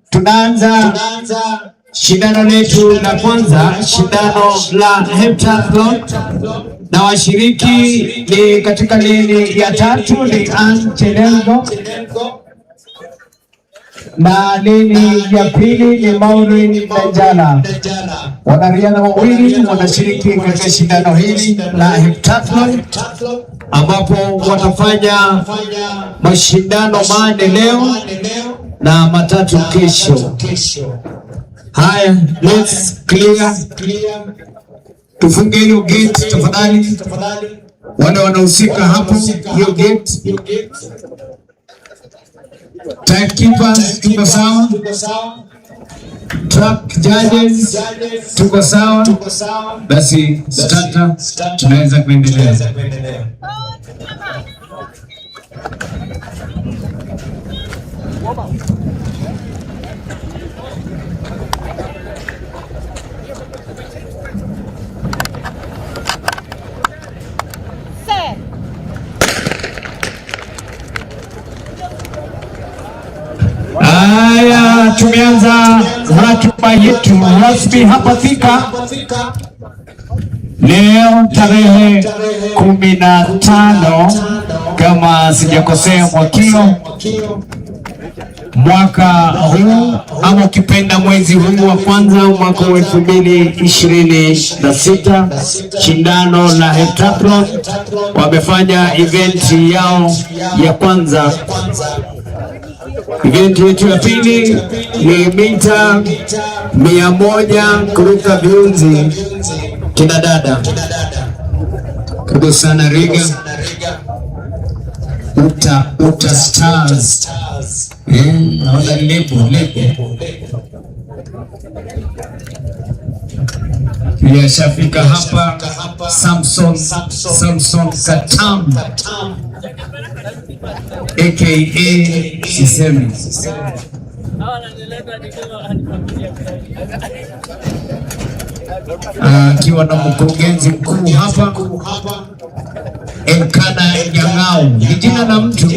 Tunaanza shindano letu la kwanza, shindano la heptathlon, na washiriki ni katika lini ya tatu ni Anchelengo, na lini ya pili ni Maureen Najala. Wanariadha wawili wanashiriki katika shindano hili la heptathlon, ambapo watafanya mashindano manne leo na matatu kesho. Haya, let's clear. Tufunge hiyo gate tafadhali. Wale wanahusika hapo hiyo gate. Timekeepers tuko sawa. Track judges tuko sawa. Basi starter tunaweza kuendelea. Haya, tumeanza ratiba yetu rasmi hapa Thika. Leo tarehe 15 kama sijakosea mwaka huu ama ukipenda mwezi huu wa kwanza mwaka 2026, shindano la heptathlon wamefanya event yao ya kwanza. Event yetu ya pili ni mita 100 kuruka viunzi kina dada. Karibu sana Riga. Uta stars. Naona lebo. Pia shafika hapa Samson Katam aka Sisemi. Akiwa na mkurugenzi mkuu hapa Enkana Nyang'au, ni jina la mtu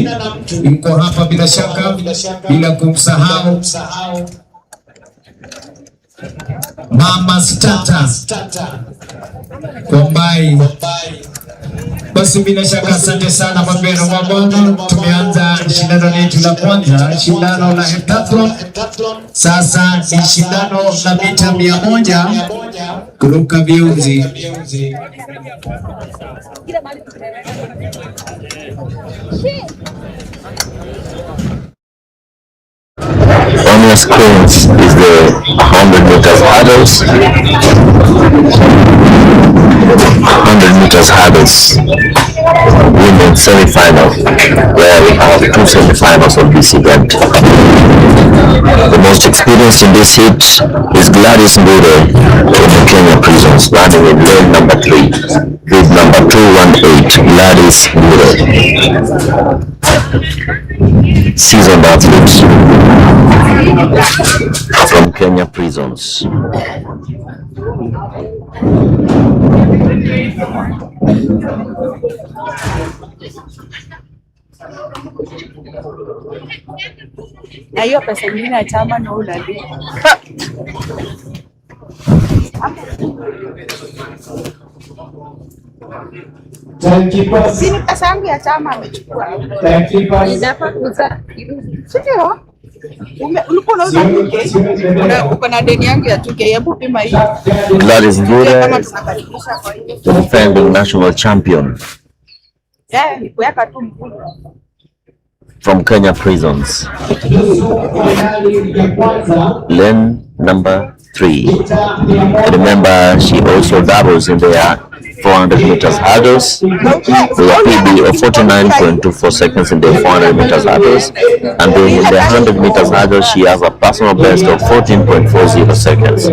yuko hapa bila shaka, bila kumsahau Mama Stata Kombai. Basi bila shaka asante sana mapendo wa Bwana. Tumeanza shindano letu la kwanza, shindano la heptathlon. Sasa ni shindano la mita 100 kuruka viunzi. On your screens is the 100 meters hurdles. 100 meters hurdles women semi-final, where we have 2 semi-finals of this event. The most experienced in this heat is Gladys Ngure from the Kenya Prisons, running in lane number 3, grid number 218, Gladys Ngure. Seasoned athletes from Kenya Prisons. Na hiyo pesa nyingine ya chama na unali. Sini pesa yangu ya chama amechukua. Ninafaa kuuza. Sio? Ulikuwa unauza mke? Uko na deni yangu ya 2K, hebu pima hii. Gladys Ngure, defending national champion. Ni kuweka tu mkuu. From Kenya Prisons. Lane number 3. Remember, she also doubles in the 400 meters hurdles with a PB of 49.24 seconds in the 400 meters hurdles, and then in the 100 meters hurdles she has a personal best of 14.40 seconds.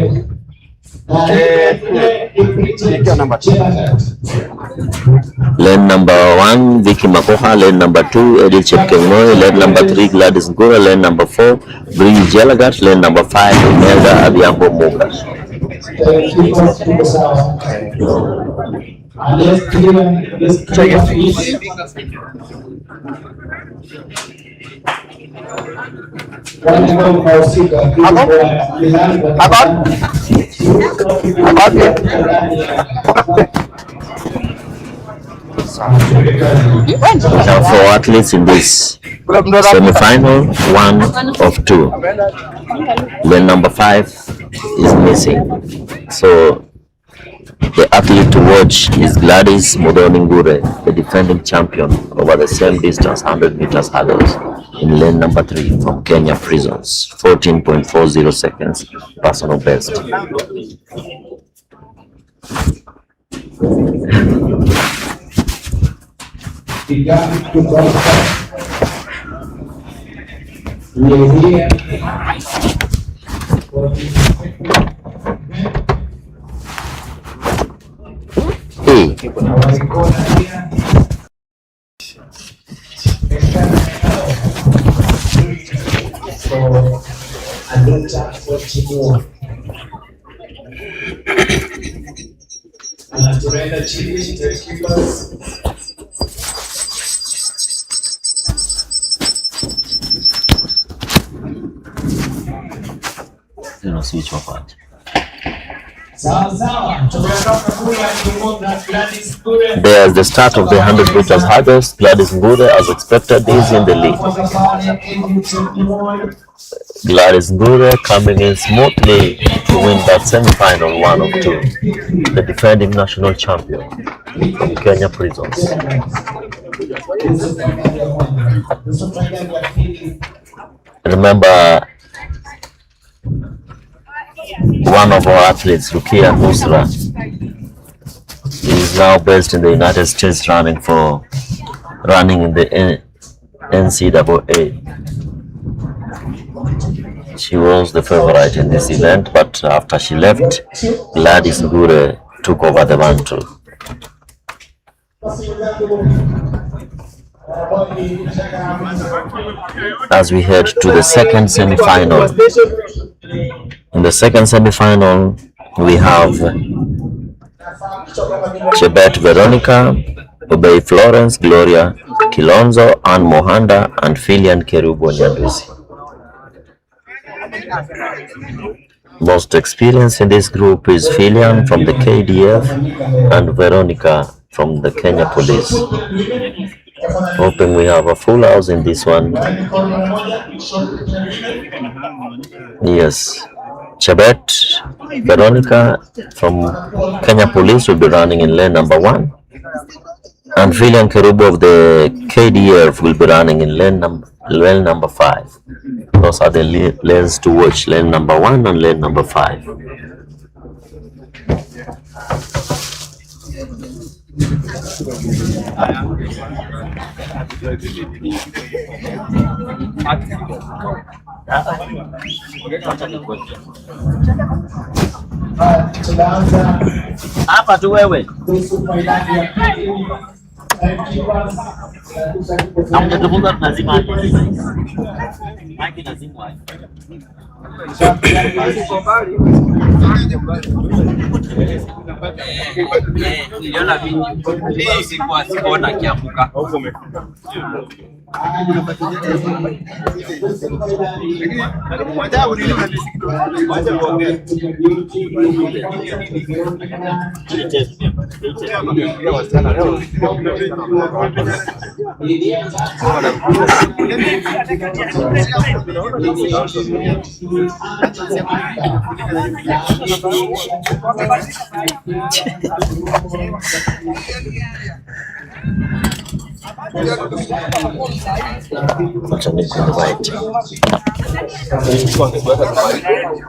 Lane number 1, Vicky Makoha. Lane number 2, Edith Chepkemoi. Lane number 3, Gladys Ngure. Lane number 4, Bree Jelagat. Lane number 5, Imelda Abiambo Muga. Now for athletes in this semi-final, 1 of 2. Lane number 5 is missing. So the athlete to watch is Gladys Ngure, the defending champion over the same distance 100 meters hurdles, in lane number 3 from Kenya Prisons, 14.40 seconds personal best. Switch off it. There's the start of the 100 meters hurdles. Gladys Ngure, as expected, is in the lead. Gladys Ngure coming in smoothly to win that semi-final 1 of 2. The defending national champion from Kenya Prisons. Remember, one of our athletes, Rukia Nusra, is now based in the United States running in the NCAA. She was the favorite in this event, but after she left, Gladys Ngure took over the mantle. As we head to the second semi-final. In the second semi-final, we have Chebet Veronica, Obey Florence, Gloria Kilonzo, Ann Mohanda, and Filian Kerubo Nyandusi. Most experienced in this group is Filian from the KDF and Veronica from the Kenya Police. Hoping we have a full house in this one. Yes. Chebet Veronica from Kenya Police will be running in lane number 1, and Filian Kerubo of the KDF will be running in lane number 5. Those are the lanes to watch, lane number 1 and lane number 5. Hapa tu wewe. Hamjatufunza tunazima. Maiki lazima. Niliona video. Sikuona kiambuka.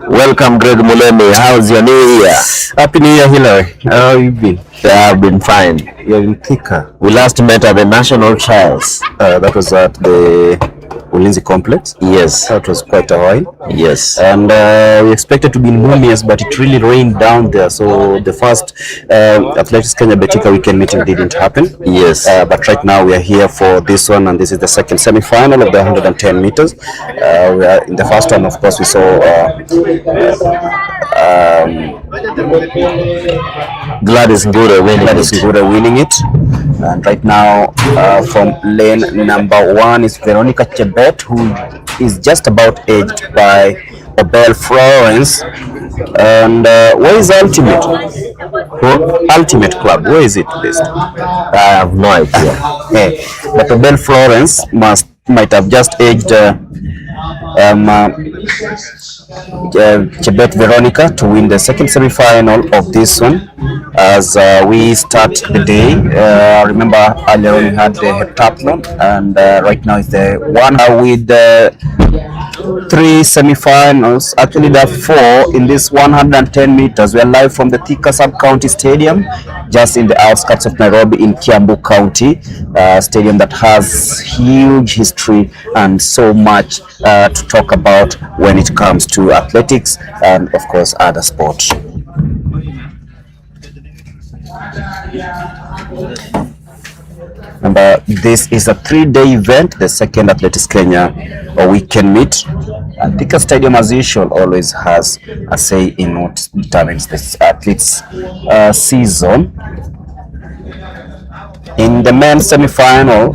Welcome, Greg Muleme. How's your new year? Happy New Year, Hillary. How have you been? Yeah, I've been fine. You're in THIKA. We last met at the national trials. That was at the Ulinzi complex. Yes. That was quite a while. Yes. And we expected to be in Mumias, but it really rained down there. So the first Athletics Kenya BETIKA weekend meeting didn't happen. Yes. But right now we are here for this one, and this is the second semi-final of the 110 meters. We are in the first one, of course, we saw Gladys Ngure winning it. And right now, from lane number 1 is Veronica Chebet, who is just about edged by Obel Florence. And where is Ultimate? Ultimate Club, where is it based? I have no idea. Okay. But Obel Florence might have just edged Chebet Veronica to win the second semi-final of this one as we start the day. Remember earlier on we had the heptathlon, and right now is the one with the 3 semi-finals. Actually there are 4 in this 110 meters. We are live from the THIKA sub-county stadium just in the outskirts of Nairobi in Kiambu County, stadium that has huge history and so much to talk about when it comes to athletics and of course other sports. Remember, this is a 3-day event, the second Athletics Kenya weekend meet. And THIKA Stadium, as usual, always has a say in what determines this athletes' season. In the men's semi-final,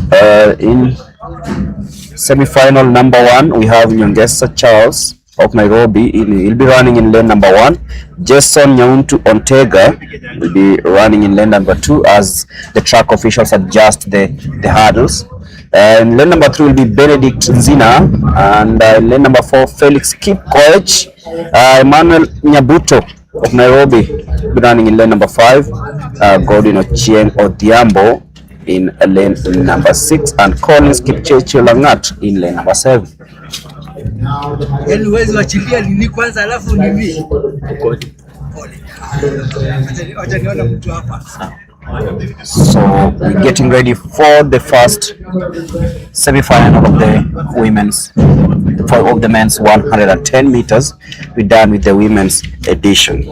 in semi-final number 1, we have Nyongesa Charles of Nairobi. He'll be running in lane number 1. Jason Nyauntu Ontega will be running in lane number 2 as the track officials adjust the hurdles. In lane number 3 will be Benedict Nzina, and in lane number 4 Felix Kipkoech. Emmanuel Nyabuto of Nairobi will be running in lane number 5. Godwin Ochieng Odhiambo in lane number 6, and Collins Kipchechi Langat in lane number 7. So we're getting ready for the first semi-final of the men's 110 meters. We're done with the women's edition.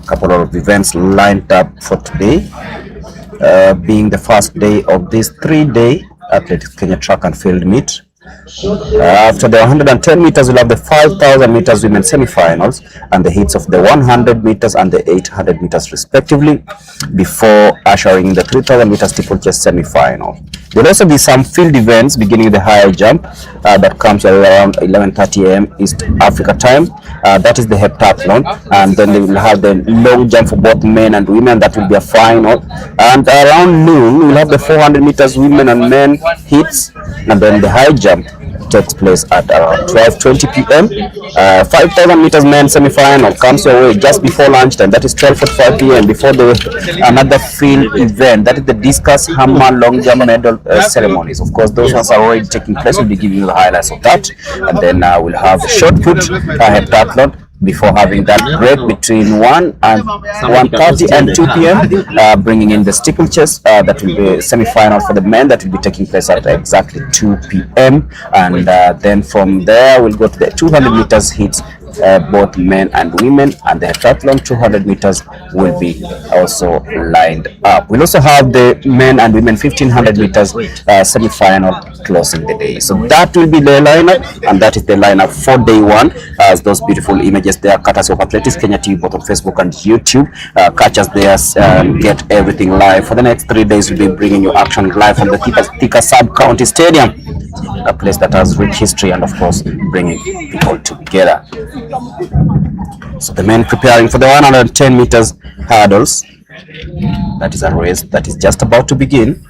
Couple of events lined up for today, being the first day of this 3-day Athletics Kenya track and field meet. After the 110 meters, we'll have the 5,000 meters women semi-finals and the heats of the 100 meters and the 800 meters respectively, before ushering in the 3,000 meters steeplechase semi-final. There will also be some field events beginning the high jump that comes around 11:30 a.m. East Africa time. That is the heptathlon, and then they will have the long jump for both men and women. That will be a final, and around noon we will have the 400 meters women and men heats, and then the high jump takes place at around 12:20 p.m. 5,000 meters men semi-final comes your way just before lunchtime. That is 12:45 p.m. before another field event. That is the discus hammer long jump medal ceremonies. Of course, those ones are already taking place. We'll be giving you the highlights of that, and then we'll have a short put heptathlon before having that break between 1:30 and 2 p.m. Bringing in the steeplechase that will be semi-final for the men, that will be taking place at exactly 2 p.m. and then from there we'll go to the 200 meters heats, both men and women, and the heptathlon 200 meters will be also lined up. We'll also have the men and women 1500 meters semi-final closing the day. So that will be the lineup, and that is the lineup for day 1. As those beautiful images there, courtesy of Athletics Kenya TV, both on Facebook and YouTube. Catch us there and get everything live. For the next 3 days, we'll be bringing you action live from the THIKA sub-county stadium, a place that has rich history and of course bringing people together. So the men preparing for the 110 meters hurdles. That is a race that is just about to begin.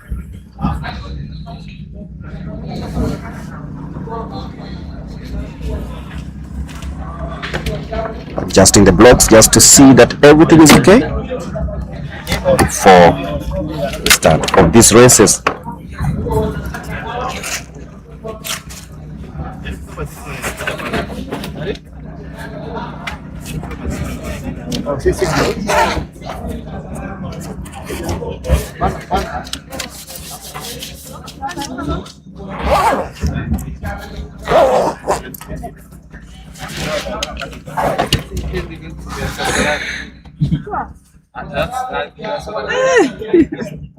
Adjusting the blocks just to see that everything is okay before the start of these races.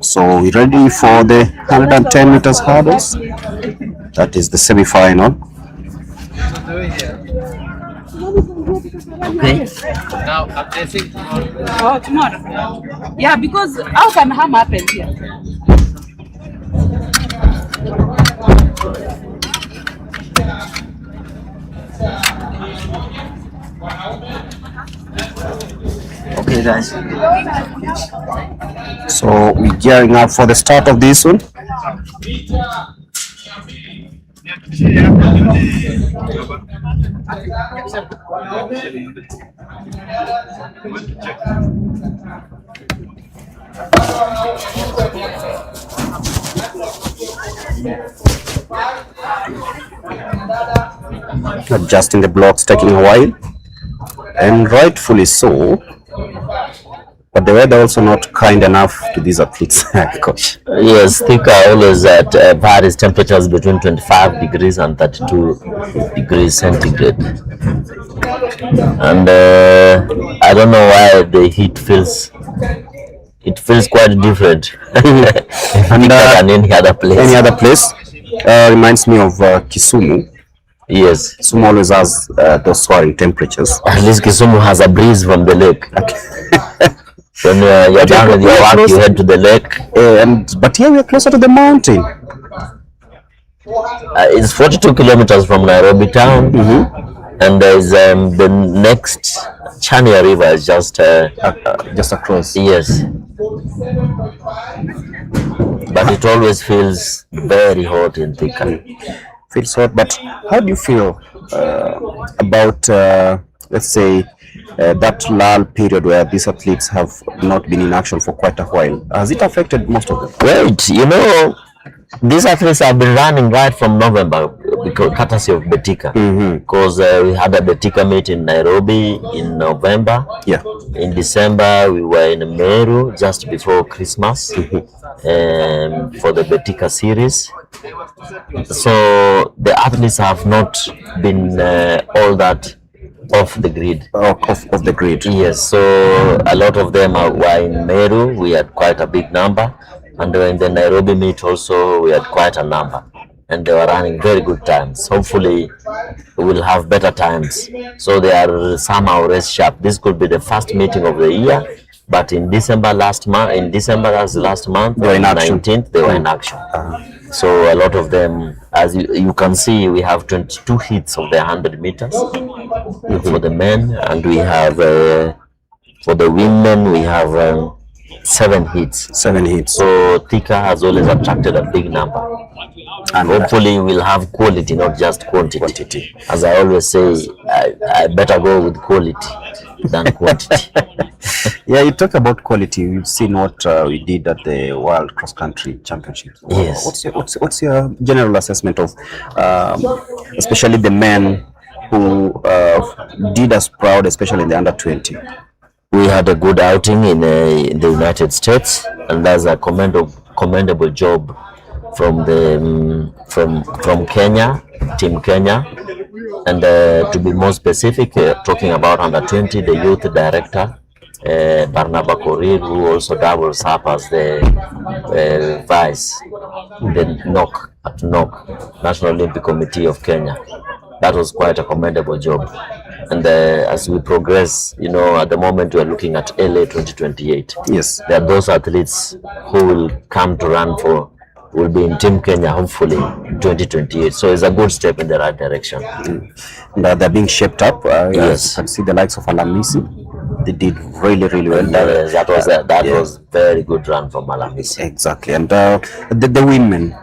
So we ready for the 110 meters hurdles? That is the semi-final. Oh, tomorrow. Yeah, because how can harm happen here? Okay, guys. So we're gearing up for the start of this one. Adjusting the blocks taking a while, and rightfully so. But the weather also not kind enough to these athletes. Coach. Yes, THIKA always at varies temperatures between 25 degrees and 32 degrees centigrade. And I don't know why the heat feels quite different And than any other place. Any other place reminds me of Kisumu. Yes. Kisumu always has those soaring temperatures. At least Kisumu has a breeze from the lake. When you're done with your work, you head to the lake. But here we are closer to the mountain. It's 42 kilometers from Nairobi town, and there is the next Chania River is just across. Yes, but it always feels very hot in THIKA. Feels hot, but how do you feel about let's say that lull period where these athletes have not been in action for quite a while? Has it affected most of them? Wait, these athletes have been running right from November because courtesy of BETIKA. Because we had a BETIKA meet in Nairobi in November. Yeah. In December we were in Meru just before Christmas for the BETIKA series. So the athletes have not been all that off the grid. Off the grid. Yes, so a lot of them were in Meru. We had quite a big number, and in the Nairobi meet also we had quite a number, and they were running very good times. Hopefully we will have better times, so they are somehow race sharp. This could be the first meeting of the year, but in December last month, they were in action. 19th, they were in action. So a lot of them, as you can see, we have 22 hits of the 100 meters for the men, and we have for the women we have 7 hits. 7 hits. So THIKA has always attracted a big number, and hopefully we'll have quality, not just quantity. As I always say, I better go with quality than quantity. Yeah, you talk about quality. We've seen what we did at the World Cross Country Championship. Yes. What's your general assessment of, especially the men who did us proud, especially in the under 20? We had a good outing in the United States, and that's a commendable job from the from Kenya, Team Kenya. And to be more specific, talking about under 20, the youth director Barnaba Korir, who also doubles up as the vice, the NOC, National Olympic Committee of Kenya. That was quite a commendable job. And as we progress, at the moment we are looking at LA 2028. Yes. There are those athletes who will come to run will be in Team Kenya hopefully in 2028. So it's a good step in the right direction. And they're being shaped up. Yes. You can see the likes of Alamisi. They did really, really well. Yes, that was very good run from Alamisi. Exactly. And the women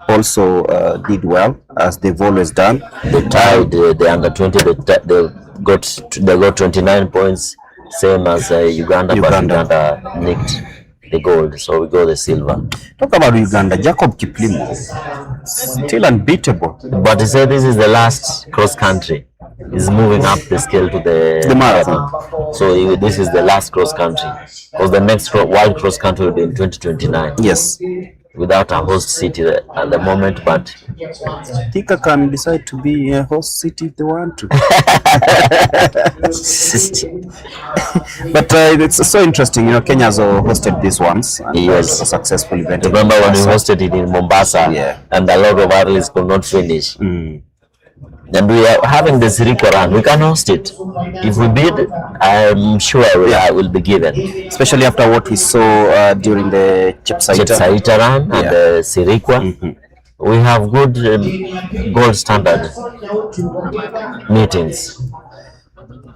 also did well, as they've always done. They tied the under 20. They got 29 points, same as Uganda, but Uganda nicked the gold, so we got the silver. Talk about Uganda. Jacob Kiplimo, still unbeatable. But he said this is the last cross country. He's moving up the scale to the marathon. So this is the last cross country, because the next world cross country will be in 2029. Yes. Without a host city at the moment, but THIKA can decide to be a host city if they want to. But it's so interesting, Kenya has hosted these ones. And Yes. it's a successful event. Remember when we hosted it in Mombasa, Yeah. and a lot of athletes could not finish. And we are having the THIKA run. We can host it. If we bid, I'm sure I will be given. Especially after what we saw during the THIKA run and the THIKA. We have good gold standard meetings.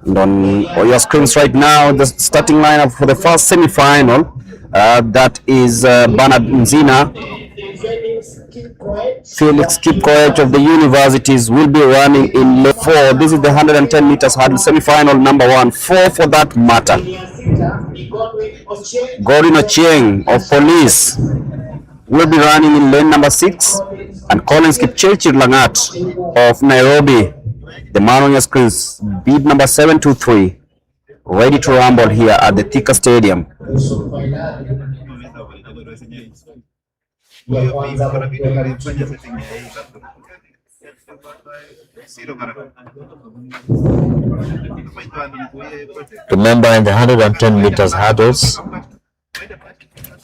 And on your screens right now, the starting lineup for the first semi-final. That is Bernard Nzina, Felix Kipkoech of the universities will be running in lane 4. This is the 110 meters hurdle semi-final number 1. 4 for that matter. Gorin Ochieng of police will be running in lane number 6. And Collins Kipchirchir Langat of Nairobi, the man on your screens, bid number 723, ready to rumble here at the THIKA Stadium. Remember, in the 110 meters hurdles,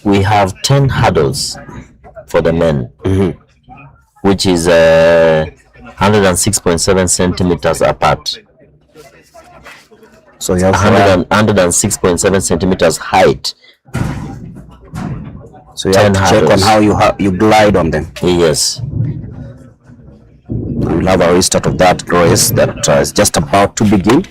we have 10 hurdles for the men, which is 106.7 centimeters apart. So you have 106.7 centimeters height. So you have to check on how you glide on them. Yes. We'll have a restart of that race that is just about to begin.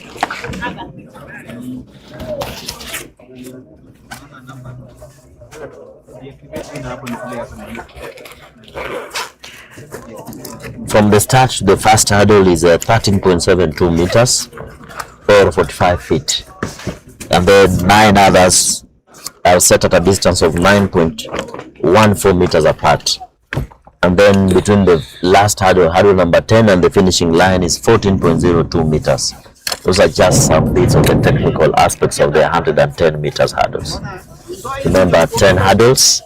From the start, the first hurdle is 13.72 meters or 45 feet. And then 9 others are set at a distance of 9.14 meters apart. And then between the last hurdle, hurdle number 10, and the finishing line is 14.02 meters. Those are just some bits of the technical aspects of the 110 meters hurdles. Remember, 10 hurdles.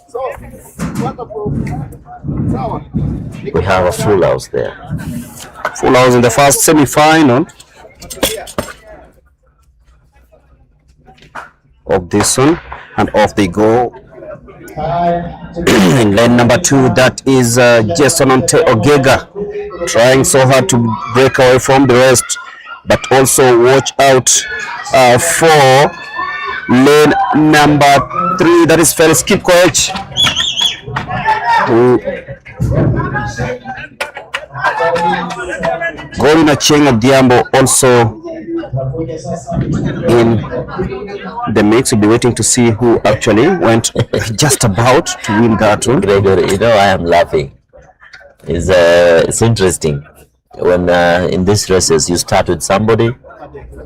We have a full house there. Full house in the first semi-final of this one, and off they go. In lane number 2, that is Jason Ogega, trying so hard to break away from the rest, but also watch out for lane number 3, that is Felix Kipkoech. Gorin Ochieng of Diambo also in the mix. We'll be waiting to see who actually went just about to win that one. Gregory, I am laughing. It's interesting when in these races you start with somebody,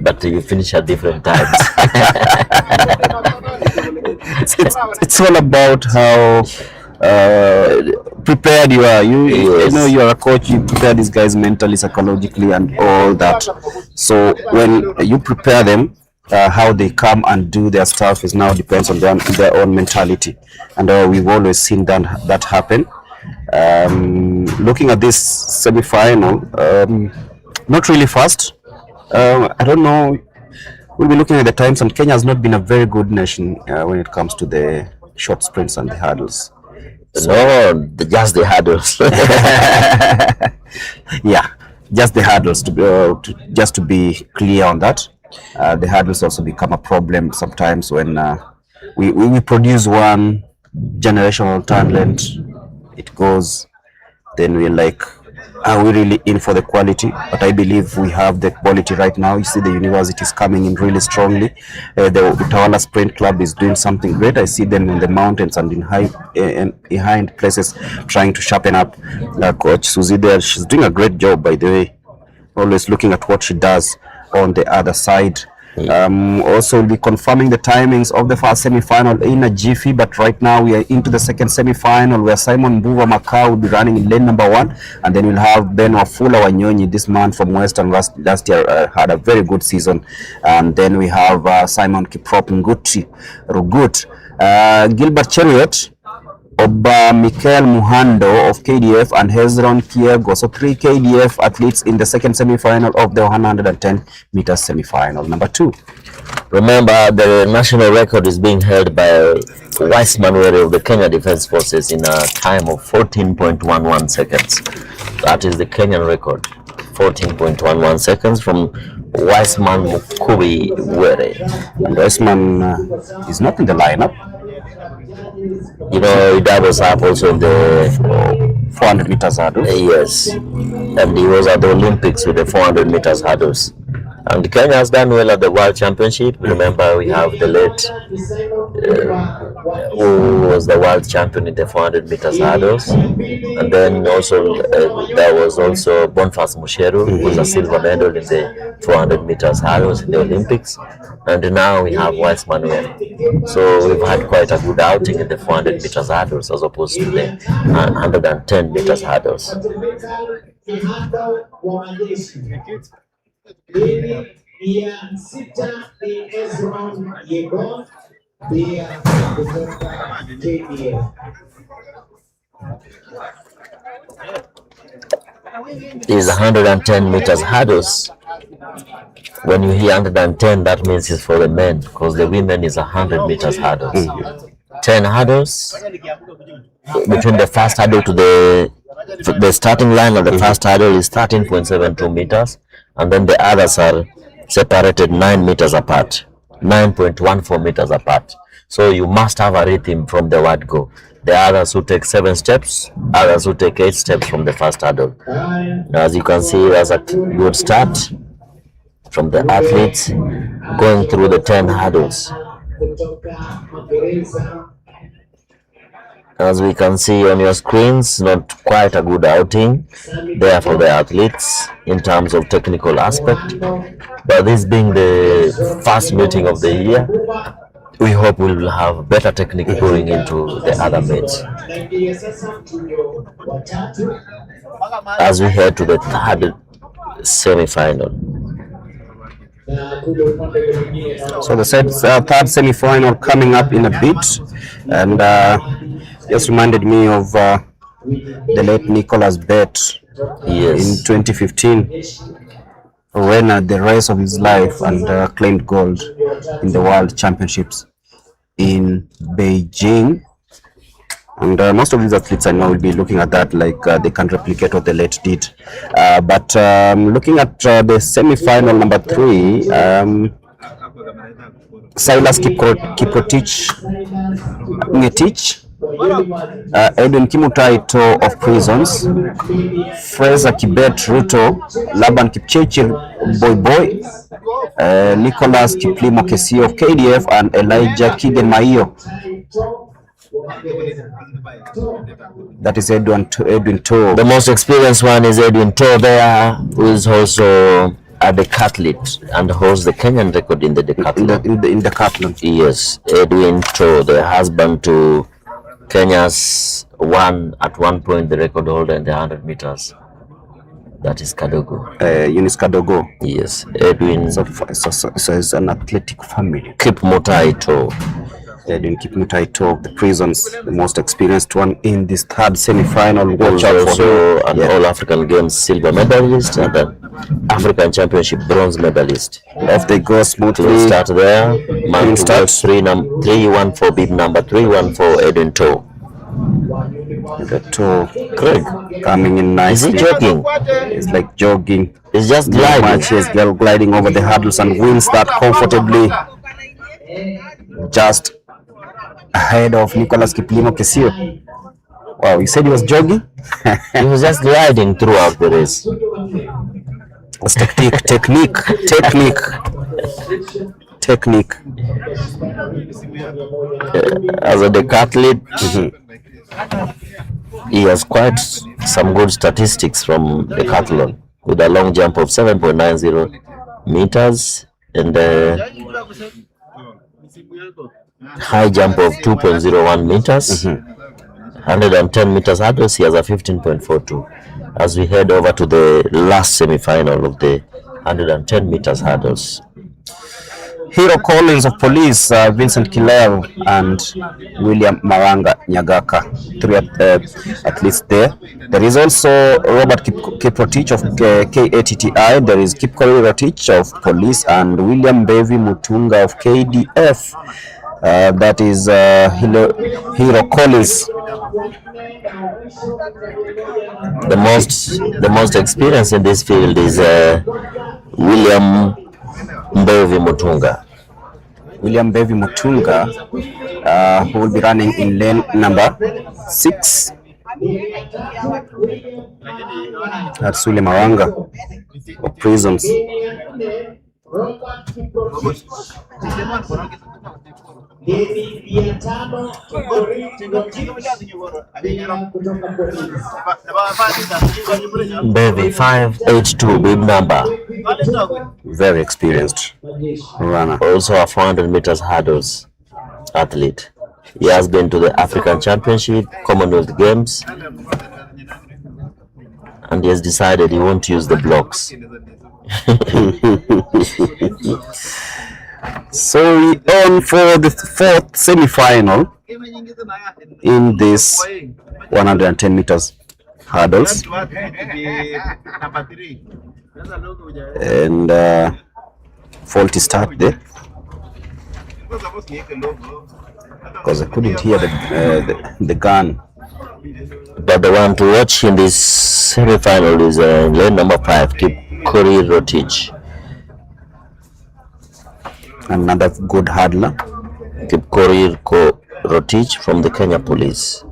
but you finish at different times. It's all about how prepared you are. You know, you are a coach, you prepare these guys mentally, psychologically, and all that. So when you prepare them, how they come and do their stuff is now depends on their own mentality, and we've always seen that happen. Looking at this semi-final, not really fast. I don't know. We'll be looking at the times, and Kenya has not been a very good nation when it comes to the short sprints and the hurdles. No, just the hurdles. Yeah, just the hurdles. Just to be clear on that, the hurdles also become a problem sometimes when we produce one generational talent. It goes, then we're like, are we really in for the quality? But I believe we have the quality right now. You see the universities coming in really strongly. The Utawala Sprint Club is doing something great. I see them in the mountains and behind places trying to sharpen up. Coach Susie there, she's doing a great job, by the way. Always looking at what she does on the other side. Also will be confirming the timings of the first semi-final in a jiffy, but right now we are into the second semi-final where Simon Mbuva Makau will be running in lane number 1, and then we'll have Ben Wafula Wanyonyi, this man from Western last year had a very good season, and then we have Simon Kiprop Nguti Rugut, Gilbert Cheriot Oba Mikel Muhando of KDF and Hezron Kiego. So 3 KDF athletes in the second semi-final of the 110 meters semi-final. Number 2. Remember, the national record is being held by Wiseman of the Kenya Defence Forces in a time of 14.11 seconds. That is the Kenyan record. 14.11 seconds from Wiseman Mukubi Were. And Wiseman is not in the lineup. You know, he was up also in the 400 meters hurdles. Yes, and he was at the Olympics with the 400 meters hurdles. And Kenya has done well at the World Championship. Remember, we have the late, who was the world champion in the 400 meters hurdles. And then also, there was also Boniface Musheru, who was a silver medal in the 400 meters hurdles in the Olympics. And now we have Wiseman. So we've had quite a good outing in the 400 meters hurdles as opposed to the 110 meters hurdles. Is 110 meters hurdles. When you hear 110, that means it's for the men, because the women is 100 meters hurdles. 10 hurdles between the first hurdle to the starting line of the first hurdle is 13.72 meters, and then the others are separated 9 meters apart, 9.14 meters apart. So you must have a rhythm from the word go. The others who take 7 steps, others who take 8 steps from the first hurdle. Now, as you can see, there's a good start from the athletes going through the 10 hurdles. As we can see on your screens, not quite a good outing there for the athletes in terms of technical aspect. But this being the first meeting of the year, we hope we will have better technique going into the other meets. As we head to the third semi-final. So the third semi-final coming up in a bit, and just reminded me of the late Nicholas Bet. Yes. In 2015, ran the race of his life and claimed gold in the World Championships in Beijing. And most of these athletes I know will be looking at that like they can replicate what the late did. But looking at the semi-final number 3, Silas Kiprotich Ngetich, Edwin Kimutaito of Prisons, Fraser Kibet Ruto, Laban Kipchirchir Boy, Nicholas Kiplimo Kesi of KDF, and Elijah Kigen Maio. That is Edwin To. The most experienced one is Edwin To there, who is also a decathlete and holds the Kenyan record in the decathlon. In the decathlon. Yes, Edwin To, the husband to Kenya's at one point the record holder in the 100 meters. That is Kadogo. Eunice Kadogo. Yes, Edwin. So it's an athletic family. Kipmutai To. Edwin Kipmutai To of the Prisons, the most experienced one in this third semi-final. Watch out for an All-African Games silver medalist and an African Championship bronze medalist. Off they go smoothly. We'll start there. Man start 314, bib number 314, Edwin To. The To Craig coming in nicely. Is he jogging? It's like jogging. He's just gliding. He's gliding over the hurdles and wins that comfortably. Just ahead of Nicholas Kiplimo Kesio. Wow, you said he was jogging? He was just gliding throughout the race. It's technique. As a decathlete, he has quite some good statistics from decathlon, with a long jump of 7.90 meters and high jump of 2.01 meters. 110 meters hurdles, he has a 15.42. As we head over to the last semi-final of the 110 meters hurdles. Hero Collins of Police, Vincent Kileo, and William Maranga Nyagaka, three at least there. There is also Robert Kiprotich of KATTI, there is Kipkorir Rotich of Police, and William Bevi Mutunga of KDF. That is Hero Collins. The most experienced in this field is William Bevi Mutunga. William Bevi Mutunga, who will be running in lane number 6. That's William Maranga of Prisons. Bevi 582, big number. Very experienced runner. Also a 400 meters hurdles athlete. He has been to the African Championship, Commonwealth Games, and he has decided he won't use the blocks. So we on for the 4th semi-final in this 110 meters hurdles, and faulty start there because I couldn't hear the gun. But the one to watch in this semi-final is lane number 5, Kipkorir Rotich. Another good hurdler, Kipkorir Rotich from the Kenya Police,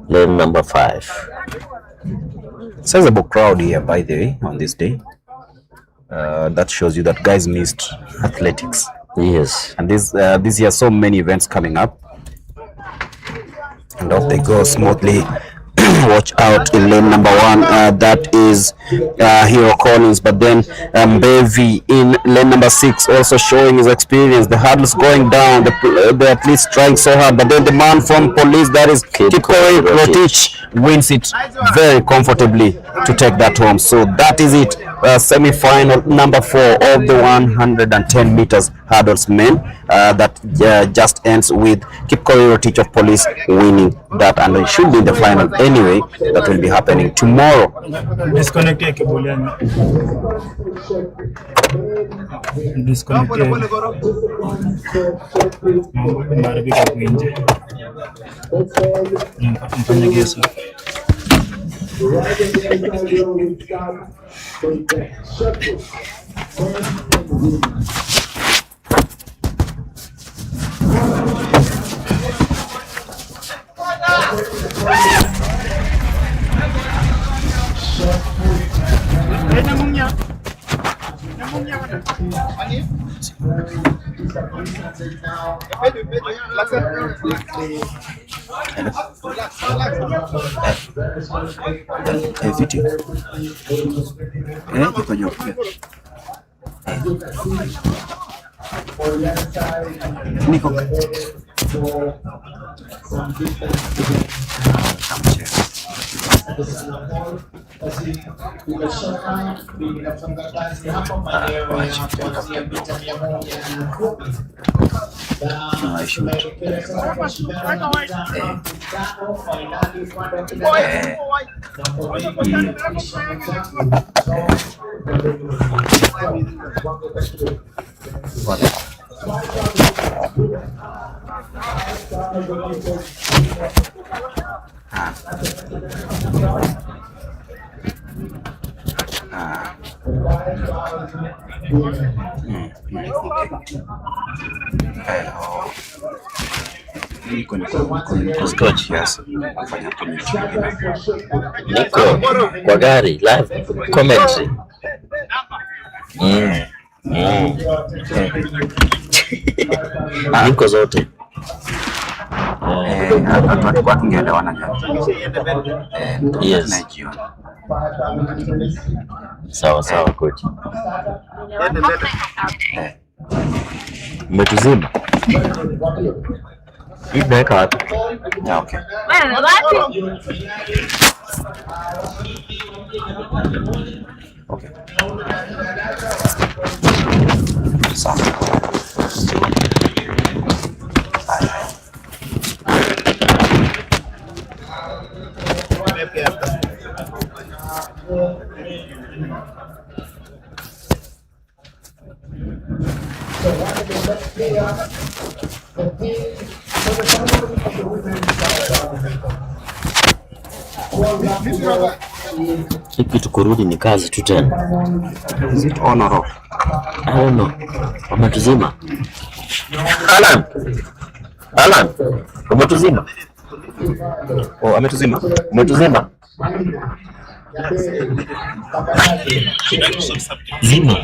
lane number 5. Sizable crowd here, by the way, on this day. That shows you that guys missed athletics. Yes. And this year, so many events coming up, and off they go smoothly. Watch out in lane number 1, that is Hero Collins, but then Bevi in lane number 6 also showing his experience. The hurdles going down, the athletes trying so hard, but then the man from Police, that is Kipkorir Rotich, wins it very comfortably to take that home. So that is it, semi-final number 4 of the 110 meters hurdles men, that just ends with Kipkorir Rotich of Police winning that, and it should be in the final anyway. That will be happening tomorrow. Disconnect. Niko kwa gari live commentary. Niko zote. Yes. Sawa coach. Umetuzima. Inaweka wapi? Okay. Okay. Sawa. Kitu kurudi ni kazi tu tena. Is it on or off? I don't know. Wametuzima. Alan, umetuzima? Oh, ametuzima. Umetuzima? Zima.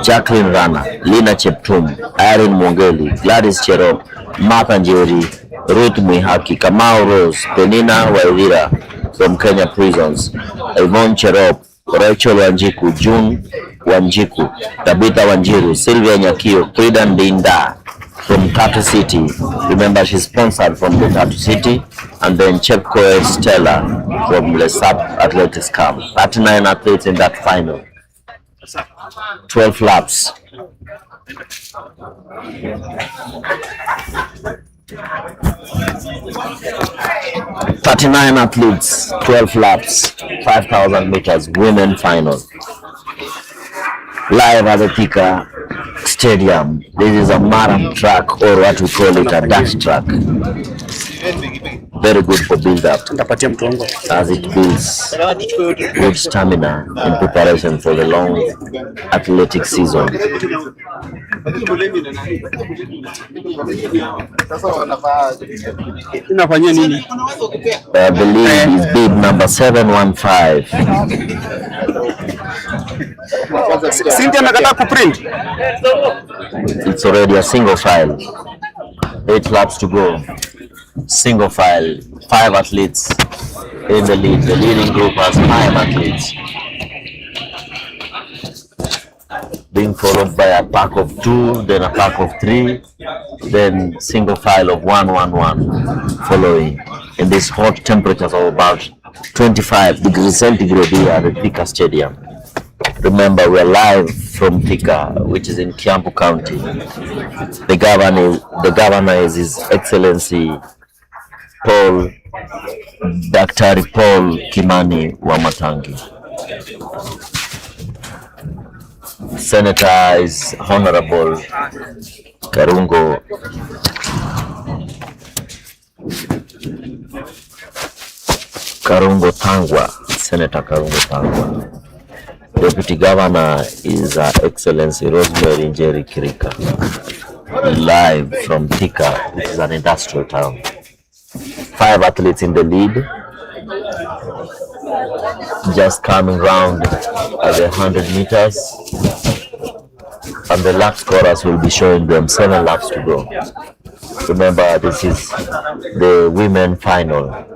Jacqueline Rana, Lina Cheptum, Irene Mwongeli, Gladys Cherop, Martha Njeri, Ruth Mwihaki, Kamau Rose, Penina Waithira from Kenya Prisons, Yvonne Cherop, Rachel Wanjiku, June Wanjiku, Tabitha Wanjiru, Sylvia Nyakio, Frida Ndinda from Tatu City. Remember, she's sponsored from the Tatu City. And then Chepkoech Stella from Lesap Athletics Camp. 39 athletes in that final. 12 laps. Athletes, 12 laps, 5,000 meters, women final. Live at the THIKA Stadium. This is a marathon track, or what we call it, a dash track. Very good for build-up, as it builds good stamina in preparation for the long athletic season. The lead is bib number 715. It's already a single file. 8 laps to go. Single file. 5 athletes in the lead. The leading group has 5 athletes, being followed by a pack of 2, then a pack of 3, then single file of 111 following in these hot temperatures of about 25 degrees centigrade here at the THIKA Stadium. Remember, we're live from THIKA, which is in Kiambu County. The governor is His Excellency Daktari Paul Kimani Wamatangi. Senator is Honorable Karungo Tangwa, Senator Karungo Tangwa. Deputy Governor is Excellency Rosemary Njeri Kirika, live from THIKA, which is an industrial town. 5 athletes in the lead, just coming round at the 100 meters, and the lap scorers will be showing them 7 laps to go. Remember, this is the women final.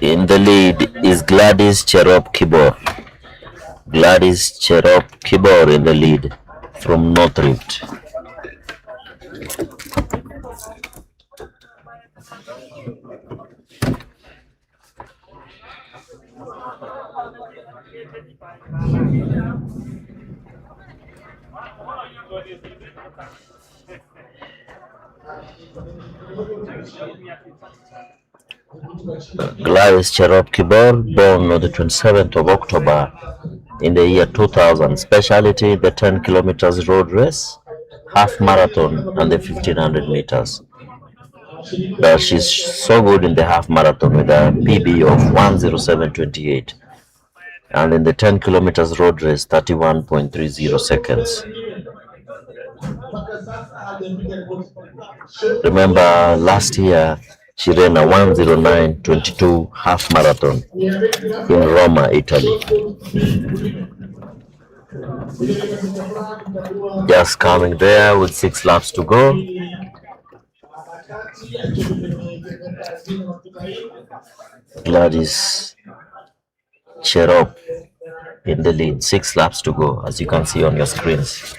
In the lead is Gladys Cherop Kibor. Gladys Cherop Kibor in the lead from North Rift. Gladys Cherop Kibor, born on the 27th of October in the year 2000. Specialty, the 10 kilometers road race, half marathon, and the 1500 meters. She's so good in the half marathon with a PB of 1:07:28, and in the 10 kilometers road race, 31.30 seconds. Remember, last year she ran a 1:09:22 half marathon in Roma, Italy. Just coming there with 6 laps to go. Gladys Cherop in the lead, 6 laps to go, as you can see on your screens.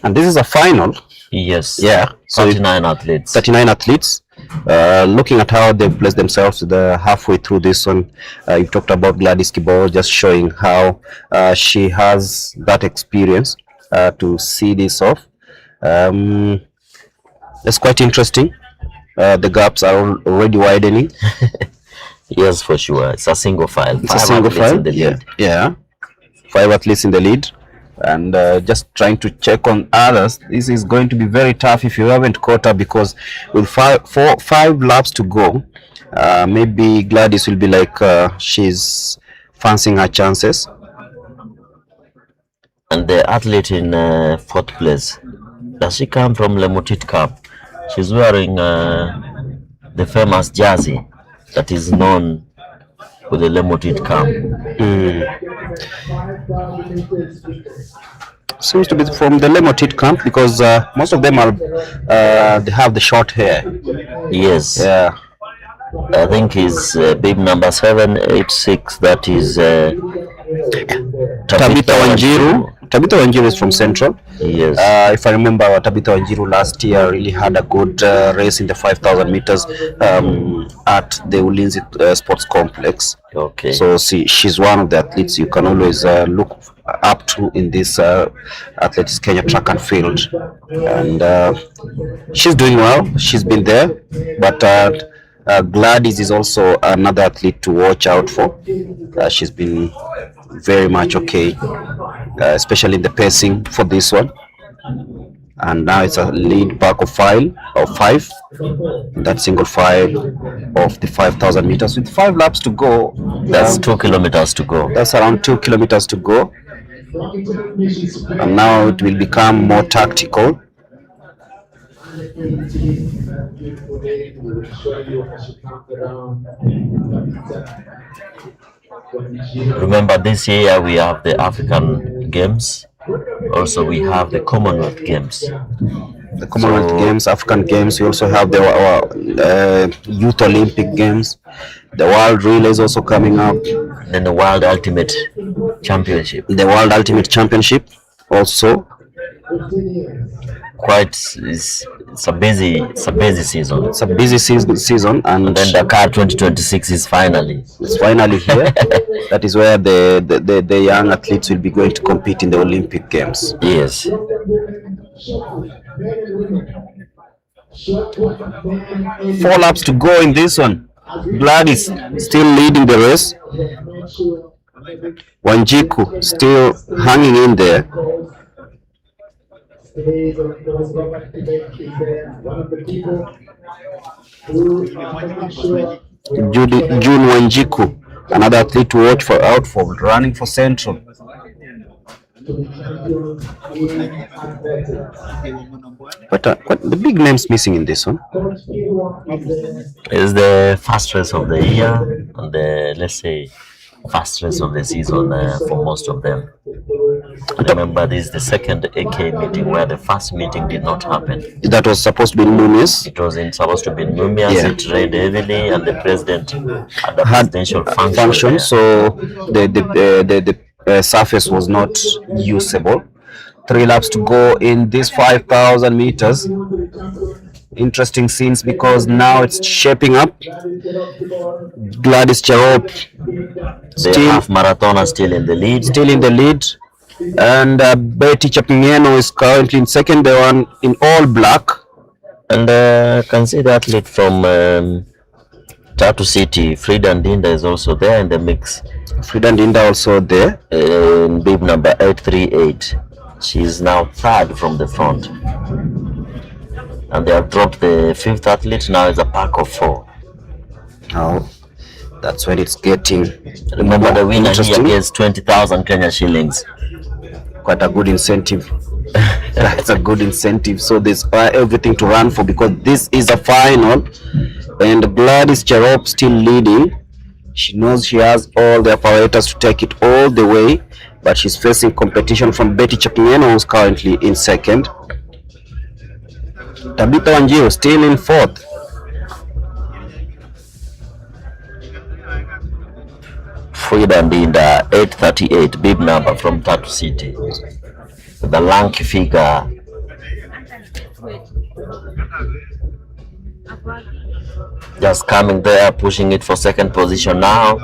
And this is a final. Yes. Yeah. So 39 athletes. 39 athletes. Looking at how they've placed themselves halfway through this one, you talked about Gladys Kibor, just showing how she has that experience to see this off. It's quite interesting. The gaps are already widening. Yes, for sure. It's a single file. It's a single file in the lead. Yeah. 5 athletes in the lead. And just trying to check on others. This is going to be very tough if you haven't caught up, because with 5 laps to go, maybe Gladys will be like she's fancying her chances. And the athlete in 4th place, does she come from Lemotit Cup? She's wearing the famous jersey that is known with the Lemotit Cup. Seems to be from the Lemotit camp, because most of them are they have the short hair. Yes. Yeah. I think is bib number 786. That is Tabitha Wanjiru. Tabitha Wanjiru is from Central. Yes. If I remember, Tabitha Wanjiru last year really had a good race in the 5,000 meters at the Ulinzi Sports Complex. Okay. So she's one of the athletes you can always look up to in this Athletics Kenya track and field. And she's doing well. She's been there. But Gladys is also another athlete to watch out for. She's been very much okay especially in the pacing for this one. And now it's a lead pack of 5. That single file of the 5,000 meters with 5 laps to go. That's 2 kilometers to go. That's around 2 kilometers to go. And now it will become more tactical. Remember, this year we have the African Games. Also, we have the Commonwealth Games. The Commonwealth Games, African Games. We also have our Youth Olympic Games. The World Relay is also coming up. Then the World Ultimate Championship. The World Ultimate Championship also. It's a busy season. It's a busy season, and then Dakar 2026 is finally. It's finally here. That is where the young athletes will be going to compete in the Olympic Games. Yes. 4 laps to go in this one. Glad is still leading the race. Wanjiku still hanging in there. June Wanjiku, another athlete to watch out for, running for Central. But the big names missing in this one. Is the first race of the year and the, let's say, first race of the season for most of them. Remember, this is the second AK meeting where the first meeting did not happen. That was supposed to be in Mumias. It wasn't supposed to be in Mumias. Yeah. It rained heavily, and the president had a presidential function. So the surface was not usable. 3 laps to go in this 5,000 meters. Interesting scenes because now it's shaping up. Gladys Cherop, the half marathoner, still in the lead. And Betty Chapingeno is currently in second. The one in all black. And can see the athlete from Tatu City, Frida Ndinda, is also there in the mix. Frida Ndinda also there in bib number 838. She is now third from the front. And they have dropped the 5th athlete. Now it's a pack of 4. Now that's when it's getting. Remember, the winner here gets 20,000 Kenya shillings. Quite a good incentive. That's a good incentive. So there's everything to run for because this is a final. And Gladys Cherop still leading. She knows she has all the apparatus to take it all the way, but she's facing competition from Betty Chapingeno, who's currently in second. Tabitha Wanjiru still in 4th. Frida Ndinda, 838, bib number from Tatu City. The lanky figure. Just coming there, pushing it for second position now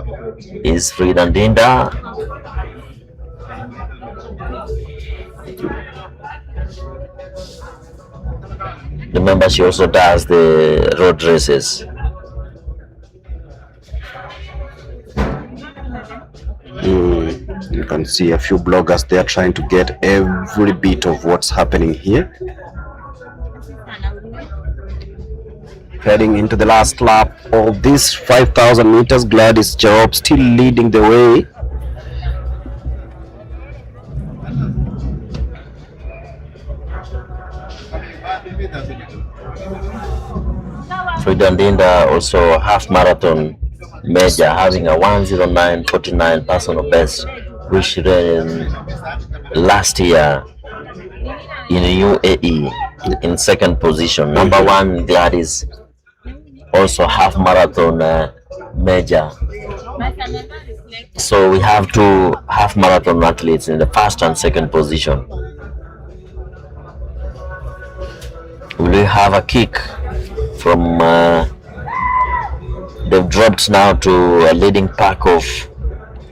is Frida Ndinda. Remember, she also does the road races. You can see a few bloggers there trying to get every bit of what's happening here. Heading into the last lap of this 5,000 meters, Gladys Cherop still leading the way. Frida Ndinda, also half marathon major, having a 1:09:49 personal best, which she ran last year in UAE in second position. Number 1, that is also half marathon major. So we have 2 half marathon athletes in the first and second position. Will we have a kick from they've dropped now to a leading pack of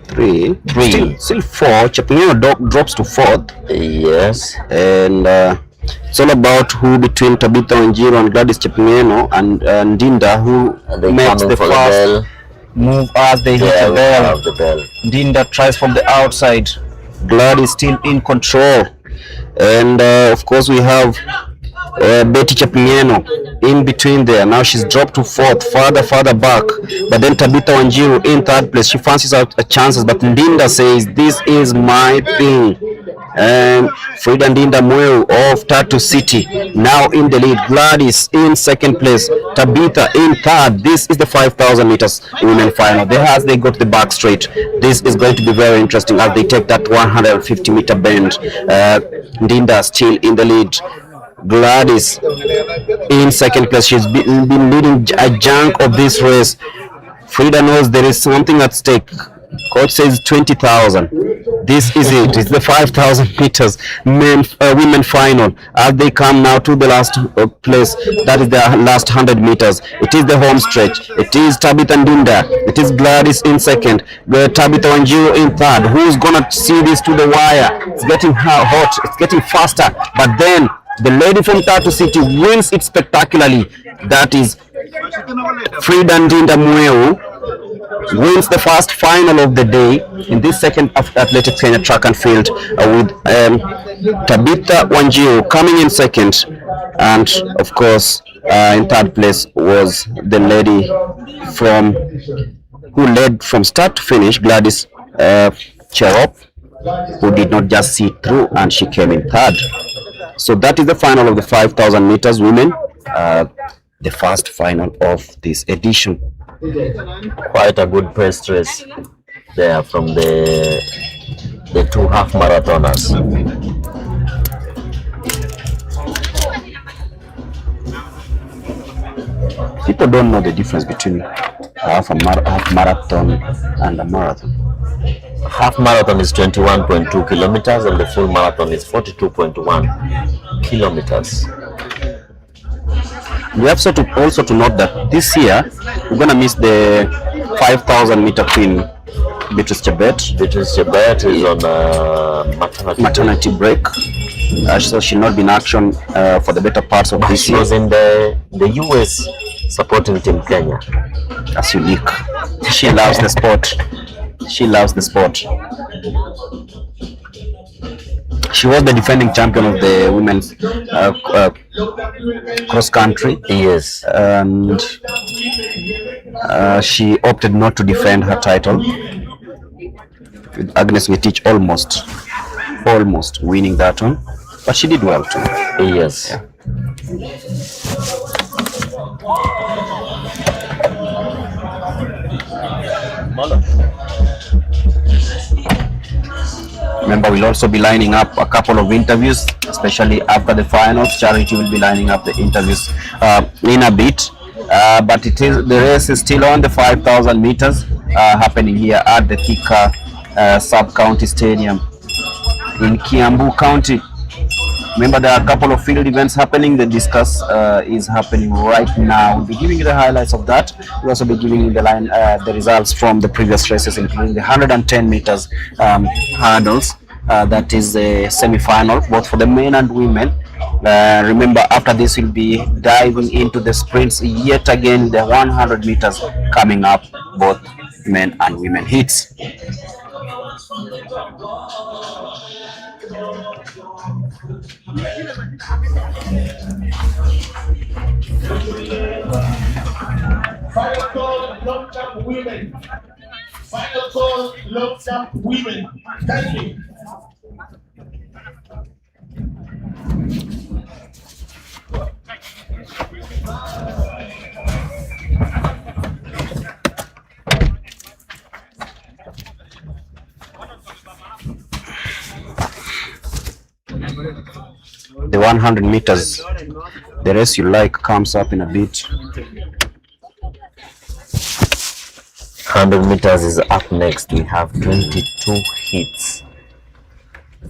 3. Still 4. Chapingeno drops to 4th. Yes. And it's all about who between Tabitha Wanjiru and Gladys Chapingeno and Ndinda, who makes the first move as they hit the bell. The bell. Ndinda tries from the outside. Gladys still in control. And of course we have BETIKA in between there. Now she's dropped to fourth, farther back. But then Tabitha Wanjiru in third place. She fancies out chances, but Ndinda says, this is my thing. And Frida Ndinda Mweru of Tatu City now in the lead. Gladys in second place. Tabitha in third. This is the 5,000 meters women final. They go to the back straight. This is going to be very interesting as they take that 150 meter bend. Ndinda still in the lead. Gladys in second place. She's been leading a chunk of this race. Frida knows there is something at stake. Coach says 20,000. This is it. It's the 5,000 meters women final as they come now to the last place. That is the last 100 meters. It is the home stretch. It is Tabitha Ndinda. It is Gladys in second. Tabitha Wanjiru in third. Who's gonna see this to the wire? It's getting hot. It's getting faster. But then the lady from Tatu City wins it spectacularly. That is Frida Ndinda Mweru wins the first final of the day in this second Athletic Kenya track and field with Tabitha Wanjiru coming in second, and of course in third place was the lady who led from start to finish, Gladys Cherop, who did not just see through and she came in third. So that is the final of the 5,000 meters women, the first final of this edition. Quite a good press race there from the two half marathoners. People don't know the difference between half marathon and a marathon. Half marathon is 21.2 kilometers and the full marathon is 42.1 kilometers. We have also to note that this year we're gonna miss the 5,000 meter queen Beatrice Chebet. Beatrice Chebet is on maternity break, so she'll not be in action for the better parts of this she year. was in the US supporting Team Kenya. That's unique. She loves the sport. She loves the sport. She was the defending champion of the women's cross country. Yes. And she opted not to defend her title. With Agnes Ngetich almost winning that one, but she did well too. Yes. Yeah. Remember, we'll also be lining up a couple of interviews, especially after the finals. Charity will be lining up the interviews in a bit. But the race is still on, the 5,000 meters happening here at the THIKA Sub-County Stadium in Kiambu County. Remember, there are a couple of field events happening. The discuss is happening right now. We'll be giving you the highlights of that. We'll also be giving you the results from the previous races, including the 110 meters hurdles. That is the semi-final, both for the men and women. Remember, after this, we'll be diving into the sprints yet again. The 100 meters coming up, both men and women hits. Final call, long jump women. Final call, long jump women. Thank you. The 100 meters, the race you like, comes up in a bit. 100 meters is up next. We have 22 hits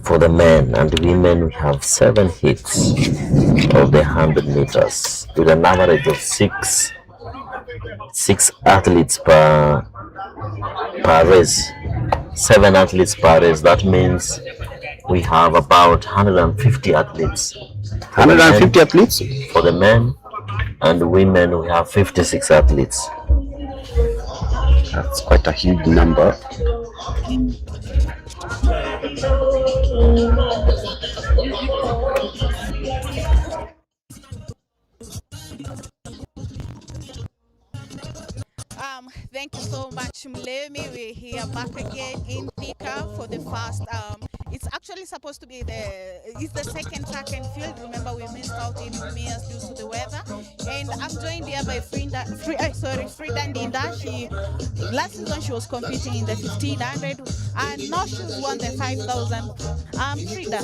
for the men, and women we have 7 hits of the 100 meters with an average of six athletes per race. 7 athletes per race. That means we have about 150 athletes. 150 athletes for the men, and women we have 56 athletes. That's quite a huge number. Thank you so much, Mlemi. We're here back again in THIKA for the first. It's actually supposed to be the second track and field. Remember, we missed out in Mias due to the weather. And I'm joined here by Frida Ndinda. Last season she was competing in the 1500, and now she's won the 5000. Frida,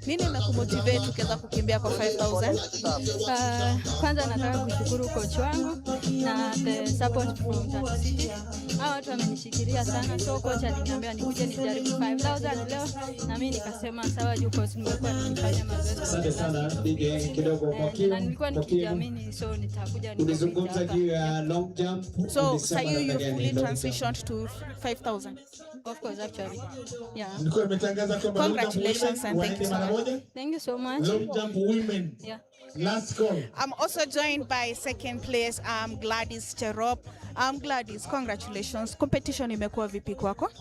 nini imekumotivate ukiweza kukimbia kwa 5000? Kwanza nataka kushukuru coach wangu na the support from Tatu City. Hao watu wamenishikilia sana, so coach aliniambia nikuje nijaribu 5000 leo, na mimi nikasema sawa juu coach nimekuwa nikifanya mazoezi. Asante sana DJ kidogo kwa na nilikuwa nikiamini, so nitakuja nizungumza juu ya long jump. So you fully transitioned to 5000? Of course, actually. Yeah. Congratulations and thank you so much. Thank you so much. Long jump women. Yeah. Last call. I'm also joined by second place Gladys Cherop. Gladys, congratulations. Competition imekuwa vipi kwako?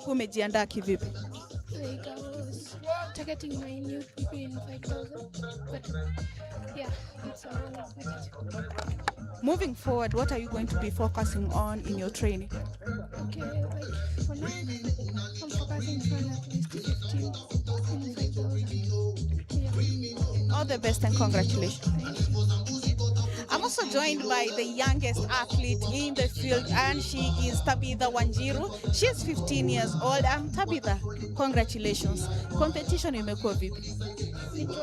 Umejiandaa kivipi? Like I was targeting my new PP in 5000, but yeah, it's always good. Moving forward, what are you going to be focusing on in your training? Okay, like for now, I'm focusing on at least 15 in 5000. Yeah. All the best and congratulations. I'm also joined by the youngest athlete in the field, and she is Tabitha Wanjiru. She's 15 years old. Tabitha, congratulations. Competition imekuwa vipi? It was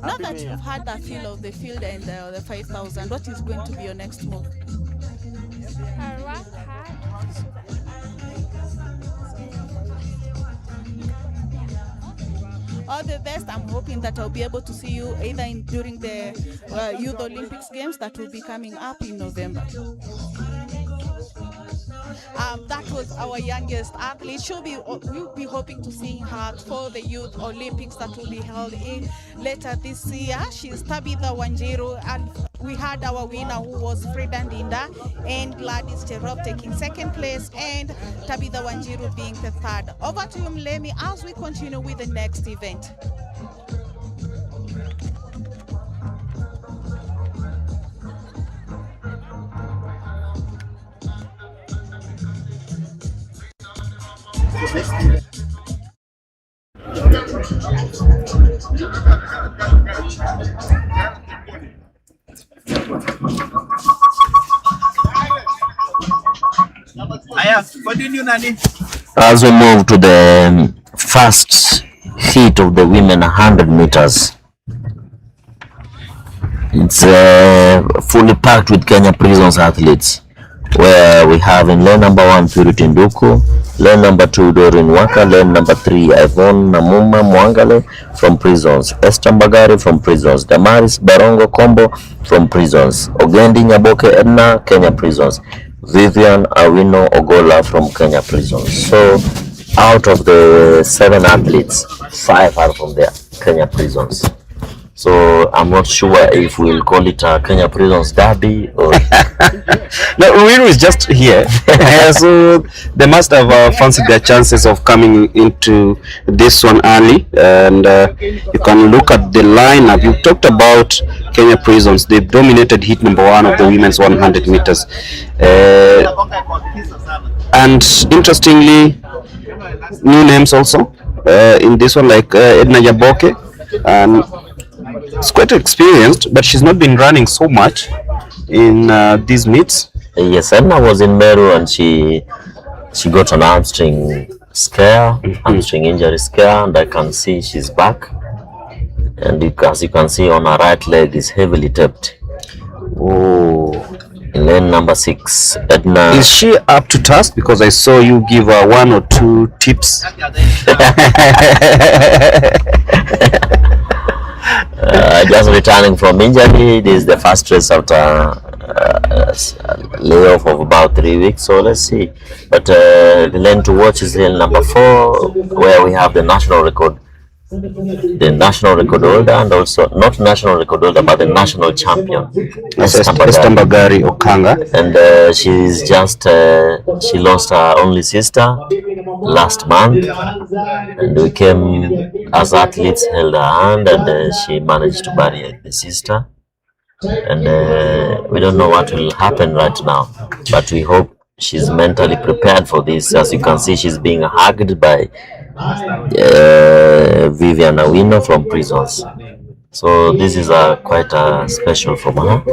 Now that you've had that feel of the field and the 5000, what is going to be your next move? I work hard. All the best. I'm hoping that I'll be able to see you either during the Youth Olympics Games that will be coming up in November. That was our youngest athlete. We'll be hoping to see her for the Youth Olympics that will be held in later this year. She's Tabitha Wanjiru, and we had our winner who was Frida Ndinda, and Gladys Cherop taking second place, and Tabitha Wanjiru being the third. Over to you, Mlemi, as we continue with the next event. As we move to the first heat of the women 100 meters, it's fully packed with Kenya Prisons athletes, where we have in lane number 1 Purity Nduku, lane number 2 Doreen Waka, lane number 3 Yvonne Namuma Mwangale from Prisons, Esther Mbagari from Prisons, Damaris Barongo Kombo from Prisons, Ogendi Nyaboke Edna, Kenya Prisons, Vivian Awino Ogola from Kenya Prisons. So out of the 7 athletes, 5 are from the Kenya Prisons. So I'm not sure if we'll call it a Kenya Prisons derby or... No, Wiru is just here. So they must have fancied their chances of coming into this one early. And you can look at the lineup. You talked about Kenya Prisons. They dominated heat number 1 of the women's 100 meters. And interestingly, new names also in this one, like Edna Yaboke. And it's quite experienced, but she's not been running so much in these meets. Yes, Edna was in Meru and she got an hamstring scare, hamstring injury scare, and I can see she's back. And as you can see on her right leg is heavily taped. Oh, in lane number 6, Edna. Is she up to task? Because I saw you give her 1 or 2 tips. Just returning from injury. This is the first race after a layoff of about 3 weeks, so let's see. But the lane to watch is lane number 4, where we have the national record the national record holder, and also not national record holder but the national champion, Estambagari Okanga. And she's just she lost her only sister last month, and we came as athletes, held her hand, and she managed to bury the sister. And we don't know what will happen right now, but we hope she's mentally prepared for this. As you can see, she's being hugged by Vivian Awino from Prisons. So this is quite special from her.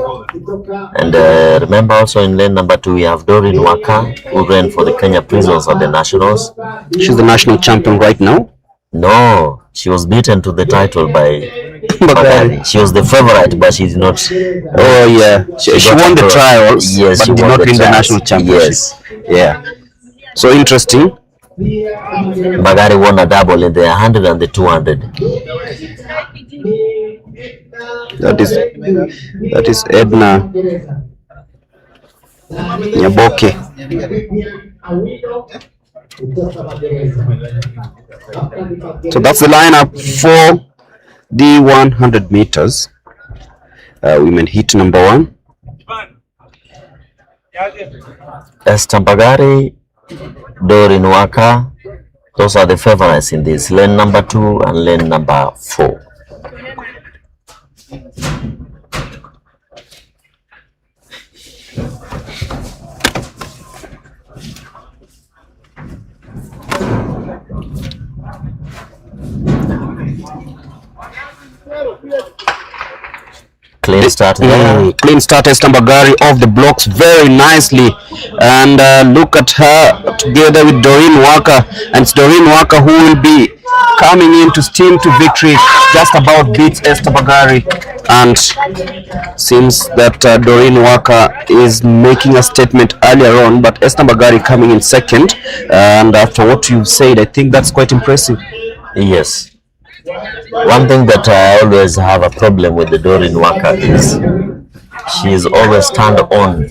And remember also in lane number 2 we have Doreen Waka, who ran for the Kenya Prisons at the Nationals. She's the national champion right now? No, she was beaten to the title by Bagari. She was the favorite, but she did not. Oh yeah, she won the trials, yes, but did not win the national championship. Yes. Yeah. So interesting. Bagari won a double in the 100 and the 200. That is Edna Nyaboke. So that's the lineup for the 100 meters. Women heat number 1. Estambagari, Doreen Waka, those are the favorites in this. Lane number 2 and lane number 4. Clean start there. Clean start. Estambagari off the blocks very nicely, and look at her together with Doreen Waka, and it's Doreen Waka who will be coming in to steam to victory. Just about beats Estambagari, and seems that Doreen Waka is making a statement earlier on, but Estambagari coming in second. And after what you said, I think that's quite impressive. Yes. One thing that I always have a problem with the Doreen Waka is she is always turned on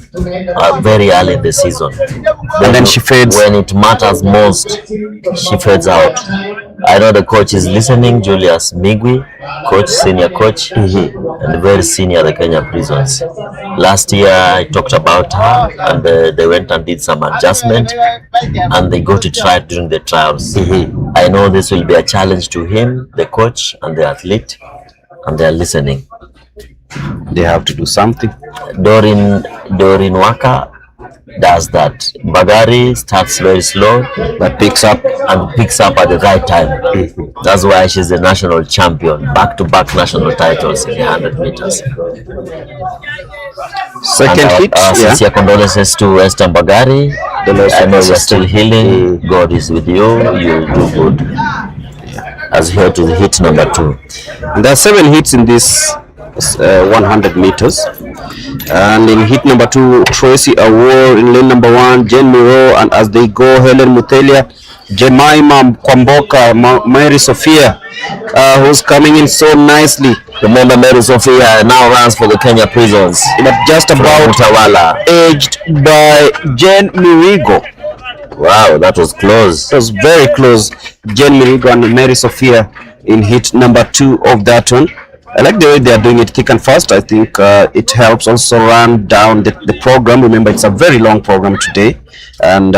very early in the season. And then she fades. When it matters most, she fades out. I know the coach is listening, Julius Migwi, coach, senior coach, and very senior at the Kenya Prisons. Last year I talked about her, and they went and did some adjustment, and they got it right during the trials. I know this will be a challenge to him, the coach, and the athlete, and they are listening. They have to do something. Doreen Waka does that. Bagari starts very slow, but picks up at the right time. That's why she's the national champion, back-to-back national titles in the 100 meters. Second hit. Sincere condolences to Estambagari. I know you're still healing. God is with you. You'll do good. As here to the hit number 2. And there are 7 hits in this 100 meters, and in hit number 2 Tracy Awor, in lane number 1 Jen Miro, and as they go Helen Mutelia, Jemima Kwamboka, Mary Sophia, who's coming in so nicely. Remember, Mary Sophia now runs for the Kenya Prisons, but just about edged by Jen Mirigo. Wow, that was close. It was very close. Jen Mirigo and Mary Sophia in hit number 2 of that one. I like the way they are doing it thick and fast. I think it helps also run down the program. Remember, it's a very long program today, and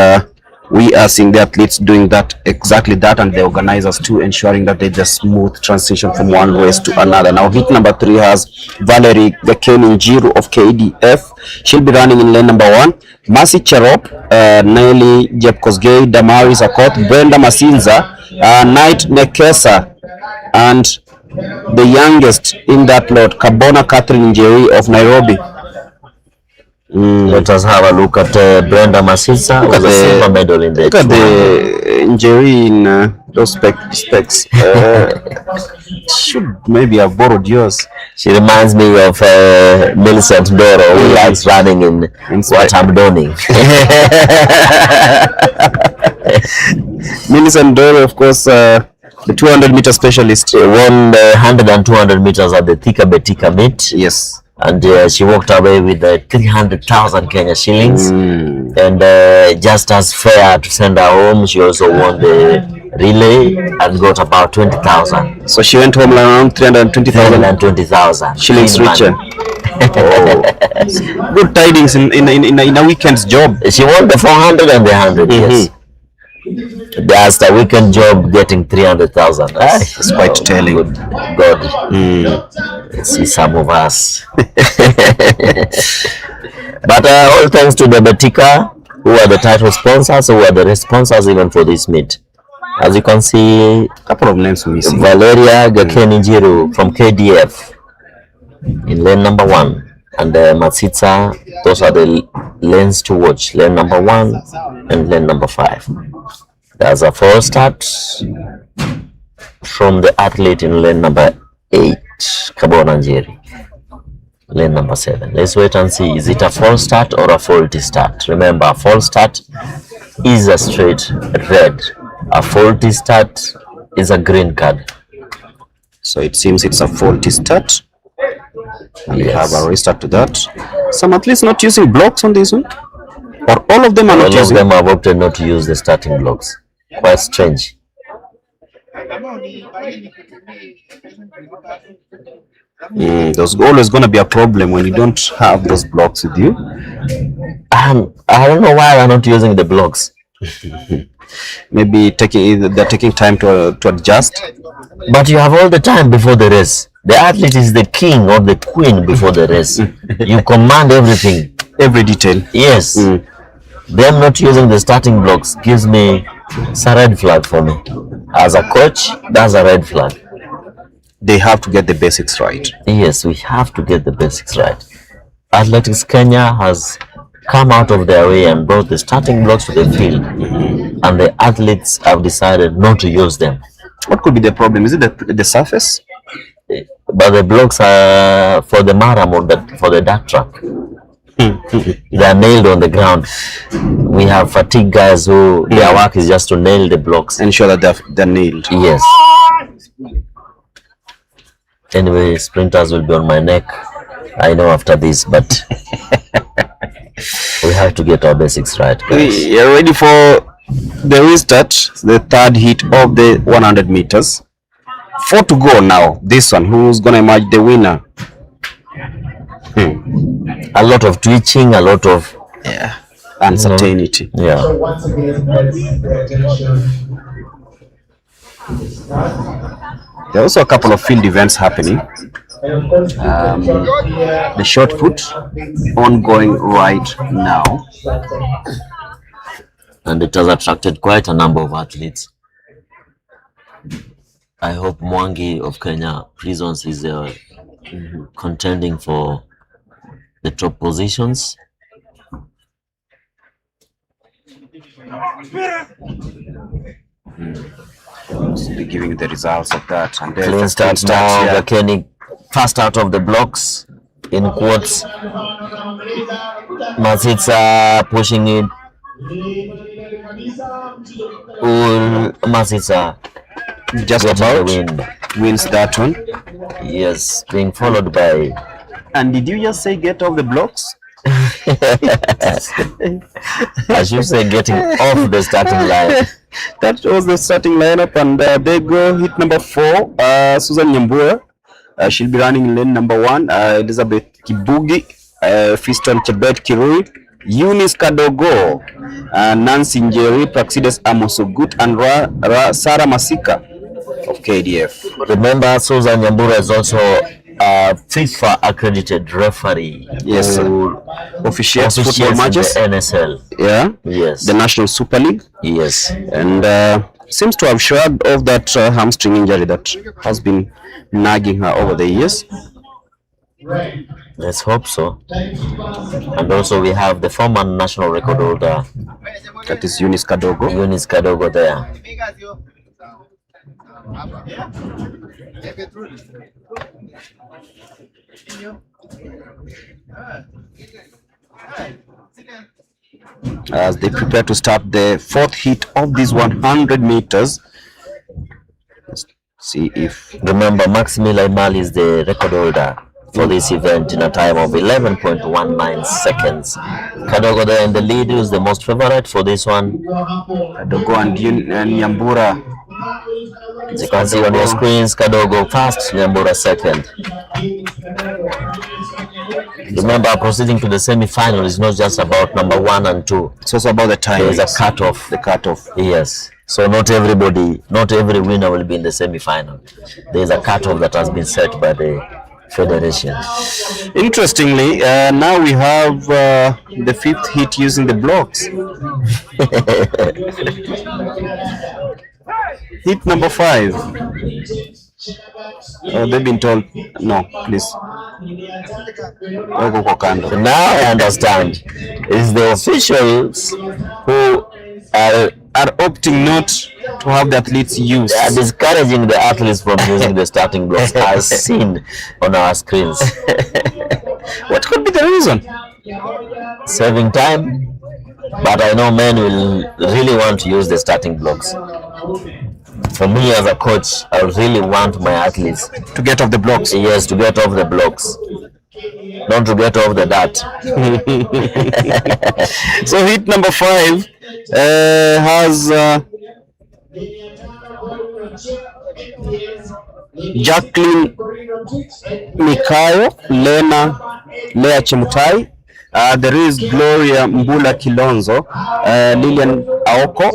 we are seeing the athletes doing that, exactly that, and the organizers too, ensuring that there's a smooth transition from one race to another. Now hit number 3 has Valerie Njiru of KDF. She'll be running in lane number 1. Mercy Cherop, Nelly Jepkosgei, Damaris Akot, Brenda Masinza, Knight Nekesa, and the youngest in that lot, Kabona Catherine Njeri of Nairobi. Let us have a look at Brenda Masinza with the silver medal in the. Look at the Njeri in those specs. Should maybe have borrowed yours. She reminds me of Millicent Doro, who likes running in what I'm doing. Millicent Doro, of course, the 200-meter specialist. Won the 100 and 200 meters at the THIKA BETIKA meet. Yes. And she walked away with 300,000 Kenya shillings. And just as fair to send her home, she also won the relay and got about 20,000. So she went home around 320,000. 320,000 shillings richer. Oh, good tidings in a weekend's job. She won the 400 and the 100. Yes. That's the weekend job getting 300,000. It's quite telling. Good God. See some of us. But all thanks to the BETIKA, who are the title sponsors, who are the sponsors even for this meet. As you can see, a couple of names missing. Valeria Gakenijiru from KDF in lane number 1, and Matsitsa. Those are the lanes to watch, lane number 1 and lane number 5. There's a false start from the athlete in lane number 8, Kabonanjeri. Lane number 7. Let's wait and see. Is it a false start or a faulty start? Remember, a false start is a straight red. A faulty start is a green card. So it seems it's a faulty start. And we have a restart to that. Some athletes not using blocks on this one, or all of them are not using. All of them have opted not to use the starting blocks. Quite strange. There's always going to be a problem when you don't have those blocks with you. I don't know why they're not using the blocks. Maybe they're taking time to adjust. But you have all the time before the race. The athlete is the king or the queen before the race. You command everything. Every detail. Yes. Them not using the starting blocks gives me a red flag for me. As a coach, that's a red flag. They have to get the basics right. Yes, we have to get the basics right. Athletics Kenya has come out of their way and brought the starting blocks to the field, and the athletes have decided not to use them. What could be the problem? Is it the surface? But the blocks are for the marathon, for the dark track. They are nailed on the ground. We have fatigue guys who their work is just to nail the blocks. Ensure that they're nailed. Yes. Anyway, sprinters will be on my neck, I know, after this, but we have to get our basics right, guys. We are ready for the restart, the third heat of the 100 meters. 4 to go now. This one, who's going to emerge the winner? A lot of twitching, a lot of uncertainty. Yeah. So once again, let's pay attention. There are also a couple of field events happening. And of course, The short put ongoing right now. And it has attracted quite a number of athletes. I hope Mwangi of Kenya Prisons is contending for the top positions. Be giving the results of that. And Clean start now. Gakeni fast out of the blocks in quotes. Masitsa pushing it. Masitsa just about wins that one. Yes, being followed by. And did you just say get off the blocks? I should say getting off the starting line. That was the starting lineup, and they go hit number 4. Susan Nyambura, she'll be running in lane number 1. Elizabeth Kibugi, Fiston Chebet Kirui, Eunice Kadogo, Nancy Njeri, Praxides Amosugut, and Sarah Masika of KDF. Remember, Susan Nyambura is also a FIFA accredited referee. Yes, who officiates football matches. The NSL. Yeah. Yes. The National Super League. Yes. And seems to have shrugged off that hamstring injury that has been nagging her over the years. Let's hope so. And also we have the former national record holder. That is Eunice Kadogo. Eunice Kadogo there. As they prepare to start the 4th heat of these 100 meters. Let's see if... Remember, Maximila Imali is the record holder for this event in a time of 11.19 seconds. Kadogo there in the lead, who's the most favorite for this one. Kadogo and Nyambura As you can see on your screens, Kadogo first, Nyambura second. Remember, proceeding to the semi-final is not just about number 1 and 2. It's also about the time. There is a cut-off. The cut-off. Yes. So not every winner will be in the semi-final. There is a cut-off that has been set by the federation. Interestingly, now we have the 5th heat using the blocks. Heat number 5. They've been told, no, please. Now I understand. It's the officials who are opting not to have the athletes use. They are discouraging the athletes from using the starting blocks, as seen on our screens. What could be the reason? Saving time, but I know men will really want to use the starting blocks. For me as a coach, I really want my athletes to get off the blocks. Yes, to get off the blocks. Not to get off the dirt. So heat number 5 has Jacqueline Mikayo, Lea Chemutai. There is Gloria Mbula Kilonzo, Lillian Aoko,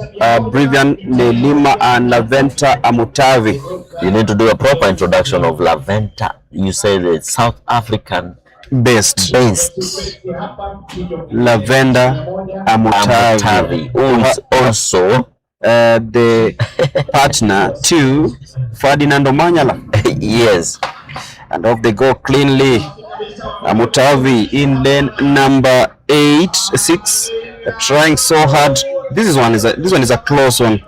Brivian Nelima, and Laventa Amutavi. You need to do a proper introduction of Laventa. You say the South African based Lavenda Amutavi. Who is also the partner to Ferdinand Omanyala. Yes. And off they go cleanly. Amutavi in lane number 6, trying so hard. This one is a close one.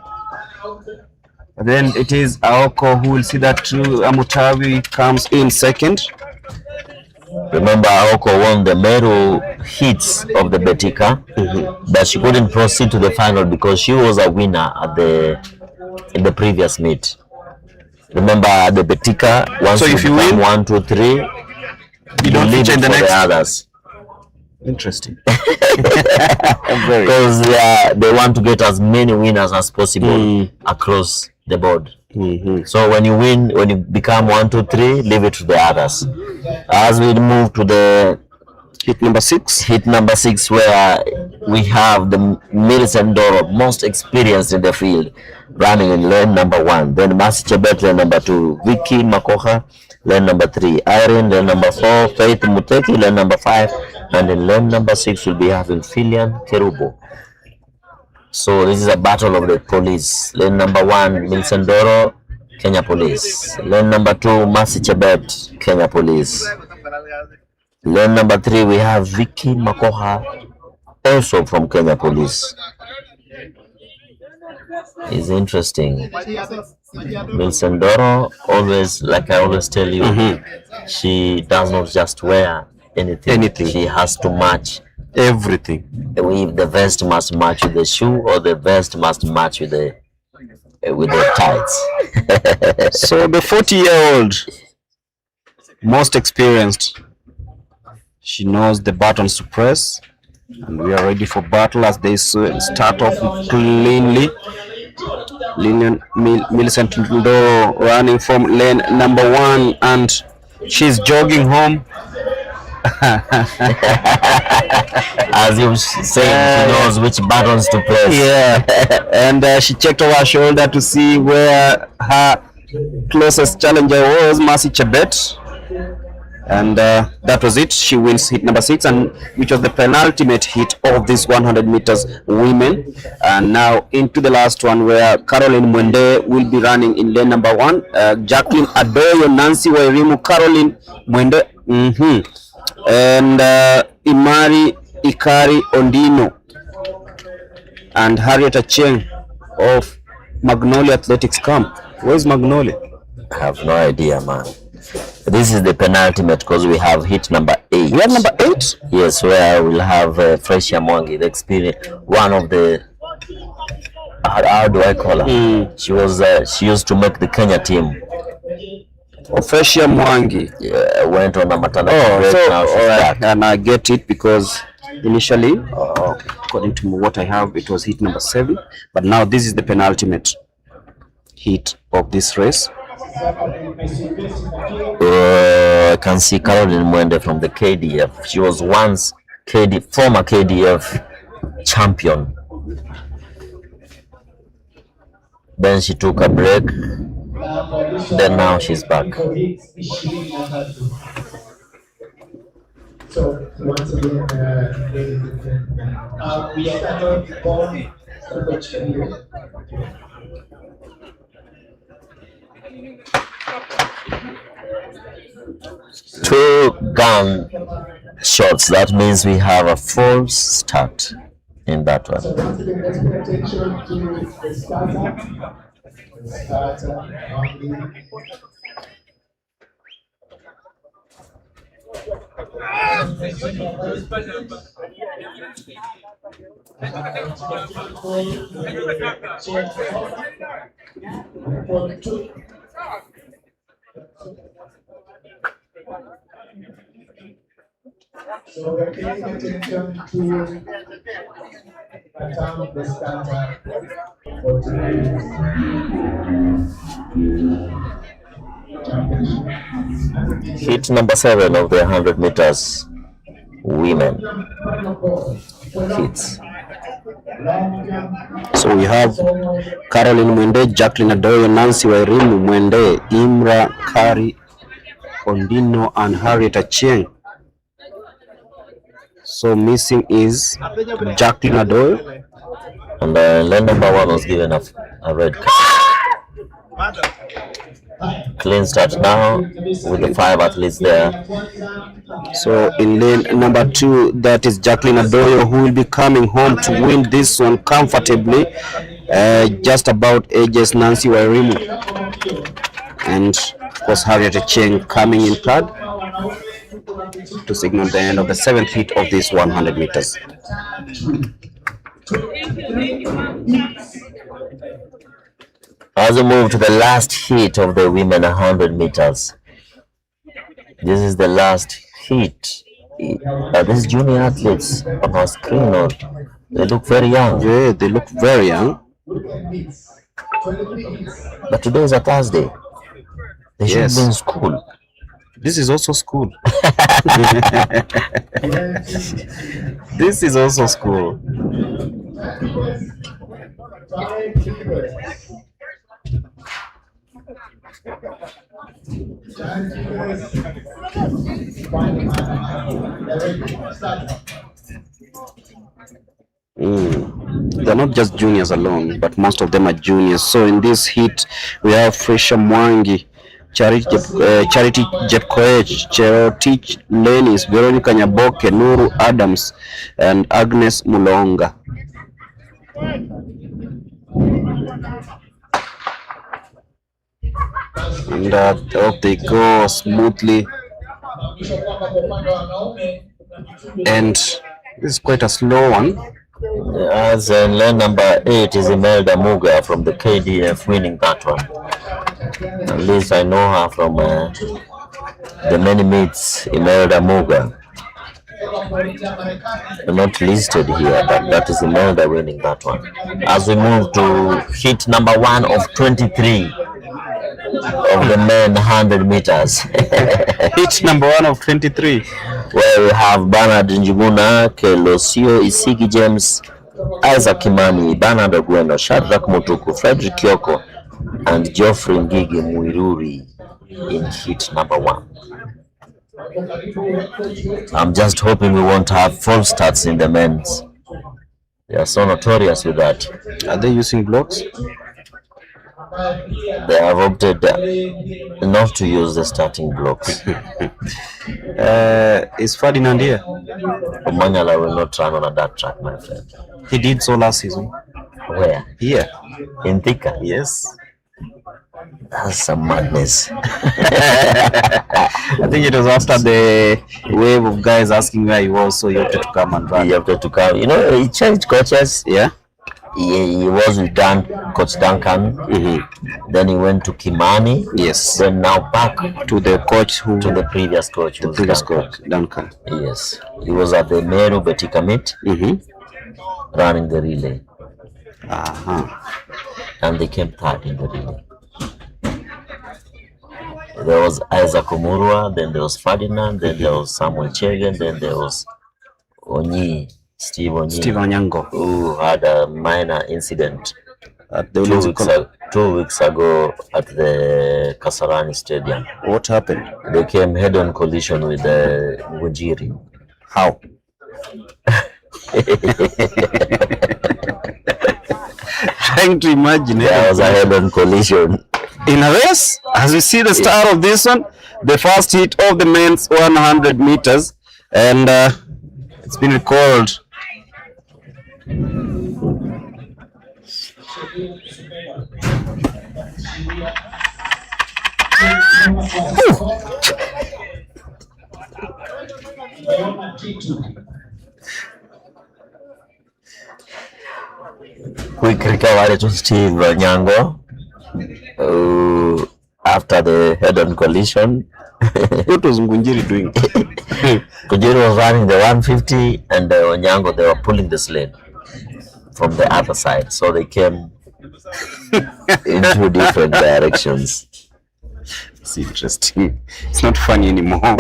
But then it is Aoko who will see that through. Amutavi comes in second. Remember, Aoko won the medal heats of the BETIKA, but she couldn't proceed to the final because she was a winner in the previous meet. Remember, at the BETIKA, once so if you win 1, 2, 3. You don't leave feature it in the for next. The others. Interesting. Because they want to get as many winners as possible across the board. So when you win, when you become 1, 2, 3, leave it to the others. As we move to the heat number 6, where we have the Millicent Doro, most experienced in the field, running in lane number 1. Then Mercy Chebet, lane number 2. Vicky Makoha, lane number 3. Irene, lane number 4. Faith Muteki, lane number 5. And in lane number 6 will be having Filian Kerubo. So this is a battle of the police. Lane number 1, Millicent Doro, Kenya Police. Lane number 2, Mercy Chebet, Kenya Police. Lane number 3, we have Vicky Makoha, also from Kenya Police. It's interesting. Millicent Doro, always, like I always tell you, she does not just wear anything. She has to match everything. If the vest must match with the shoe, or the vest must match with the tights. So the 40-year-old, most experienced, she knows the buttons to press, and we are ready for battle as they start off cleanly. Millicent Doro running from lane number 1, and she's jogging home. As you say, she knows which buttons to press. Yeah, and she checked over her shoulder to see where her closest challenger was, Mercy Chebet. And that was it. She wins heat number 6, and which was the penultimate heat of this 100 meters women. And now into the last one, where Caroline Mwende will be running in lane number 1. Jacqueline Adoyo, Nancy Wairimu, Caroline Mwende, and Imari Ikari Ondino and Harriet Acheng of Magnolia Athletics Camp. Where's Magnolia? I have no idea, man. This is the penultimate because we have hit number 8. We have number 8? Yes, where we'll have Fresia Mwangi, the experience, one of the, how do I call her? She used to make the Kenya team. Fresia Mwangi. Yeah, went on a maternity break. So, now she's back. And I get it because initially, according to what I have, it was hit number 7, but now this is the penultimate heat of this race. I can see Caroline Mwende from the KDF. She was once former KDF champion. Then she took a break. Then now she's back. So once again, ladies and gentlemen, we started on Two gun shots. That means we have a false start in that one. So once again, let's pay attention to the starter. On the so we're paying attention to the starter for today's Heat number 7 of the 100 meters women heats. So we have Caroline Mwende, Jacqueline Adoyo, Nancy Wairimu Mwende, Imra Kari Ondino, and Harriet Achieng. So missing is Jacqueline Adoyo. And lane number 1 was given a red card. Clean start now with the 5 athletes there. So in lane number 2, that is Jacqueline Adoyo, who will be coming home to win this one comfortably. Just about edges Nancy Wairimu. And of course Harriet Achieng coming in third to signal the end of the 7th heat of this 100 meters. As we move to the last heat of the women 100 meters. This is the last heat. These junior athletes on our screen, they look very young. Yeah, they look very young. But today is a Thursday. They should be in school. This is also school. This is also school. They're not just juniors alone, but most of them are juniors. So in this heat, we have Fresha Mwangi, Charity Jepkoech, Cherotich Lenis, Veronica Nyaboke, Nuru Adams, and Agnes Mulonga. And hope they go smoothly. And this is quite a slow one. As lane number 8 is Imelda Muga from the KDF winning that one. At least I know her from the many meets. Imelda Muga. Not listed here, but that is Imelda winning that one. As we move to heat number 1 of 23 of the men 100 meters. Heat number 1 of 23. Where we have Bernard Njuguna, Kelosio Isigi James, Isaac Kimani, Bernard Ogweno, Shadrack Mutuku, Frederick Kyoko, and Geoffrey Ngigi Muiruri in heat number 1. I'm just hoping we won't have false starts in the men's. They are so notorious with that. Are they using blocks? They have opted not to use the starting blocks. Is Ferdinand here? Omanyala will not run on a dirt track, my friend. He did so last season. Where? Here. In THIKA? Yes. That's some madness. I think it was after the wave of guys asking where he was, so he opted to come and run. He opted to come. You know, he changed coaches. Yeah. He was with Coach Duncan. Then he went to Kimani. Yes. Then now back to the coach who to the previous coach. The previous coach, Duncan. Yes. He was at the Meru BETIKA meet, running the relay. And they came third in the relay. There was Isaac Omurwa, then there was Ferdinand, then there was Samuel Chegen, then there was Steve Onyango, who had a minor incident at the 2 weeks ago at the Kasarani Stadium. What happened? They came head-on collision with the Wajiri. How? Trying to imagine. There was a head-on collision in a race. As we see the star of this one, the first heat of the men's 100 meters, and it's been recalled. Quick recovery to Steve Onyango after the head-on collision. What was Ngunjiri doing? Ngunjiri was running the 150 and Onyango, they were pulling the sled from the other side, so they came in two different directions. It's interesting. It's not funny anymore.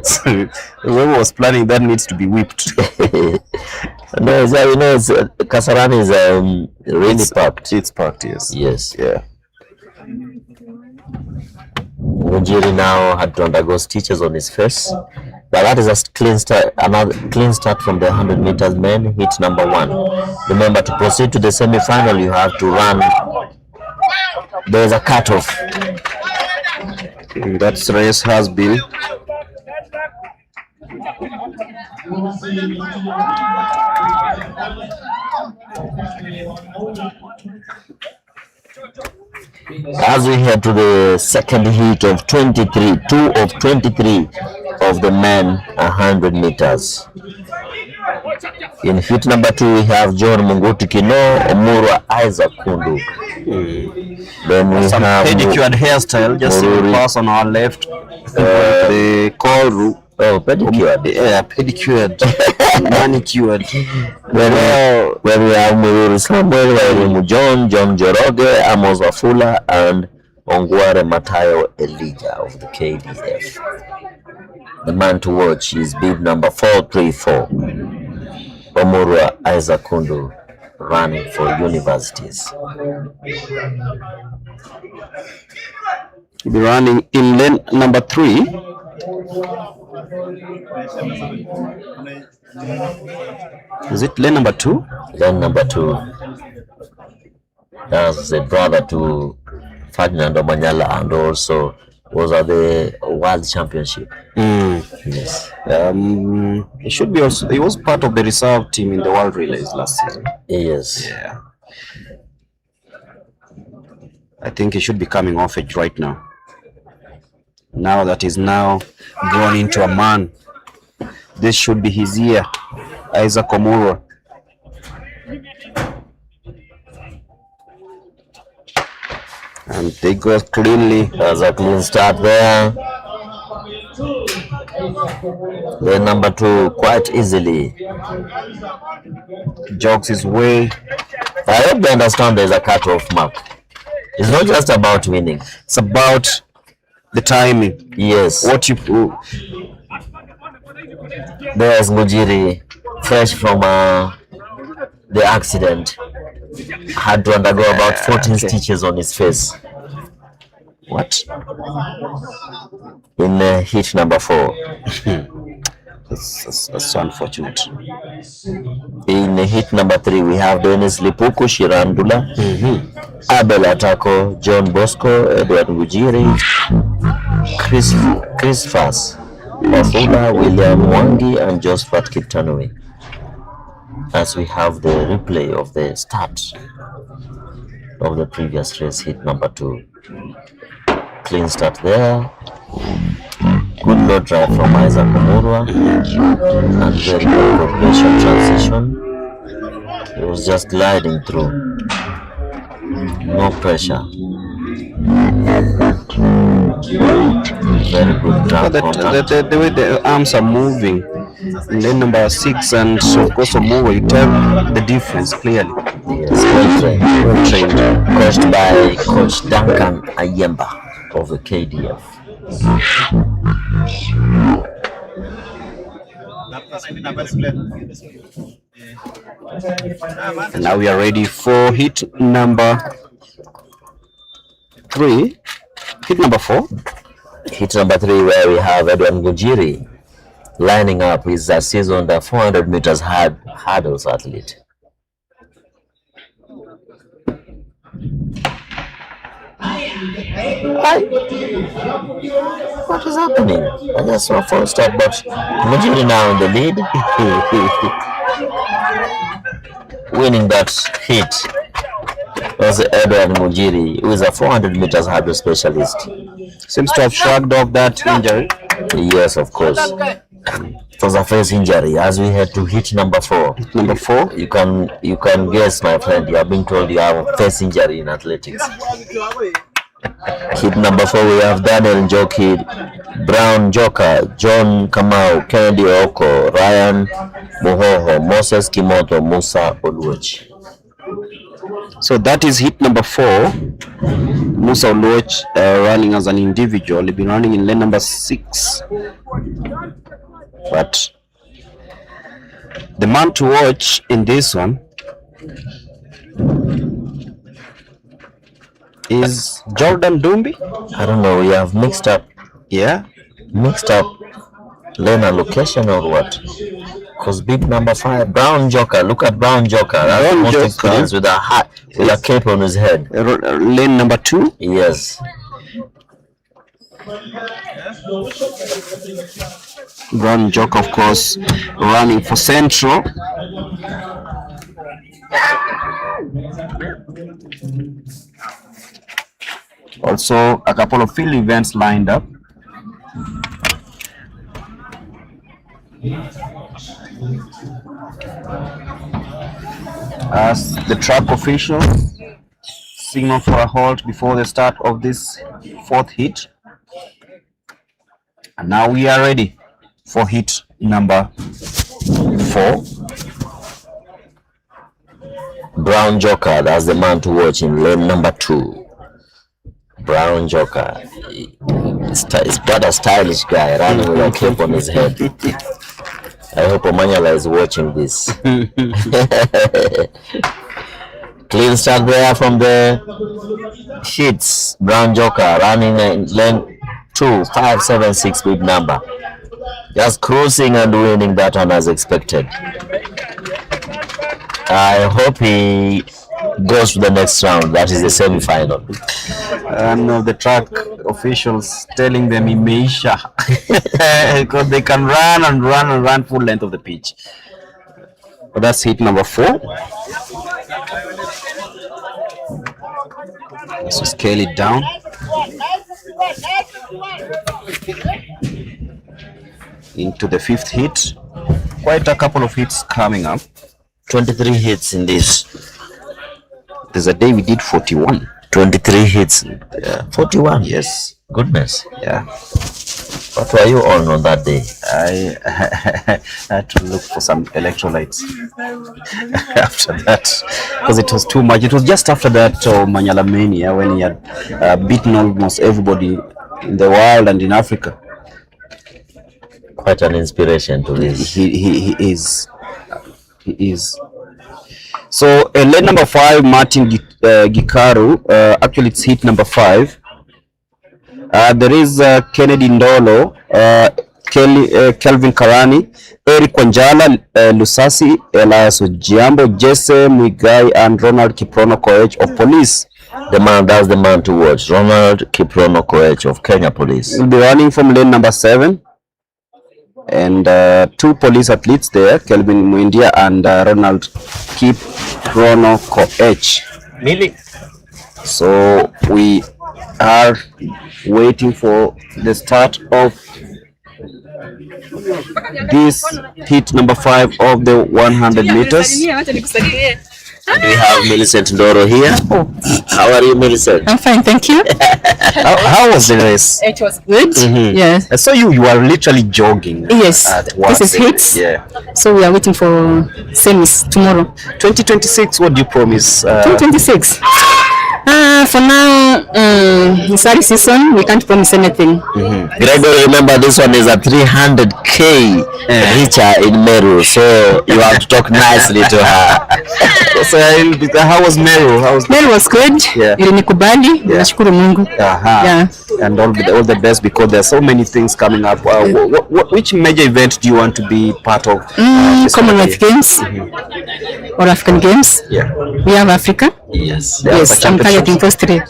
So, whoever was planning that needs to be whipped. No, Kasarani is really packed. It's packed, yes. Yes. Yeah. Ngunjiri now had to undergo stitches on his face, but that is a clean start. Another clean start from the 100 meters men, heat number 1. Remember, to proceed to the semi-final, you have to run. There is a cutoff. That race has been. As we head to the second heat of 23, 2 of 23 of the men 100 meters. In heat number 2, we have John Munguti Kino, Omurwa Isaac Kundu. Then we some have pedicured hairstyle, just see the pass on our left. The call room. Oh, pedicured. Yeah, pedicured. Manicured. When we have Mururi Samuel, Wairimu John Joroge, Amos Wafula, and Ongware Matayo Elijah of the KDF. The man to watch is bib number 434. Omurwa Isaac Kundu, running for universities. He'll be running in lane number 3. Is it lane number 2? Lane number 2. That's the brother to Ferdinand Omanyala and also was at the World Championship. Yes. He should be also. He was part of the reserve team in the World Relays last season. Yes. Yeah. I think he should be coming off it right now. Now that he's now grown into a man, this should be his year. Isaac Omurwa. And they go cleanly. There's a clean start there. The number 2 quite easily jogs his way. I hope they understand there's a cut-off mark. It's not just about winning. It's about the timing. Yes. What you There's Mujiri, fresh from the accident. Had to undergo about 14 stitches on his face. What? In heat number 4. That's so unfortunate. In heat number 3, we have Dennis Lipuku, Shirandula, Abel Atako, John Bosco, Edward Mujiri, Chris Fass, Wafula, William Mwangi, and Josephat Kiptanui. As we have the replay of the start of the previous race, heat number 2. Clean start there. Good low drive from Isaac Omurwa and very good progression transition. He was just gliding through. No pressure. Very good ground contact. The way the arms are moving in lane number 6 and of course Omurwa, you tell the difference clearly. Yes, well trained. Coached by Coach Duncan Ayemba of the KDF. And now we are ready for hit number 3. Hit number 4. Hit number 3, where we have Edward Ngujiri lining up. He's a seasoned 400 meters hurdles athlete. What is happening? I just saw 4 step, but Ngujiri now in the lead. Winning that hit was Edward Ngujiri, who is a 400 meters hurdle specialist. Seems to have shrugged off that injury. Yes, of course. It was a face injury. As we head to hit number 4. Number 4. You can guess, my friend. You have been told you have a face injury in athletics. Hit number 4, we have Daniel Njoki, Brown Joker, John Kamau, Kennedy Oko, Ryan Muhoho, Moses Kimoto, Musa Oluoch. So that is hit number 4. Musa Oluoch running as an individual. He'll be running in lane number 6. But the man to watch in this one is Jordan Dumbi. I don't know, we have mixed up Yeah. lane allocation or what? Because big number 5, Brown Joker. Look at Brown Joker. That's the most experienced with a cape on his head. Lane number 2. Yes. Brown Joker, of course, running for Central. Also, a couple of field events lined up. As the track official signal for a halt before the start of this 4th hit. And now we are ready for hit number 4. Brown Joker, that's the man to watch in lane number 2. Brown Joker. It's quite a stylish guy running with a cape on his head. I hope Omanyala is watching this. Clean start there from the hits. Brown Joker running in lane 2, 576 big number. Just cruising and winning that one as expected. I hope he goes to the next round. That is the semi-final. No, the track officials telling them imeisha because they can run and run and run full length of the pitch. But that's hit number 4. So scale it down. Into the 5th hit. Quite a couple of hits coming up. 23 hits in this. There's a day we did 41. 23 hits. Yeah. 41. Yes. Goodness. Yeah. What were you on that day? I had to look for some electrolytes after that because it was too much. It was just after that Manyala Mania when he had beaten almost everybody in the world and in Africa. Quite an inspiration to this. He is. So lane number 5, Martin Gikaru. Actually, it's hit number 5. There is Kennedy Ndolo, Kelvin Karani, Eric Wanjala, Lusasi, Elias Ojiambo, Jesse Mwigai, and Ronald Kiprono Koech of Police. That's the man to watch. Ronald Kiprono Koech of Kenya Police. Will be running from lane number 7. And 2 police athletes there, Kelvin Mwindia and Ronald Kiprono Koech. Really? So we are waiting for the start of this hit number 5 of the 100 meters. And we have Millicent Ndoro here. Oh. How are you, Millicent? I'm fine, thank you. How was the race? It was good. Mm-hmm. Yes. I saw you are literally jogging. Yes. This is hits. Yeah. So we are waiting for semis tomorrow. 2026, what do you promise? 2026. For now, this early season, we can't promise anything. Gregory, remember this one is a 300k richer in Meru, so you have to talk nicely to her. So how was Meru? Meru was good. Yeah. Ilikubali. Nashukuru Mungu. Yeah. And all the best, because there are so many things coming up. Which major event do you want to be part of? Commonwealth Games or African Games. Yeah. We have Africa. Yes. Yes, I'm targeting those three.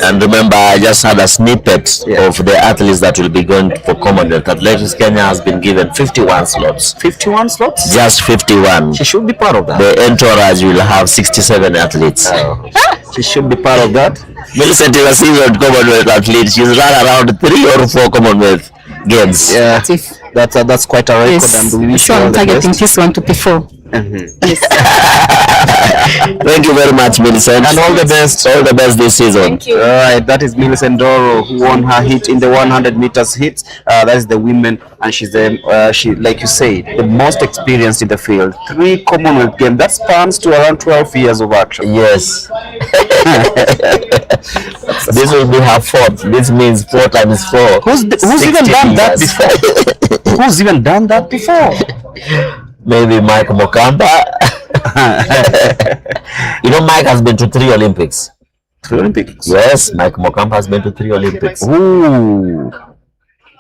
And remember, I just had a snippet of the athletes that will be going for Commonwealth. Athletics Kenya has been given 51 slots. 51 slots? Just 51. She should be part of that. The entourage will have 67 athletes. She should be part of that. Millicent is a senior Commonwealth athlete. She's run around 3 or 4 Commonwealth Games. Yeah, that's quite a record. Yes. And we wish So you all I'm the targeting best. this one to P4. Thank you very much, Millicent. And all the best. All the best this season. Thank you. All right, that is Millicent Doro, who won her heat in the 100 meters heat. That is the women, and she's she, like you said, the most experienced in the field. 3 Commonwealth Games. That spans to around 12 years of action. Yes. This will be her 4th. This means 4 times 4. Who's even done that before? Who's even done that before? Maybe Mike Mokamba. You know, Mike has been to 3 Olympics. 3 Olympics? Yes, Mike Mokamba has been to 3 Olympics. Ooh.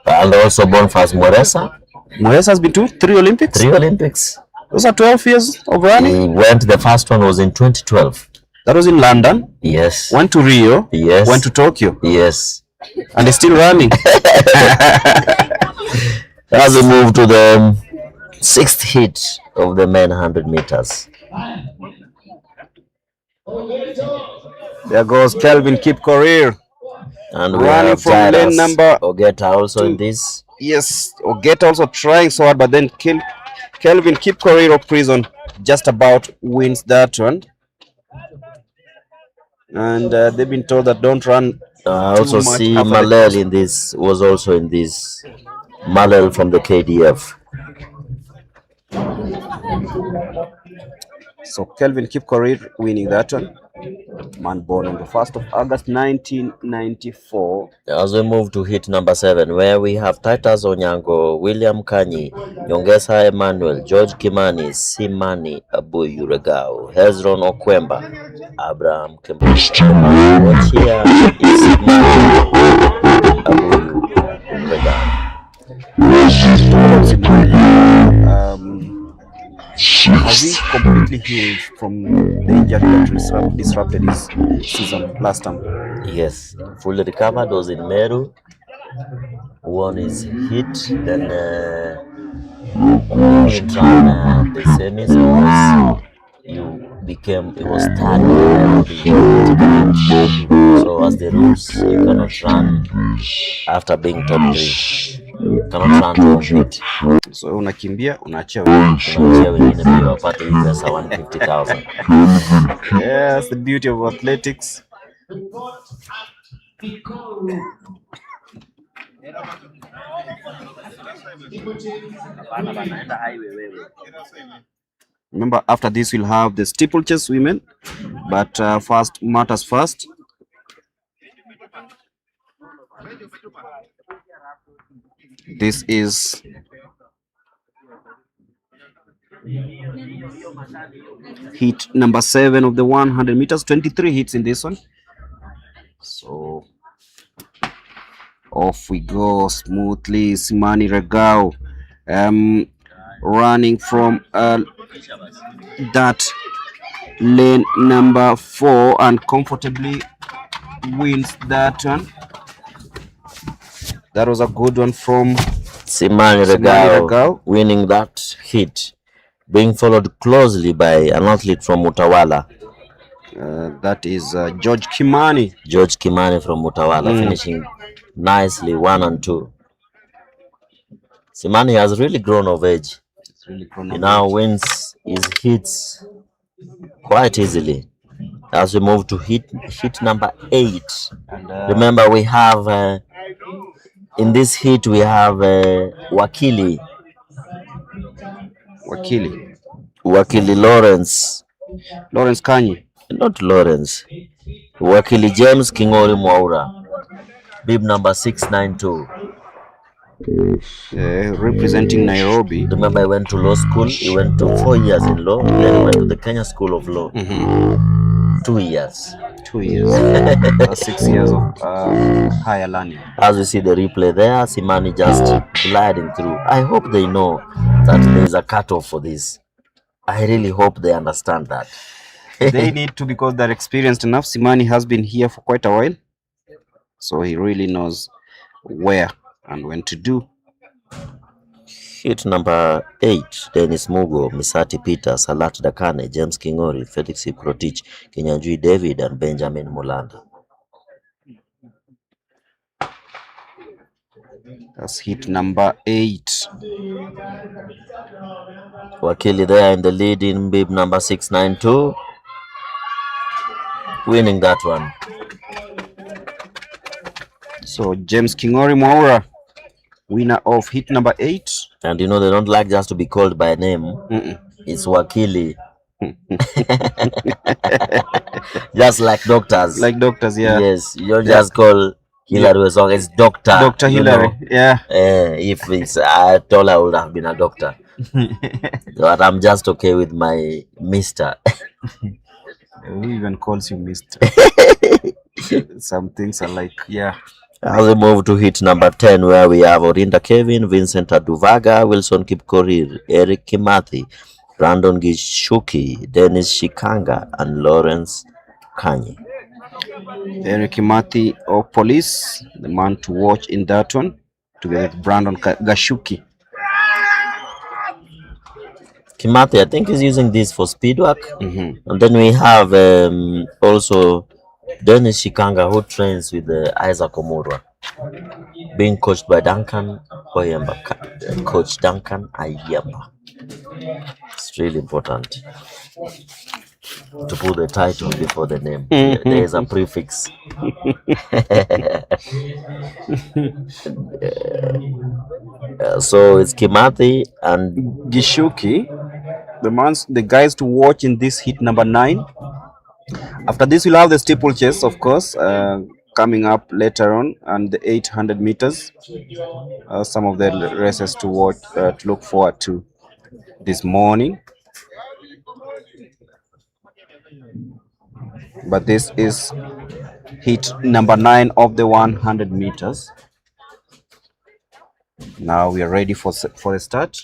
And also Boniface Moresa. Moresa has been to 3 Olympics? 3 Olympics. Those are 12 years of running? He went, the first one was in 2012. That was in London? Yes. Went to Rio? Yes. Went to Tokyo? Yes. And he's still running? As we move to the 6th heat of the men 100 meters. There goes Kelvin Kipkorir. And we running have from lane Tyrus number Ogeta also in this. Yes, Ogeta also trying so hard, but then Kelvin Kipkorir of Prison just about wins that one. And they've been told that don't run. I also see Malel in this, was also in this. Malel from the KDF. So Kelvin Kipkorir winning that one. Man born on the 1st of August 1994. As we move to hit number 7, where we have Titus Onyango, William Kanyi, Nyongesa Emmanuel, George Kimani, Simani Abuyu Regao, Hezron Okwemba, Abraham Kemba, Wachia Isimani Abuyu Regao. Has he completely healed from the injury that disrupted his season last time? Yes, fully recovered, was in Meru, won his hit, then he ran the semis because it was third so as the rules, you cannot run after being top 3. You cannot run to compete. So unakimbia, unaachia wengine pia wapate pesa 150,000. Yes, the beauty of athletics. Remember, after this we'll have the steeplechase women, but first matters first. This is heat number 7 of the 100 meters. 23 hits in this one. So off we go smoothly. Simani Regao running from that lane number 4 and comfortably wins that one. That was a good one from Simani Regao winning that hit, being followed closely by an athlete from Utawala. That is George Kimani. George Kimani from Utawala, finishing nicely 1 and 2. Simani has really grown of age. He now wins his hits quite easily. As we move to hit number 8. And, remember, we have in this hit we have Wakili Lawrence Kanyi. Not Lawrence. Wakili James Kingori Mwaura, bib number 692. Representing Nairobi. Remember, he went to law school. He went to 4 years in law. Then he went to the Kenya School of Law. 2 years. 2 years. 6 years of higher learning. As we see the replay there, Simani just gliding through. I hope they know that there is a cutoff for this. I really hope they understand that. They need to, because they're experienced enough. Simani has been here for quite a while, so he really knows where and when to do. Hit number 8, Dennis Mugo, Misati Peter, Salat Dakane, James Kingori, Felix Iprotich, Kinyanjui David, and Benjamin Mulanda. That's hit number 8. Wakili there in the lead in bib number 692, winning that one. So James Kingori Mwaura, winner of hit number 8. And you know, they don't like just to be called by a name. It's Wakili. Just like doctors. Like doctors, yeah. Yes, you don't just call Hillary Wesong. It's Doctor. Dr. Hillary, yeah. If it's I told I would have been a doctor. But I'm just okay with my Mr. Who even calls you Mr.? Some things are like, yeah. As we move to hit number 10, where we have Orinda Kevin, Vincent Aduvaga, Wilson Kipkorir, Eric Kimathi, Brandon Gishuki, Dennis Shikanga, and Lawrence Kanye. Eric Kimathi of Police, the man to watch in that one, together with Brandon Gashuki. Kimathi, I think, is using this for speed work. And then we have also Dennis Shikanga, who trains with Isaac Omurwa, being coached by Duncan Oyemba. Coach Duncan Ayemba. It's really important to put the title before the name. There is a prefix. So it's Kimathi and Gishuki, the guys to watch in this hit number 9. After this, we'll have the steeplechase, of course, coming up later on, and the 800 meters. Some of the races to watch, to look forward to this morning. But this is hit number 9 of the 100 meters. Now we are ready for the start.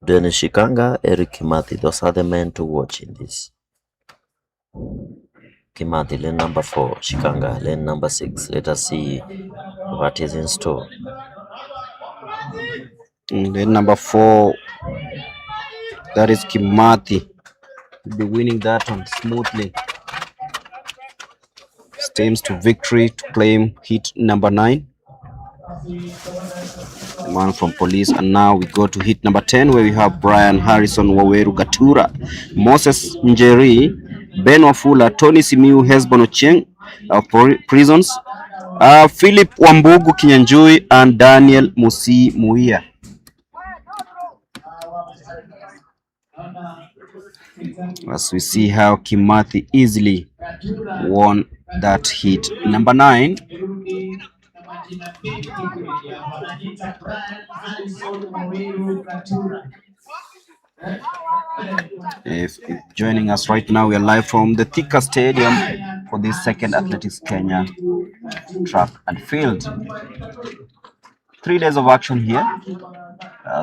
Dennis Shikanga, Eric Kimathi, those are the men to watch in this. Kimathi, lane number 4, Shikanga, lane number 6. Let us see what is in store. Lane number 4, that is Kimathi. Will be winning that one smoothly. Steams to victory to claim hit number 9. The man from Police. And now we go to hit number 10, where we have Brian Harrison Waweru Gatura, Moses Njeri, Ben Wafula, Tony Simiu, Hesbon Ocheng of Prisons, Philip Wambugu Kinyanjui, and Daniel Musi Muia. As we see how Kimathi easily won that hit number 9. If joining us right now, we are live from the THIKA Stadium for this second Athletics Kenya track and field. 3 days of action here,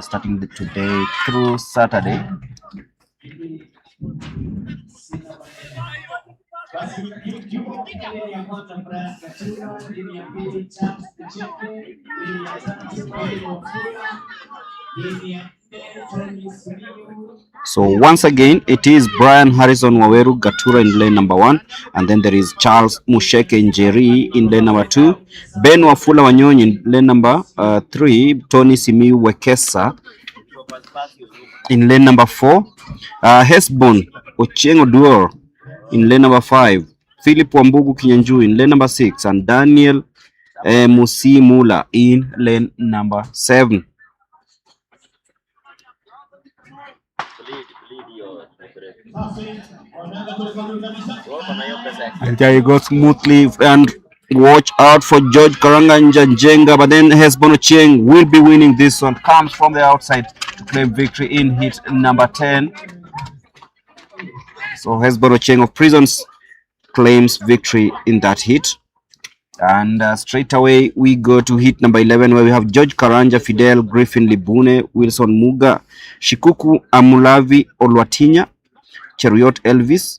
starting today through Saturday. So once again, it is Brian Harrison Waweru Gatura in lane number 1, and then there is Charles Musheke Njeri in lane number 2, Ben Wafula Wanyonyi in lane number 3, Tony Simiu Wekesa in lane number 4, Hesbon Ochengo Duor in lane number 5, Philip Wambugu Kinyanjui in lane number 6, and Daniel Musi Mula in lane number 7. And there you go smoothly, and watch out for George Karanganja Njenga, but then Hesbono Cheng will be winning this one. Comes from the outside to claim victory in hit number 10. So Hesbono Cheng of Prisons claims victory in that hit. And straight away we go to hit number 11, where we have George Karanja, Fidel, Griffin Libune, Wilson Muga, Shikuku Amulavi Olwatinya, Cheriot Elvis,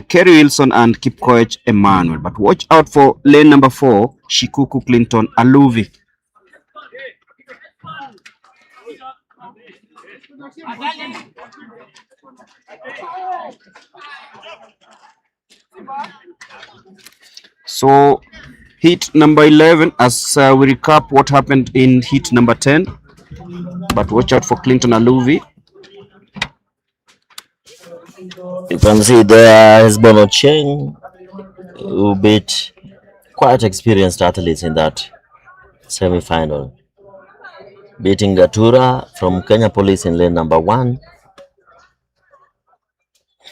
Kerry Wilson, and Kipkoech Emmanuel. But watch out for lane number 4, Shikuku Clinton Aluvi. So hit number 11, as we recap what happened in hit number 10, but watch out for Clinton Aluvi. You can see there Hesbono Cheng, who beat quite experienced athletes in that semi-final, beating Gatura from Kenya Police in lane number 1.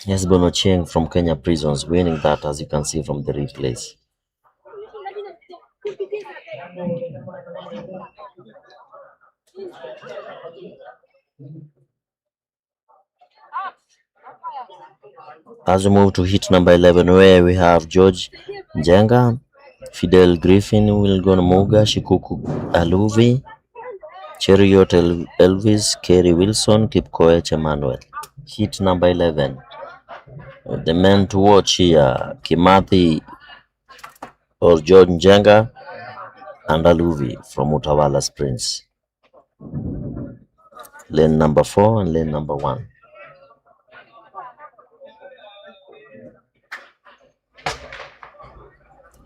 Hesbono Cheng from Kenya Prisons winning that, as you can see from the replays. As we move to hit number 11, where we have George Njenga, Fidel Griffin, Wilgon Muga, Shikuku Aluvi, Cheriot Elvis, Kerry Wilson, Kipkoech Emmanuel. Hit number 11. The men to watch here, Kimathi or George Njenga and Aluvi from Utawala Springs. Lane number 4 and lane number 1.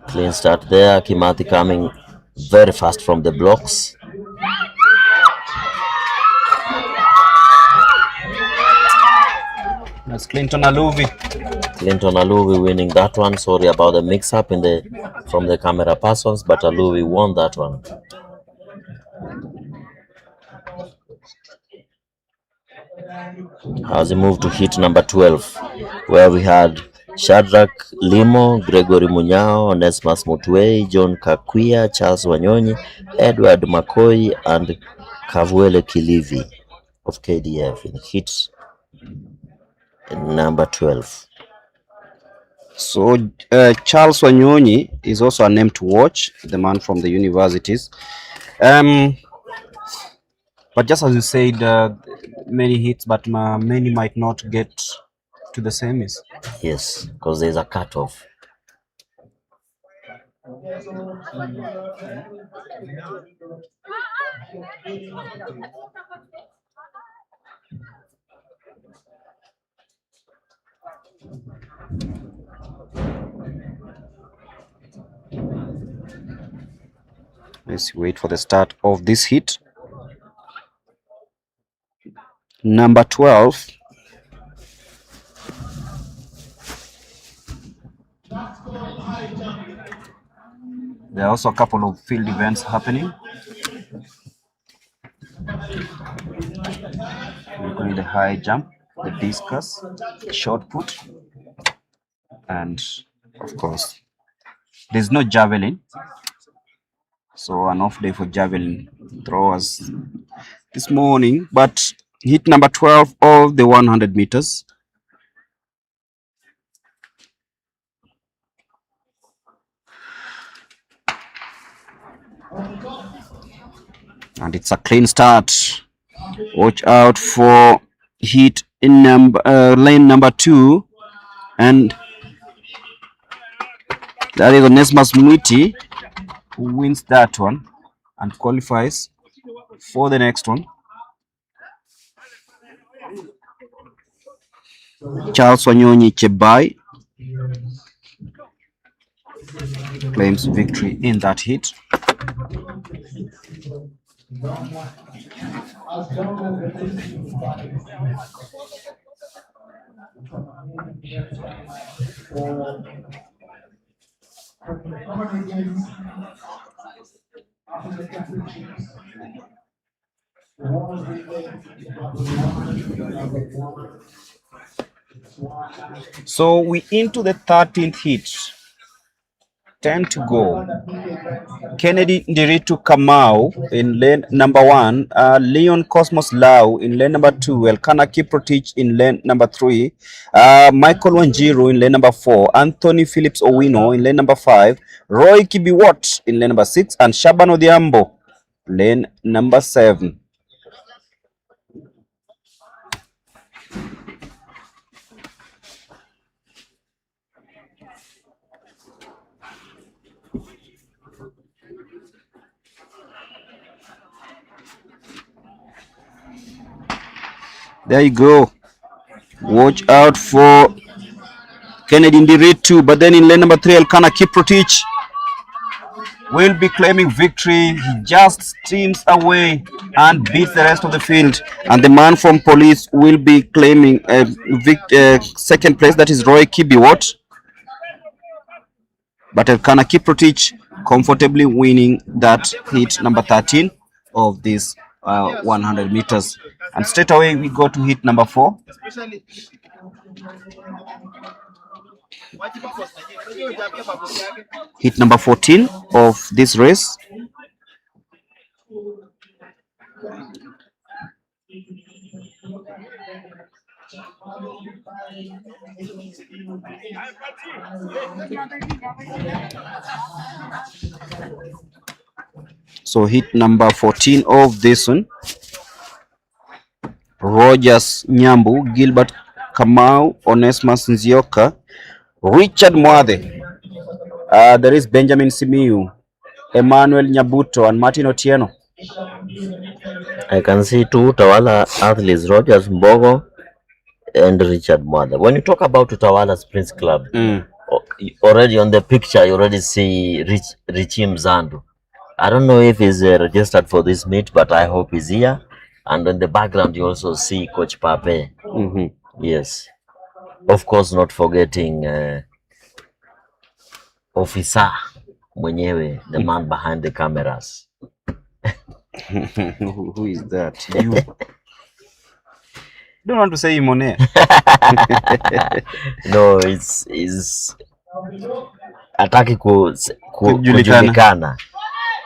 Clean start there. Kimathi coming very fast from the blocks. That's Clinton Aluvi. Clinton Aluvi winning that one. Sorry about the mix-up from the camera persons, but Aluvi won that one. As we move to hit number 12, where we had Shadrach Limo, Gregory Munyao, Onesmus Mutwei, John Kakwia, Charles Wanyonyi, Edward McCoy, and Kavuele Kilivi of KDF in hit number 12. So Charles Wanyonyi is also a name to watch, the man from the universities. But just as you said, many hits, but many might not get to the semis. Yes, because there's a cutoff. Let's wait for the start of this hit. Number 12. There are also a couple of field events happening. We're going the high jump, the discus, the shot put, and of course, there's no javelin. So an off day for javelin throwers this morning, but hit number 12 of the 100 meters. And it's a clean start. Watch out for hit in lane number 2, and that is Onesmus Mwiti, who wins that one and qualifies for the next one. Charles Wanyonyi Chebai claims victory in that hit. So we into the 13th heat. 10 to go. Kennedy Ndiritu Kamau in lane number 1, Leon Cosmos Lau in lane number 2, Elkana Kiprotich in lane number 3, Michael Wanjiru in lane number 4, Anthony Phillips Owino in lane number 5, Roy Kibiwot in lane number 6, and Shaban Odhiambo lane number 7. There you go. Watch out for Kennedy Ndiritu. But then in lane number 3, Elkana Kiprotich will be claiming victory. He just steams away and beats the rest of the field. And the man from police will be claiming second place. That is Roy Kibiwot. But Elkana Kiprotich comfortably winning that heat number 13 of this 100 meters. And straight away we go to heat number 4. Heat number 14 of this race. So heat number 14 of this one. Rogers Nyambu, Gilbert Kamau, Onesmus Nzioka, Richard Mwathe. There is Benjamin Simiu, Emmanuel Nyabuto, and Martin Otieno. I can see 2 Utawala athletes, Rogers Mbogo and Richard Mwathe. When you talk about Utawala Springs Club, already on the picture you already see Richie Mzandu. I don't know if he's registered for this meet, but I hope he's here. And in the background you also see Coach Pape. Yes. Of course, not forgetting Officer mwenyewe, the man behind the cameras. Who is that? You don't want to say him on air. No, it's ataki kujulikana.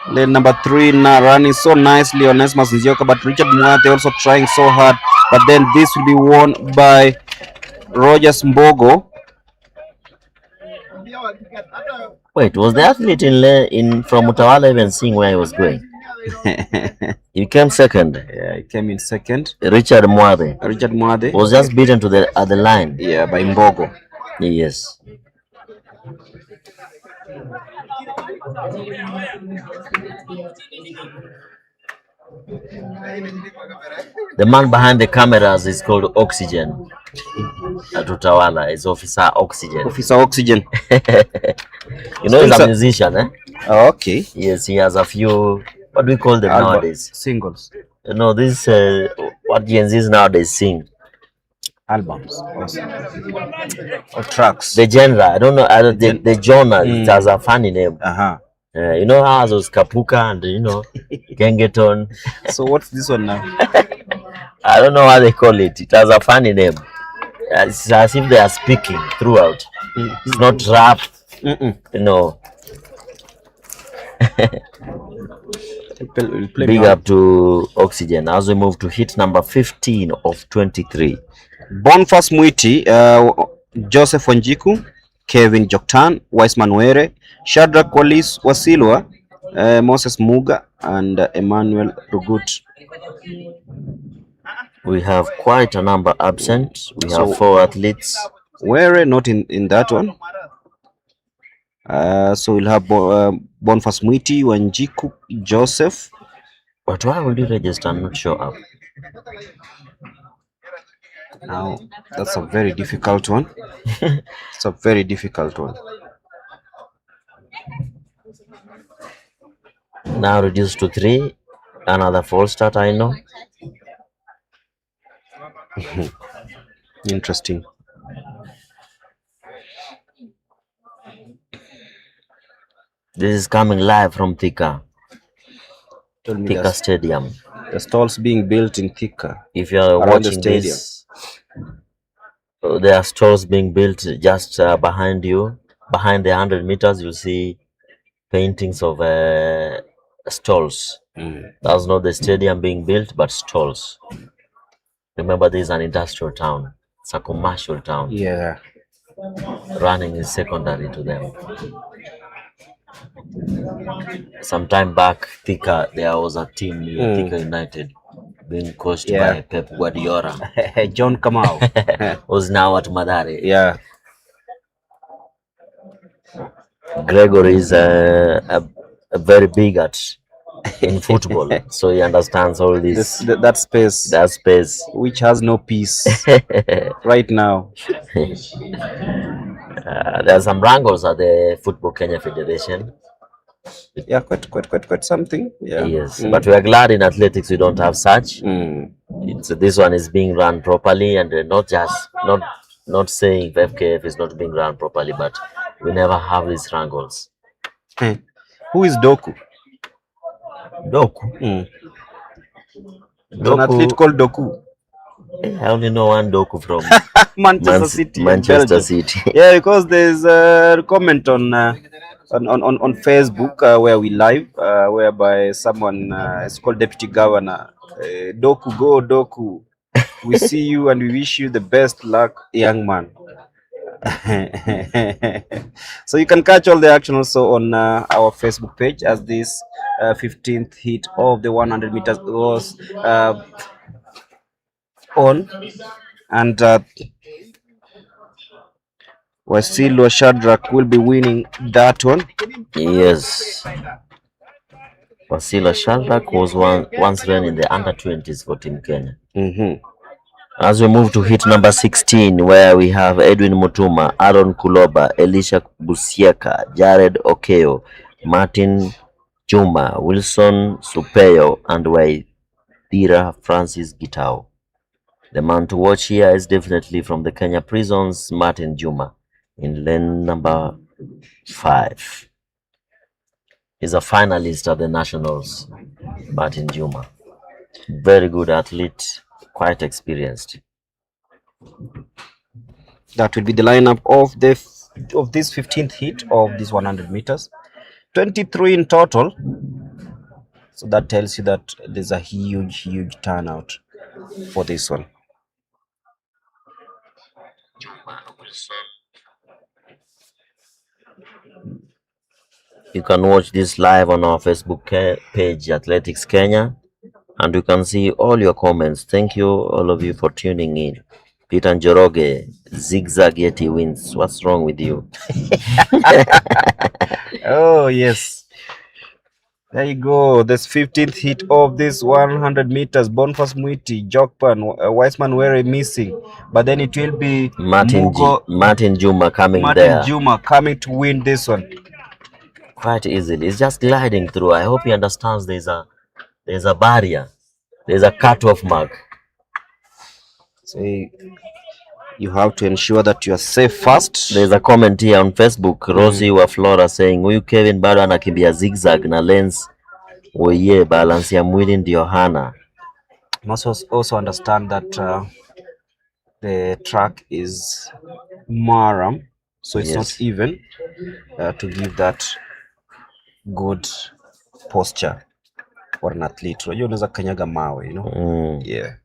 Lane number 3 now running so nicely on Onesmus Nzioka, but Richard Mwathe also trying so hard. But then this will be won by Rogers Mbogo. Wait, was the athlete in from Utawala even seeing where he was going? He came second. Yeah, he came in second. Richard Mwathe. Richard Mwathe was just beaten to at the line. Yeah, by Mbogo. Yes. The man behind the cameras is called Oxygen. At Utawala is Officer Oxygen. Officer Oxygen. You know, he's a musician, eh? Oh, okay. Yes, he has a few, what do we call them nowadays? Singles. No, this what Gen Zs nowadays sing. Albums. Or tracks. The genre, I don't know, the genre, it has a funny name. You know how it was Kapuka and, you know, Gengeton. So what's this one now? I don't know how they call it. It has a funny name. It's as if they are speaking throughout. It's not rap. You know. Big up to Oxygen as we move to hit number 15 of 23. Boniface Mwiti, Joseph Wanjiku, Kevin Joktan, Wiseman Were, Shadrack Wasilwa, Moses Muga, and Emmanuel Rugut. We have quite a number absent. We have 4 athletes. Were not in that one. So we'll have Boniface Mwiti, Wanjiku, Joseph. But why would you register and not show up? Now, that's a very difficult one. It's a very difficult one. Now reduced to 3. Another false start, I know. Interesting. This is coming live from THIKA. THIKA Stadium. The stalls being built in THIKA. If you are around the watching stadium. this, there are stalls being built just behind you. Behind the 100 meters, you'll see paintings of stalls. That's not the stadium being built, but stalls. Remember, this is an industrial town. It's a commercial town. Yeah. Running is secondary to them. Some time back, THIKA, there was a team near THIKA United being coached by Pep Guardiola. John Kamau was now at Madare. Yeah. Gregory is a very big at in football, so he understands all this. That space. That space, which has no peace right now. There are some wrangles at the Football Kenya Federation. Yeah, quite something. Yeah. Yes, but we are glad in athletics we don't have such. This one is being run properly, and not saying FKF is not being run properly, but we never have these wrangles. Who is Doku? Doku. There's an athlete called Doku. I only know one Doku from Manchester City. Manchester City. Yeah, because there's a comment on Facebook where we live, whereby someone is called Deputy Governor. Doku, go Doku. We see you and we wish you the best luck, young man. So you can catch all the action also on our Facebook page as this 15th heat of the 100 meters was on, and Wasilo Shadrack will be winning that one. Yes, Wasilo Shadrack was once ran in the under-20s for Team Kenya. As we move to hit number 16, where we have Edwin Mutuma, Aaron Kuloba, Elisha Busieka, Jared Okeo, Martin Juma, Wilson Supeyo, and Waithira Francis Gitao. The man to watch here is definitely from the Kenya prisons, Martin Juma, in lane number 5. He's a finalist at the Nationals, Martin Juma. Very good athlete, quite experienced. That will be the lineup of this 15th heat of this 100 meters. 23 in total. So that tells you that there's a huge turnout for this one. You can watch this live on our Facebook page, Athletics Kenya, and you can see all your comments. Thank you, all of you, for tuning in. Peter Njoroge, Zigzag Yeti wins. What's wrong with you? Oh, yes. There you go. This 15th hit of this 100 meters. Boniface Mwiti, Jokpan, Weissman were missing. But then it will be Martin Juma coming there. Martin Juma coming to win this one. Quite easily. It's just gliding through. I hope he understands there's a barrier. There's a cut-off mark. So you have to ensure that you are safe first. There's a comment here on Facebook. Rosie Waflora saying, huyu Kevin bado anakimbia zigzag na lens. Oye, balance ya mwili ndio hana. Must also understand that the track is Maram, so it's not even to give that good posture for an athlete. Unajua unaweza kanyaga mawe, you know? Yeah.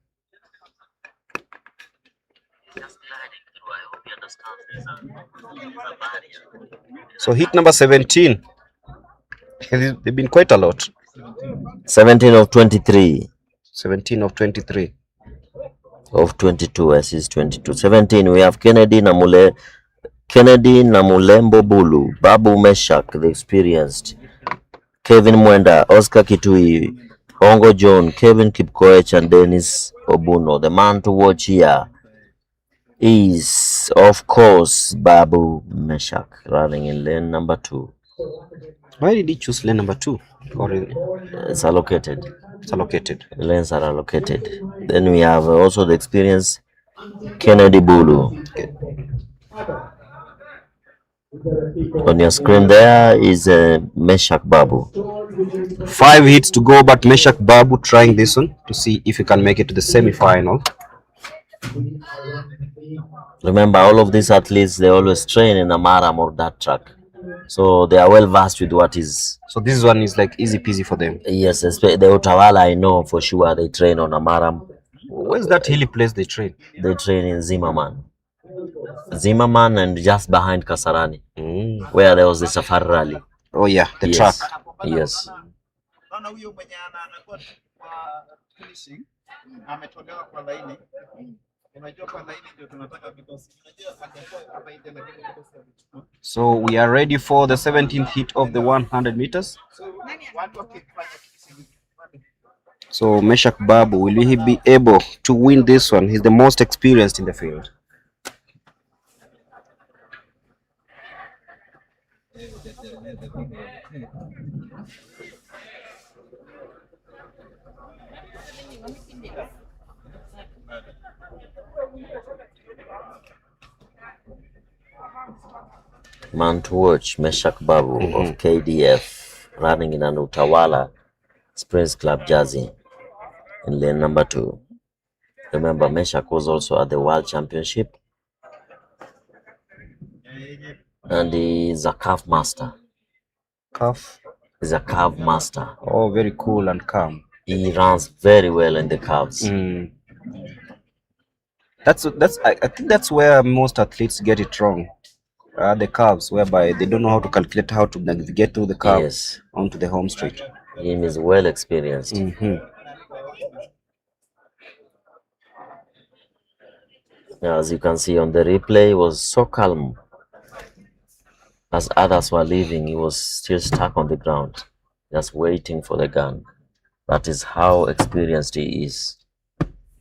So hit number 17. They've been quite a lot. 17 of 23. 17 of 23. Of 22, I see 22. 17, we have Kennedy Namulembo Bulu, Babu Meshak, the experienced, Kevin Mwenda, Oscar Kitui, Hongo John, Kevin Kipkoech, and Dennis Obuno. The man to watch here is, of course, Babu Meshak, running in lane number 2. Why did he choose lane number 2? Or it's allocated. It's allocated. Lanes are allocated. Then we have also the experienced Kennedy Bulu. On your screen there is Meshak Babu. 5 hits to go, but Meshak Babu trying this one to see if he can make it to the semi-final. Remember, all of these athletes, they always train in a maram or that track, so they are well versed with what is. So this one is like easy peasy for them. Yes, especially the Utawala, I know for sure they train on a maram. Where's that hilly place they train? They train in Zimmerman and just behind Kasarani, where there was the Safari Rally. Oh yeah, the Yes. track. Yes. So we are ready for the 17th hit of the 100 meters. So Meshak Babu, will he be able to win this one? He's the most experienced in the field. Man to watch, Meshak Babu of KDF, running in an Utawala Springs Club jersey in lane number 2. Remember, Meshak was also at the World Championship, and he's a calf master. Calf? He's a calf master. Oh, very cool and calm. He runs very well in the calves. I think that's where most athletes get it wrong. The curves, whereby they don't know how to calculate how to navigate through the curves onto the home straight. He is well experienced. As you can see on the replay, he was so calm. As others were leaving, he was still stuck on the ground, just waiting for the gun. That is how experienced he is.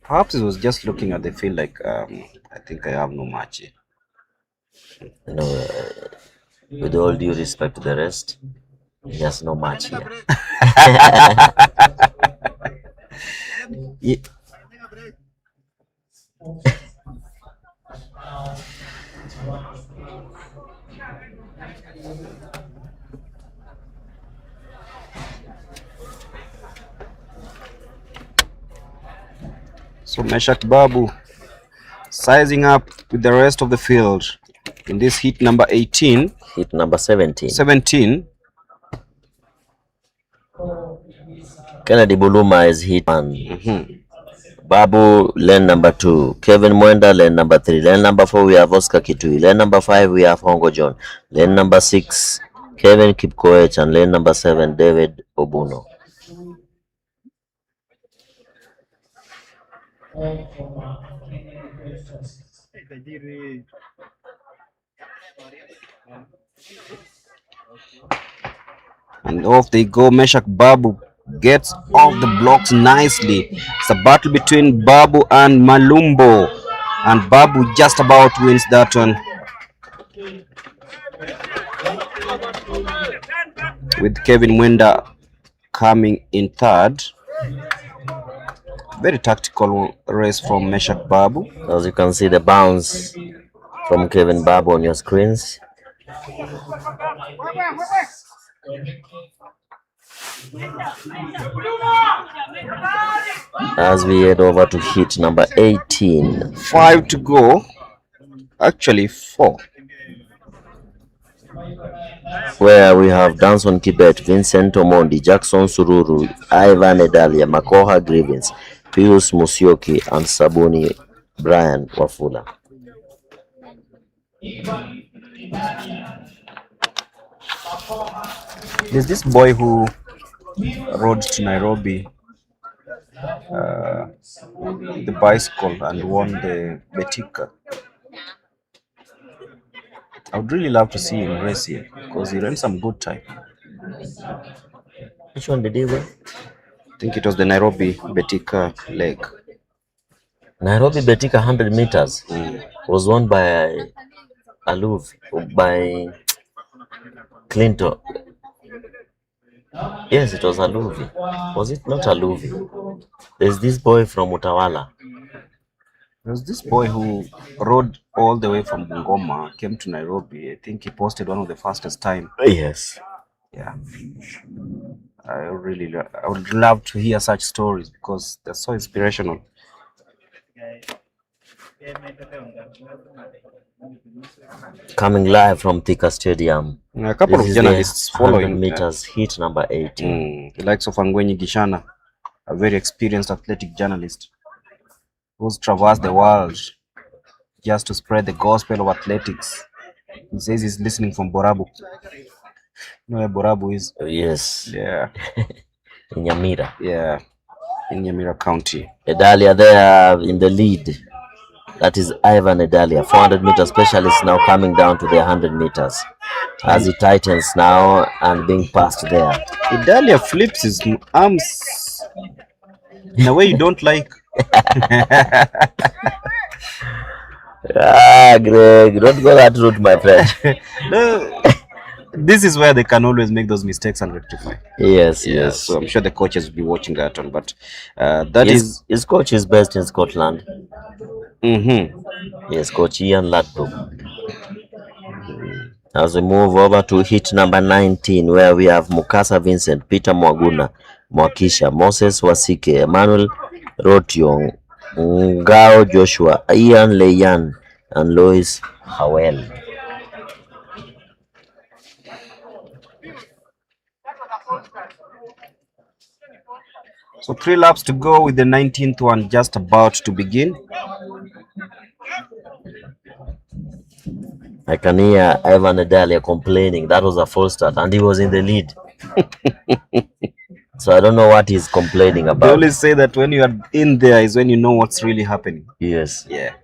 Perhaps he was just looking at the field like, I think I have no match here. You know, with all due respect to the rest, he has no match here. Yeah. So Meshak Babu sizing up with the rest of the field in this heat number 18. Heat number 17. Kennedy Buluma is heat 1. Babu, lane number 2. Kevin Mwenda, lane number 3. Lane number 4, we have Oscar Kitui. Lane number 5, we have Hongo John. Lane number 6, Kevin Kipkoech. And lane number 7, David Obuno. And off they go. Meshak Babu gets off the blocks nicely. It's a battle between Babu and Malumbo, and Babu just about wins that one, with Kevin Mwenda coming in third. Very tactical race from Meshak Babu. As you can see the bounce from Kevin Babu on your screens. As we head over to heat number 18. 5 to go. Actually 4. Where we have Danson Kibet, Vincent Omondi, Jackson Sururu, Ivan Edalia, Makoha Grievance, Pius Musyoki, and Sabuni Brian Wafula. There's this boy who rode to Nairobi the bicycle and won the BETIKA. I would really love to see him race here because he ran some good time. Which one did he win? I think it was the Nairobi BETIKA leg. Nairobi BETIKA 100 meters was won by by Clinton. Yes, it was Aluvi. Was it not Aluvi? There's this boy from Utawala. There's this boy who rode all the way from Bungoma, came to Nairobi. I think he posted one of the fastest time. Yes. Yeah. I would love to hear such stories because they're so inspirational. Coming live from THIKA Stadium. A couple This of is journalists the following 100 meters heat number 18. the likes of Angwenyi Gishana, a very experienced athletic journalist who's traversed the world just to spread the gospel of athletics. He says he's listening from Borabu. You know where Borabu is? Yes. Yeah. In Nyamira. Yeah. In Nyamira County. Edalia there in the lead. That is Ivan Edalia, 400 meter specialist, now coming down to the 100 meters as he tightens now and being passed there. Edalia flips his arms in a way you don't like. Greg, don't go that route, my friend. No, this is where they can always make those mistakes and rectify. Yes, Yeah, yes. so I'm sure the coaches will be watching that one, but His coach is based in Scotland. Yes, Coach Ian Ladbroke. As we move over to heat number 19, where we have Mukasa Vincent, Peter Mwaguna, Mwakisha, Moses Wasike, Emmanuel Rotiong, Ngao Joshua, Ian Leyan, and Lois Howell. So 3 laps to go with the 19th one just about to begin. I can hear Ivan Edalia complaining. That was a false start, and he was in the lead. So I don't know what he's complaining They about. always say that when you are in there is when you know what's really happening. Yes. Yeah.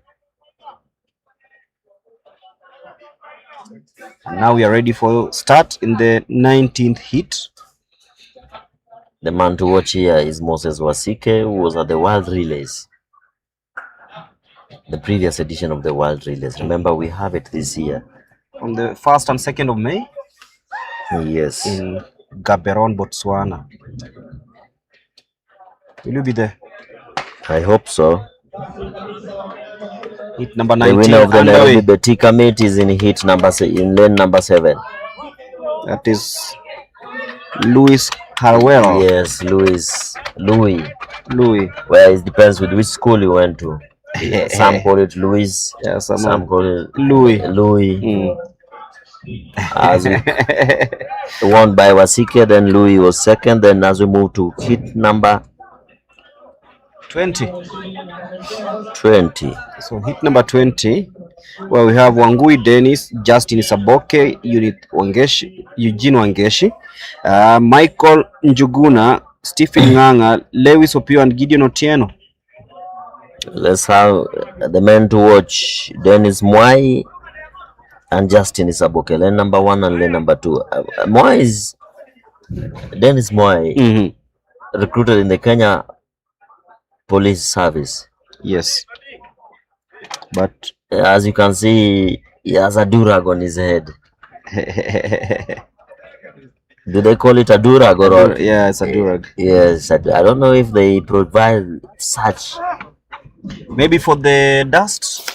And now we are ready for start in the 19th heat. The man to watch here is Moses Wasike, who was at the World Relays. The previous edition of the World Relays. Remember, we have it this year. On the 1st and 2nd of May Yes. in Gaborone, Botswana. Will you be there? I hope so. Heat number The 19 winner of the underway. Nairobi BETIKA meet is in heat in lane number 7. That is Louis Harwell. Yes, Louis. Well, it depends with which school you went to. Some call it Louis. Yeah, some call it Louis. As we won by Wasike, then Louis was second. Then as we move to heat number 20. 20. So heat number 20, where we have Wangui Dennis, Justin Saboke, Eugene Wangeshi, Michael Njuguna, Stephen Nganga, Lewis Opio, and Gideon Otieno. Let's have the men to watch: Dennis Mwai and Justin Isaboke, lane number 1 and lane number 2. Dennis Mwai, recruited in the Kenya Police Service. Yes. But as you can see, he has a durag on his head. Do they call it a durag or? Yeah, it's a durag. Yes, I don't know if they provide such. Maybe for the dust.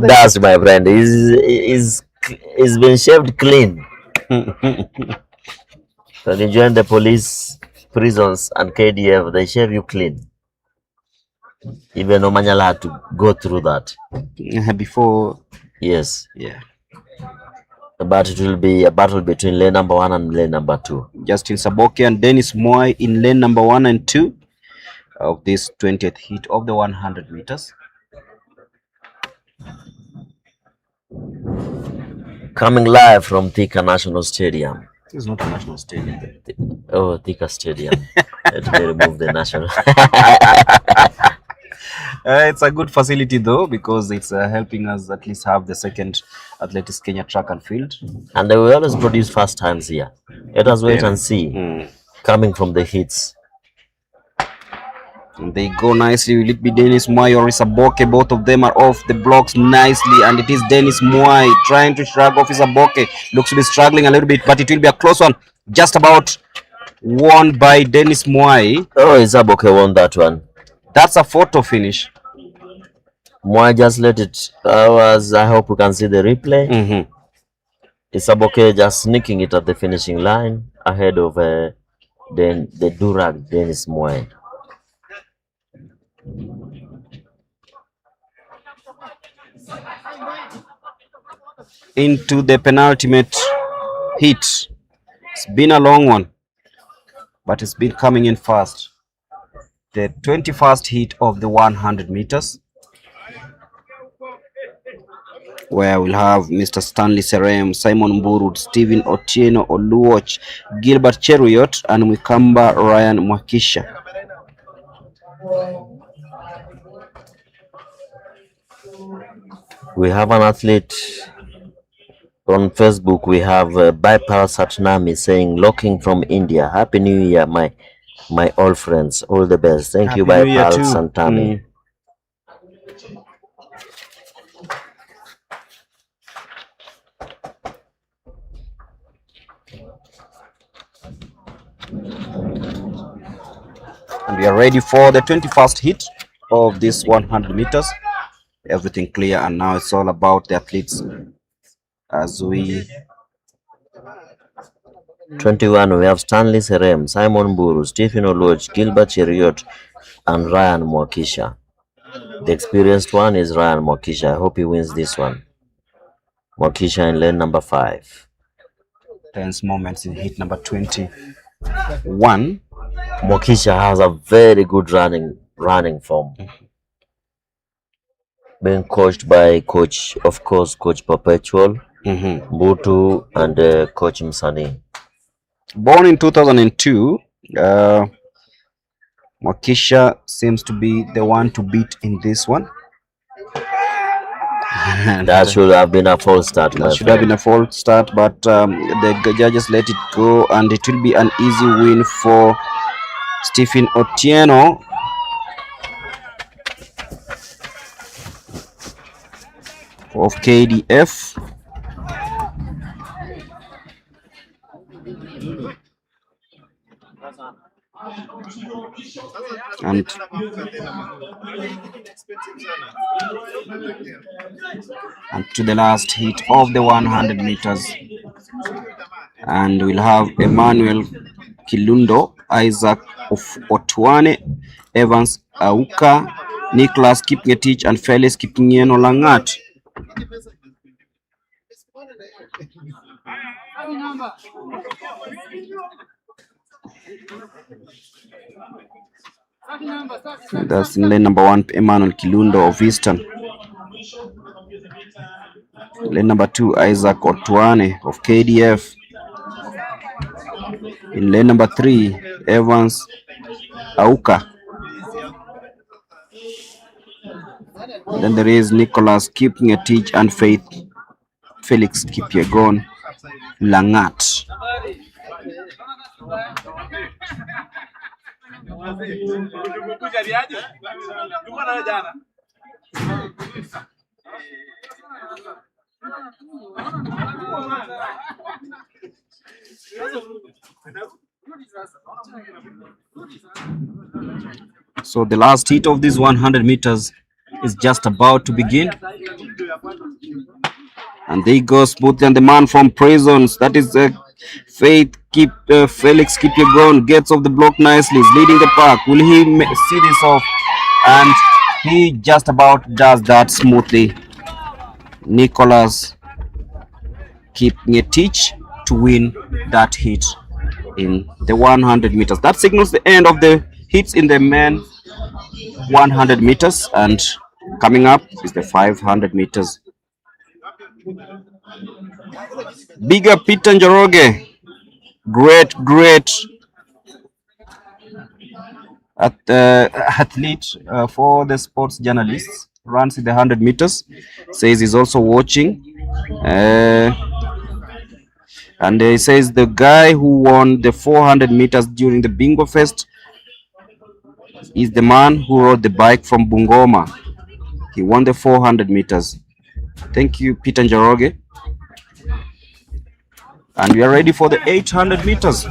Dust, my friend, is been shaved clean. When you join the police, prisons, and KDF, they shave you clean. Even Omanyala had to go through that before. Yes. Yeah. But it will be a battle between lane number 1 and lane number 2. Justin Saboke and Dennis Mwai in lane number 1 and 2 of this 20th heat of the 100 meters. Coming live from THIKA National Stadium. This is not a national stadium. Oh, THIKA Stadium. Let me remove the national. It's a good facility though, because it's helping us at least have the second Athletics Kenya track and field. And they will always produce fast times here. Let us wait and see. Coming from the heats. And they go nicely. Will it be Dennis Mwai or Isaboke? Both of them are off the blocks nicely, and it is Dennis Mwai trying to shrug off Isaboke. Looks to be struggling a little bit, but it will be a close one. Just about won by Dennis Mwai. Oh, Isaboke won that one. That's a photo finish. Moi, just let it. I hope you can see the replay. Isaboke just sneaking it at the finishing line ahead of the Durag Dennis Moy. Into the penultimate heat. It's been a long one, but it's been coming in fast. The 21st heat of the 100 meters, where we'll have Mr. Stanley Serem, Simon Mburud, Stephen Otieno Oluoch, Gilbert Cheruiyot, and Mwikamba Ryan Mwakisha. We have an athlete on Facebook. We have Bipal Satnami saying, "Locking from India. Happy New Year, my old friends. All the best." Thank you, Bipal Satnami. And we are ready for the 21st hit of this 100 meters. Everything clear, and now it's all about the athletes as we 21, we have Stanley Serem, Simon Buru, Stephen Oluoch, Gilbert Cheruiyot, and Ryan Mwakisha. The experienced one is Ryan Mwakisha. I hope he wins this one. Mwakisha in lane number 5. Tense moments in hit number 21. Mwakisha has a very good running form. Being coached by Coach Perpetual, Mbutu, and Coach Msani. Born in 2002, Mwakisha seems to be the one to beat in this one. That should have been a false start. That should have been a false start, but the judges let it go, and it will be an easy win for Stephen Otieno. Of KDF. And to the last heat of the 100 meters, and we'll have Emmanuel Kilundo, Isaac of Otwane, Evans Auka, Nicholas Kipngetich, and Felix Kipngeno Langat. That's in lane number 1, Emmanuel Kilundo of Eastern. Lane number 2, Isaac Otwane of KDF. In lane number 3, Evans Auka. Then there is Nicholas Kipngetich and Felix Kipyegon Langat. So the last heat of this 100 meters is just about to begin. And there goes smoothly, and the man from Prisons, that is Felix Kipyegon, gets off the block nicely, is leading the pack. Will he see this off? And he just about does that smoothly. Nicholas Kipngetich to win that heat in the 100 meters. That signals the end of the heats in the men 100 meters, and coming up is the 500 meters. Bigger Peter Njoroge, great athlete for the sports journalists, runs in the 100 meters, says he's also watching, and he says the guy who won the 400 meters during the Bingo Fest is the man who rode the bike from Bungoma. He won the 400 meters. Thank you, Peter Njoroge. And we are ready for the 800 meters.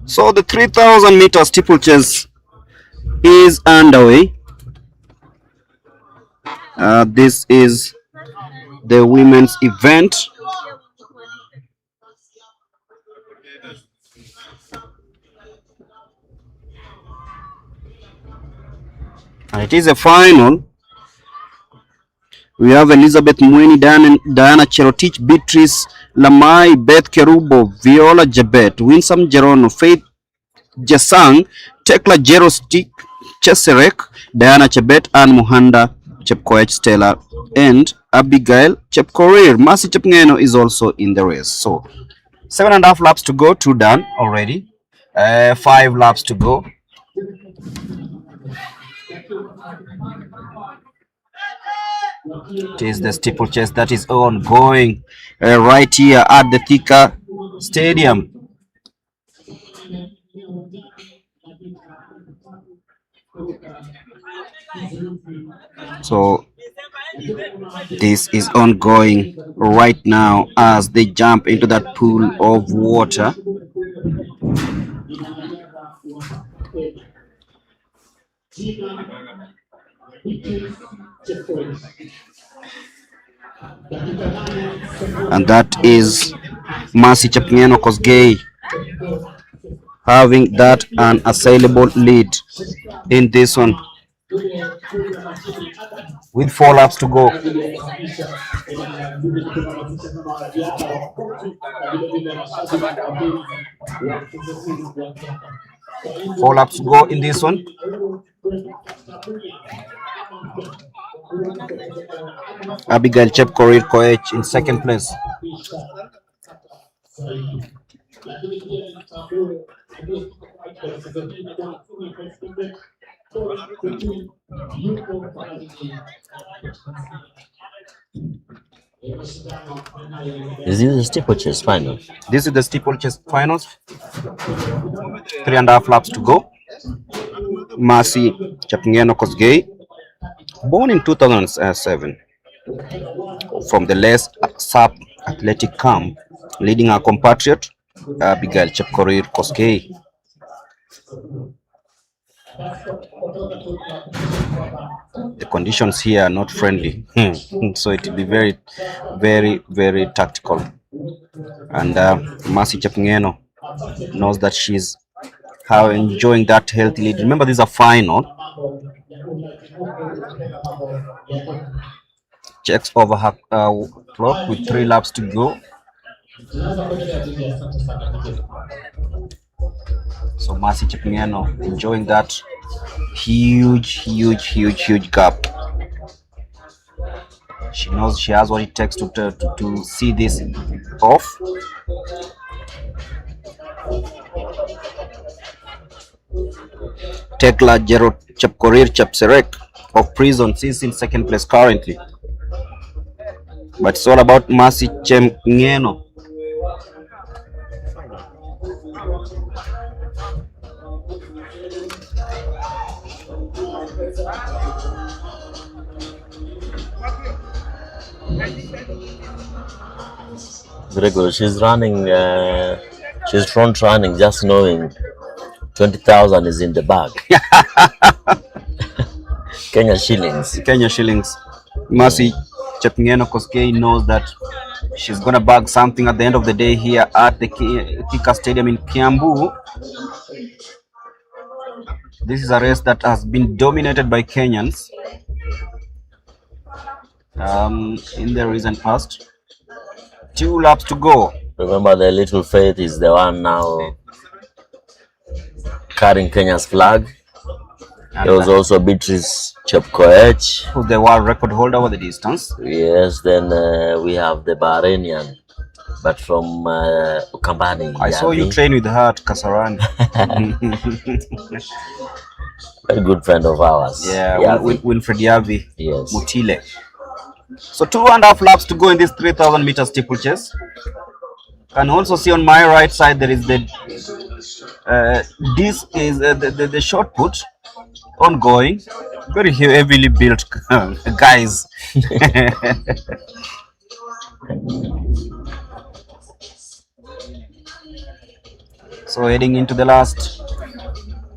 So the 3,000 meter steeplechase is underway. This is the women's event. And it is a final. We have Elizabeth Mweni, Diana Cherotich, Beatrice Lamai, Beth Kerubo, Viola Jabet, Winsome Jerono, Faith Jasang, Tekla Jerostik, Cheserek, Diana Chebet, and Muhanda Chepkoech Stella, and Abigail Chepkorir. Mercy Chepngeno is also in the race. So 7.5 laps to go, 2 done already. 5 laps to go. It is the steeplechase that is ongoing right here at the THIKA Stadium. So this is ongoing right now as they jump into that pool of water. And that is Mercy Chepngeno Kosgei having that unassailable lead in this one with 4 laps to go. 4 laps to go in this one. Abigail Chepkorir in second place. Is this the steeplechase final? This is the steeplechase finals. 3.5 laps to go. Mercy Chepngeno Kosgei, born in 2007, from the Les Sap Athletic Camp, leading our compatriot Abigail Chepkorir Kosgei. The conditions here are not friendly, so it will be very, very, very tactical. And Mercy Chepngeno knows that she's enjoying that healthy lead. Remember, this is a final. Checks over her clock with 3 laps to go. So Mercy Chepngeno enjoying that huge gap. She knows she has what it takes to see this off. Tekla Jero Chepkorir Chepserek of Prison is in second place currently. But it's all about Mercy Chepngeno. Gregor, she's running, she's front running, just knowing 20,000 is in the bag. Kenya shillings. Mercy Chepngeno Kosgei knows that she's gonna bag something at the end of the day here at the THIKA Stadium in Kiambu. This is a race that has been dominated by Kenyans in the recent past. 2 laps to go. Remember, the little Faith is the one now carrying Kenya's flag. There was also Beatrice Chepkoech, who's the world record holder over the distance. Yes, then we have the Bahrainian, but from Ukambani. I saw you train with her at Kasarani. Very good friend of ours. Yeah, Winfred Yavi. Yes. Mutile. So 2.5 laps to go in this 3,000 meter steeplechase. Can also see on my right side there is the this is the short put ongoing, very heavily built guys. So heading into the last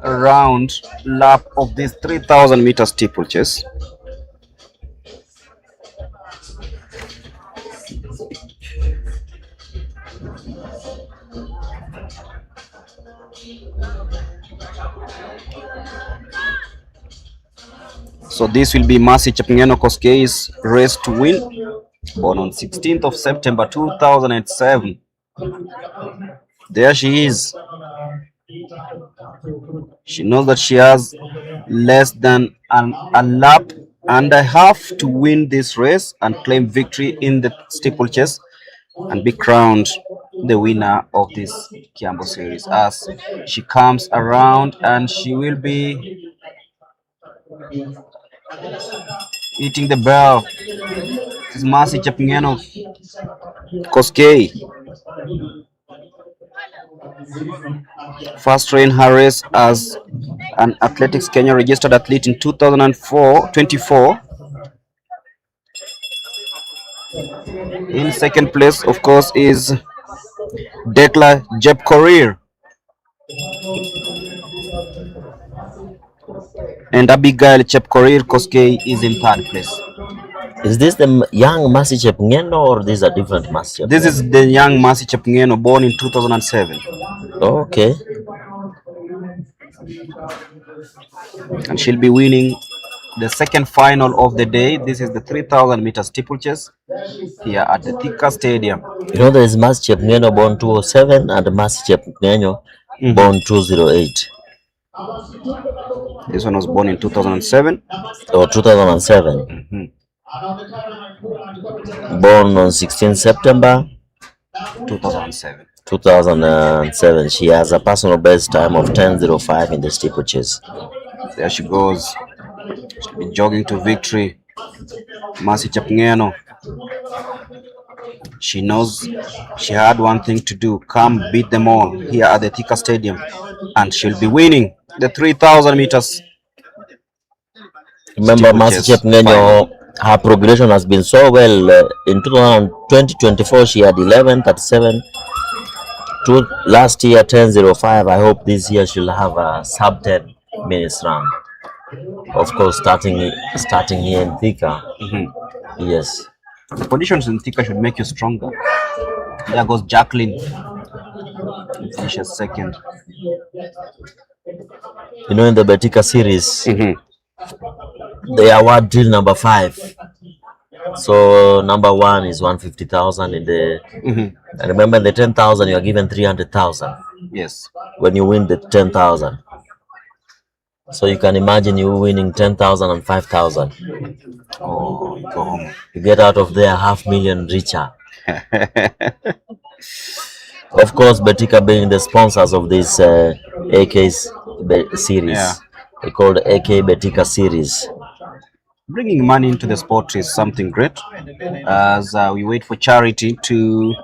round lap of this 3,000 meter steeplechase. So this will be Mercy Chepngeno Kosgei's race to win, born on 16th of September 2007. There she is. She knows that she has less than a lap and a half to win this race and claim victory in the steeplechase and be crowned the winner of this Kiambu series as she comes around, and she will be hitting the bell. This is Mercy Chepngeno Kosgei. First ran her race as an Athletics Kenya registered athlete in 2024. In second place, of course, is Dekla Chepkorir. And Abigail Chepkorir Kosgei is in third place. Is this the young Mercy Chepngeno or this is a different Mercy Chepngeno? This is the young Mercy Chepngeno, born in 2007. Okay. And she'll be winning the second final of the day. This is the 3,000 meter steeplechase here at the THIKA Stadium. You know, there is Mercy Chepngeno born 2007 and Mercy Chepngeno born 2008. This one was born in 2007. Oh, 2007. Born on 16 September 2007. 2007. She has a personal best time of 10:05 in the steeplechase. There she goes. She'll be jogging to victory. Mercy Chepngeno. She knows she had one thing to do. Come beat them all here at the THIKA Stadium. And she'll be winning the 3,000 meters. Remember, Mercy Chepngeno, her progression has been so well. In 2024, she had 11:37. Last year, 10:05. I hope this year she'll have a sub 10 minutes run. Of course, starting here in THIKA. Yes. The conditions in THIKA should make you stronger. There goes Jacqueline. Finishes second. You know, in the BETIKA series, they award drill number 5. So number 1 is 150,000 in the. And remember, in the 10,000, you are given 300,000. Yes. When you win the 10,000. So you can imagine you winning 10,000 and 5,000. Oh, go home. You get out of there 500,000 richer. Of course, BETIKA being the sponsors of this AK's series. Yeah. They called AK BETIKA series. Bringing money into the sport is something great. As we wait for Charity to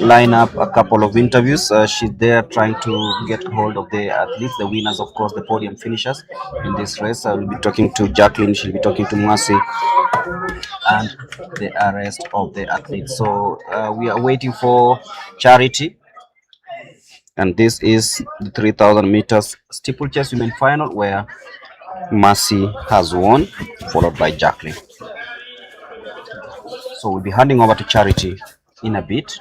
line up a couple of interviews, she's there trying to get hold of the athletes, the winners, of course, the podium finishers in this race. I will be talking to Jacqueline, she'll be talking to Mercy, and the rest of the athletes. So we are waiting for Charity. And this is the 3,000 meters steeplechase women final, where Mercy has won, followed by Jacqueline. So we'll be handing over to Charity in a bit.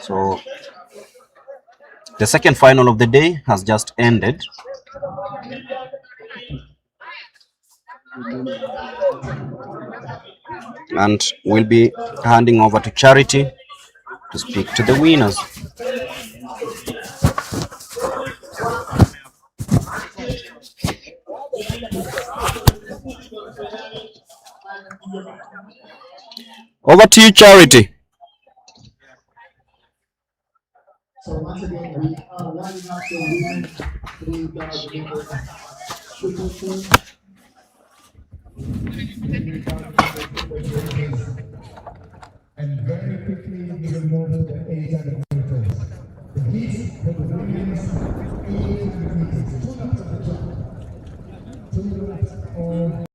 So the second final of the day has just ended. And we'll be handing over to Charity to speak to the winners. Over to you, Charity. So once again, we are lining up the women 3,000 meters steeplechase. And very quickly, we will move to the 800 meters. The heat for the women's 800 meters. 2 laps of the track. 2 laps of.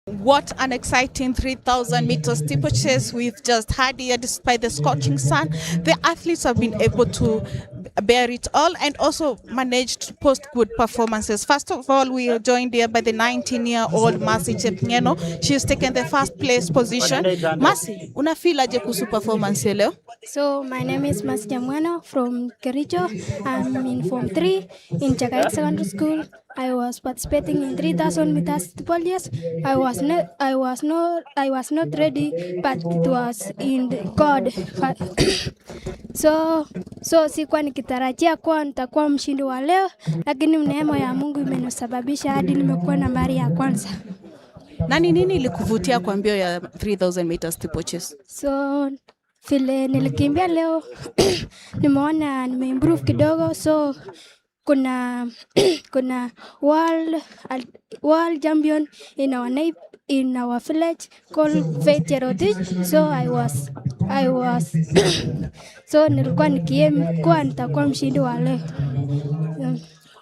What an exciting 3,000 meters steeplechase we've just had here. Despite the scorching sun, the athletes have been able to bear it all and also managed to post good performances. First of all, we are joined here by the 19-year-old Mercy Chepngeno. She's taken the first place position. Mercy, una feel aje kuhusu performance leo? So my name is Mercy Chepngeno from Kericho. I'm in Form 3 in Chakait Secondary School. I was participating in 3,000 meters steeplechase. I was not ready, but it was in God. So sikuwa nikitarajia kuwa nitakuwa mshindi wa leo, lakini neema ya Mungu imenisababisha hadi nimekuwa nambari ya kwanza. Nani nini ilikuvutia kwa mbio ya 3,000 meters steeplechase? So vile nilikimbia leo nimeona nimeimprove kidogo, so kuna world champion in our village called Faith Cherotich. So I was so nilikuwa nikiaim kuwa nitakuwa mshindi wa leo.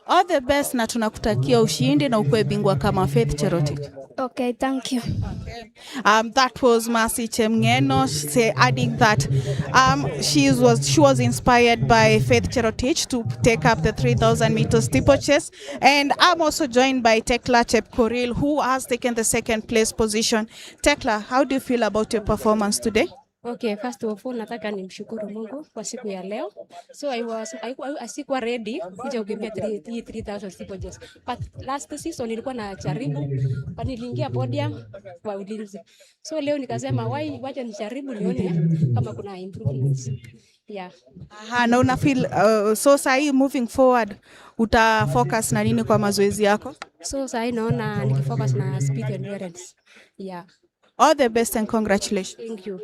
All the best na tunakutakia ushindi na ukue bingwa kama Faith Cherotich. Okay, thank you. Okay. That was Mercy Chemngeno adding that she was inspired by Faith Cherotich to take up the 3,000 meters steeplechase, and I'm also joined by Tekla Chepkoril, who has taken the second place position. Tekla, how do you feel about your performance today? Okay, first of all nataka nimshukuru Mungu kwa siku ya leo. So I sikuwa ready kuja kukimbia 3000 steeplechase. But last season nilikuwa na jaribu, niliingia podium kwa ulinzi. So leo nikasema wacha nijaribu nione kama kuna improvements. Yeah. Na una feel so sahi moving forward uta focus na nini kwa mazoezi yako? So sahi naona nikifocus na speed endurance. Yeah. All the best and congratulations. Thank you.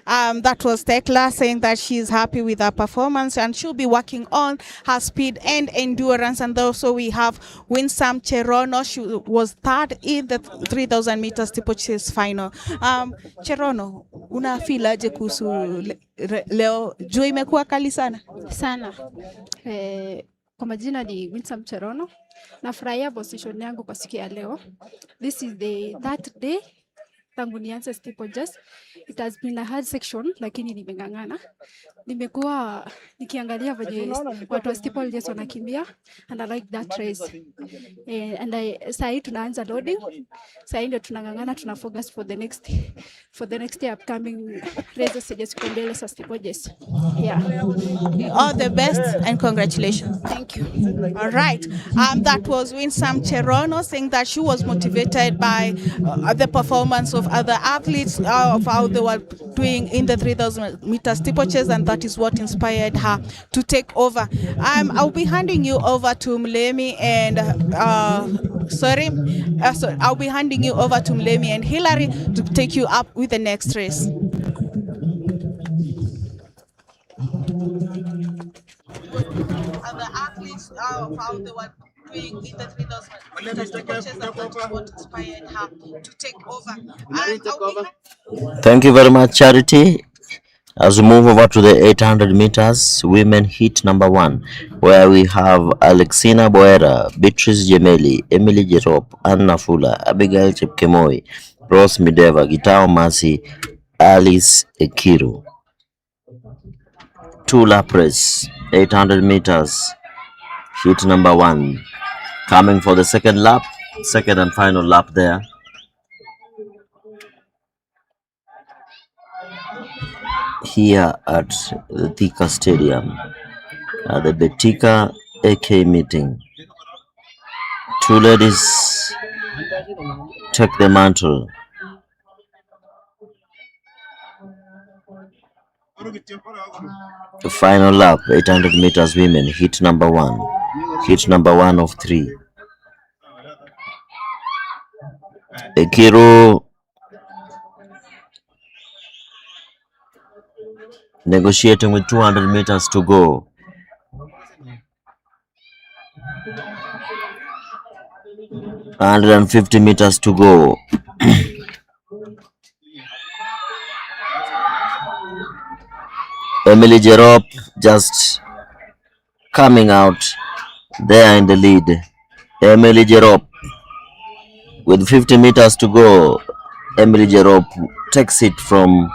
That was Tekla saying that she's happy with her performance and she'll be working on her speed and endurance. And also we have Winsam Cherono. She was third in the 3,000 meters steeplechase final. Cherono, una feel aje kuhusu leo? Jua imekuwa kali sana? Sana. Kwa majina ni Winsam Cherono. Nafurahia position yangu kwa siku ya leo. This is the third day tangu nianze steeplechase. It has been a hard section, lakini nimeng'ang'ana. Nimekuwa nikiangalia venye watu wa steeplechase wanakimbia, and I like that race. And sahi tunaanza loading. Sahi ndio tunang'ang'ana, tuna focus for the next upcoming races zenye ziko mbele za steeplechase. Yeah. All the best and congratulations. Thank you. All right. That was Winsam Cherono saying that she was motivated by the performance of other athletes, of how they were doing in the 3,000 meter steeplechase, and that is what inspired her to take over. I'll be handing you over to Mlemi and I'll be handing you over to Mlemi and Hillary to take you up with the next race. Other athletes, how they were doing in the 3,000 meters steeplechase, and that is what inspired her to take over. Thank you very much, Charity. As we move over to the 800 meters women heat number 1, where we have Alexina Boera, Beatrice Jemeli, Emily Jerop, Anna Fula, Abigail Chepkemoi, Rose Mideva, Gitao Masi, Alice Ekiru. 2-lap race, 800 meters heat number 1. Coming for the second lap, second and final lap there. Here at the THIKA Stadium, at the BETIKA AK meeting. 2 ladies take the mantle. The final lap, 800 meters women, heat number 1. Heat number 1 of 3. Ekiru negotiating with 200 meters to go. $150 meters to go. Emily Jerop just coming out there in the lead. Emily Jerop with 50 meters to go. Emily Jerop takes it from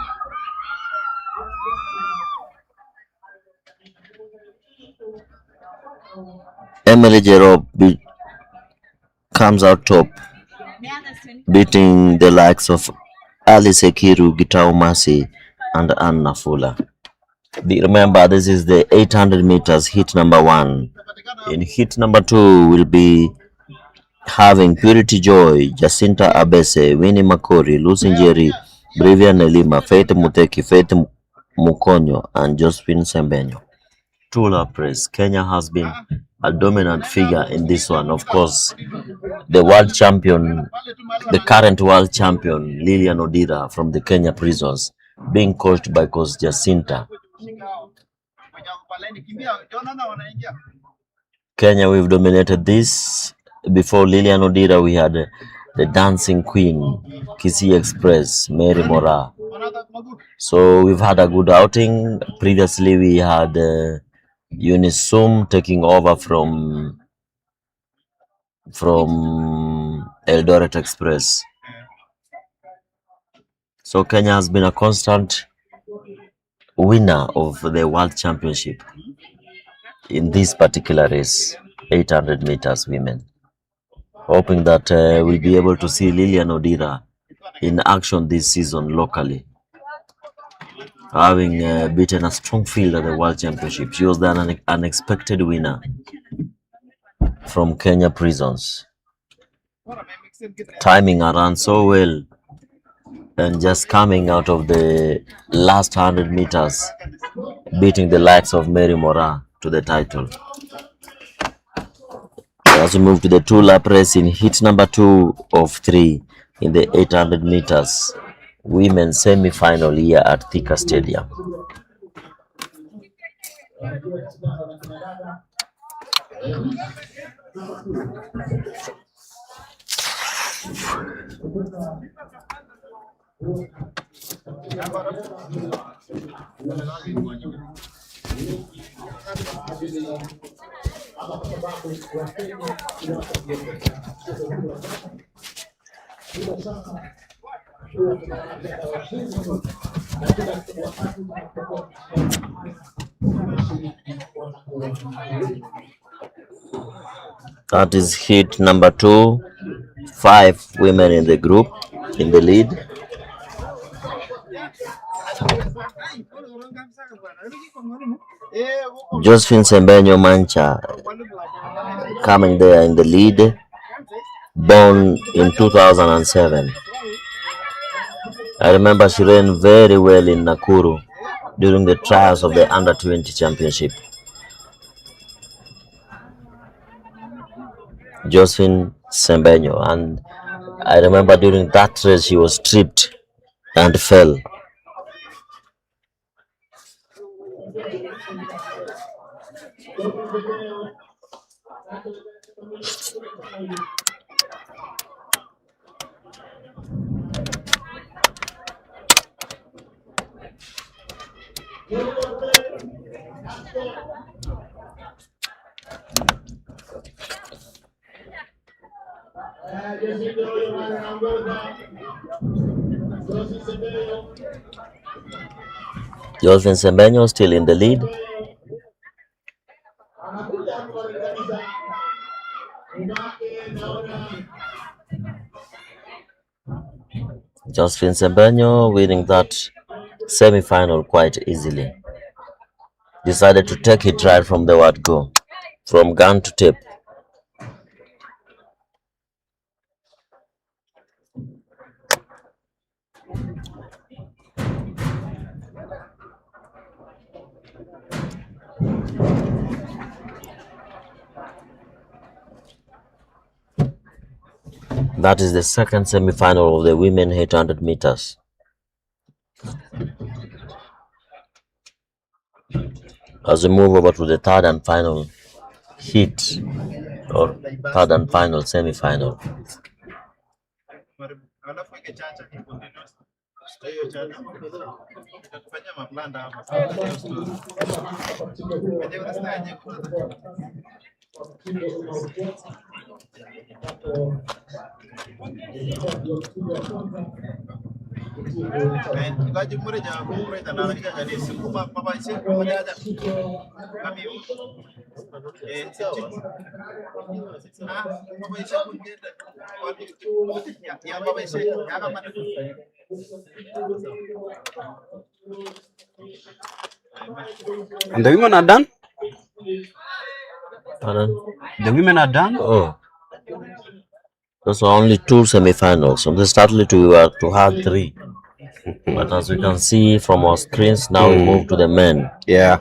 Emily Jerop comes out top, beating the likes of Alice Ekiru, Gitao Masi, and Anna Fula. Remember, this is the 800 meters heat number 1. In heat number 2, we'll be having Purity Joy, Jacinta Abese, Winnie Makori, Lucy Njeri, Brivia Nelima, Faith Muteki, Faith Mukonyo, and Josephine Sembenyo. 2-lap race. Kenya has been a dominant figure in this one. Of course, the world champion, the current world champion, Lillian Odira from the Kenya Prisons, being coached by Coach Jacinta. Kenya, we've dominated this. Before Lillian Odira, we had the dancing queen, Kisii Express, Mary Mora. So we've had a good outing. Previously, we had Eunice Sum taking over from from Eldoret Express. So Kenya has been a constant winner of the World Championship in this particular race, 800 meters women. Hoping that we'll be able to see Lillian Odira in action this season locally, having beaten a strong field at the World Championship. She was the unexpected winner from Kenya Prisons. Timing her run so well and just coming out of the last 100 meters, beating the likes of Mary Mora to the title. As we move to the two-lap race in heat number 2 of 3 in the 800 meters women's semi-final here at THIKA Stadium. That is heat number 2, 5 women in the group in the lead. Josephine Sembenyo Mancha coming there in the lead, born in 2007. I remember she ran very well in Nakuru during the trials of the Under-20 Championship. Josephine Sembenyo, and I remember during that race she was tripped and fell. Josephine Sembenyo still in the lead. Josephine Sembenyo winning that semi-final quite easily. Decided to take it right from the word go, from gun to tape. That is the second semi-final of the women 800 meters. As we move over to the third and final heat, or third and final semi-final. And the women are done? Pardon? The women are done? Oh, those are only 2 semi-finals. From the start, we were to have 3. But as we can see from our screens, now we move to the men. Yeah.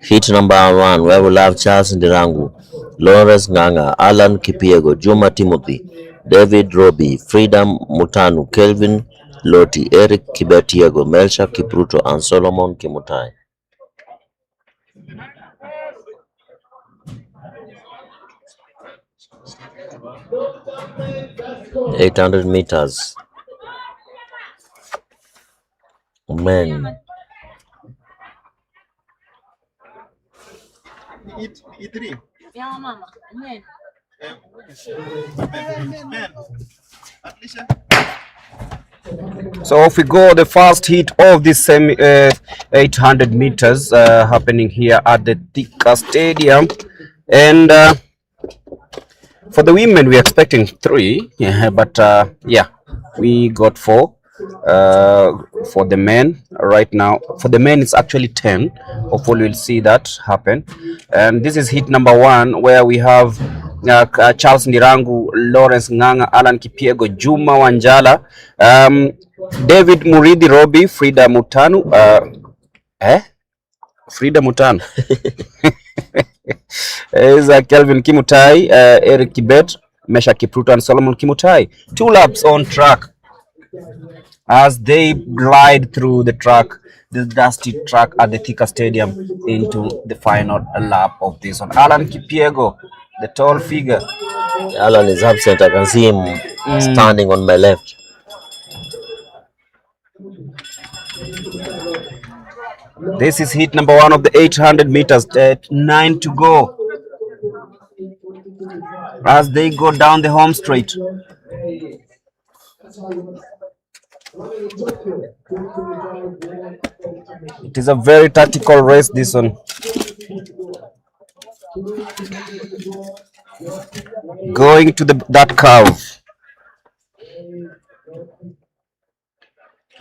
Heat number 1, where we'll have Charles Ndirangu, Lawrence Nganga, Alan Kipiego, Juma Timothy, David Roby, Freedom Mutanu, Kelvin Loti, Eric Kibetiego, Melcha Kipruto, and Solomon Kimutai. $800 meters. Men. E3. Yeah, mama. Men. So off we go, the first heat of this semi 800 meters happening here at the THIKA Stadium. And for the women, we're expecting 3, yeah, but yeah, we got 4. For the men right now, for the men it's actually 10. Hopefully we'll see that happen. And this is heat number 1, where we have Charles Ndirangu, Lawrence Nganga, Alan Kipiego, Juma Wanjala, David Muridi Robi, Frida Mutanu, Frida Mutanu is Kelvin Kimutai, Eric Kibet, Mesha Kipruto, and Solomon Kimutai. 2 laps on track as they glide through the track, the dusty track at the THIKA Stadium, into the final lap of this one. Alan Kipiego, the tall figure. Alan is absent. I can see him standing on my left. This is heat number 1 of the 800 meters. 9 to go as they go down the home straight. It is a very tactical race, this one. Going to that curve.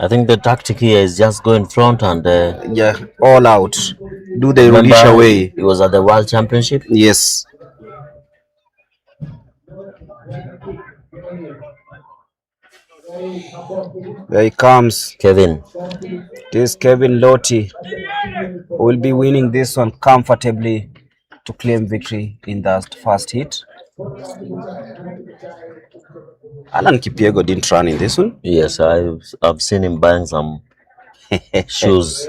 I think the tactic here is just go in front and yeah, all out. Do the Rudisha way. It was at the World Championship. Yes. There he comes, Kevin. This is Kevin Loti, who will be winning this one comfortably to claim victory in that first hit. Alan Kipiego didn't run in this one. Yes, I've seen him buying some shoes.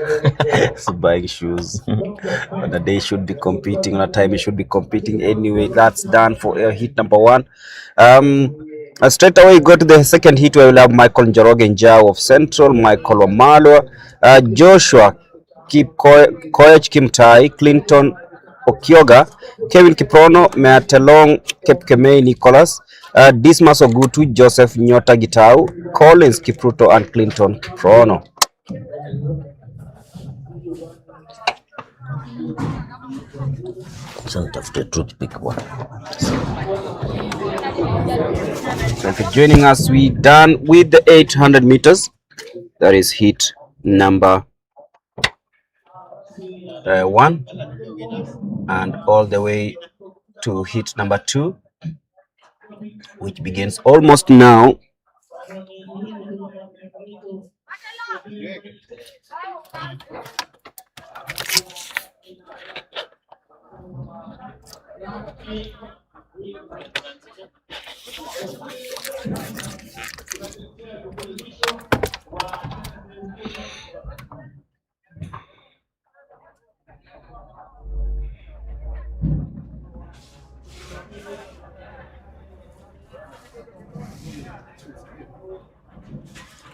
Buying shoes. On a day he should be competing, on a time he should be competing anyway. That's done for hit number 1. Straight away go to the second hit, where we'll have Michael Njoroge Njao of Central, Michael Omalo, Joshua Koech Kimtai, Clinton Okioga, Kevin Kiprono, Meatelong Kepkemei Nicholas, Dismas Ogutu, Joseph Nyota Gitau, Collins Kipruto, and Clinton Kiprono. So if you're joining us, we done with the 800 meters. That is hit number 1, and all the way to hit number 2, which begins almost now.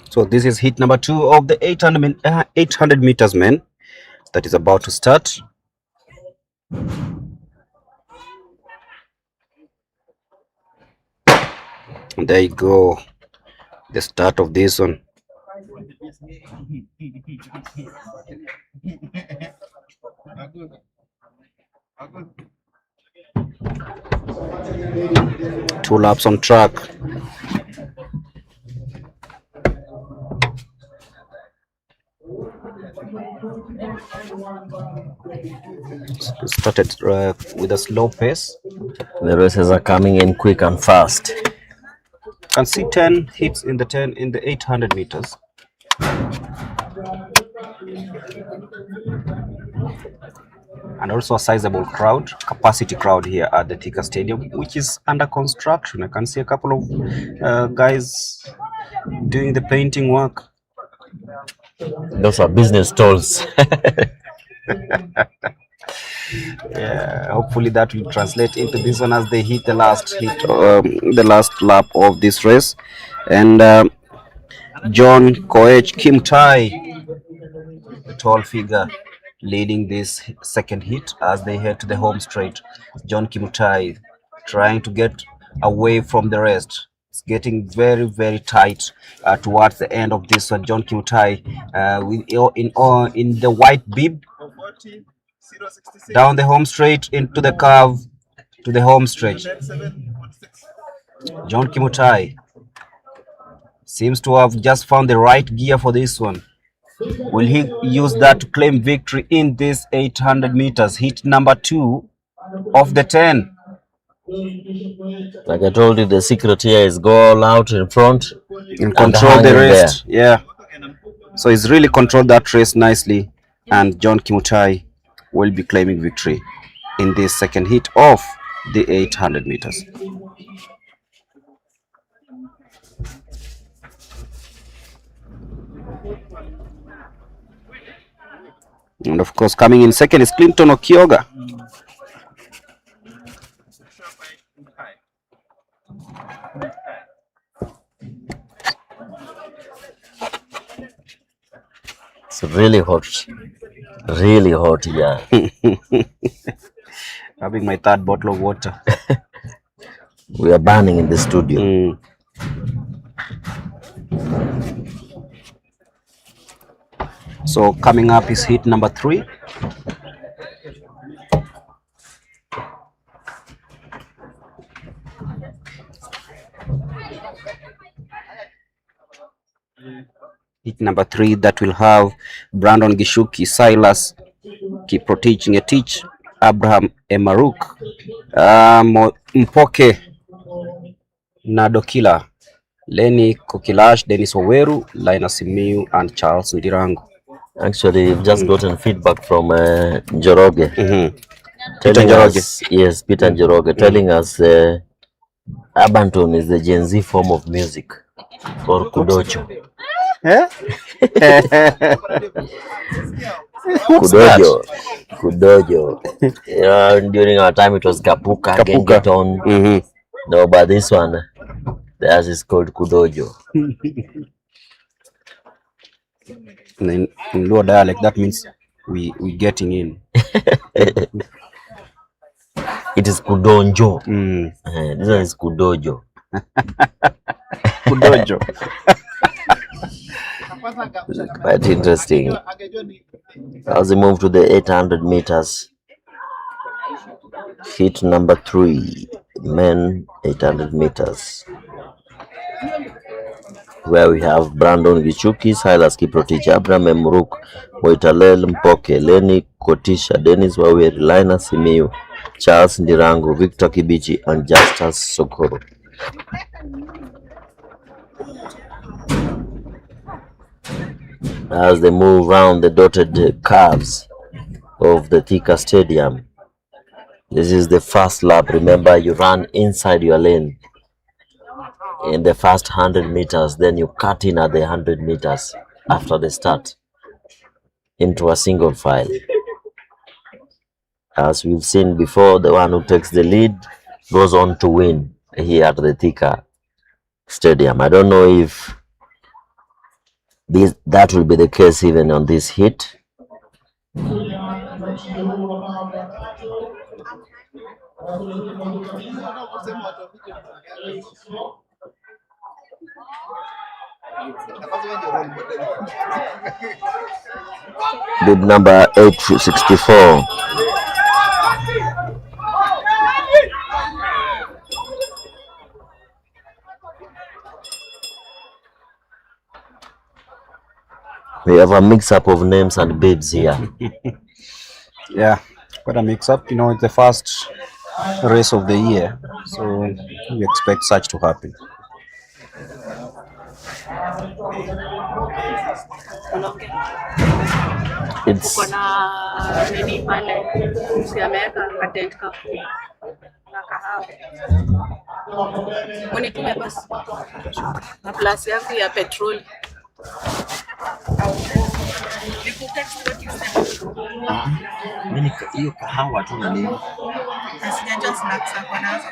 So this is hit number 2 of the 800 meters, men, that is about to start. And there you go, the start of this one. Two laps on track. Started with a slow pace. The races are coming in quick and fast. Can see 10 hits in the 800 meters. And also a sizable crowd, capacity crowd here at the THIKA Stadium, which is under construction. I can see a couple of guys doing the painting work. Those are business stalls. Yeah, hopefully that will translate into this one as they hit the last hit, the last lap of this race. And John Koech Kimtai, the tall figure, leading this second hit as they head to the home straight. John Kimutai trying to get away from the rest. It's getting very, very tight towards the end of this one. John Kimutai in the white bib, down the home straight into the curve to the home stretch. John Kimutai seems to have just found the right gear for this one. Will he use that to claim victory in this 800 meters? Hit number 2 of the 10. Like I told you, the secret here is go all out in front and control the rest. There. Yeah. So he's really controlled that race nicely, and John Kimutai will be claiming victory in this second hit of the 800 meters. And of course, coming in second is Clinton Okioga. It's really hot here. Having my third bottle of water. We are burning in the studio. So coming up is hit number 3. Hit number 3 that will have Brandon Gishuki, Silas Kiprotich Ngetich, Abraham Emaruk, Mpoke Nadokila, Lenny Kokilash, Dennis Oweru, Linus Simiu, and Charles Ndirango. Actually, we've just gotten feedback from Njoroge. Peter Njoroge. Yes, Peter Njoroge, telling us Abanton is the Gen Z form of music, or Kudojo. Kudojo. During our time it was Kapuka. Gengeton. No, but this one, theirs is called Kudojo. In lower dialect, that means we getting in. It is Kudonjo. This one is Kudojo. Kudojo. Quite interesting. As we move to the 800 meters, hit number 3, men 800 meters, where we have Brandon Gichuki, Silas Kiprotich, Abraham Emruk, Moitalel Mpoke, Lenny Kotisha, Dennis Waweri, Linus Simiu, Charles Ndirango, Victor Kibichi, and Justus Sokoro. As they move around the dotted curves of the THIKA Stadium. This is the first lap. Remember, you run inside your lane in the first 100 meters, then you cut in at the 100 meters after the start into a single file. As we've seen before, the one who takes the lead goes on to win here at the THIKA Stadium. I don't know if that will be the case even on this hit. Bid number 864. We have a mix-up of names and bids here. Yeah, quite a mix-up. You know, it's the first race of the year, so we expect such to happen. It's na plus yangu ya petroli. Mimi hiyo kahawa tu na nini? Sijajua snacks hapo nazo.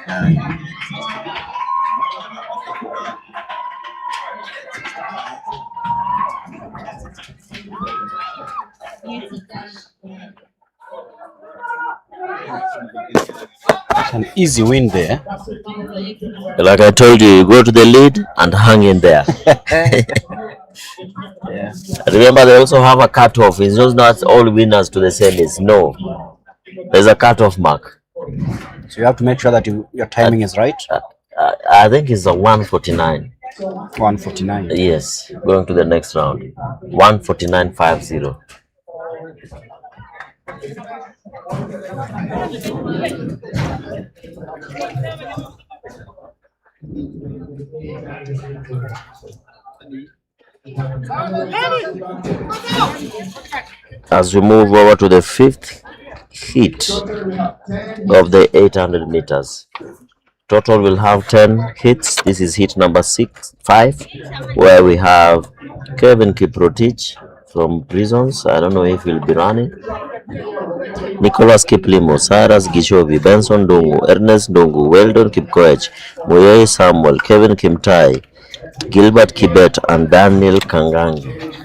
An easy win there. Like I told you, you go to the lead and hang in there. Yeah. Remember, they also have a cutoff. It's just not all winners to the semis. No, there's a cutoff mark. So you have to make sure that your timing is right. I think it's a 149. 149. Yes, going to the next round. 149.50. As we move over to the fifth heat of the 800 meters. Total will have 10 hits. This is hit number 5, where we have Kevin Kiprotich from Prisons. I don't know if he'll be running. Nicholas Kiplimo, Cyrus Gishovi, Benson Dungu, Ernest Dungu, Weldon Kipkoech, Moyei Samuel, Kevin Kimtai, Gilbert Kibet, and Daniel Kangangi.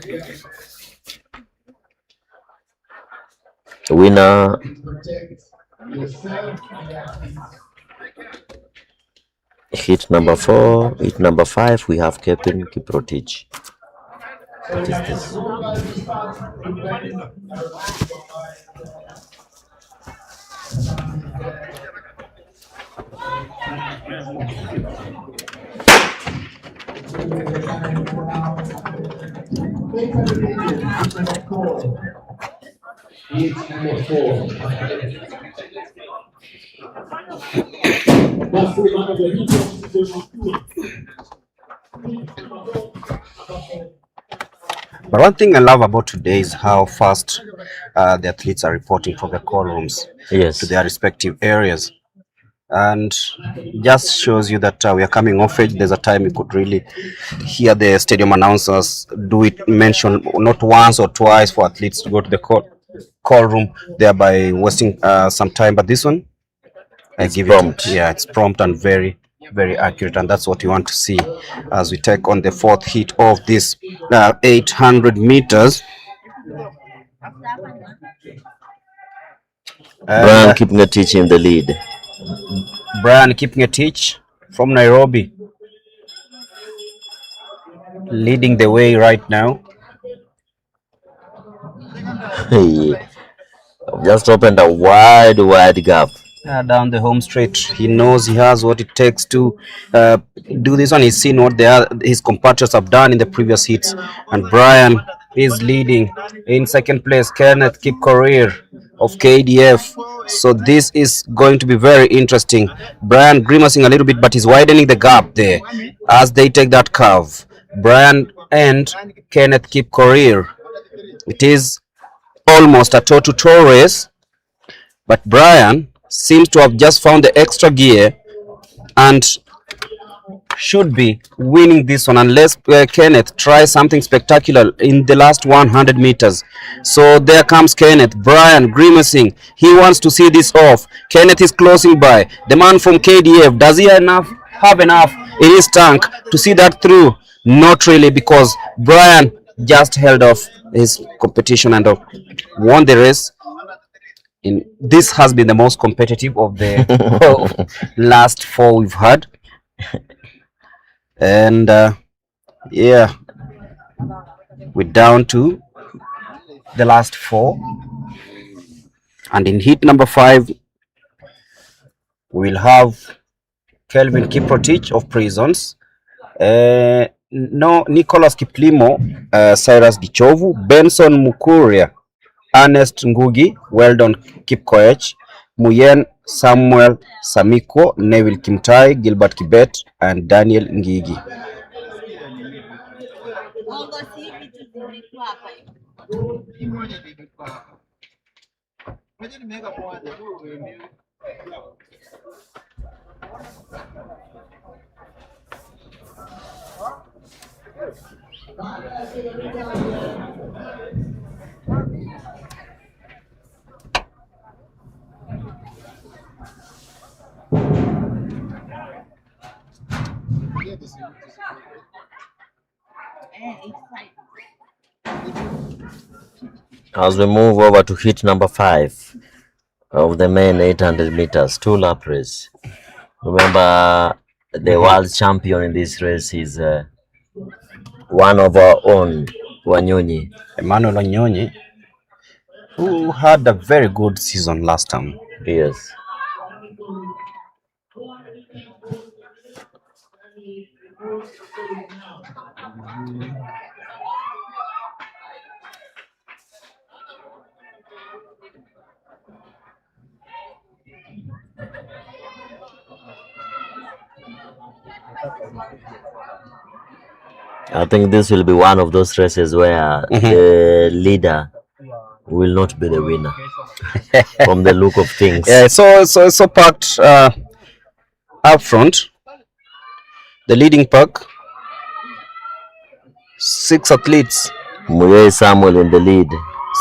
Winner hit number 4, hit number 5, we have Kevin Kiprotich. What is this? But one thing I love about today is how fast the athletes are reporting from the call rooms to their respective areas. And just shows you that we are coming off edge. There's a time you could really hear the stadium announcers do it mention not once or twice for athletes to go to the call room, thereby wasting some time. But this one, it's prompt. It's prompt and very, very accurate, and that's what you want to see as we take on the fourth heat of this 800 meters. Brian Kipngetich in the lead. Brian Kipngetich from Nairobi leading the way right now. Just opened a wide gap. Down the home straight. He knows he has what it takes to do this one. He's seen what his compatriots have done in the previous heats, and Brian is leading. In second place, Kenneth Kipkorir of KDF. So this is going to be very interesting. Brian grimacing a little bit, but he's widening the gap there as they take that curve. Brian and Kenneth Kipkorir. It is almost a toe-to-toe race, but Brian seems to have just found the extra gear and should be winning this one unless Kenneth tries something spectacular in the last 100 meters. So there comes Kenneth. Brian grimacing. He wants to see this off. Kenneth is closing by. The man from KDF, does he have enough in his tank to see that through? Not really, because Brian just held off his competition and won the race. This has been the most competitive of the last 4 we've had. And we're down to the last 4. And in heat number 5, we'll have Kelvin Kiprotich of Prisons, Nicholas Kiplimo, Cyrus Gichovu, Benson Mukuria, Ernest Ngugi, Weldon Kipkoech, Muyen Samuel Samiko, Neville Kimtai, Gilbert Kibet, and Daniel Ngigi. As we move over to heat number 5, of the men 800 meters, 2-lap race. Remember, the world champion in this race is one of our own, Wanyonyi. Emmanuel Wanyonyi, who had a very good season last time. Yes. I think this will be one of those races where the leader will not be the winner from the look of things. Yeah, so packed up front. The leading pack, 6 athletes. Muyei Samuel in the lead.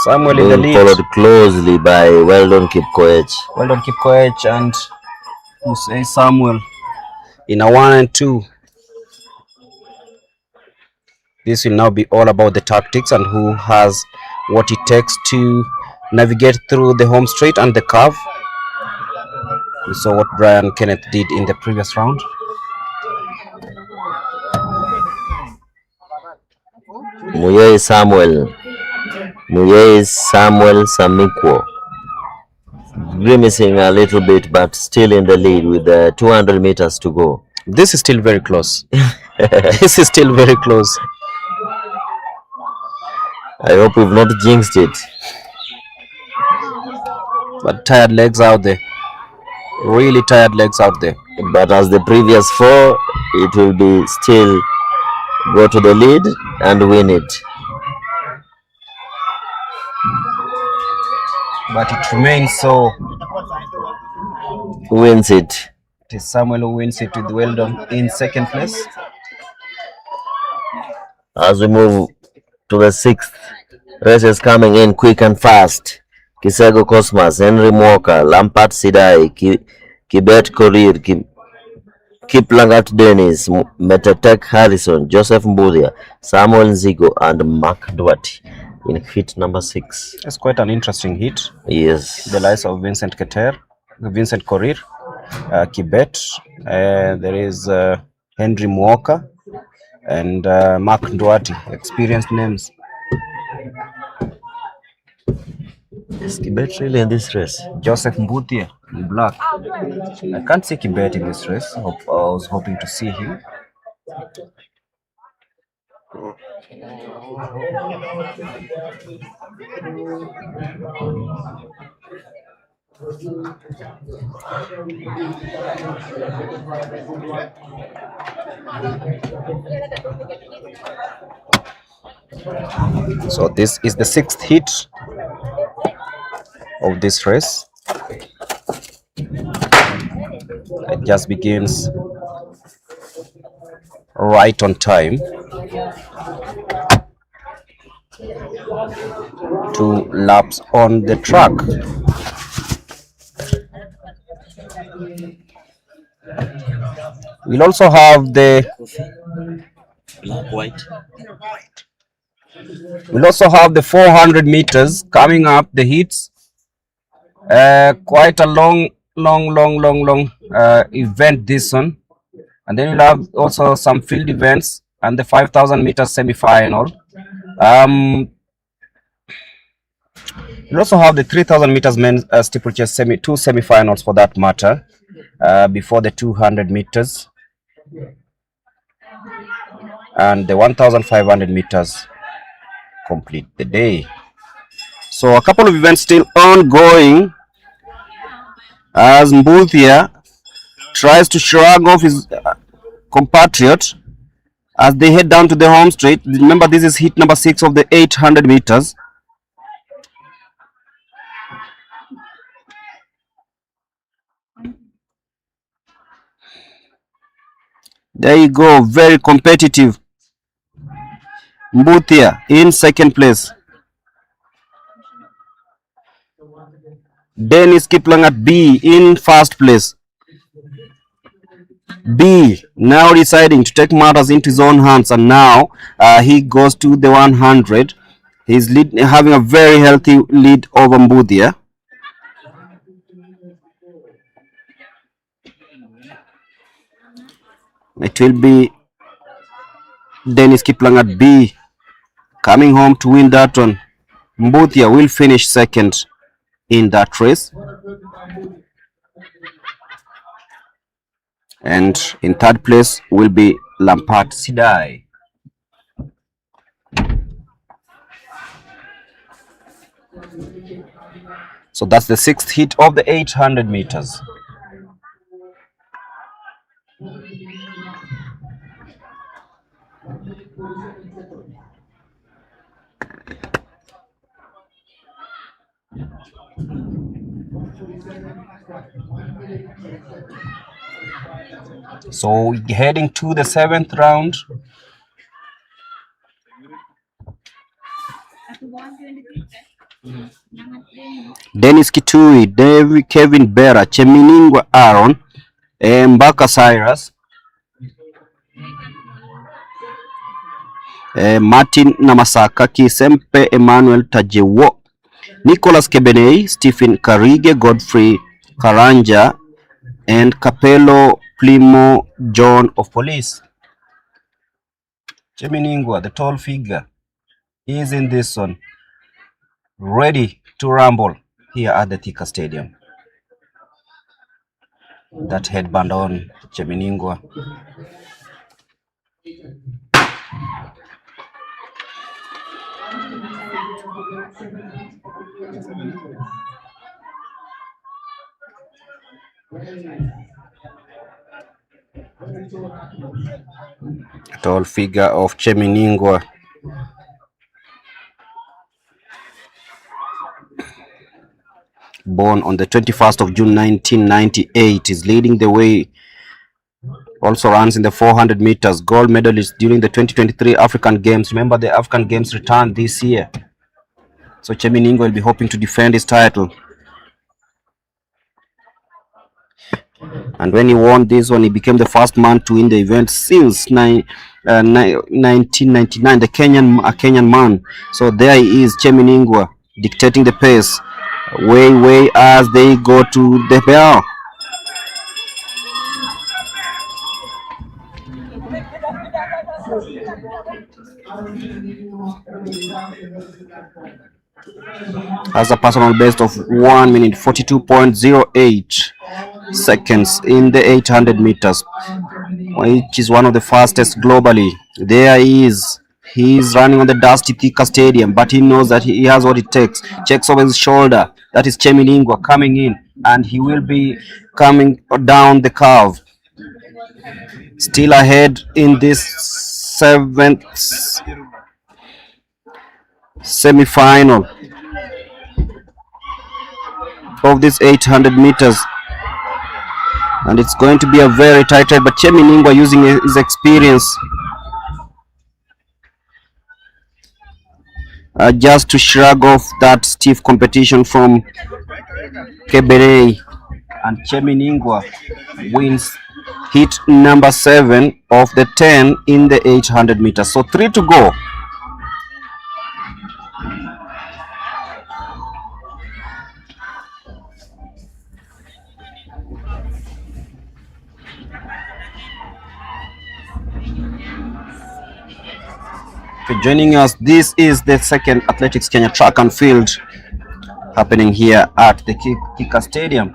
Samuel in the lead. Followed closely by Weldon Kipkoech. Weldon Kipkoech and Muyei Samuel in a 1 and 2. This will now be all about the tactics and who has what it takes to navigate through the home straight and the curve. We saw what Brian Kenneth did in the previous round. Muyei Samuel Samikwo, grimacing a little bit but still in the lead with 200 meters to go. This is still very close. This is still very close. I hope we've not jinxed it. But tired legs out there. Really tired legs out there. But as the previous 4, it will be still go to the lead and win it. But it remains so. Who wins it? It is Samuel who wins it with Weldon in 2nd place. As we move to the 6th, races coming in quick and fast. Kisego Cosmas, Henry Mwoka, Lampard Sidai, Kibet Korir, Kiplangat Dennis, Metatek Harrison, Joseph Mbudia, Samuel Nzigo, and Mark Duarte in heat number 6. It's quite an interesting heat. Yes. The likes of Vincent Korir, Kibet, there is Henry Mwoka, and Mark Duarte, experienced names. Is Kibet really in this race? Joseph Mbudia in black. I can't see Kibet in this race. I was hoping to see him. So this is the 6th heat of this race. It just begins right on time. 2 laps on the track. We'll also have the white. We'll also have the 400 meters coming up, the heats. Quite a long event this one. And then we'll have also some field events and the 5,000 meters semi-final. We'll also have the 3,000 meters men's steeplechase 2 semi-finals for that matter, before the 200 meters. And the 1,500 meters complete the day. So a couple of events still ongoing as Mbuthia tries to shrug off his compatriot as they head down to the home straight. Remember, this is heat number 6 of the 800 meters. There you go, very competitive. Mbuthia in 2nd place. Dennis Kiplangat B in 1st place. B now deciding to take matters into his own hands, and now he goes to the 100. He's having a very healthy lead over Mbuthia. It will be Dennis Kiplangat B coming home to win that one. Mbuthia will finish second in that race. And in third place will be Lampard Sidai. So that's the sixth heat of the 800 meters. So heading to the seventh round. Dennis Kitui, David, Kevin Bera, Cheminingwa Aaron, Mbaka Cyrus, Martin Namasaka, Kisempe Emmanuel Tajewo, Nicholas Kebenei, Stephen Karige, Godfrey Karanja, and Capello Plimo John of Police. Cheminingwa, the tall figure, is in this one, ready to rumble here at the THIKA Stadium. That headband on Cheminingwa. Tall figure of Cheminingwa. Born on the 21st of June 1998, is leading the way. Also runs in the 400 meters, gold medalist during the 2023 African Games. Remember, the African Games returned this year. So Cheminingwa will be hoping to defend his title. And when he won this one, he became the first man to win the event since 1999, a Kenyan man. So there he is, Cheminingwa, dictating the pace. Way as they go to the bell. Has a personal best of 1 minute 42.08 seconds in the 800 meters, which is one of the fastest globally. There he is. He is running on the dusty THIKA Stadium, but he knows that he has what it takes. Checks over his shoulder. That is Cheminingwa coming in, and he will be coming down the curve. Still ahead in this seventh semi-final of this 800 meters, and it's going to be a very tight race, but Cheminingwa using his experience just to shrug off that stiff competition from Keberei, and Cheminingwa wins heat number 7 of the 10 in the 800 meters. So 3 to go. For joining us, this is the second Athletics Kenya track and field happening here at the THIKA Stadium.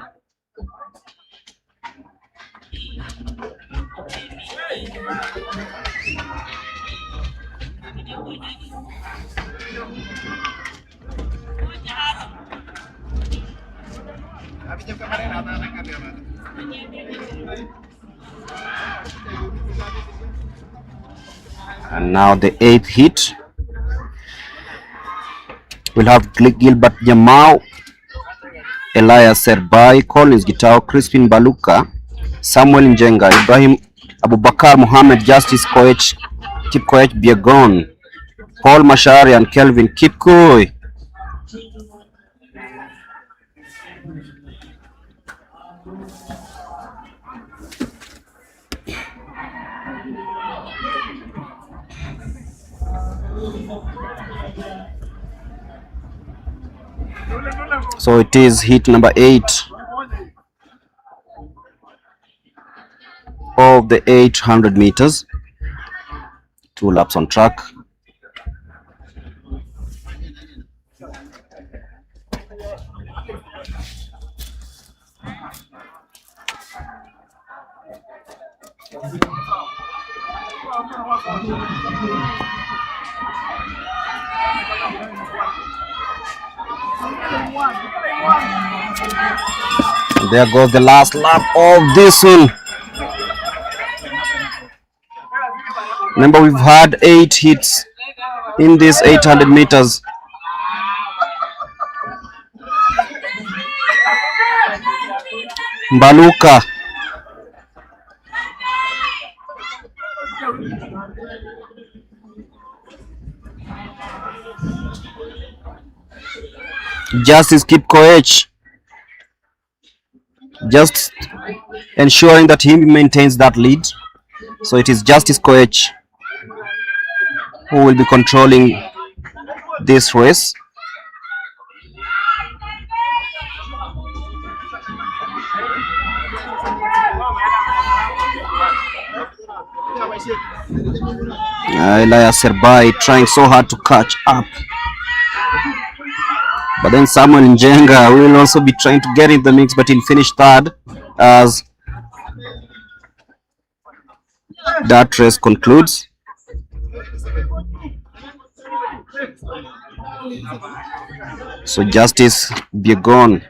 And now the 8th heat. We'll have Gilbert Jamau, Elias Serbai, Collins Gitao, Crispin Baluka, Samuel Njenga, Ibrahim Abubakar, Mohammed Justice Koech, Kipkoech Biegon, Paul Mashari, and Kelvin Kipkoi. So it is heat number 8 of of the 800 meters. 2 laps on track. There goes the last lap of this one. Remember, we've had 8 hits in this 800 meters. Mbaluka. Justice Kipkoech. Just ensuring that he maintains that lead. So it is Justice Koech who will be controlling this race. Elias Serbai trying so hard to catch up. But then Samuel Njenga will also be trying to get in the mix, but he'll finish third as that race concludes. So Justice Biegon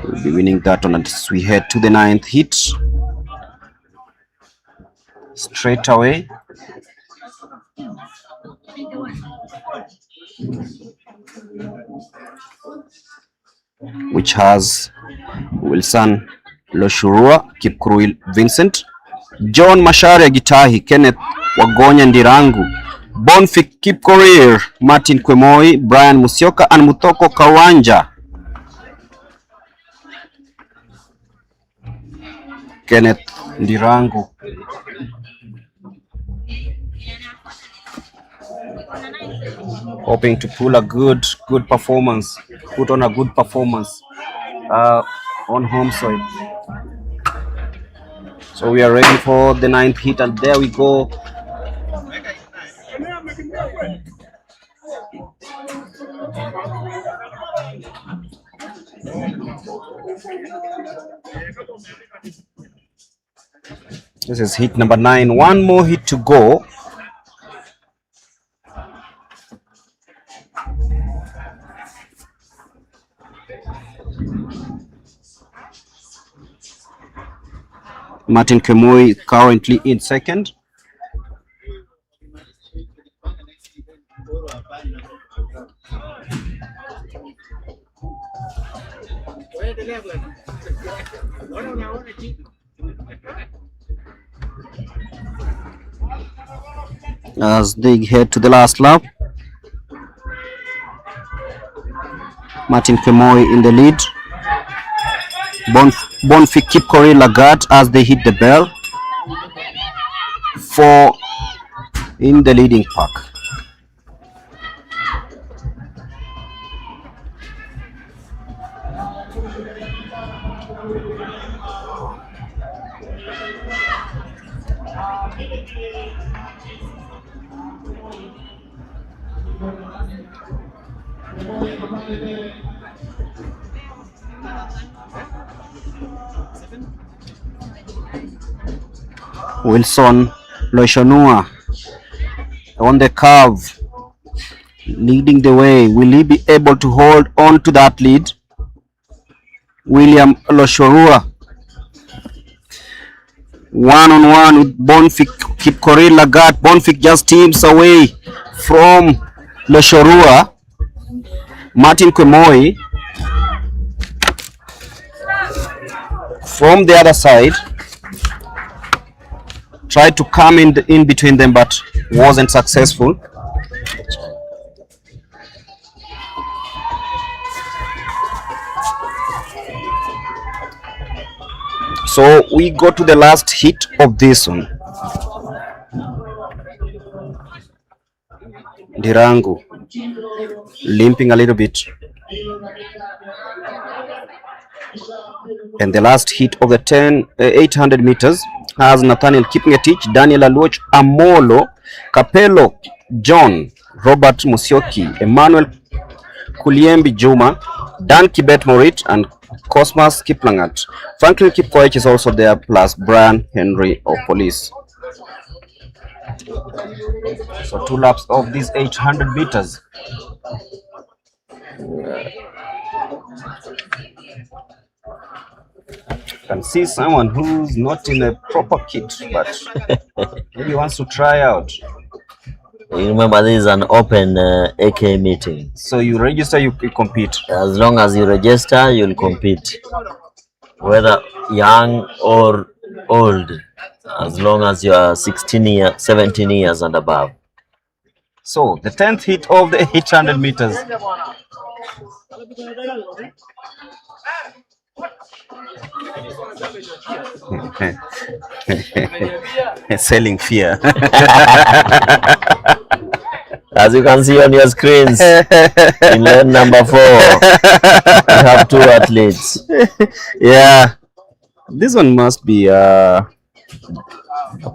will be winning that one as we head to the 9th heat. Straight away. Which has Wilson Loshurua, Kipkurui Vincent, John Macharia Gitahi, Kenneth Wagonya Ndirangu, Bonfik Kipkorir, Martin Kwemoi, Brian Musyoka, and Mutoko Kawanja. Kenneth Ndirangu. Hoping to pull a good performance, put on a good performance on home soil. So we are ready for the 9th heat, and there we go. This is heat number 9. One more heat to go. Martin Kemoi currently in second. As they head to the last lap, Martin Kemoi in the lead. Bonfik Kipkorir Lagat as they hit the bell. 4 in the leading pack. Wilson Loshonua on the curve, leading the way. Will he be able to hold on to that lead? William Loshorua, one-on-one with Bonfik Kipkorir Lagat. Bonfik just teams away from Loshorua. Martin Kwemoi from the other side tried to come in between them, but wasn't successful. So we go to the last hit of this one. Ndirangu limping a little bit. And the last heat of the 800 meters has Nathaniel Kipngetich, Daniel Aluoch, Amolo, Capello, John, Robert Musyoki, Emmanuel Kuliembi Juma, Dan Kibet Morit, and Cosmas Kiplangat. Franklin Kipkoech is also there, plus Brian Henry of Police. So 2 laps of these 800 meters. Can see someone who's not in a proper kit, but maybe wants to try out. You remember, this is an open AK meeting. So you register, you compete. As long as you register, you'll compete. Whether young or old, as long as you are 17 years and above. So the 10th heat of the 800 meters. Selling fear. As you can see on your screens, in lane number 4, we have 2 athletes. Yeah, this one must be a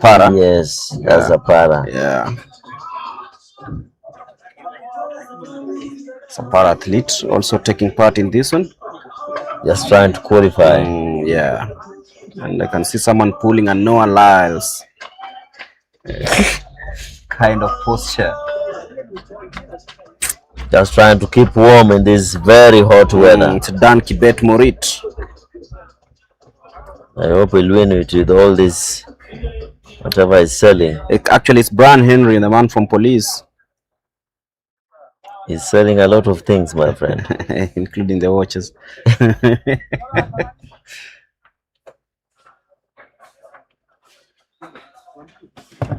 para. Yes, that's a para. Yeah, it's a para athlete also taking part in this one. Just trying to qualify. Yeah, and I can see someone pulling a Noah Lyles kind of posture. Just trying to keep warm in this very hot weather. It's Dan Kibet Morit. I hope we'll win it with all this, whatever is selling. Actually, it's Brian Henry, the man from Police. He's selling a lot of things, my friend. Including the watches.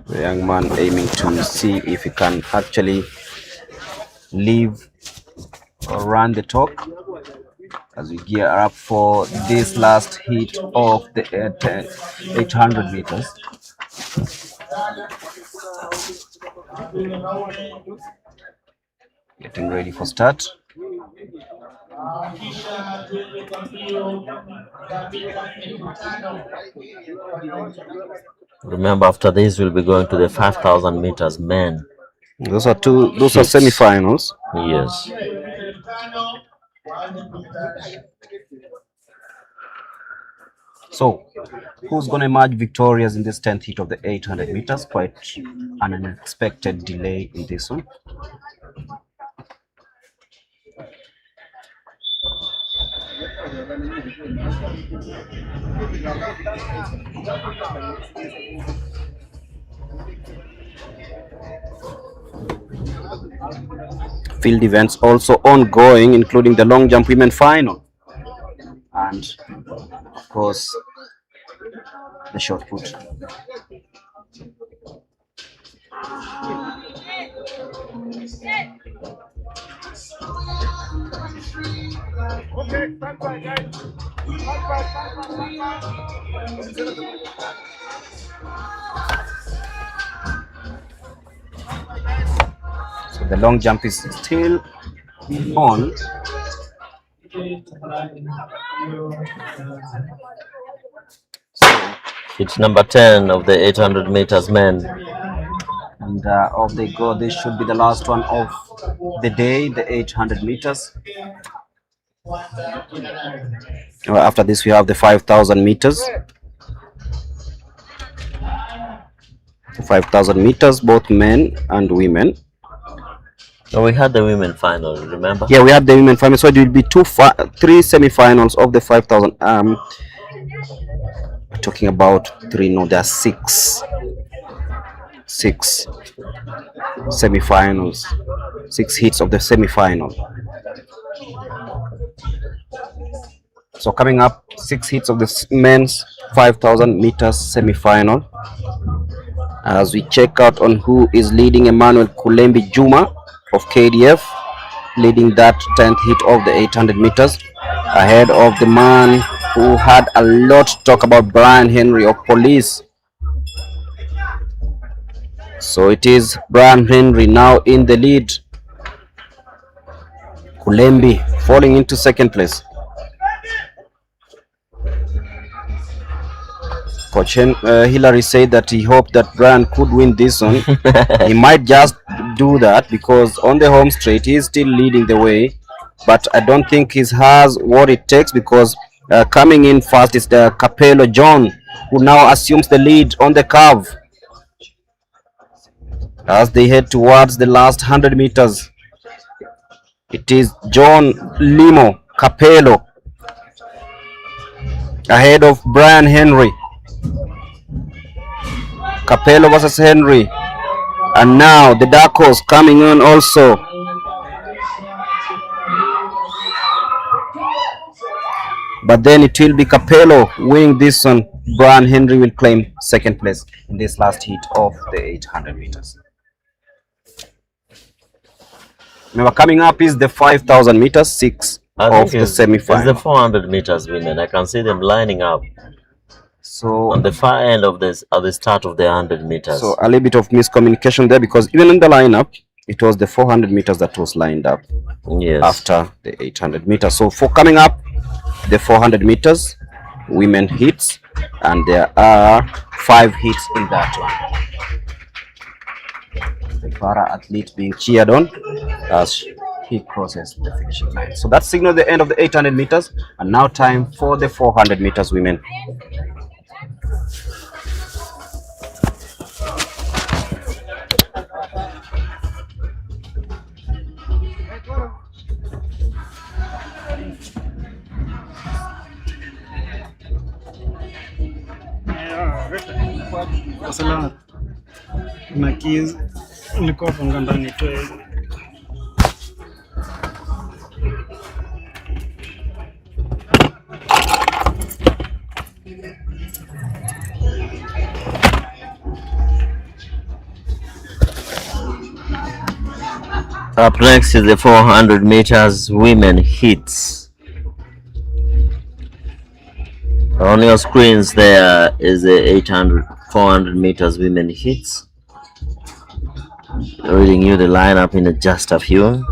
The young man aiming to see if he can actually leave or run the talk as we gear up for this last heat of the 800 meters. Getting ready for start. Remember, after this, we'll be going to the 5,000 meters men. Those are semi-finals. Yes. So, who's going to emerge victorious in this 10th heat of the 800 meters? Quite an unexpected delay in this one. Field events also ongoing, including the long jump women final and of course the shot put. So the long jump is still on. It's number 10 of the 800 meters men. And off they go. This should be the last one of the day, the 800 meters. After this, we have the 5,000 meters. 5,000 meters, both men and women. So we had the women final, remember? Yeah, we had the women final. So it will be 3 semi-finals of the 5,000. We're talking about 3. No, there are 6 semi-finals. 6 heats of the semi-final. So coming up, 6 heats of the men's 5,000 meters semi-final. As we check out on who is leading, Emmanuel Kulembi Juma of KDF leading that 10th heat of the 800 meters, ahead of the man who had a lot to talk about, Brian Henry of Police. So it is Brian Henry now in the lead Kulembi falling into second place. Coach Hillary said that he hoped that Brian could win this one. He might just do that because on the home straight he is still leading the way, but I don't think he has what it takes because coming in fast is the Capello John, who now assumes the lead on the curve as they head towards the last 100 meters. It is John Limo Capello ahead of Brian Henry. Capello versus Henry, and now the dark horse coming on also. But then it will be Capello winning this one. Brian Henry will claim second place in this last heat of the 800 meters. Remember, coming up is the 5,000 meters, 6 of the semi-final. It's the 400 meters women. I can see them lining up. So on the far end of this, at the start of the 100 meters. So a little bit of miscommunication there, because even in the lineup, it was the 400 meters that was lined up after the 800 meters. So for coming up, the 400 meters women hits, and there are 5 hits in that one. The para athlete being cheered on as he crosses the finishing line. So that signals the end of the 800 meters, and now time for the 400 meters women. Salama. Na keys nilikuwa funga ndani tu. Up next is the 400 meters women hits. On your screens there is the 400 meters women hits. Reading you the lineup in just a few.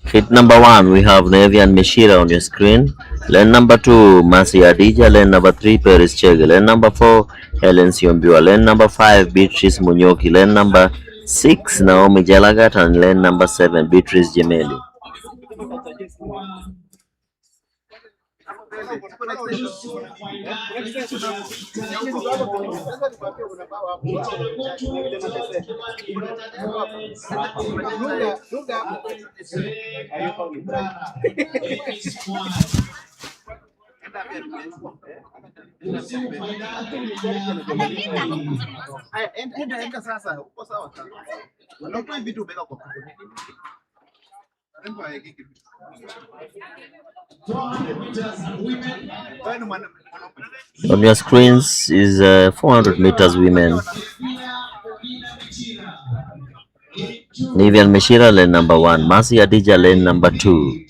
Hit number 1, we have Nevi and Mishira on your screen. Lane number 2, Masi Adija. Lane number 3, Paris Chege. Lane number 4, Helen Siombua. Lane number 5, Beatrice Munyoki. Lane number 6, Naomi Jalagat. And lane number 7, Beatrice Gemeli. On your screens is 400 meters women. Nivian Mishira, lane number 1. Masi Adija, lane number 2.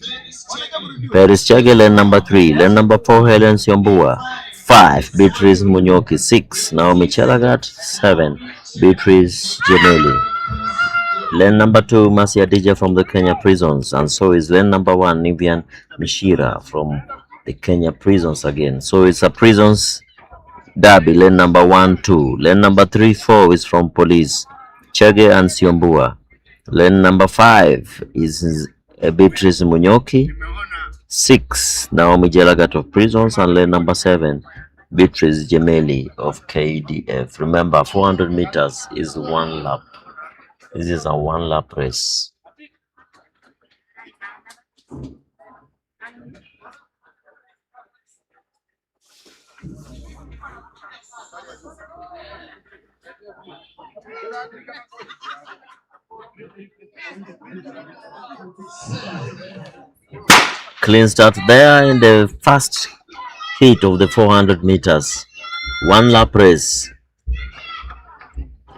Paris Chege, lane number 3. Lane number 4, Helen Siombua. 5, Beatrice Munyoki. 6, Naomi Chelagat. 7, Beatrice Gemeli. Lane number 2, Masi Adija from the Kenya prisons. And so is lane number 1, Nivian Mishira from the Kenya prisons again. So it's a prisons derby. Lane number 1, 2. Lane number 3, 4 is from police, Chege and Siombua. Lane number 5 is Beatrice Munyoki. 6, Naomi Jelagat of prisons. And lane number 7, Beatrice Gemeli of KDF. Remember, 400 meters is 1 lap. This is a 1 lap race. Clean start there in the first heat of the 400 meters. 1 lap race.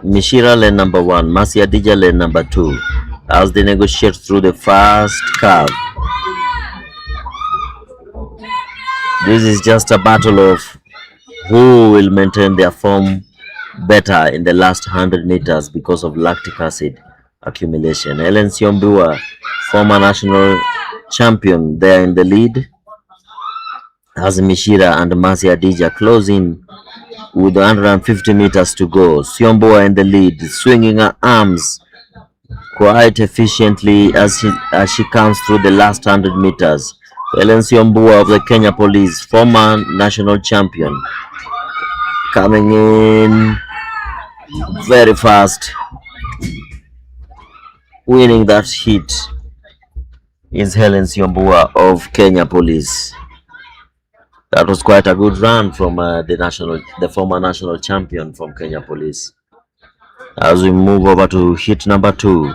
Mishira lane number 1, Masi Adija lane number 2, as they negotiate through the first curve. This is just a battle of who will maintain their form better in the last 100 meters because of lactic acid accumulation. Helen Siombua, former national champion, there in the lead. Mishira and Mercy Adija closing with 150 meters to go. Siombua in the lead, swinging her arms quite efficiently as she comes through the last 100 meters. Helen Siombua of the Kenya Police, former national champion, coming in very fast, winning that heat is Helen Siombua of Kenya Police. That was quite a good run from the former national champion from Kenya Police. As we move over to heat number 2,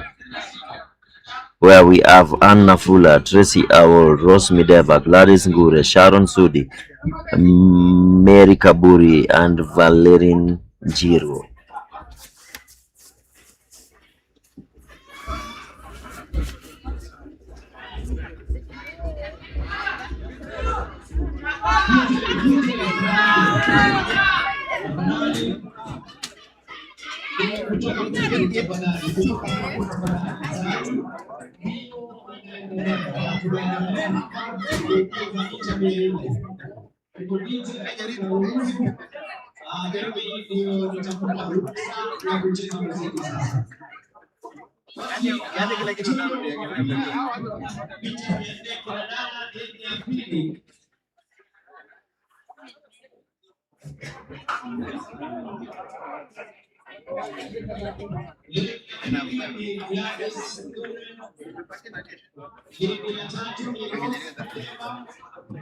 where we have Anna Fuller, Tracy Awol, Rose Mideva, Gladys Ngure, Sharon Sudi, Mary Kaburi, and Valerin Jiru.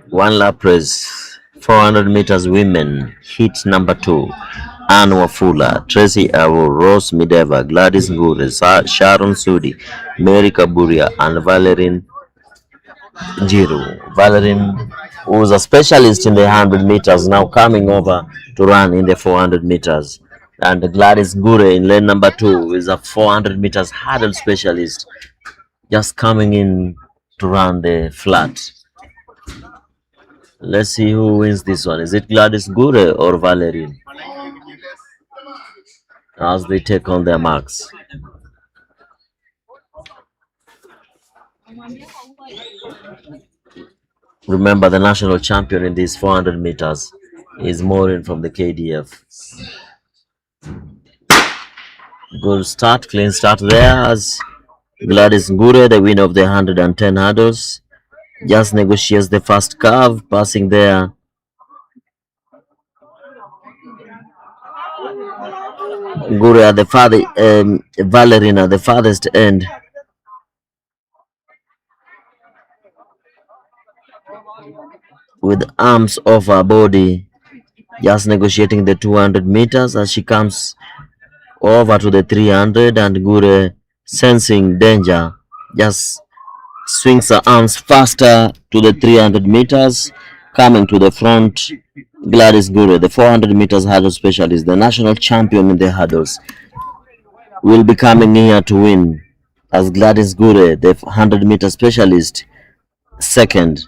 One lap race, 400 meters women, heat number 2. Anne Wafula, Tracy Awol, Rose Mideva, Gladys Ngure, Sharon Sudi, Mary Kaburia, and Valerin Jiru. Valerin, who's a specialist in the 100 meters, now coming over to run in the 400 meters. And Gladys Ngure in lane number 2 is a 400 meters hurdle specialist, just coming in to run the flat. Let's see who wins this one. Is it Gladys Ngure or Valerin? As they take on their marks. Remember, the national champion in these 400 meters is Maureen from the KDF. Good start, clean start there as Gladys Ngure, the winner of the 110 hurdles, just negotiates the first curve, passing there Ngure at the Valerina, the farthest end. With arms off her body, just negotiating the 200 meters as she comes over to the 300, and Ngure, sensing danger, just swings her arms faster to the 300 meters, coming to the front. Gladys Ngure, the 400 meters hurdle specialist, the national champion in the hurdles, will be coming here to win, as Gladys Ngure, the 100 meter specialist, second.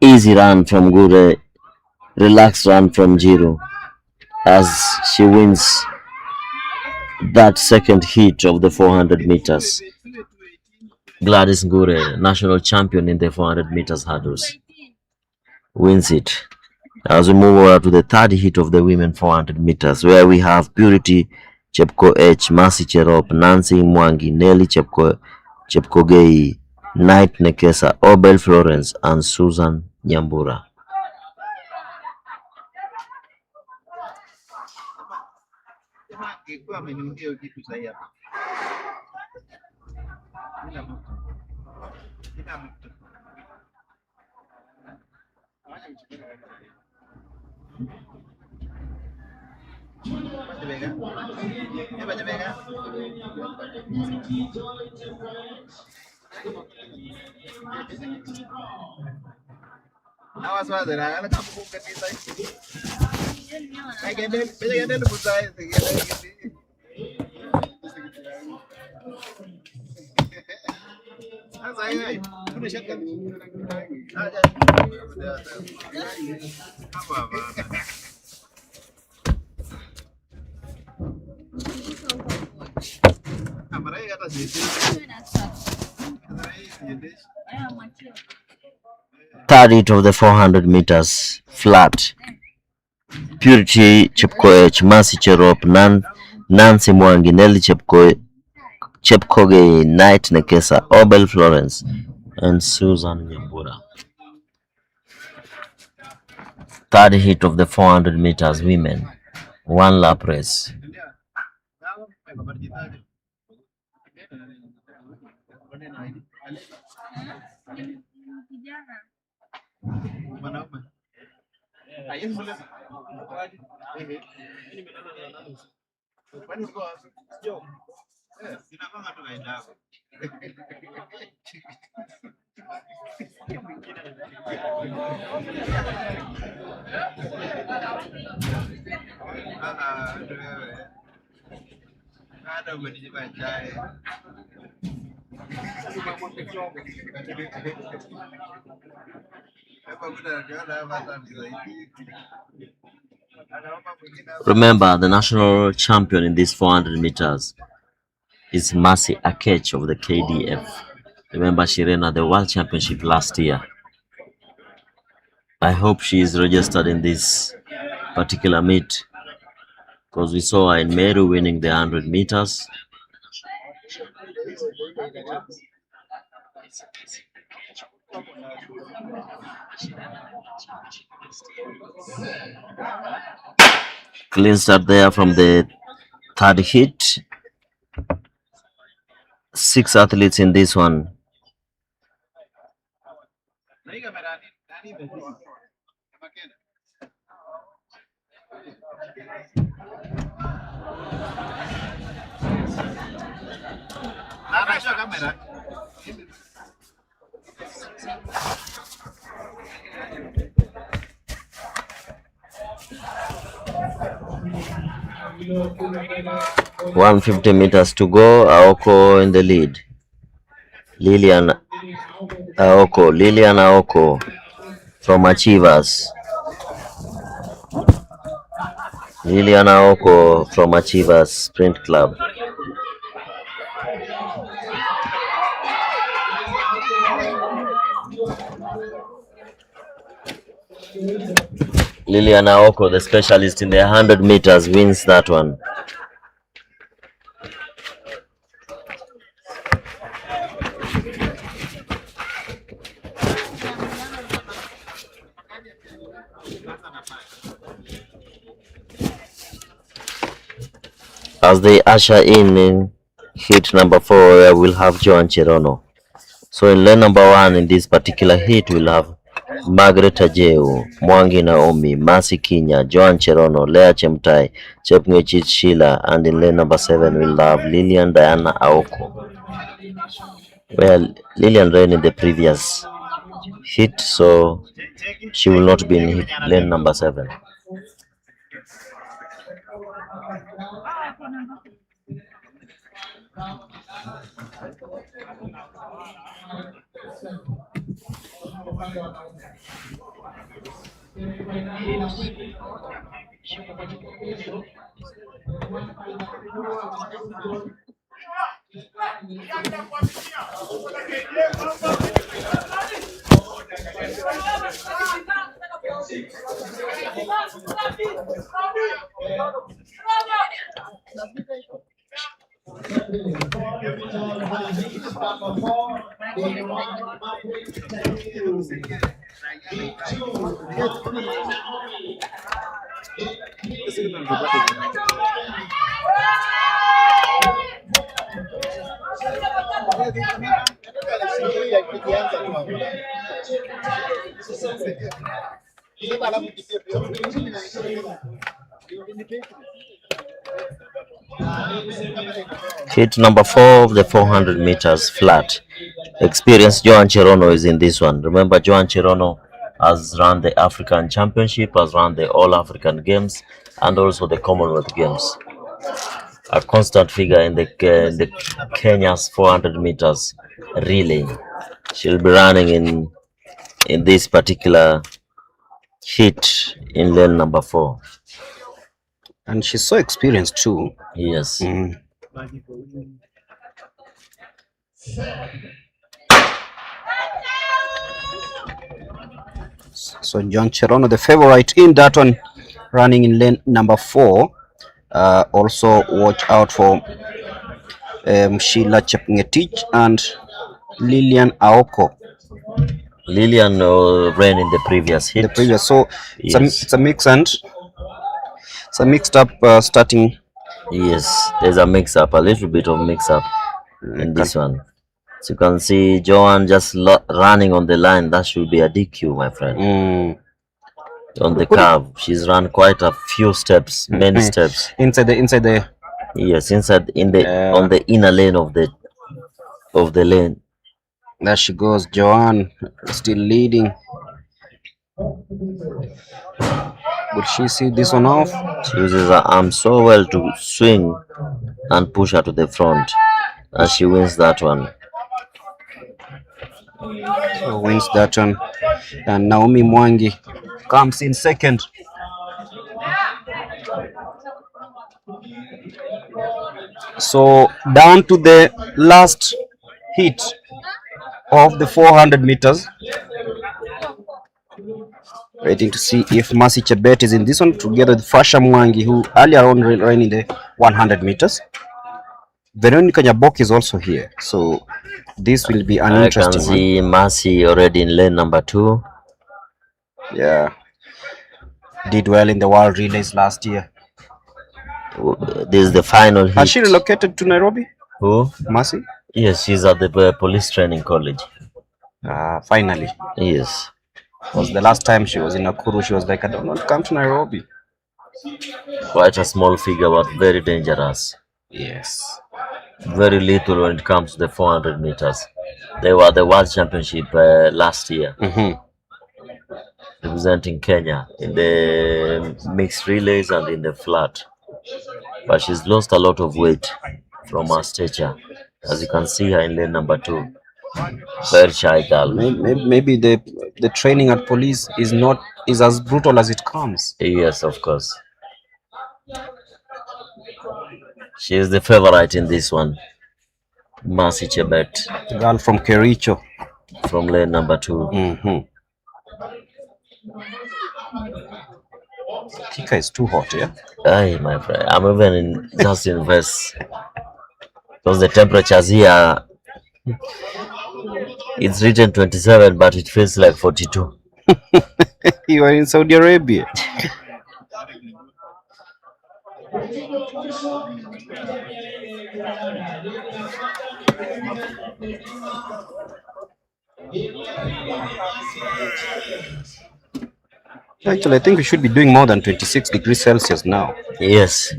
Easy run from Ngure, relaxed run from Jiru, as she wins that second heat of the 400 meters. Gladys Ngure, national champion in the 400 meters hurdles, wins it. As we move over to the third heat of the women 400 meters, where we have Purity Chepko H, Mercy Cherop, Nancy Mwangi, Nelly Chepkogei, Knight Nekesa, Obel Florence, and Susan Nyambura. Third heat of the 400 meters flat. Purity Chepkoech, Mercy Cherop, Nancy Mwangi, Nelly Chepkoge, Knight Nekesa, Obel Florence, and Susan Nyambura. Third heat of the 400 meters women, one lap race. Remember, the national champion in these 400 meters is Mercy Akech of the KDF. Remember, she ran at the World Championship last year. I hope she is registered in this particular meet, because we saw her in Meru winning the 100 meters. Clean start there from the third heat. 6 athletes in this one. $150 meters to go. Aoko in the lead. Lillian Aoko from Achievers. Lillian Aoko from Achievers Sprint Club. Lillian Aoko, the specialist in the 100 meters, wins that one. As they usher in heat number 4, we'll have Joan Cherono. So in lane number 1 in this particular heat, we'll have Margaret Ajeu, Mwangi Naomi, Mercy Kinya, Joan Cherono, Lea Chemtai, Chepngechit Sheila, and in lane number 7 we'll have Lillian Diana Aoko. Well, Lillian ran in the previous heat, so she will not be in lane number 7. Heat number 4 of the 400 meters flat. Experienced Joan Cherono is in this one. Remember, Joan Cherono has run the African Championship, has run the All African Games, and also the Commonwealth Games. a constant figure in the Kenya's 400 meters relay. She'll be running in this particular heat in lane number 4. And she's so experienced too. Yes. So John Cherono, the favorite in that one, running in lane number 4. Also watch out for Sheila Chepngetich and Lillian Aoko. Lillian ran in the previous heat. So yes. it's a mix and it's a mixed up starting. Yes, there's a mix up, a little bit of mix up in this one. So you can see Joanne just running on the line. That should be a DQ, my friend. On the curve, she's run quite a few steps, many steps. Inside the. Yes, inside on the inner lane of the lane. There she goes, Joanne, still leading. Will she see this one off? She uses her arm so well to swing and push her to the front, and she wins that one. So wins that one, and Naomi Mwangi comes in second. So down to the last heat of the 400 meters. Waiting to see if Mercy Chebet is in this one together with Fasha Mwangi, who earlier on ran in the 100 meters. Veronica Nyabok is also here, so this will be an interesting one. I can see Mercy already in lane number 2. Yeah, did well in the world relays last year. This is the final heat. Has she relocated to Nairobi? Who? Mercy? Yes, she's at the police training college. Finally. Yes. Because the last time she was in Nakuru, she was like, I don't want to come to Nairobi. Quite a small figure, but very dangerous. Yes. Very little when it comes to the 400 meters. They were the World Championship last year. Representing Kenya in the mixed relays and in the flat. But she's lost a lot of weight from her stature. As you can see her in lane number 2. Very shy girl. Maybe the training at police is as brutal as it comes. Yes, of course. She is the favorite in this one. Mercy Chebet. The girl from Kericho. From lane number 2. THIKA is too hot, yeah? Aye, my friend. I'm even just in vest. Because the temperatures here, it's written 27, but it feels like 42. You are in Saudi Arabia. Actually, I think we should be doing more than 26 degrees Celsius now. Yes.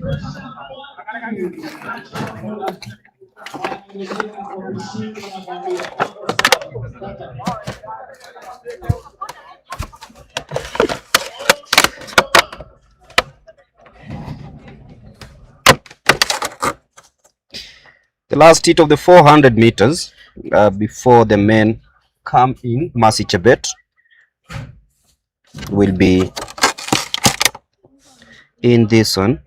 The last heat of the 400 meters before the men come in, Mercy Chebet will be in this one.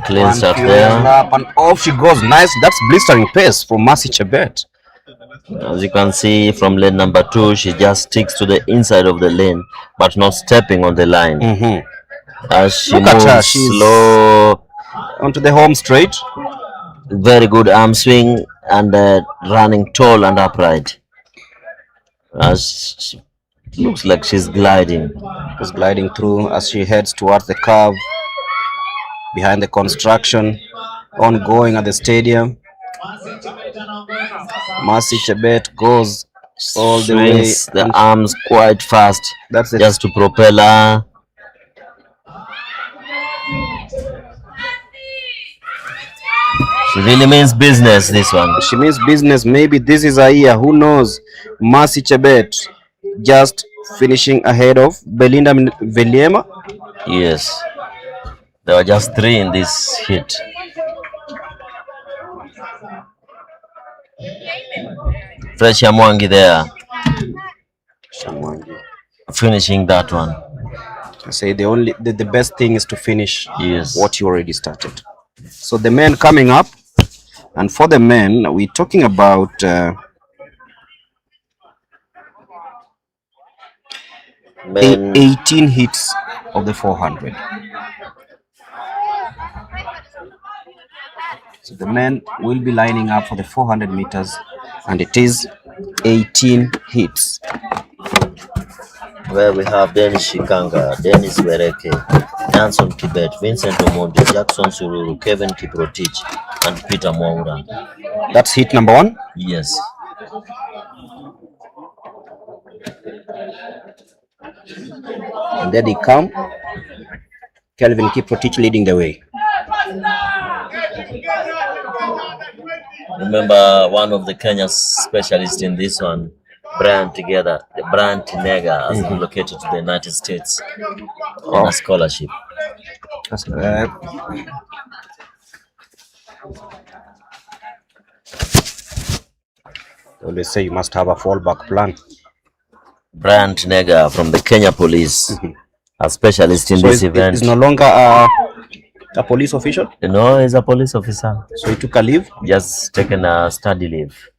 Clean start there. And off she goes. Nice. That's blistering pace from Mercy Chebet. As you can see from lane number 2, she just sticks to the inside of the lane, but not stepping on the line. As she moves slow onto the home straight. Very good arm swing and running tall and upright. As she looks like she's gliding. She's gliding through as she heads towards the curve behind the construction ongoing at the stadium. Mercy Chebet goes all the way. The arms quite fast. That's it. Just to propel her. She really means business, this one. She means business. Maybe this is a year. Who knows? Mercy Chebet just finishing ahead of Belinda Veliema. Yes. There were just 3 in this heat. Fresh Amwangi there. Finishing that one. I say the best thing is to finish Yes. what you already started. So the men coming up, and for the men, we're talking about 18 hits of the 400. So the men will be lining up for the 400 meters, and it is 18 hits. Where we have Dennis Shikanga, Dennis Wereke, Nanson Kibet, Vincent Omondi, Jackson Sururu, Kevin Kiprotich, and Peter Mwaura. That's hit number 1? Yes. And there they come. Kelvin Kiprotich leading the way. Remember one of the Kenya specialists in this one, Brian Tinega, has relocated to the United States on a scholarship. They say you must have a fallback plan. Brian Tinega from the Kenya Police, a specialist in this event. He's no longer a police official? No, he's a police officer. So he took a leave? Just taken a study leave.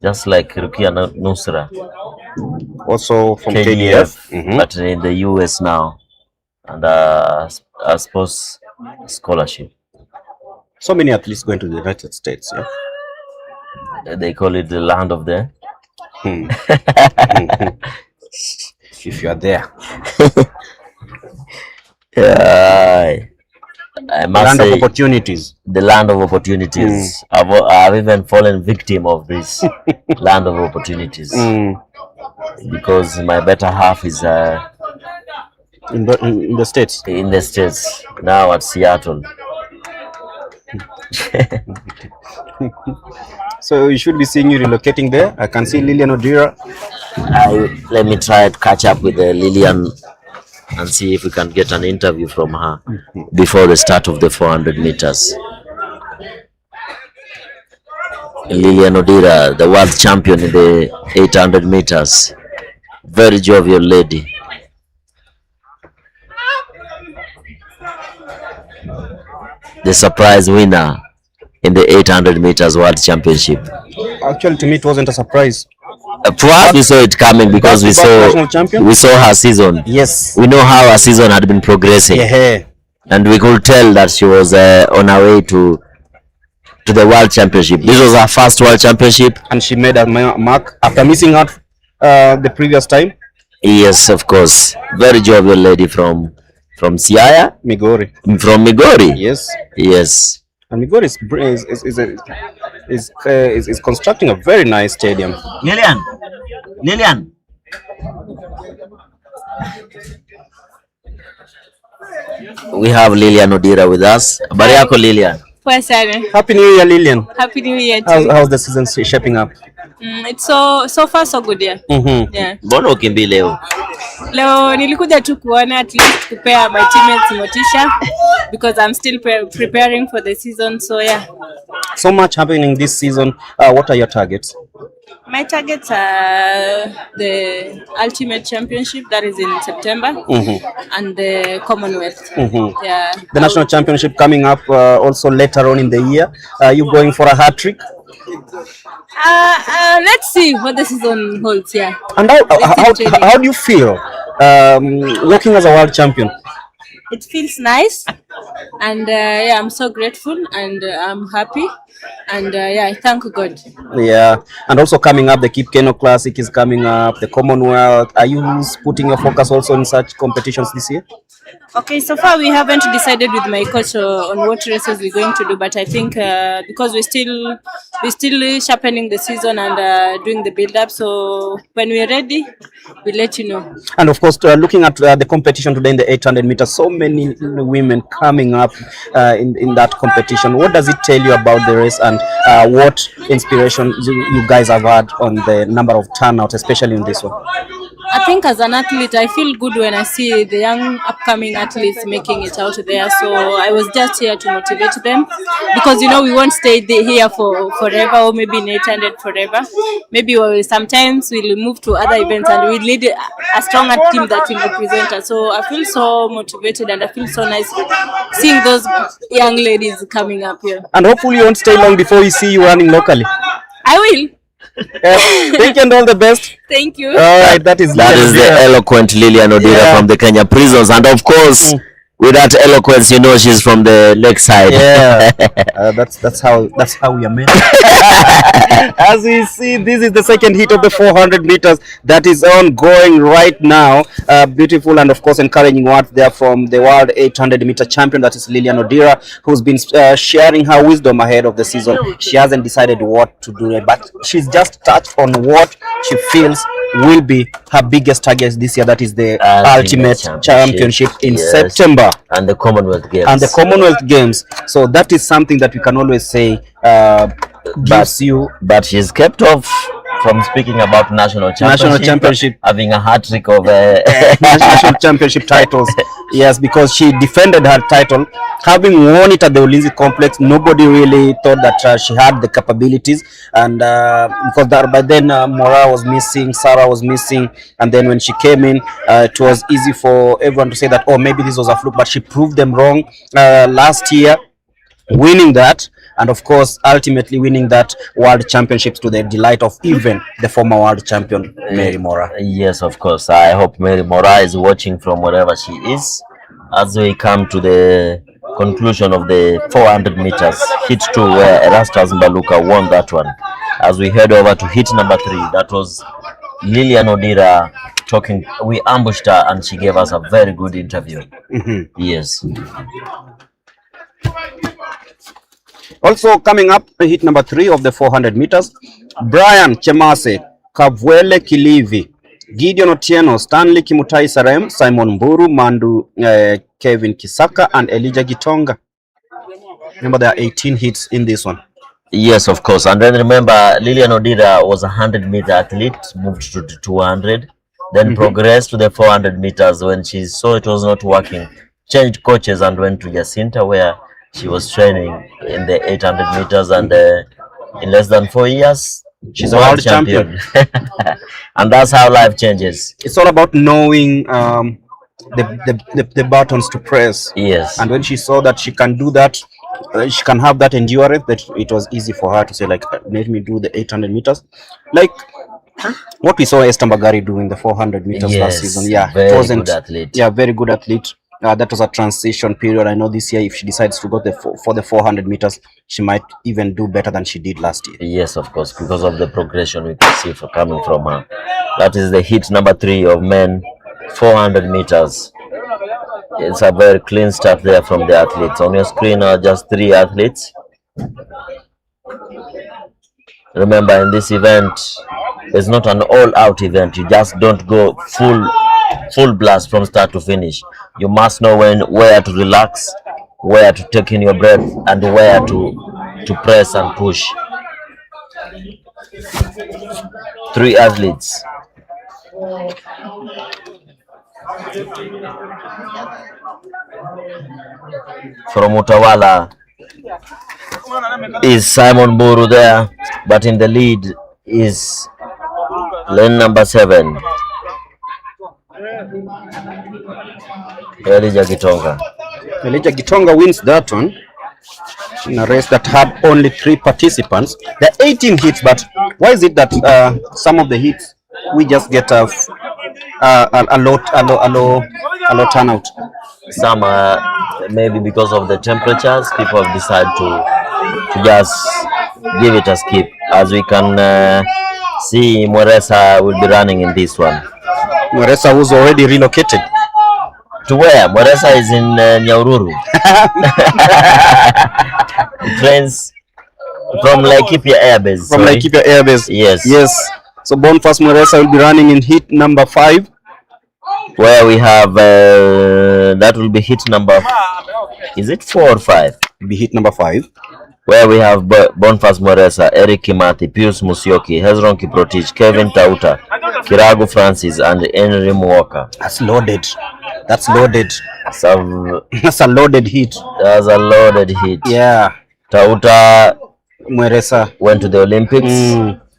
Just like Rukia Nusra. Also from KDF, but in the US now. And a sports scholarship. So many athletes going to the United States, yeah? They call it the land of the... If you are there. Yeah. I must land say, of opportunities. The land of opportunities. I've even fallen victim of this land of opportunities. Because my better half is in the States. In the States. Now at Seattle. So you should be seeing you relocating there. I can see Lillian Odira. Let me try to catch up with Lillian and see if we can get an interview from her before the start of the 400 meters. Lillian Odira, the world champion in the 800 meters. Very jovial lady. The surprise winner in the 800 meters world championship. Actually, to me, it wasn't a surprise. Perhaps we saw it coming because we saw her season. Yes, we know how her season had been progressing, and we could tell that she was on her way to the world championship. This was her first world championship, and she made a mark after missing out the previous time. Yes, of course. Very jovial lady from Siaya, Migori. From Migori. Yes. Yes. And Migori is constructing a very nice stadium. Lillian. We have Lillian Odira with us. Habari yako Lillian? Poa sana. Happy New Year, Lillian. Happy New Year too. How's the season shaping up? It's so far so good, yeah. Yeah. Mbona ukimbi leo? Leo nilikuja tu kuona, at least kupea my teammates motisha because I'm still preparing for the season, so yeah. So much happening this season. What are your targets? My targets are the Ultimate Championship that is in September and the Commonwealth. Yeah. The National Championship coming up also later on in the year. Are you going for a hat trick? Let's see what the season holds. Yeah. And how do you feel working as a world champion? It feels nice, and yeah, I'm so grateful and I'm happy, and yeah, I thank God. Yeah, and also coming up, the Keep Keno Classic is coming up, the Commonwealth. Are you putting your focus also in such competitions this year? Okay, so far we haven't decided with my coach on what races we're going to do, but I think because we're still sharpening the season and doing the build up, so when we're ready, we'll let you know. And of course, looking at the competition today in the 800 meters, so many women coming up in that competition. What does it tell you about the race, and what inspiration you guys have had on the number of turnout, especially in this one? I think as an athlete, I feel good when I see the young upcoming athletes making it out there. So I was just here to motivate them because we won't stay here for forever, or maybe in 800 forever. Maybe sometimes we'll move to other events and we'll lead a stronger team that will represent us. So I feel so motivated and I feel so nice seeing those young ladies coming up here. And hopefully you won't stay long before we see you running locally. I will. Thank you and all the best. Thank you. All right, that is the eloquent Lillian Odira from the Kenya prisons, and of course, with that eloquence, she's from the lakeside. Yeah, that's how we are made. As we see, this is the second heat of the 400 meters that is ongoing right now. Beautiful and of course encouraging words there from the world 800 meter champion, that is Lillian Odira, who's been sharing her wisdom ahead of the season. She hasn't decided what to do, but she's just touched on what she feels will be her biggest target this year, that is the ultimate championship in September. And the Commonwealth Games. So that is something that we can always say but she's kept off from speaking about national championship, having a hat-trick of national championship titles. Yes, because she defended her title, having won it at the Ulinzi complex. Nobody really thought that she had the capabilities, and because by then Mora was missing, Sarah was missing, and then when she came in, it was easy for everyone to say that, oh, maybe this was a fluke, but she proved them wrong last year, winning that, and of course ultimately winning that world championships to the delight of even the former world champion Mary Mora. Yes, of course. I hope Mary Mora is watching from wherever she is as we come to the conclusion of the 400 meters hit 2, where Erastus Mbaluka won that one. As we head over to hit number 3, that was Lillian Odira talking. We ambushed her and she gave us a very good interview. Yes. Also coming up, hit number 3 of the 400 meters, Brian Chemase, Kavwele Kilivi, Gideon Otieno, Stanley Kimutai Sarem, Simon Mburu, Mandu Kevin Kisaka, and Elijah Gitonga. Remember, there are 18 hits in this one. Yes, of course. And then remember, Lillian Odira was a 100-meter athlete, moved to 200, then progressed to the 400 meters. When she saw it was not working, changed coaches and went to Jacinta, where she was training in the 800 meters, and in less than 4 years, she's a world champion. And that's how life changes. It's all about knowing the buttons to press. Yes. And when she saw that she can do that, she can have that endurance, that it was easy for her to say, like, let me do the 800 meters. Like what we saw Esther Mbagari do in the 400 meters last season. Yeah, it wasn't. Good athlete. Yeah, very good athlete. That was a transition period. I know this year, if she decides to go for the 400 meters, she might even do better than she did last year. Yes, of course, because of the progression we can see coming from her. That is the hit number 3 of men 400 meters. It's a very clean start there from the athletes. On your screen are just 3 athletes. Remember, in this event, it's not an all-out event. You just don't go full blast from start to finish. You must know where to relax, where to take in your breath, and where to press and push. 3 athletes. From Utawala is Simon Buru there, but in the lead is lane number 7. Elijah Gitonga. Elijah Gitonga wins that one in a race that had only 3 participants. There are 18 hits, but why is it that some of the hits we just get a low turnout? Some maybe because of the temperatures, people decide to just give it a skip. As we can see, Mweresa will be running in this one. Mweresa was already relocated. To where? Mweresa is in Nyaururu. Trains from Laikipia Airbase. From Laikipia Airbase. Yes. Yes. So Boniface Mweresa will be running in hit number 5. Where we have that will be hit number, is it 4 or 5? It'll be hit number 5. where we have Boniface Moresa, Eric Kimathi, Pius Musyoki, Hezron Kiprotich, Kevin Tauta, Kiragu Francis, and Henry Muoka. That's loaded. That's loaded. That's a loaded hit. That's a loaded hit. Yeah. Tauta Mweresa went to the Olympics.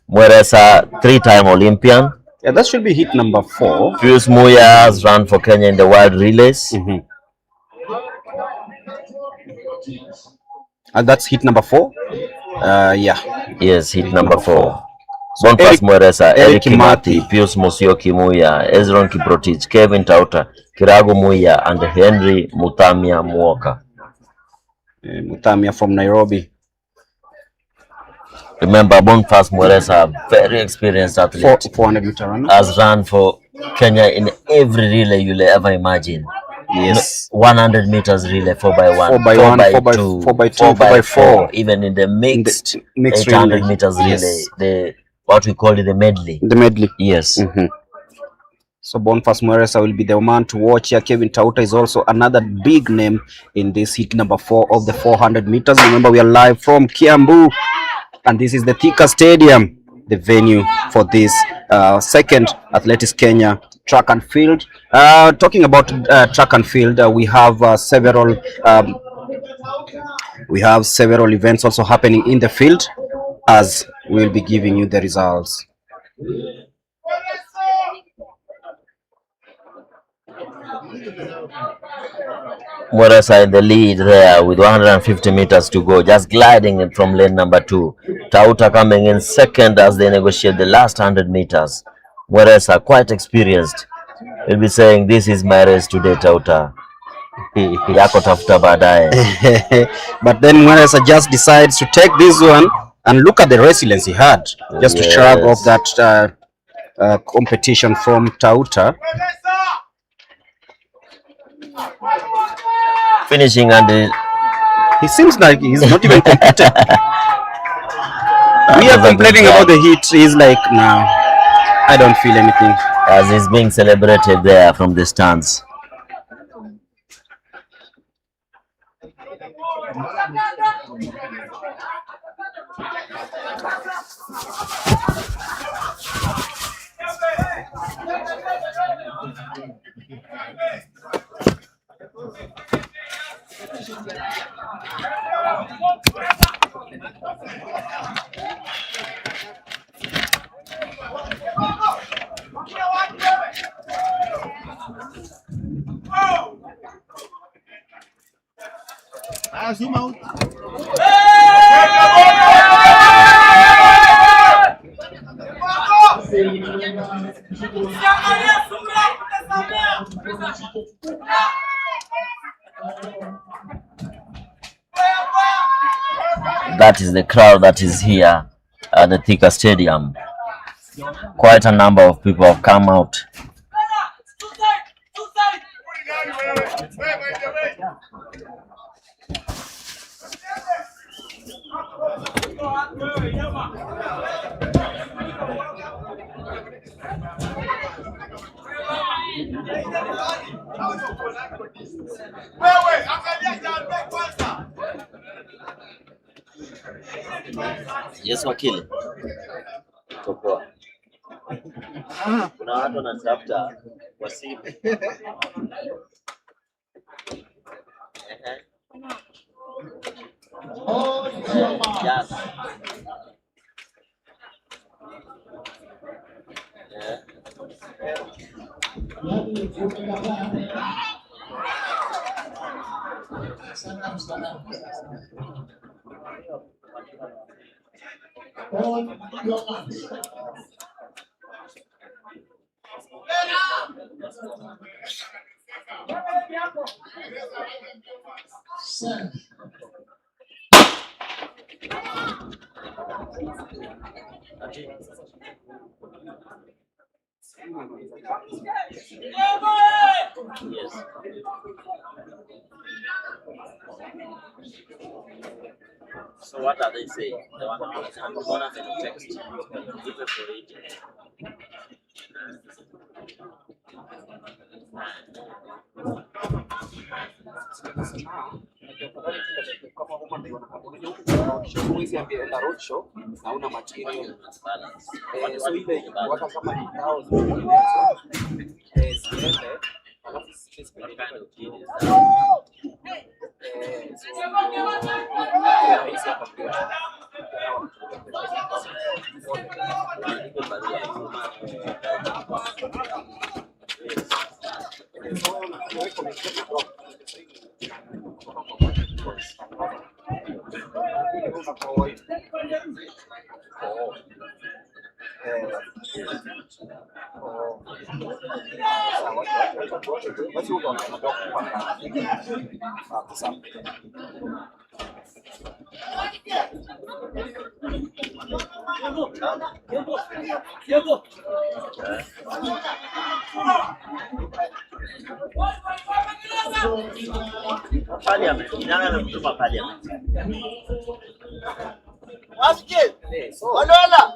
Mweresa, 3-time Olympian. Yeah, that should be hit number 4. Pius Muya has run for Kenya in the wild relays. And that's hit number 4. Yeah. Yes, hit number 4. Boniface Mweresa, Eric Kimathi, Pius Musyoki Muya, Hezron Kiprotich, Kevin Tauta, Kiragu Muya, and Henry Mutamia Muoka. Mutamia from Nairobi. Remember, Boniface Mweresa, very experienced athlete, 400 meter runner, has run for Kenya in every relay you'll ever imagine. Yes. 100 meters relay, 4x1, 4x1, 4x2, 4x2, 4x4, even in the mixed 800 relay. meters relay, Yes. the what we call it, the medley. The medley. Yes. So Boniface Mweresa will be the man to watch here. Kevin Tauta is also another big name in this hit number 4 of the 400 meters. Remember, we are live from Kiambu, and this is the THIKA Stadium, the venue for this second Athletics Kenya track and field. Talking about track and field, we have several events also happening in the field, as we'll be giving you the results. Mweresa in the lead there with 150 meters to go, just gliding in from lane number 2. Tauta coming in second as they negotiate the last 100 meters. Mweresa, quite experienced, will be saying, this is my race today, Tauta. Yako tafuta baadaye. But then Mweresa just decides to take this one, and look at the resilience he had just to shrug off that competition from Tauta. Finishing, and he seems like he's not even competed. We are complaining about the heat. He's like, nah, I don't feel anything. As he's being celebrated there from the stands. That is the crowd that is here at the THIKA Stadium. Quite a number of people have come out. Yes, wakili. Topoa. Kuna watu wanatafuta kwa simu. Yes. So what are they saying? The one on the text. Give it for it. Huwezi enda roadshow na una material. So ile waka kama kikao ziende alafu sisi Parliament, inanga na mtuma parliament. Wasikie. Walola.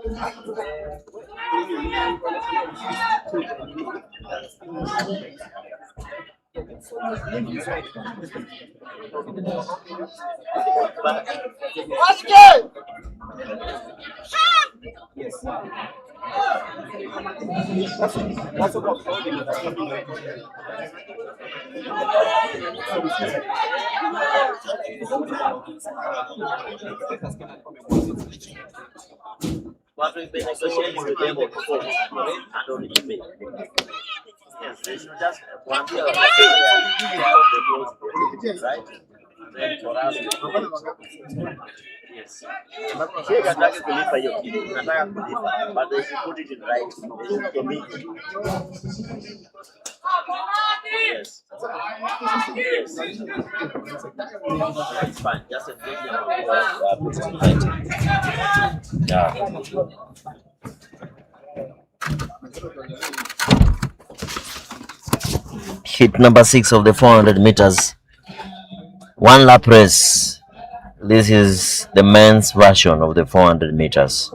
Wasikie. Yes. That's what What we've been negotiating with them on phone and on email. Yes, they should just want to right? Then for us, yes. She nataka kulipa hiyo kitu, nataka kulipa, but they should put it in writing. They should commit. Yes. Yes. It's fine. Just engage them. Yeah. Hit number 6 of the 400 meters. One lap race. This is the men's version of the 400 meters.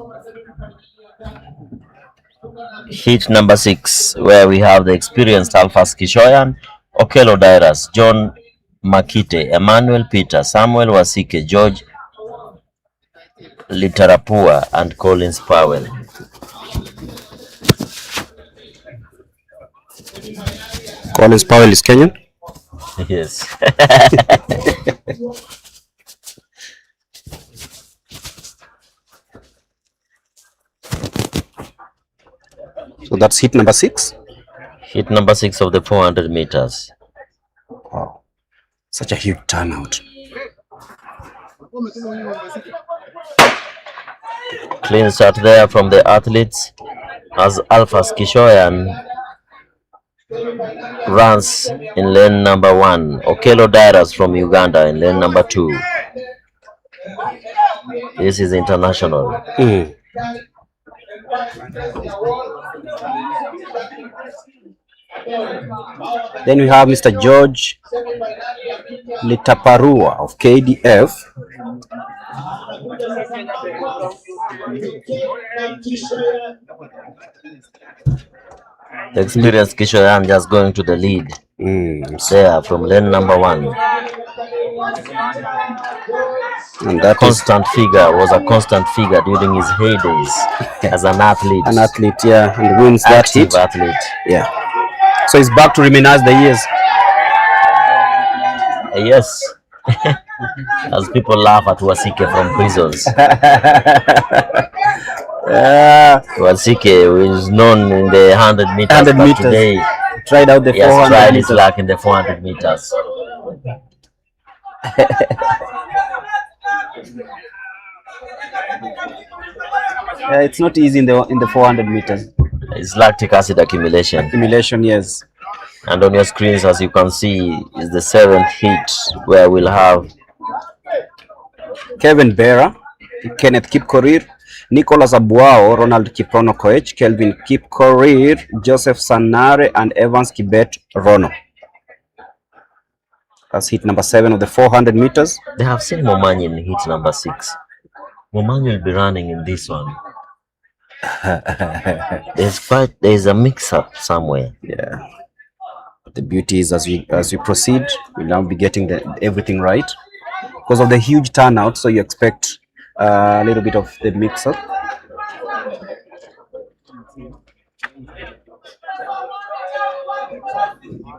Hit number 6, where we have the experienced Alphas Kishoyan, Lillian Odira, John Makite, Emmanuel Peter, Samuel Wasike, George Litarapua, and Collins Powell. Collins Powell is Kenyan? Yes. So that's hit number 6? Hit number 6 of the 400 meters. Wow. Such a huge turnout. Clean start there from the athletes as Alphas Kishoyan runs in lane number 1. Lillian Odira from Uganda in lane number 2. This is international. Then we have Mr. George Litaparua of KDF. The experienced Kishoyan just going to the lead. There from lane number 1. And that constant figure was a constant figure during his heydays as an athlete. An athlete, yeah, and wins that hit. Athlete. Yeah. So he's back to reminisce the years. Yes. As people laugh at Wasike from prisons. Wasike is known in the 100 meters, 100 but meters. Today Tried out the 400 tried meters. his luck in the 400 meters. It's not easy in the 400 meters. It's lactic acid accumulation. Accumulation, yes. And on your screens, as you can see, is the 7th heat where we'll have Kevin Bera, Kenneth Kipkorir, Nicholas Abuao, Ronald Kiprono Koech, Kelvin Kipkorir, Joseph Sanare, and Evans Kibet Rono. That's hit number 7 of the 400 meters. They have seen Momanyi in hit number 6. Momanyi will be running in this one. There's a mix-up somewhere. Yeah. But the beauty is as we proceed, we'll now be getting everything right. because of the huge turnout, so you expect a little bit of the mix-up.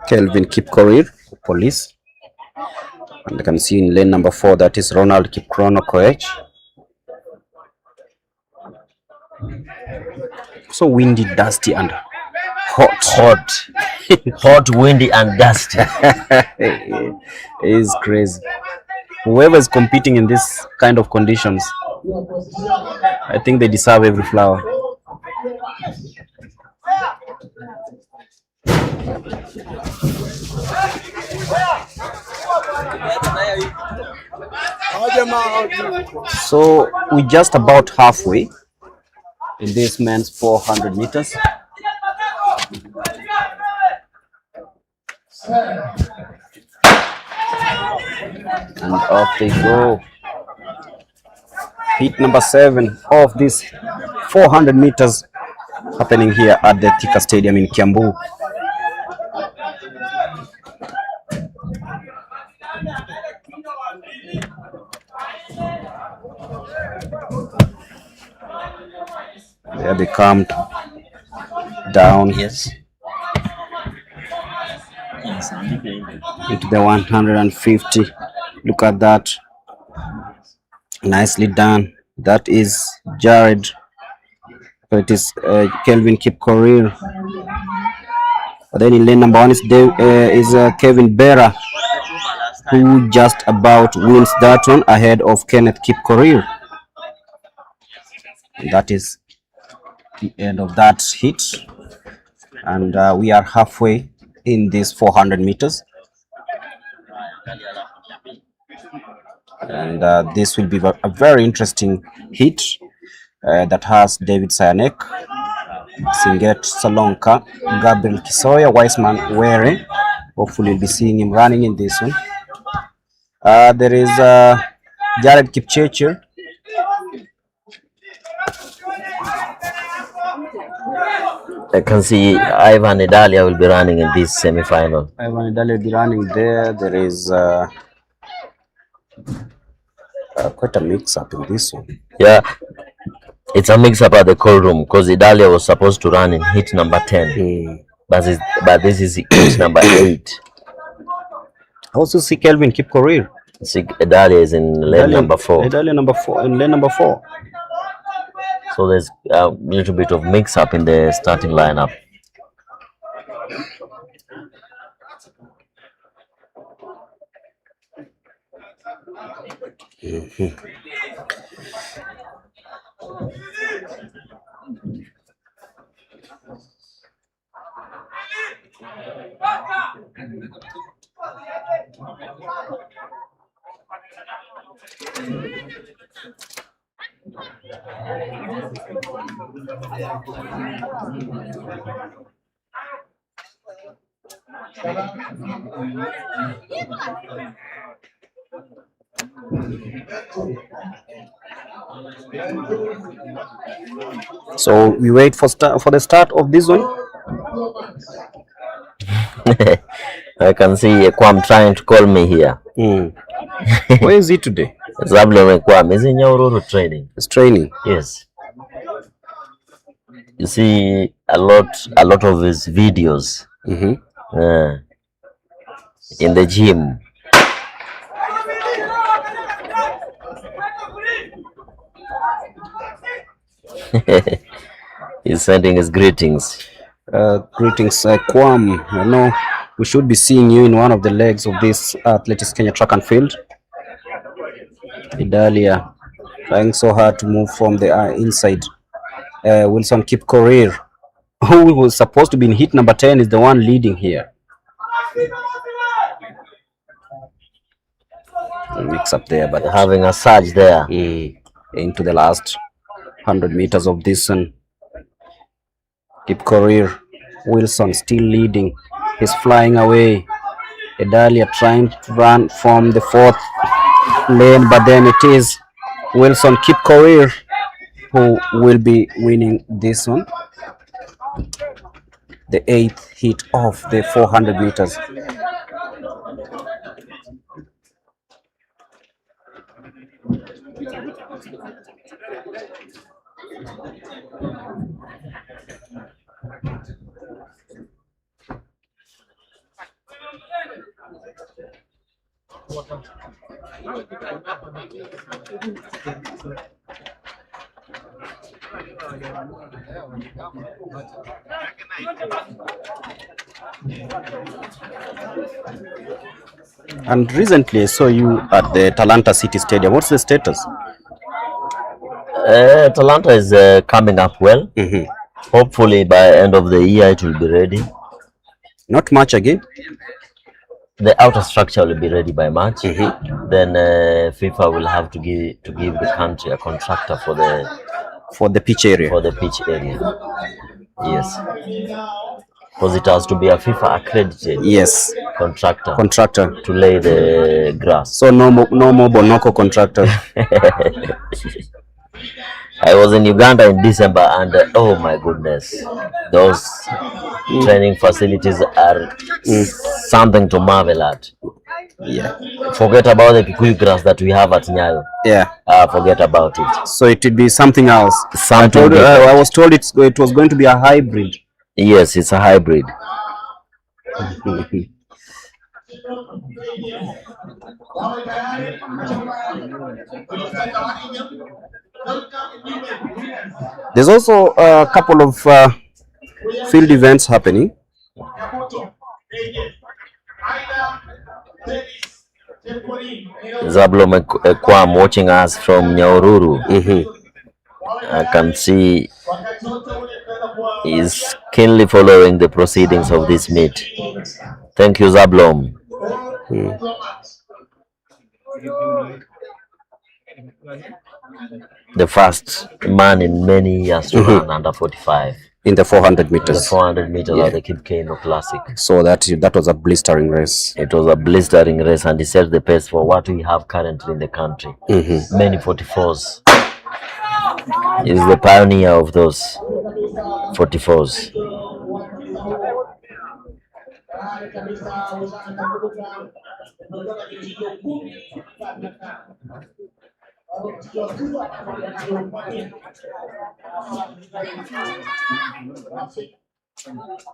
Kelvin Kipkorir, police. And I can see in lane number 4, that is Ronald Kipkrono Koech. So windy, dusty, and hot. Hot, windy, and dusty. It is crazy. Whoever is competing in this kind of conditions, I think they deserve every flower. So we're just about halfway in this men's 400 meters. And off they go. Heat number 7 of this 400 meters happening here at the THIKA Stadium in Kiambu. There they come down. Yes. Into the 150. Look at that. Nicely done. That is Jared. It is Kelvin Kipkorir. Then in lane number 1 is Kevin Berra, who just about wins that one ahead of Kenneth Kipkorir. That is the end of that hit, and we are halfway in this 400 meters, and this will be a very interesting hit that has David Sayanek, Singet Salonka, Gabriel Kisoya, Wiseman Were. Hopefully we'll be seeing him running in this one. There is Jared Kipchirchir. I can see Ivan Idalia will be running in this semi-final. Ivan Idalia will be running there. There is quite a mix-up in this one. Yeah, it's a mix-up at the call room because Idalia was supposed to run in hit number 10, but this is hit number 8. I also see Kelvin Kipkorir. Idalia is in lane number 4. Idalia in lane number 4. So there's a little bit of mix-up in the starting lineup. So we wait for the start of this one. I can see Kwam trying to call me here. Where is he today? Zablon Kwam is in Nyaururu training. It's training. Yes. You see a lot of his videos in the gym. He's sending his greetings. Greetings, Kwam. I know we should be seeing you in one of the legs of this Athletics Kenya track and field. Idalia trying so hard to move from the inside. Wilson Kipkorir, who was supposed to be in hit number 10, is the one leading here. Mix up there, but having a surge there into the last 100 meters of this one. Kipkorir, Wilson still leading. He's flying away. Idalia trying to run from the 4th lane, but then it is Wilson Kipkorir who will be winning this one, the 8th hit of the 400 meters. And recently I saw you at the Talanta City Stadium. What's the status? Talanta is coming up well. Hopefully by end of the year it will be ready. Not much again? The outer structure will be ready by March. Then FIFA will have to give the country a contractor for the pitch area. Yes. Because it has to be a FIFA accredited contractor to lay the grass. So no more Bonoko contractor. I was in Uganda in December and oh my goodness, those training facilities are something to marvel at. Yeah. Forget about the Kikuyu grass that we have at Nyayo. Yeah. Forget about it. So it would be something else. I was told it was going to be a hybrid. Yes, it's a hybrid. There's also a couple of field events happening. Zablo Ekwam watching us from Nyaururu. I can see is keenly following the proceedings of this meet. Thank you, Zablom. The first man in many years to run under 45. In the 400 meters. The 400 meters at the Kipkeino Classic. So that was a blistering race. It was a blistering race, and he set the pace for what we have currently in the country. Many 44s. He is the pioneer of those 44s.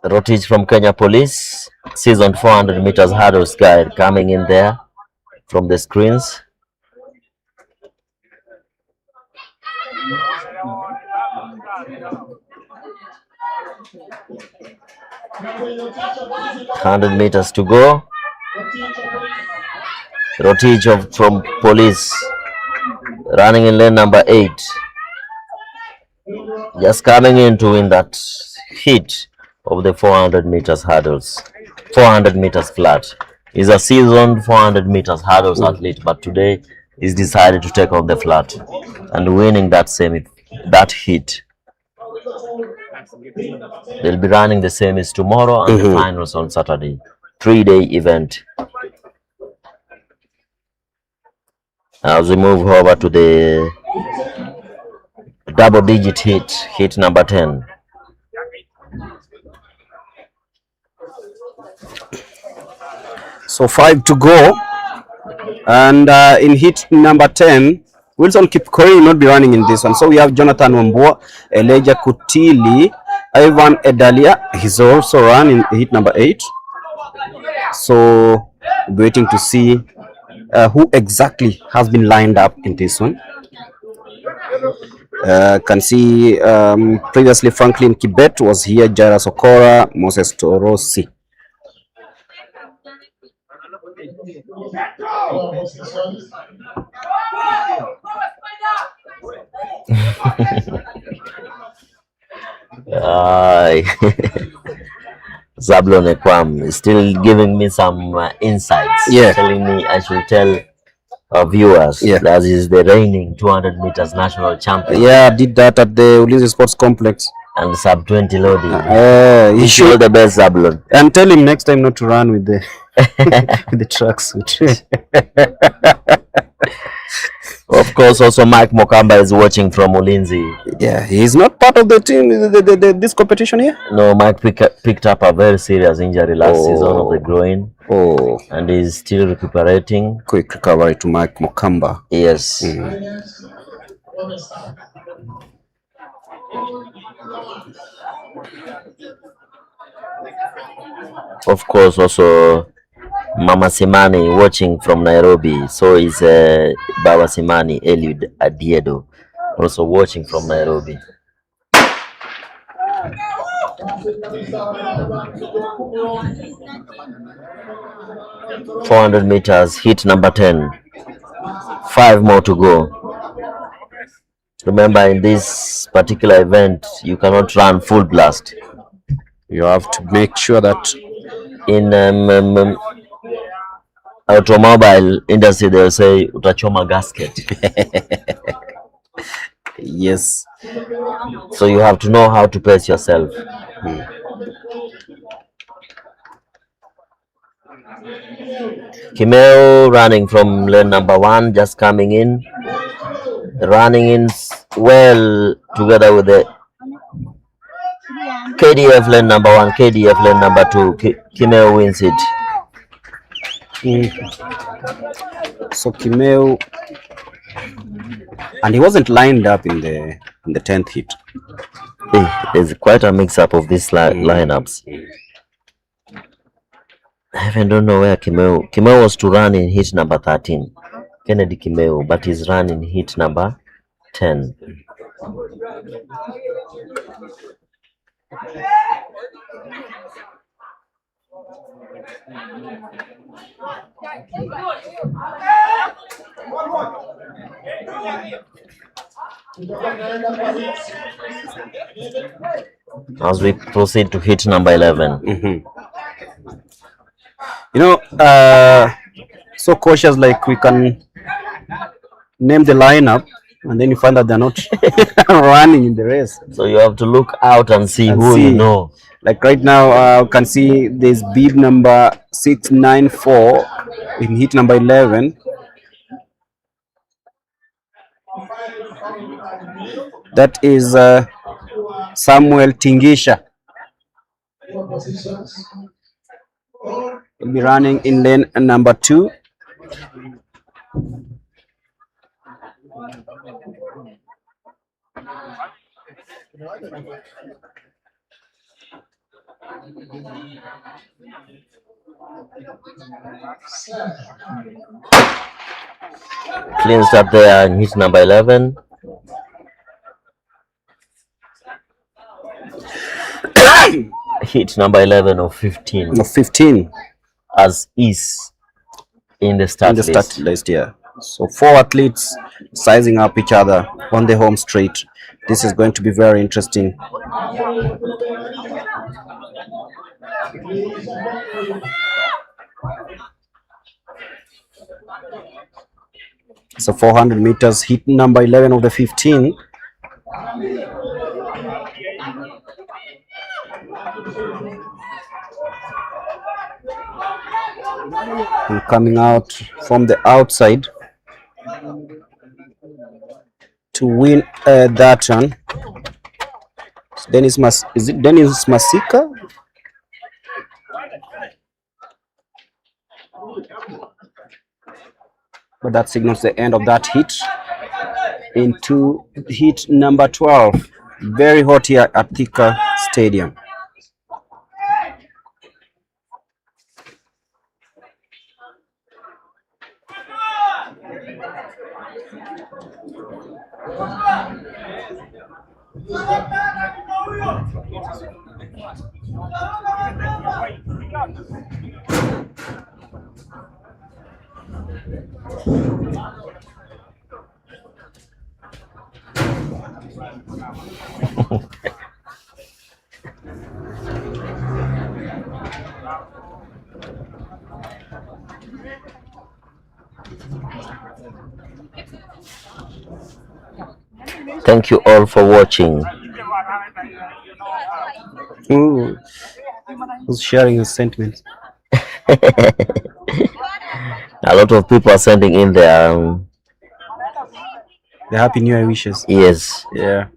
Rotich from Kenya Police, seasoned 400 meters hurdles guide, coming in there from the screens. $100 meters to go. Rotich from Police running in lane number 8. Just coming in to win that heat of the 400 meters hurdles. 400 meters flat. He's a seasoned 400 meters hurdles athlete, but today he's decided to take on the flat and winning that heat. They'll be running the semis tomorrow and the finals on Saturday. 3-day event. As we move over to the double-digit heat number 10. So 5 to go, and in heat number 10, Wilson Kipkorir will not be running in this one. So we have Jonathan Wambua, Elijah Kutili, Ivan Edalia. He's also run in heat number 8. So waiting to see who exactly has been lined up in this one. Can see previously Franklin Kibet was here, Jairus Okora, Moses Torosi. Zablon Ekwam is still giving me some insights, telling me I should tell our viewers that is the reigning 200 meters national champion. Yeah, I did that at the Ulinzi Sports Complex. And sub-20 loading. He should the best, Zablon. And tell him next time not to run with the with the tracksuit. Of course, also Mike Mokamba is watching from Ulinzi. Yeah, he's not part of the team, this competition here? No, Mike picked up a very serious injury last season of the groin. Oh. And he's still recuperating. Quick recovery to Mike Mukamba. Yes. Of course, also Mama Simani watching from Nairobi. So is Baba Simani, Eliud Adiedo, also watching from Nairobi. .400 meters, hit number 10. 5 more to go. Remember, in this particular event, you cannot run full blast. You have to make sure that in automobile industry they'll say utachoma gasket. Yes. So you have to know how to pace yourself. Kimeo running from lane number 1, just coming in, running in well together with the KDF lane number 1, KDF lane number 2. Kimeo wins it. So Kimeo, and he wasn't lined up in the 10th hit. There's quite a mix-up of these lineups. I even don't know where Kimeo was to run in hit number 13. Kennedy Kimeo, but he's running hit number 10. As we proceed to hit number 11. You know, so cautious, like we can name the lineup and then you find that they're not running in the race. So you have to look out and see who you know. Like right now, you can see there's bib number 694 in hit number 11. That is Samuel Tingisha. He'll be running in lane number 2. Clean start there in hit number 11. Hit number 11 of 15. Of 15. As is in the start list. Yeah. So 4 athletes sizing up each other on the home straight. This is going to be very interesting. So 400 meters, hit number 11 of the 15. And coming out from the outside to win that one. Is it Dennis Masika? But that signals the end of that hit. Into hit number 12. Very hot here at THIKA Stadium. Thank you all for watching. Ooh, who's sharing his sentiments? A lot of people are sending in their Happy New Year wishes. Yes. Yeah.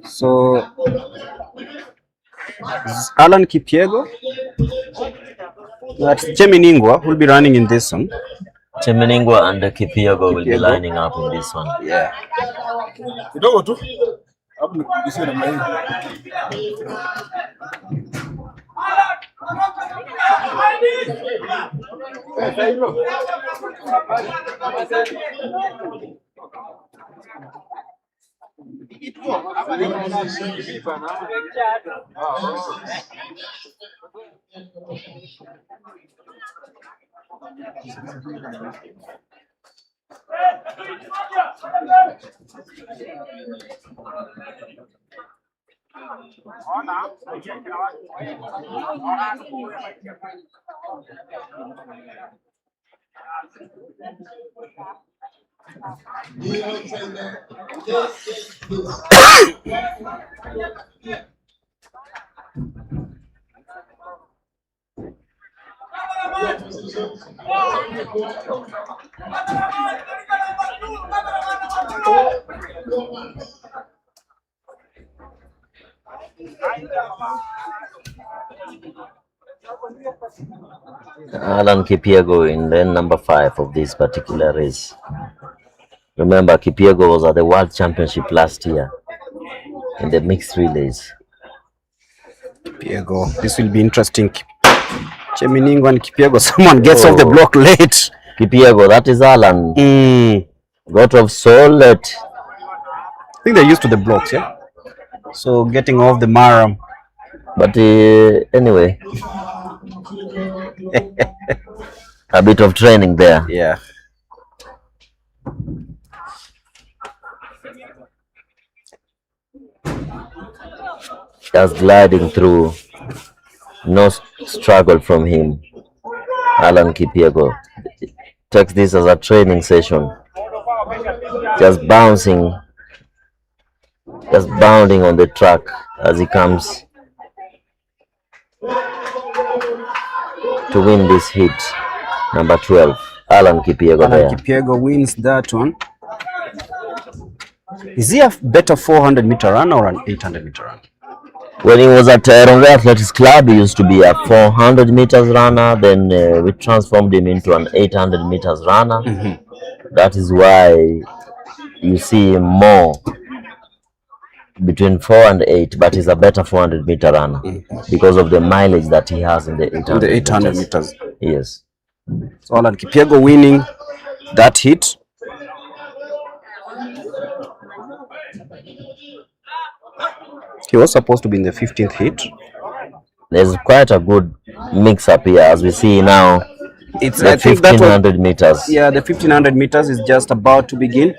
So Alan Kipyego, that's Cheminingwa who will be running in this one. Cheminingwa and Kipyego will be lining up in this one. Yeah. Alan Kipyego in lane number 5 of this particular race. Remember, Kipyego was at the World Championship last year in the mixed relays. Kipyego, this will be interesting. Cheminingwa and Kipyego, someone gets off the block late. Kipyego, that is Alan. Got off so late. I think they're used to the blocks, yeah? So getting off the maram. But anyway, a bit of training there. Yeah. Just gliding through, no struggle from him. Alan Kipyego takes this as a training session, just bouncing, just bounding on the track as he comes to win this heat. Number 12, Alan Kipyego. Alan Kipyego wins that one. Is he a better 400-meter runner or an 800-meter runner? When he was at Rongo Athletics Club, he used to be a 400 meters runner. Then we transformed him into an 800 meters runner. That is why you see him more between 4 and 8, but he's a better 400-meter runner because of the mileage that he has in the 800 meters. Yes. So Alan Kipyego winning that hit. He was supposed to be in the 15th hit. There's quite a good mix-up here, as we see now. It's the 1500 meters. Yeah, the 1500 meters is just about to begin.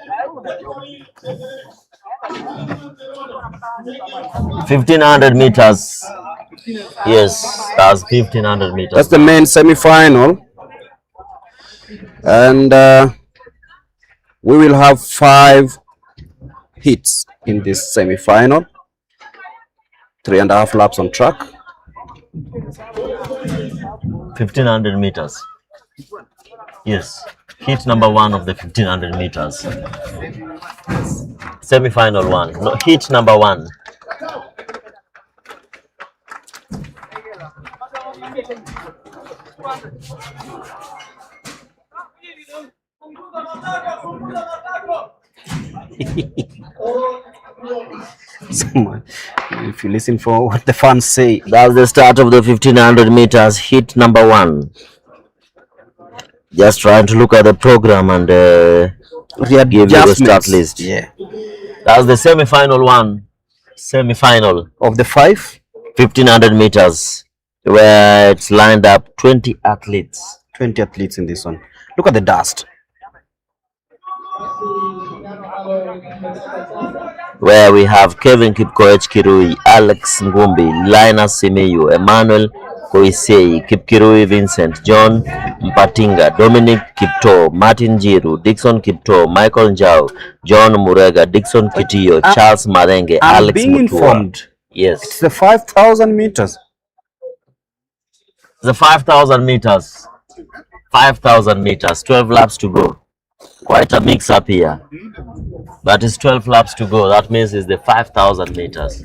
1500 meters. Yes, that's 1500 meters. That's the main semi-final. And we will have 5 hits in this semi-final. 3.5 laps on track. 1500 meters. Yes, hit number 1 of the 1500 meters. Semi-final 1. No, hit number 1. If you listen for what the fans say, that's the start of the 1500 meters, hit number 1. Just trying to look at the program and give you the start list. Yeah, that's the semi-final 1. Semi-final of the 1500 meters, where it's lined up 20 athletes. 20 athletes in this one. Look at the dust. where we have Kevin Kipkoech Kirui, Alex Ngumbi, Linus Simiyu, Emmanuel Koisei, Kipkirui Vincent, John Mpatinga, Dominic Kipto, Martin Jiru, Dixon Kipto, Michael Njau, John Murega, Dixon Kitiyo, Charles Marenge, Alex being Mutua. informed. Yes. It's the 5,000 meters. The 5,000 meters. 5,000 meters. 12 laps to go. Quite a mix up here. But it's 12 laps to go. That means it's the 5,000 meters.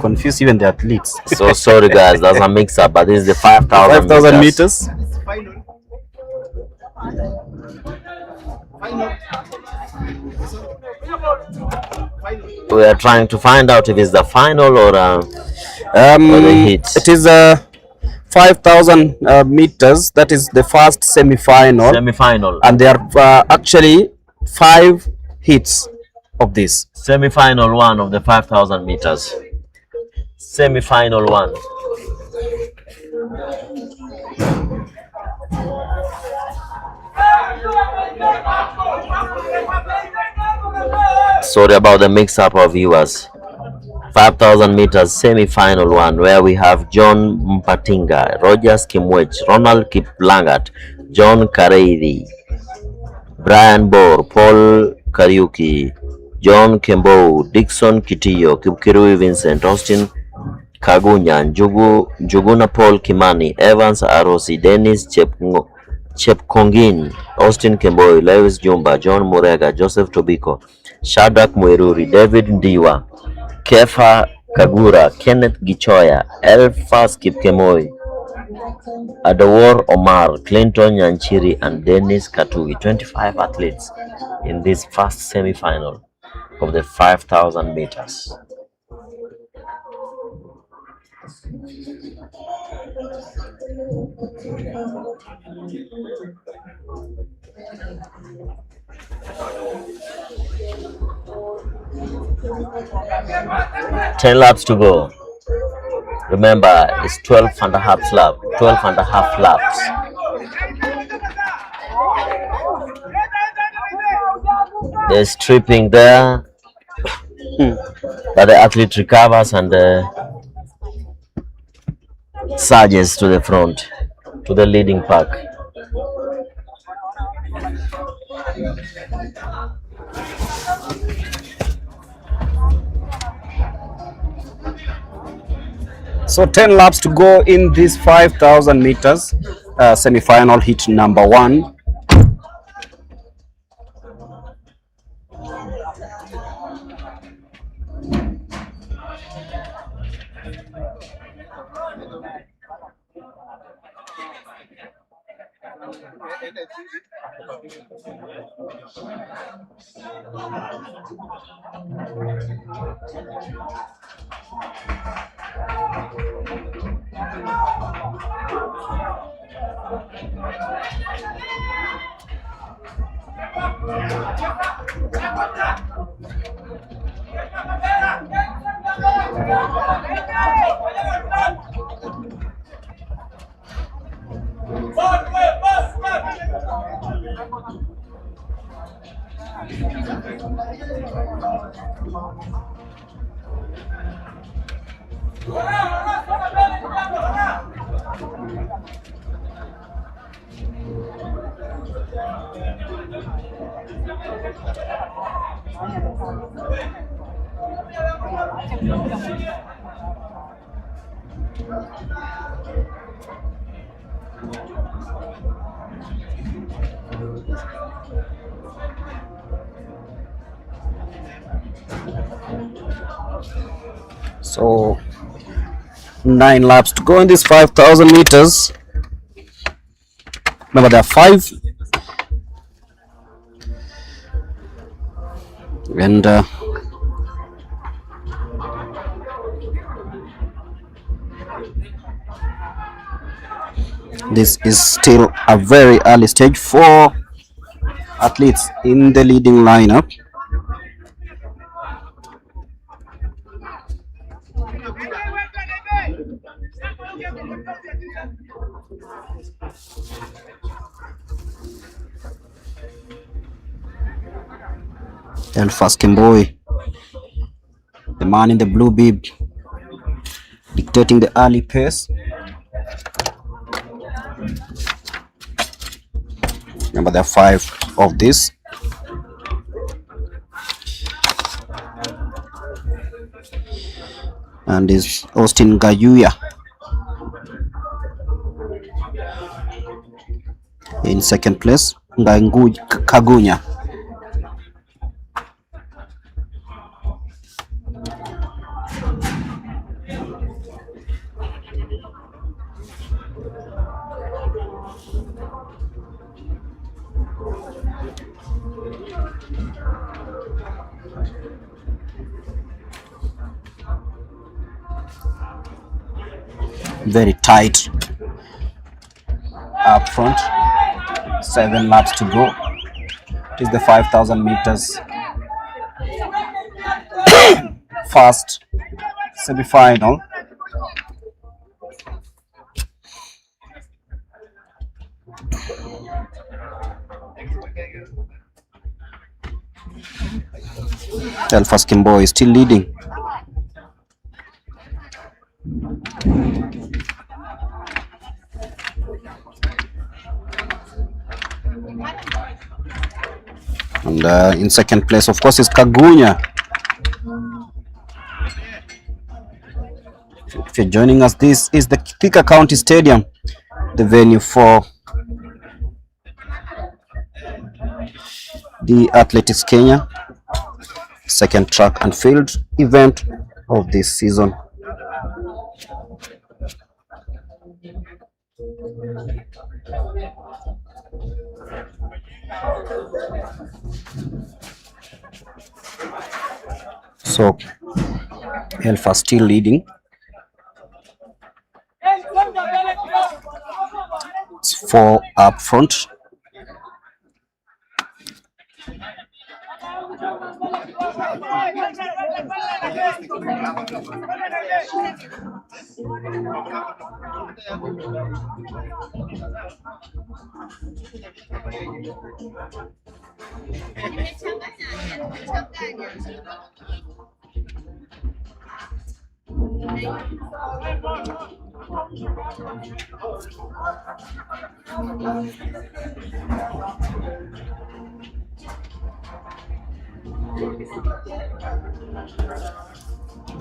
Confuse even the athletes. So sorry guys, that's a mix up, but this is the 5,000 meters. We are trying to find out if it's the final or the heat. It is 5,000 meters. That is the first semi-final. Semi-final. And there are actually 5 heats of this. Semi-final 1 of the 5,000 meters. Semi-final 1. Sorry about the mix-up of viewers. 5,000 meters semi-final 1, where we have John Mpatinga, Rogers Kimwech, Ronald Kiplangat, John Kareidi, Brian Bor, Paul Kariuki, John Kembo, Dixon Kitiyo, Kipkirui Vincent, Austin Kagunya, Njuguna Paul Kimani, Evans Arosi, Dennis Chepkongin, Austin Kemboi, Lewis Jumba, John Murega, Joseph Tobiko, Shadrack Muiruri, David Ndiwa, Kefa Kagura, Kenneth Gichoya, Elfas Kipkemoi, Adawar Omar, Clinton Nyanchiri, and Dennis Katugi. 25 athletes in this first semi-final of the 5,000 meters. Ten laps to go. Remember, it's 12 and a half laps. 12 and a half laps. There's stripping there, but the athlete recovers and surges to the front, to the leading pack. So 10 laps to go in this 5,000 meters semi-final heat number 1. So 9 laps to go in this 5,000 meters. Remember, there are 5, and this is still a very early stage for athletes in the leading lineup. Elfas Kemboi, the man in the blue bib, dictating the early pace. Remember, there are 5 of this. And is Austin Gayuya in second place. Kagunya. Very tight up front. 7 laps to go. It is the 5,000 meters first semi-final. Elfas Kemboi is still leading. And in second place, of course, is Kagunya. If you're joining us, this is the THIKA County Stadium, the venue for the Athletics Kenya second track and field event of this season. So Elfas still leading. It's 4 up front.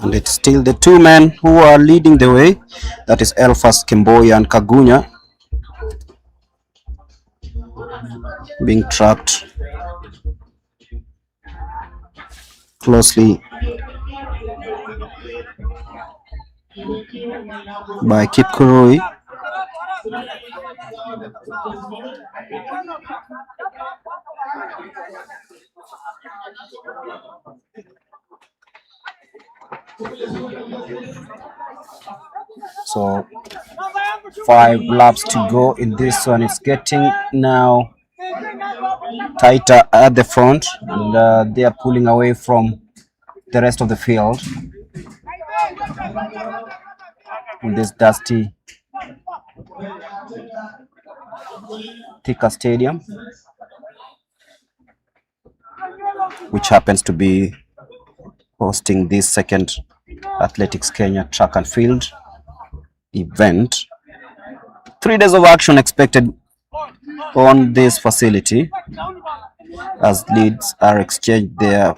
And it's still the 2 men who are leading the way. That is Elfas Kemboi and Kagunya, being tracked closely by Kipkurui. So 5 laps to go in this one. It's getting now tighter at the front, and they are pulling away from the rest of the field in this dusty THIKA Stadium, which happens to be hosting this second Athletics Kenya track and field event. 3 days of action expected on this facility as leads are exchanged there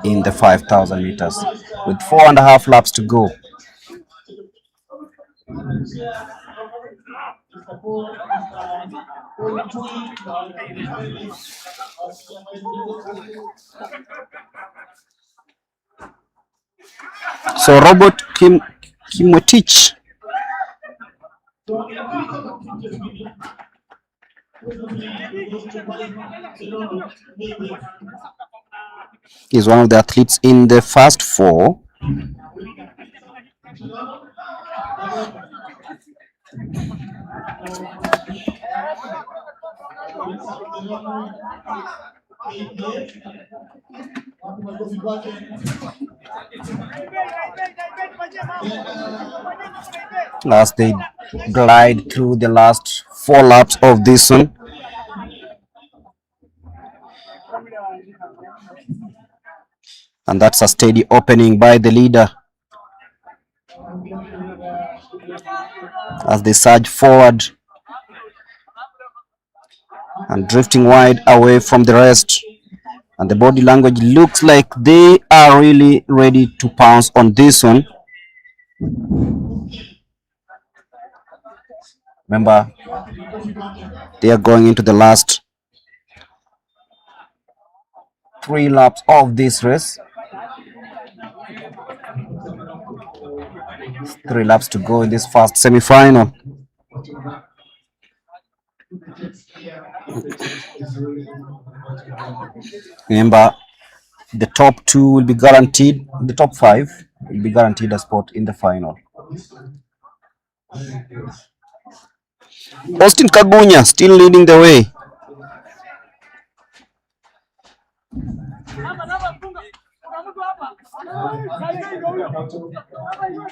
in the 5,000 meters with 4.5 laps to go. So Robert Kimwetich is one of the athletes in the first 4. As they glide through the last 4 laps of this one. And that's a steady opening by the leader as they surge forward and drifting wide away from the rest. And the body language looks like they are really ready to pounce on this one. Remember, they are going into the last 3 laps of this race. 3 laps to go in this first semi-final. Remember, the top 2 will be guaranteed, the top 5 will be guaranteed a spot in the final. Austin Kagunya still leading the way.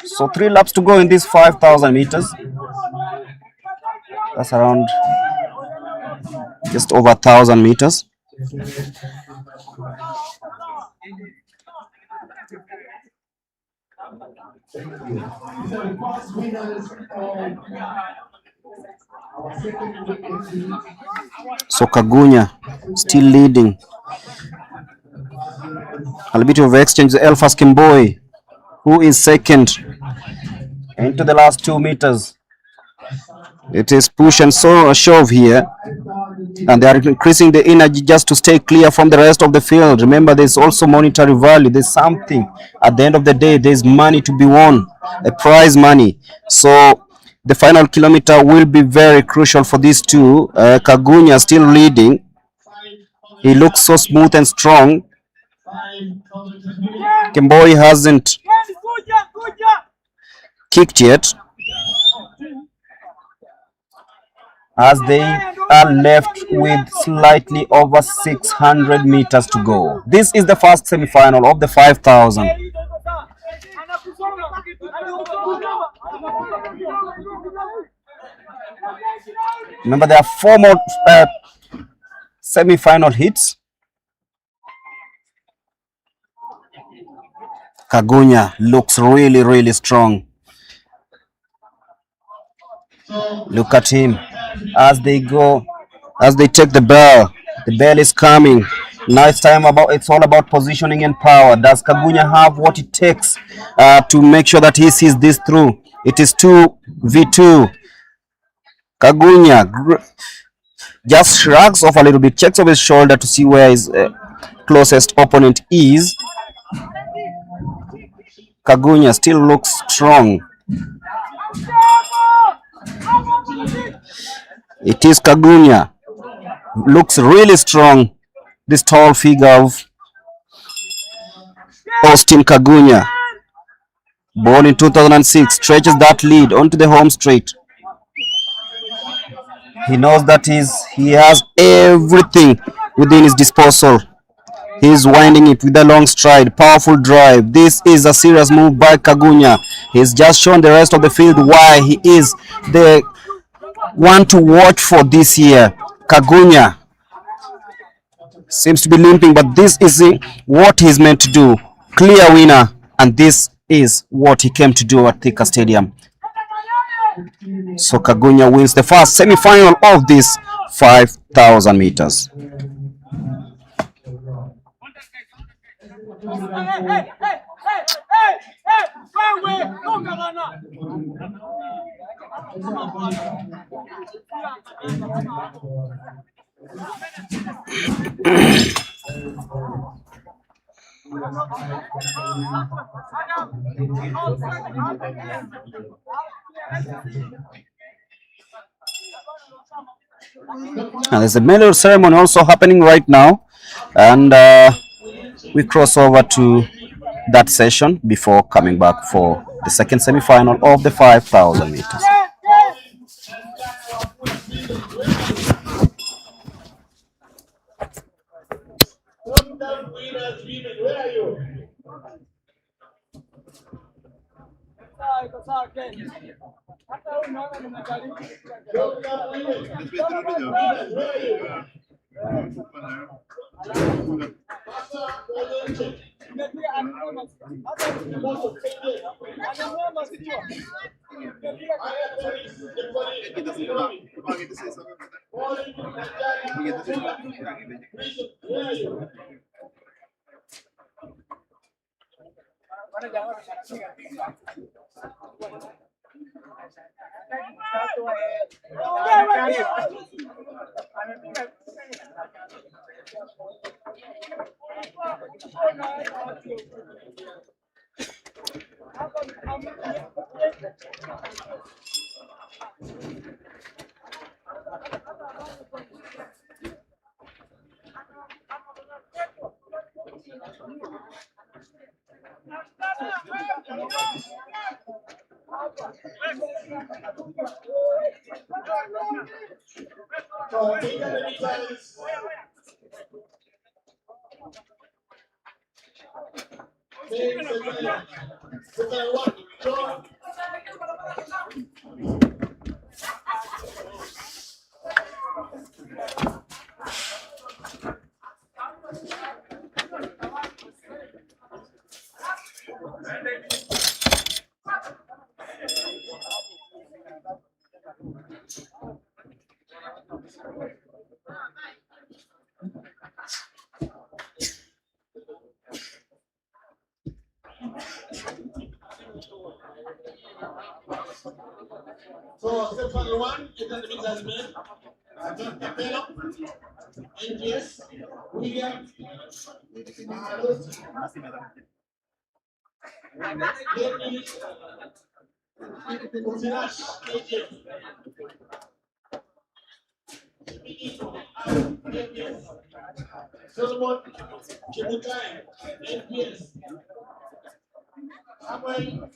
So 3 laps to go in this 5,000 meters. That's around just over 1,000 meters. So Kagunya still leading. A little bit of exchange. Elfas Kimboi, who is second, into the last 2 meters. It is push and shove here, and they are increasing the energy just to stay clear from the rest of the field. Remember, there's also monetary value. There's something at the end of the day. There's money to be won, a prize money. So the final kilometer will be very crucial for these two. Kagunya still leading. He looks so smooth and strong. Kimboi hasn't kicked yet, as they are left with slightly over 600 meters to go. This is the first semi-final of the 5,000. Remember, there are 4 more semi-final hits. Kagunya looks really, really strong. Look at him as they go, as they take the bell. The bell is coming. Now it's all about positioning and power. Does Kagunya have what it takes to make sure that he sees this through? It is 2v2. Kagunya just shrugs off a little bit, checks over his shoulder to see where his closest opponent is. Kagunya still looks strong. It is Kagunya. Looks really strong. This tall figure of Austin Kagunya, born in 2006, stretches that lead onto the home straight. He knows that he has everything within his disposal. He's winding it with a long stride, powerful drive. This is a serious move by Kagunya. He's just shown the rest of the field why he is the one to watch for this year. Kagunya seems to be limping, but this is what he's meant to do. Clear winner, and this is what he came to do at THIKA Stadium. So Kagunya wins the first semi-final of this 5,000 meters. And there's a medal ceremony also happening right now, and we cross over to that session before coming back for the second semi-final of the 5,000 meters. So, step 1, it has been as men. Capello, NGS, William, Solomon, Chibutai, NGS, Samuel,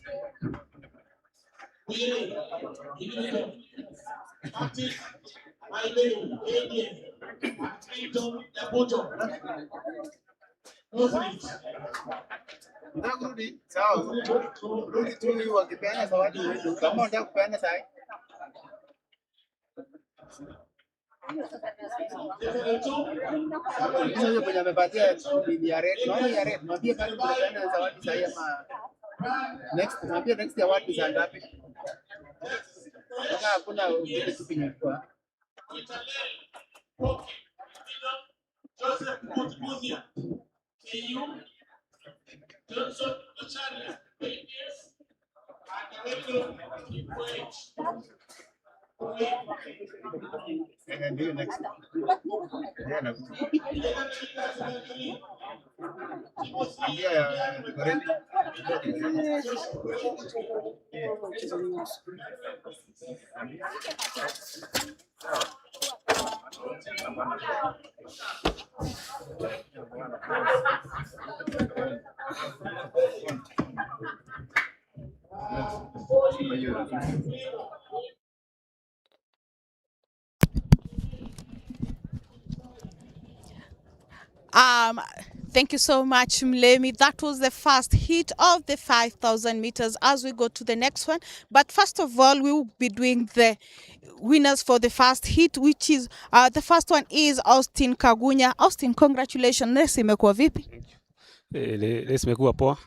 Willie, Active, Aile, NGS, Active, Yaputo, Rudi, sawa. Rudi tu wakipeana zawadi wetu. Kama unataka kupeana sahi. Hiyo kwenye amepatia bibi ya red. Naona ya red. Mwambie kama kupeana zawadi sahi ama next. Mwambie next ya wapi saa ngapi? Kama hakuna ile kitu kimekuwa. Joseph Mutmuzia, KU, Johnson Ocharia, APS, And do next. Thank you so much, Mlemi. That was the first hit of the 5,000 meters. As we go to the next one, but first of all, we will be doing the winners for the first hit, which is the first one is Austin Kagunya. Austin, congratulations. Race imekuwa vipi? Race imekuwa poa.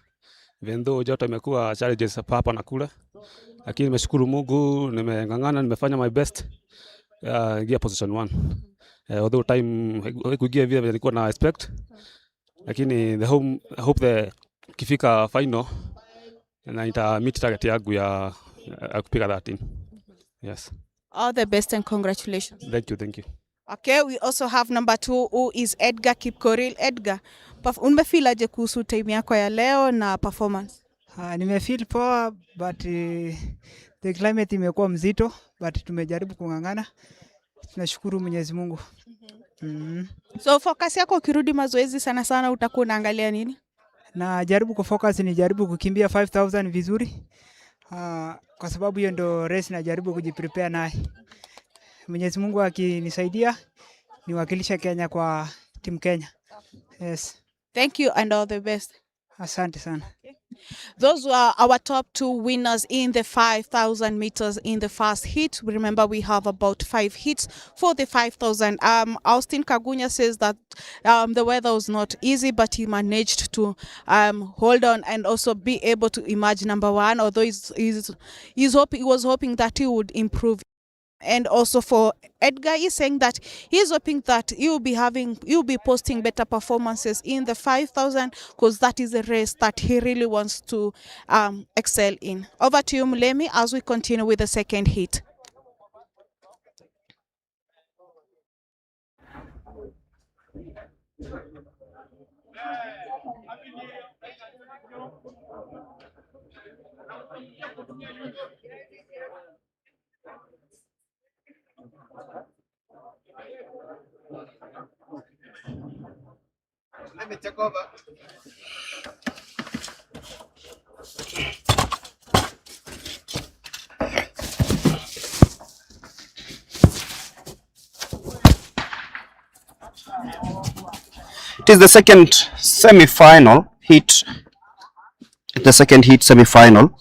Even though joto imekuwa challenges hapa na kule, lakini nimeshukuru Mungu, nimeng'ang'ana, nimefanya my best. Gear position 1. Although time haikuingia vile nilikuwa na expect, lakini I hope the kifika final na ita meet target yangu ya kupiga 13. Yes. All the best and congratulations. Thank you. Okay, we also have number 2 who is Edgar Kipkoril. Edgar, umefeel aje kuhusu time yako ya leo na performance? Nimefeel poa, but the climate imekuwa mzito, but tumejaribu kung'ang'ana. Tunashukuru Mwenyezi Mungu. So focus yako ukirudi mazoezi sana sana utakuwa unaangalia nini? Na jaribu kufocus, ni jaribu kukimbia 5000 vizuri. Kwa sababu hiyo ndo race na jaribu kujiprepare naye. Mwenyezi Mungu akinisaidia niwakilisha Kenya kwa timu Kenya. Yes. Thank you and all the best. Asante sana. Okay. Those were our top two winners in the 5,000 meters in the first heat. Remember, we have about 5 heats for the 5,000. Austin Kagunya says that the weather was not easy, but he managed to hold on and also be able to emerge number one, although he was hoping that he would improve. And also for Edgar, is saying that he's hoping that you'll be posting better performances in the 5,000, because that is a race that he really wants to excel in. Over to you, Mulemi, as we continue with the second heat. Let me take over. It is the second semi-final heat. The second heat semi-final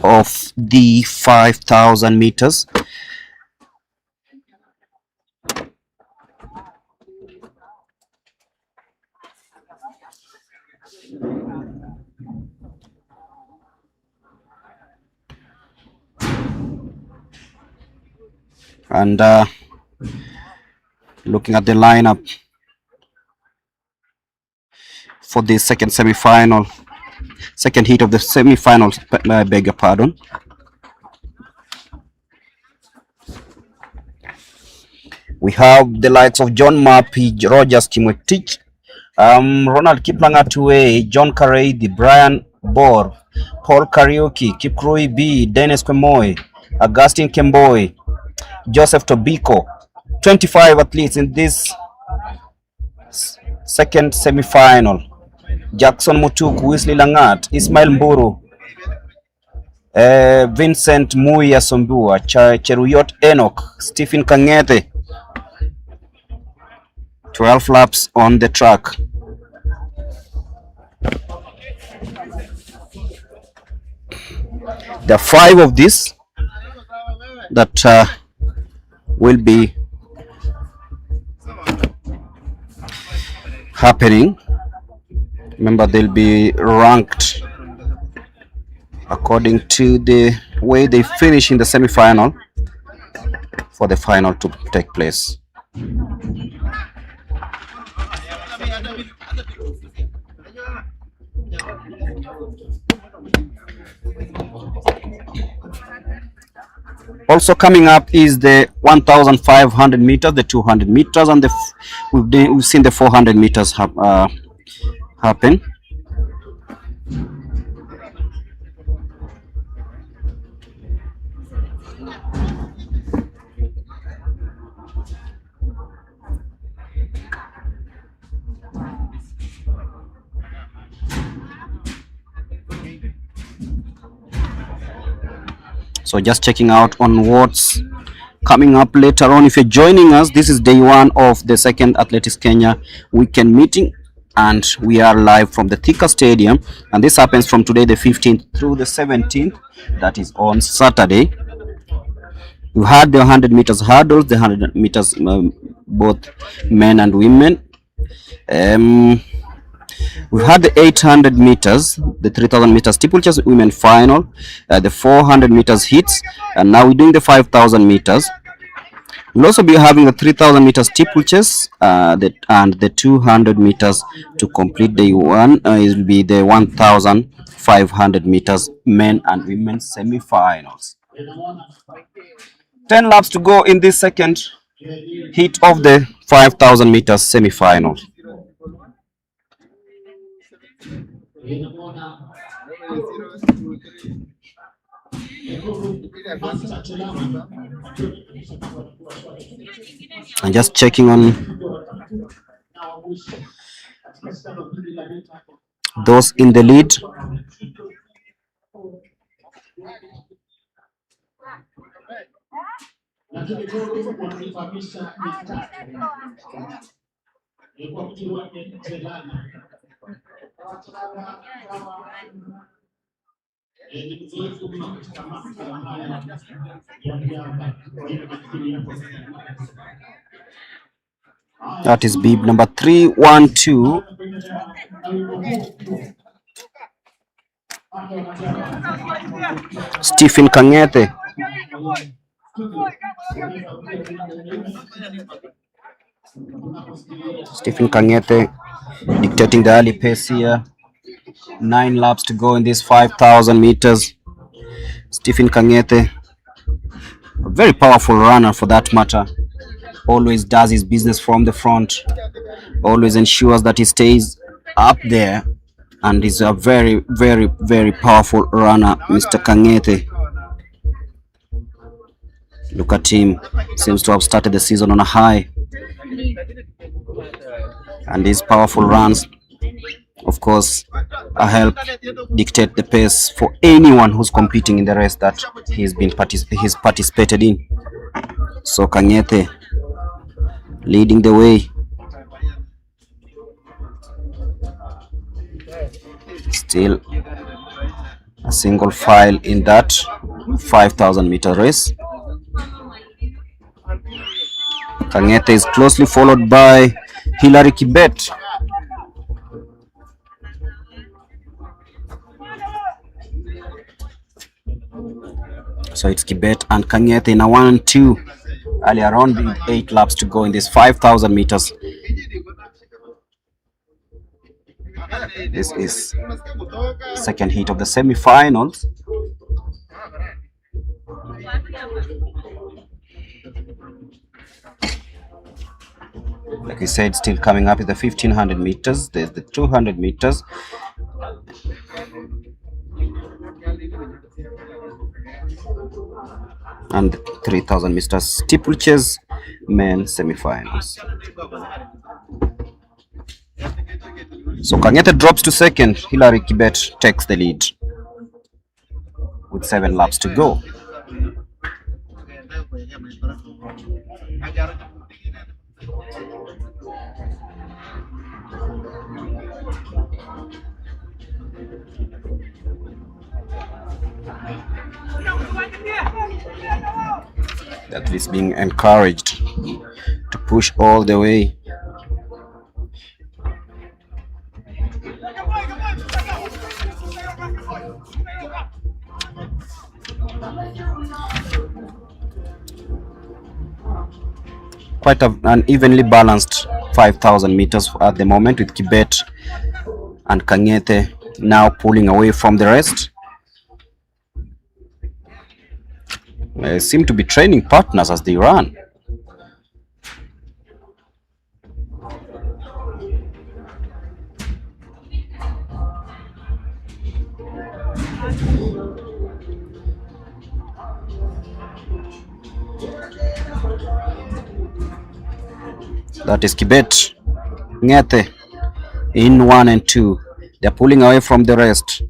of the 5,000 meters. And looking at the lineup for the second semi-final, second heat of the semi-final, I beg your pardon. We have the likes of John Mapi, Rogers Kimwetich, Ronald Kiplangatue, John Carey, Brian Bor, Paul Karaoke, Kiprui B, Dennis Kwemoy, Augustine Kemboy, Joseph Tobiko. 25 athletes in this second semi-final. Jackson Mutuku, Wesley Langat, Ismail Mburu, Vincent Muya Sombua, Cheruyot Enoch, Stephen Kangete. 12 laps on the track. There are 5 of these that will be happening. Remember, they'll be ranked according to the way they finish in the semi-final for the final to take place. Also coming up is the 1,500 meters, the 200 meters, and we've seen the 400 meters happen. So just checking out on what's coming up later on. If you're joining us, this is day 1 of the second Athletics Kenya weekend meeting, and we are live from the THIKA Stadium, and this happens from today the 15th through the 17th, that is on Saturday. We had the 100 meters hurdles, the 100 meters both men and women. We've had the 800 meters, the 3,000 meters steeplechase women final, the 400 meters hits, and now we're doing the 5,000 meters. We'll also be having the 3,000 meters steeplechase and the 200 meters to complete day 1. It will be the 1,500 meters men and women semi-finals. 10 laps to go in this second heat of the 5,000 meters semi-final. I'm just checking on those in the lead. That is bib number 312. Stephen Kangete. Stephen Kangete dictating the early pace here. 9 laps to go in this 5,000 meters. Stephen Kangete, a very powerful runner for that matter, always does his business from the front, always ensures that he stays up there, and is a very, very, very powerful runner, Mr. Kangete. Look at him, seems to have started the season on a high, and these powerful runs, of course, help dictate the pace for anyone who's competing in the race that he's participated in. So Kangete leading the way. Still a single file in that 5,000 meter race. Kangete is closely followed by Hilary Kibet. So it's Kibet and Kangete in a 1 and 2 earlier on, with 8 laps to go in this 5,000 meters. This is second heat of the semi-finals. Like we said, still coming up is the 1,500 meters. There's the 200 meters. And the 3,000 meters steeplechase men semi-finals. So Kangete drops to second. Hilary Kibet takes the lead with 7 laps to go. That is being encouraged to push all the way. Quite an evenly balanced 5,000 meters at the moment, with Kibet and Kangete now pulling away from the rest. They seem to be training partners as they run. That is Kibet, Ngete in 1 and 2. They're pulling away from the rest.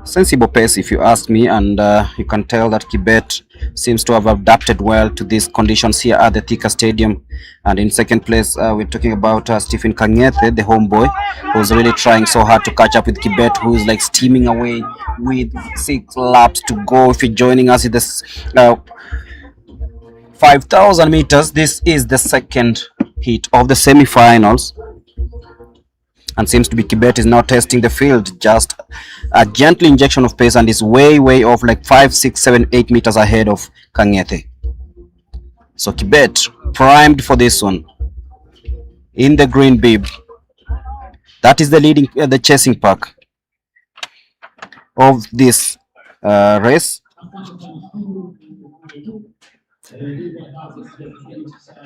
Sensible pace, if you ask me, and you can tell that Kibet seems to have adapted well to these conditions here at the THIKA Stadium. And in second place, we're talking about Stephen Kangete, the homeboy, who's really trying so hard to catch up with Kibet, who is like steaming away with 6 laps to go. If you're joining us in this 5,000 meters, this is the second heat of the semi-finals. And seems to be Kibet is now testing the field, just a gentle injection of pace, and is way off, like 5, 6, 7, 8 meters ahead of Kangete. So Kibet primed for this one in the green bib. That is the leading, the chasing pack of this race.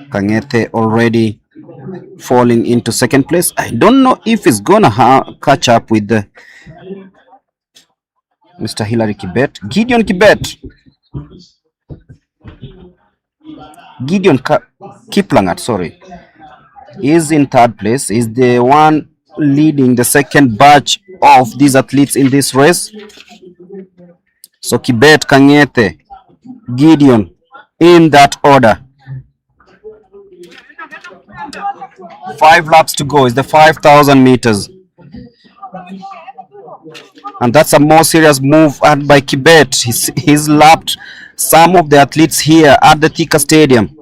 Kangete already falling into second place. I don't know if he's gonna catch up with Mr. Hilary Kibet. Gideon Kibet. Gideon Kiplangat, sorry, is in third place. Is the one leading the second batch of these athletes in this race. So Kibet, Kangete, Gideon, in that order. 5 laps to go is the 5,000 meters. And that's a more serious move had by Kibet. He's lapped some of the athletes here at the THIKA Stadium.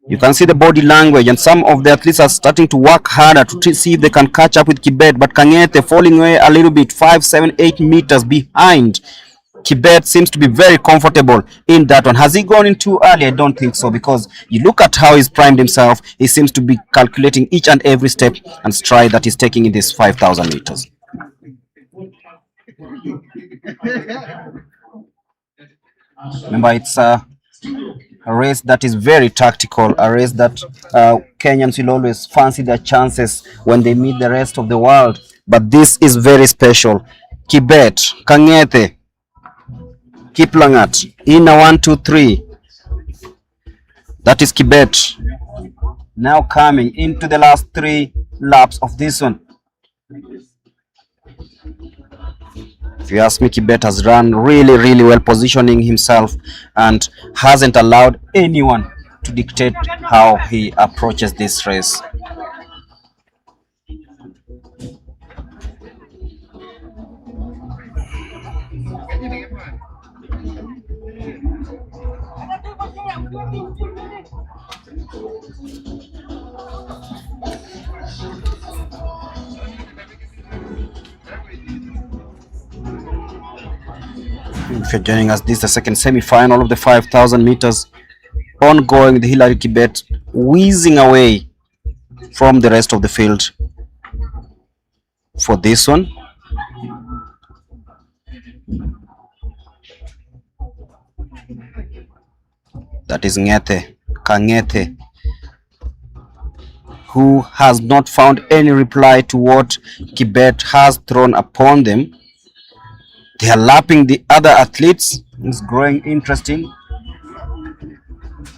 You can see the body language, and some of the athletes are starting to work harder to see if they can catch up with Kibet. But Kangete falling away a little bit, 5, 7, 8 meters behind. Kibet seems to be very comfortable in that one. Has he gone in too early? I don't think so, because you look at how he's primed himself. He seems to be calculating each and every step and stride that he's taking in this 5,000 meters. Remember, it's a race that is very tactical, a race that Kenyans will always fancy their chances when they meet the rest of the world. But this is very special. Kibet, Kangete, Kiplangat, in a 1, 2, 3. That is Kibet. Now coming into the last 3 laps of this one. If you ask me, Kibet has run really well, positioning himself and hasn't allowed anyone to dictate how he approaches this race. If you're joining us, this is the second semi-final of the 5,000 meters. Ongoing, the Hillary Kibet whizzing away from the rest of the field for this one. That is Ngete, Kangete, who has not found any reply to what Kibet has thrown upon them. They are lapping the other athletes. It's growing interesting.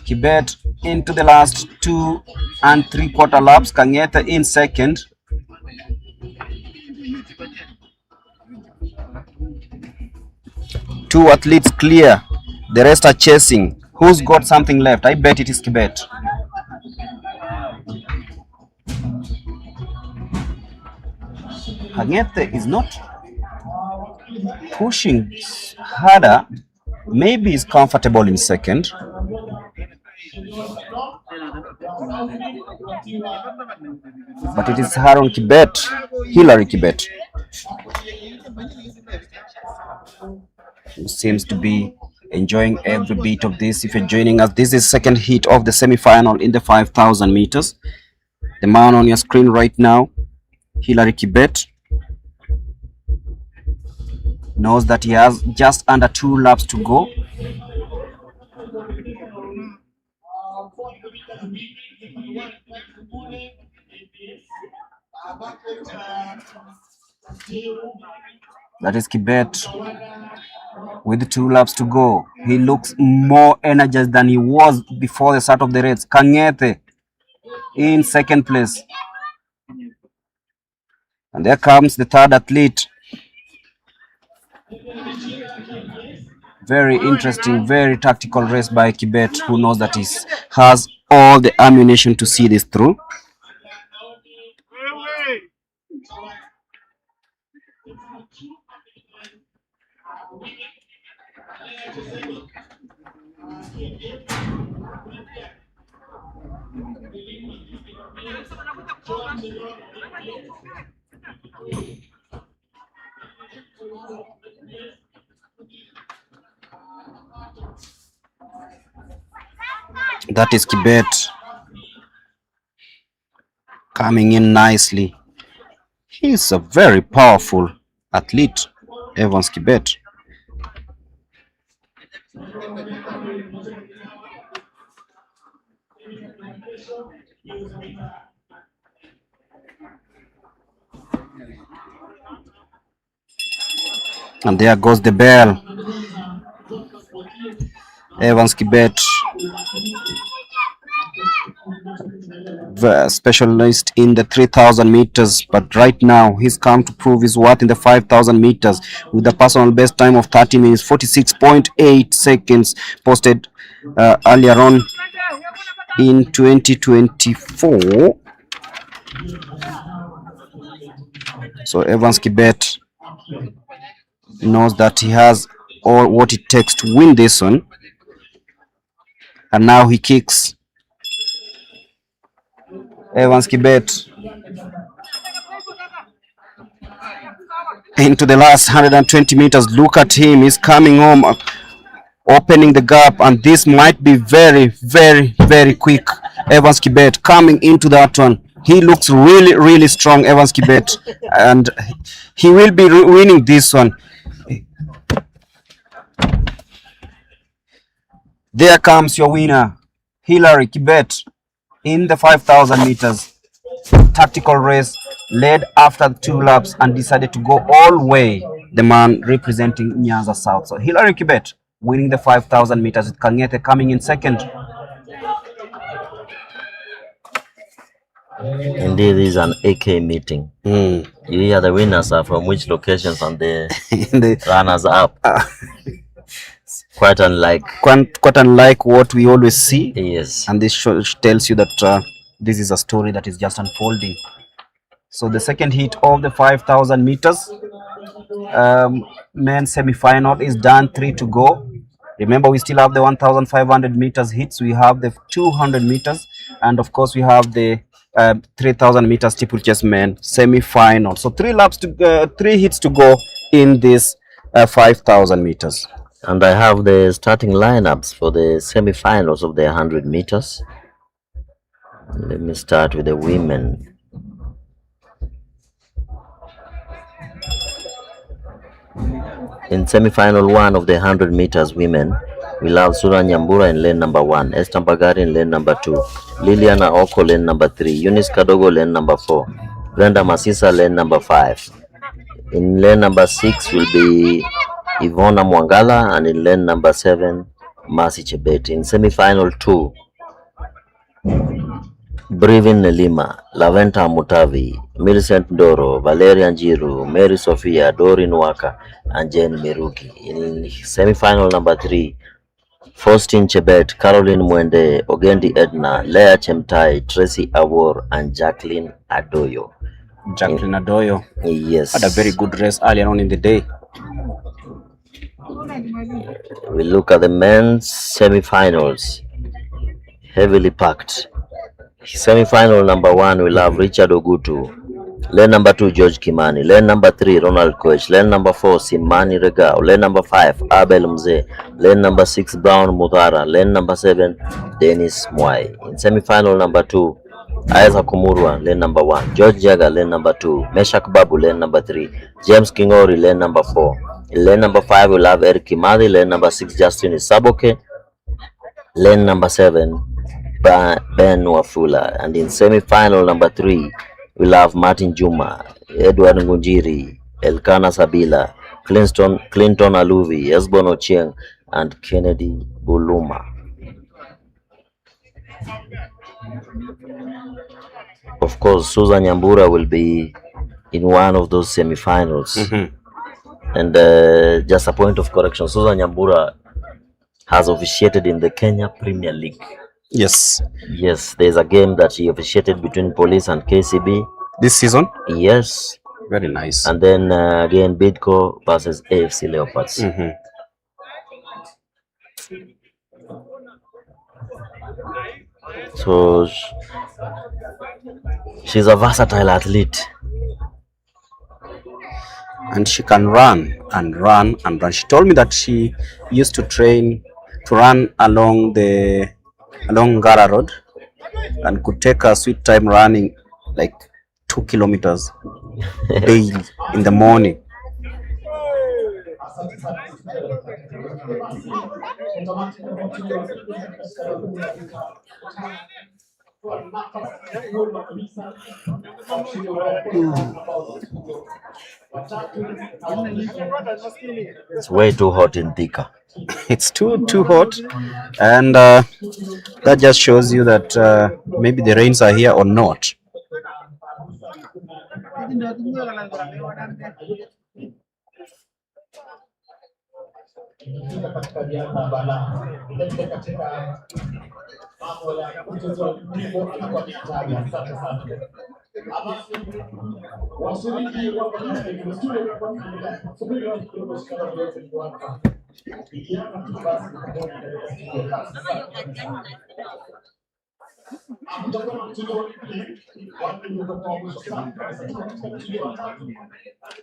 Kibet into the last 2 3/4 laps. Kangete in second. Two athletes clear. The rest are chasing. Who's got something left? I bet it is Kibet. Kangete is not pushing harder. Maybe he's comfortable in second. But it is Haron Kibet, Hillary Kibet, who seems to be enjoying every bit of this. If you're joining us, this is second heat of the semi-final in the 5,000 meters. The man on your screen right now, Hillary Kibet, knows that he has just under 2 laps to go. That is Kibet with 2 laps to go. He looks more energized than he was before the start of the race. Kangete in second place. And there comes the third athlete. Very interesting, very tactical race by Kibet, who knows that he has all the ammunition to see this through. That is Kibet coming in nicely. He's a very powerful athlete, Evans Kibet. And there goes the bell. Evans Kibet, the specialist in the 3,000 meters, but right now he's come to prove his worth in the 5,000 meters with a personal best time of 30 minutes 46.8 seconds posted earlier on in 2024. So Evans Kibet knows that he has all what it takes to win this one. And now he kicks. Evans Kibet into the last 120 meters. Look at him, he's coming home, opening the gap, and this might be very, very, very quick. Evans Kibet coming into that one. He looks really, really strong, Evans Kibet, and he will be winning this one. There comes your winner, Hilary Kibet, in the 5,000 meters. Tactical race, led after 2 laps and decided to go all way. The man representing Nyanza South. So Hilary Kibet winning the 5,000 meters with Kangete coming in second. Indeed, this is an AK meeting. You hear the winners are from which locations and the runners up. Quite unlike what we always see. Yes. And this tells you that this is a story that is just unfolding. So the second heat of the 5,000 meters men's semi-final is done. 3 to go. Remember, we still have the 1,500 meters hits. We have the 200 meters, and of course we have the 3,000 meters steeplechase men semi-final. So 3 hits to go in this 5,000 meters. And I have the starting lineups for the semi-finals of the 100 meters. Let me start with the women. In semi-final 1 of the 100 meters women, we'll have Sura Nyambura in lane number 1, Esther Mbagari in lane number 2, Lillian Oko lane number 3, Eunice Kadogo lane number 4, Brenda Masisa lane number 5. In lane number 6 will be Ivona Mwangala, and in lane number 7, Mercy Chebet. In semi-final 2, Brivin Nelima, Laventa Mutavi, Millicent Doro, Valeria Njiru, Mary Sophia, Dorin Waka, and Jane Miruki. In semi-final number 3, Faustin Chebet, Caroline Mwende, Ogendi Edna, Leah Chemtai, Tracy Awor, and Jacqueline Adoyo. Adoyo. Yes. Had a very good race earlier on in the day. We look at the men's semi-finals. Heavily packed. Semi-final number 1, we'll have Richard Ogutu. Lane number 2, George Kimani. Lane number 3, Ronald Koech. Lane number 4, Simani Regao. Lane number 5, Abel Mze. Lane number 6, Brown Mudhara. Lane number 7, Dennis Mwai. In semi-final number 2, Isaac Kumurwa, lane number 1. George Jaga, lane number 2. Meshak Babu, lane number 3. James Kingori, lane number 4. In lane number 5, we'll have Eric Kimadi. Lane number 6, Justin Isaboke. Lane number 7, Ben Wafula. And in semi-final number 3, we'll have Martin Juma, Edward Ngunjiri, Elkana Sabila, Clinton Aluvi, Esbon Ochieng, and Kennedy Buluma. Of course, Susan Nyambura will be in one of those semi-finals. And just a point of correction, Susan Nyambura has officiated in the Kenya Premier League. Yes. Yes, there's a game that he officiated between Police and KCB. This season? Yes. Very nice. And then again, Bidco versus AFC Leopards. So she's a versatile athlete. And she can run and run and run. She told me that she used to train to run along Ngara Road and could take a sweet time running like 2 kilometers daily in the morning. It's way too hot in THIKA. It's too hot, and that just shows you that maybe the rains are here or not.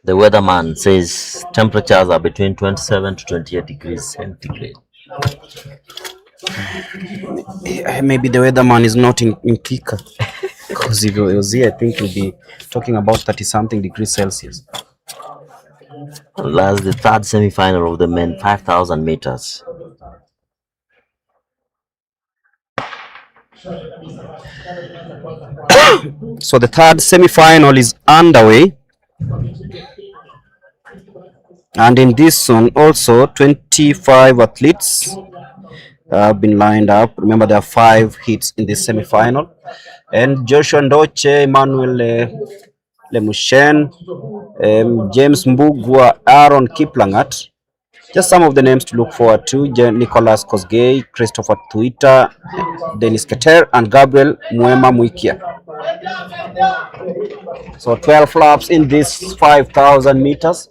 The weatherman says temperatures are between 27 to 28 degrees centigrade. Maybe the weatherman is not in THIKA. Because if he was here, I think we'll be talking about 30-something degrees Celsius. That's the third semi-final of the men 5,000 meters. So the third semi-final is underway. And in this one also 25 athletes have been lined up. Remember, there are 5 heats in this semi-final. And Joshua Ndoche, Emmanuel Lemushen, James Mbugua, Aaron Kiplangat. Just some of the names to look forward to: Nicholas Kosgei, Christopher Tuita, Dennis Keter, and Gabriel Mwema Mwikia. So 12 laps in this 5,000 meters.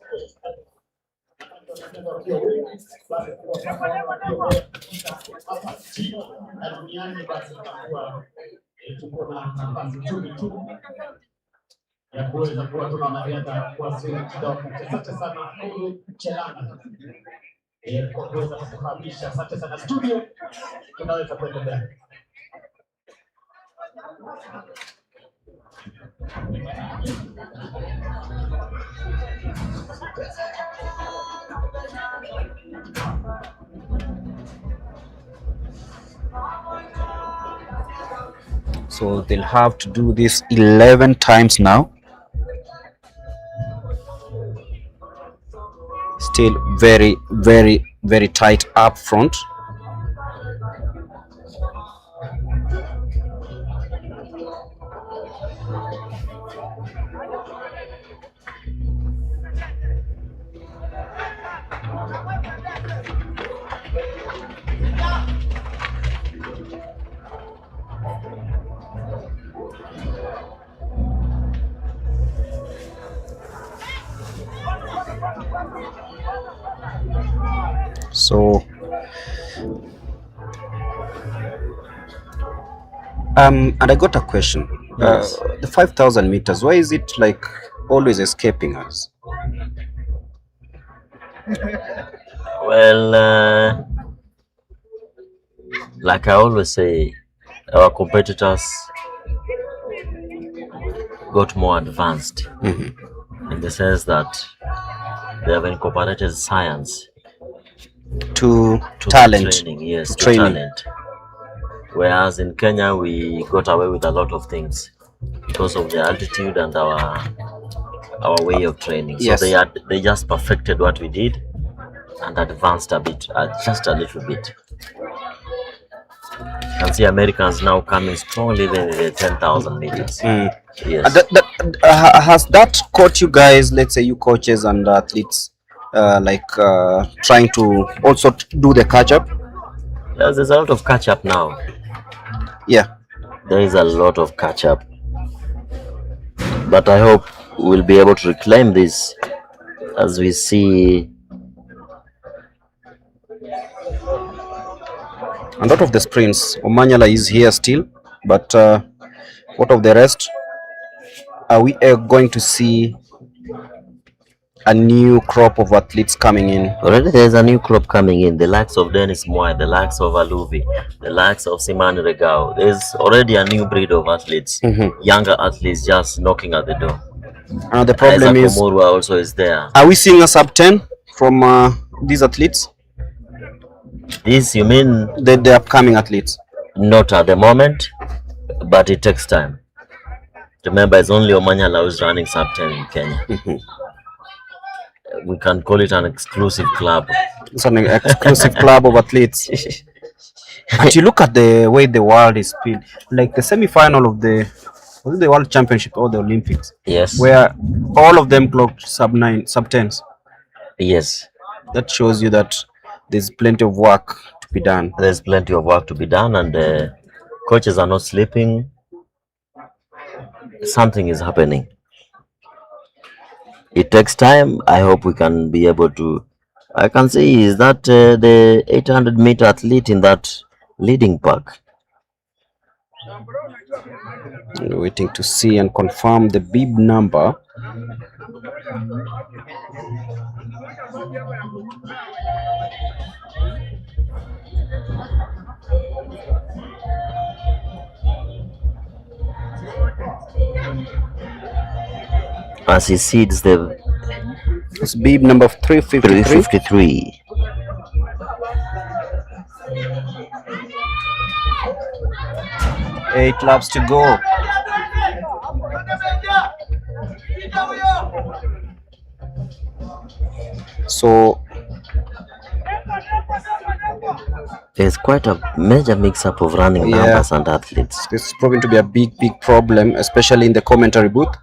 Ya kuweza kuwa tuna wanariadha wazuri kidogo. Asante sana Chelana kwa kuweza kufahamisha. Asante sana studio, tunaweza kuendelea. So they'll have to do this 11 times now. Still very, very, very tight up front. So and I got a question. Yes. The 5,000 meters, why is it like always escaping us? Well, like I always say, our competitors got more advanced in the sense that they have incorporated science to talent. Training, yes, to to training. talent. Whereas in Kenya, we got away with a lot of things because of the altitude and our way of training. So Yes. they just perfected what we did and advanced a bit, just a little bit. You can see Americans now coming strongly in the 10,000 meters. Yes. Has that caught you guys, let's say you coaches and athletes, trying to also do the catch up? There's a lot of catch up now. Yeah. There is a lot of catch up. But I hope we'll be able to reclaim this as we see. And out of the sprints, Omanyala is here still, but what of the rest? Are we going to see a new crop of athletes coming in? Already there's a new crop coming in. The likes of Dennis Moy, the likes of Aluvi, the likes of Simani Regao. There's already a new breed of athletes, younger athletes just knocking at the door. And the problem Isaac is, Omurwa also is there. are we seeing a sub 10 from these athletes? This, you mean? The upcoming athletes? Not at the moment, but it takes time. Remember, it's only Omanyala who's running sub 10 in Kenya. We can call it an exclusive club. It's an exclusive club of athletes. And you look at the way the world is played, like the semi-final of the World Championship or the Olympics. Yes. Where all of them clocked sub 9, sub 10s. Yes. That shows you that there's plenty of work to be done. There's plenty of work to be done, and coaches are not sleeping. something is happening. It takes time. I hope we can be able to. I can see is that the 800-meter athlete in that leading pack. Waiting to see and confirm the bib number. As he seeds the It's bib number 353. 8 laps to go. So there's quite a major mix-up of running numbers and athletes. This is proving to be a big problem, especially in the commentary booth.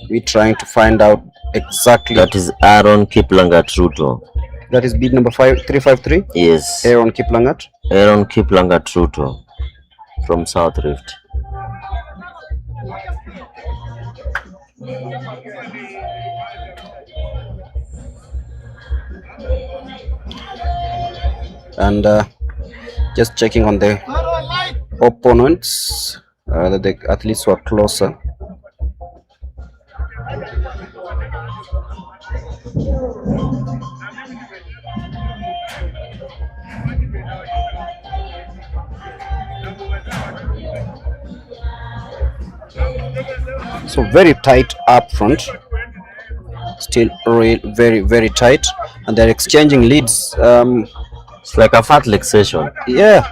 We're trying to find out exactly. That is Aaron Kiplangat Ruto. That is bid number 353? Yes. Aaron Kiplangat? Aaron Kiplangat Ruto from South Rift. And just checking on the opponents, the athletes were closer. So very tight up front, still very tight, and they're exchanging leads. It's like a fartlek session. Yeah.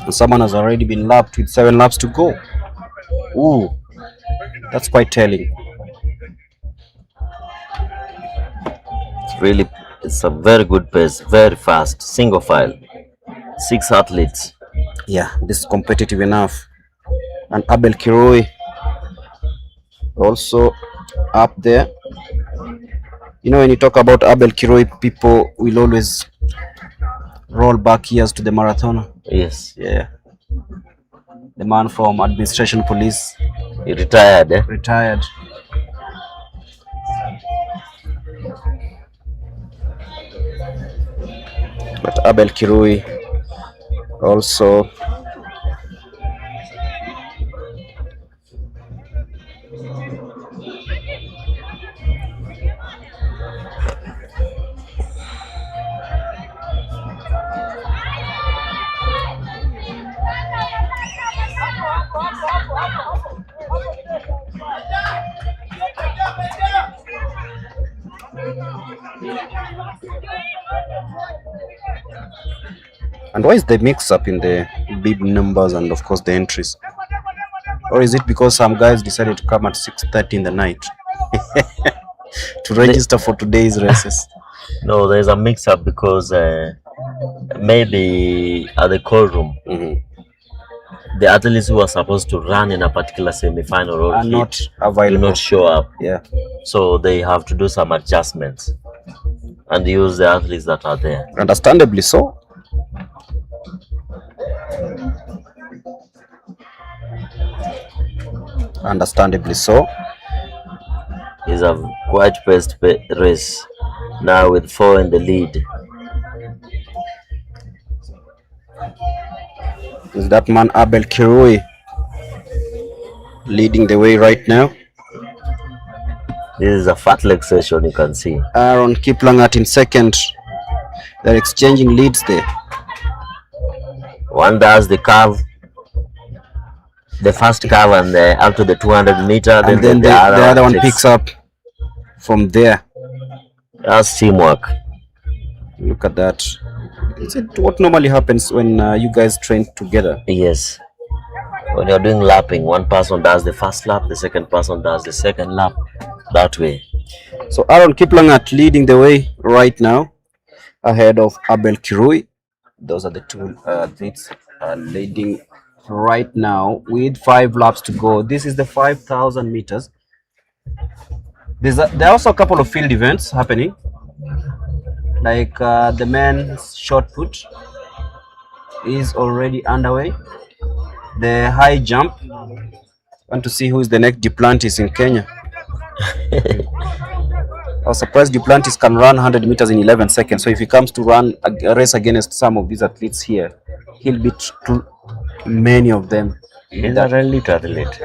And someone has already been lapped with 7 laps to go. Ooh, that's quite telling. It's a very good pace, very fast, single file, 6 athletes. Yeah, this is competitive enough. And Abel Kiroi also up there. You know, when you talk about Abel Kiroi, people will always roll back years to the marathoner. Yes. Yeah. The man from administration police. He retired, eh? Retired. But Abel Kirui also And why is the mix up in the bib numbers and of course the entries? Or is it because some guys decided to come at 6:30 in the night to register for today's races? No, there's a mix up because maybe at the call room, the athletes who are supposed to run in a particular semi-final or Are not available. do not show up. Yeah. So they have to do some adjustments and use the athletes that are there. Understandably so. Understandably so. It's a quite paced race now with 4 in the lead. Is that man Abel Kirui leading the way right now? This is a fartlek session, you can see. Aaron Kiplangat in second. They're exchanging leads there. One does the curve, the first curve, and up to the 200 meter. And then the other one picks up from there. That's teamwork. Look at that. Is it what normally happens when you guys train together? Yes. When you're doing lapping, one person does the first lap, the second person does the second lap, that way. So Aaron Kiplangat leading the way right now, ahead of Abel Kirui. Those are the two athletes leading right now with 5 laps to go. This is the 5,000 meters. There are also a couple of field events happening, like the men's shot put. is already underway. The high jump. Want to see who is the next Duplantis in Kenya. I was surprised Duplantis can run 100 meters in 11 seconds. So if he comes to run a race against some of these athletes here, he'll beat many of them. He's a elite athlete.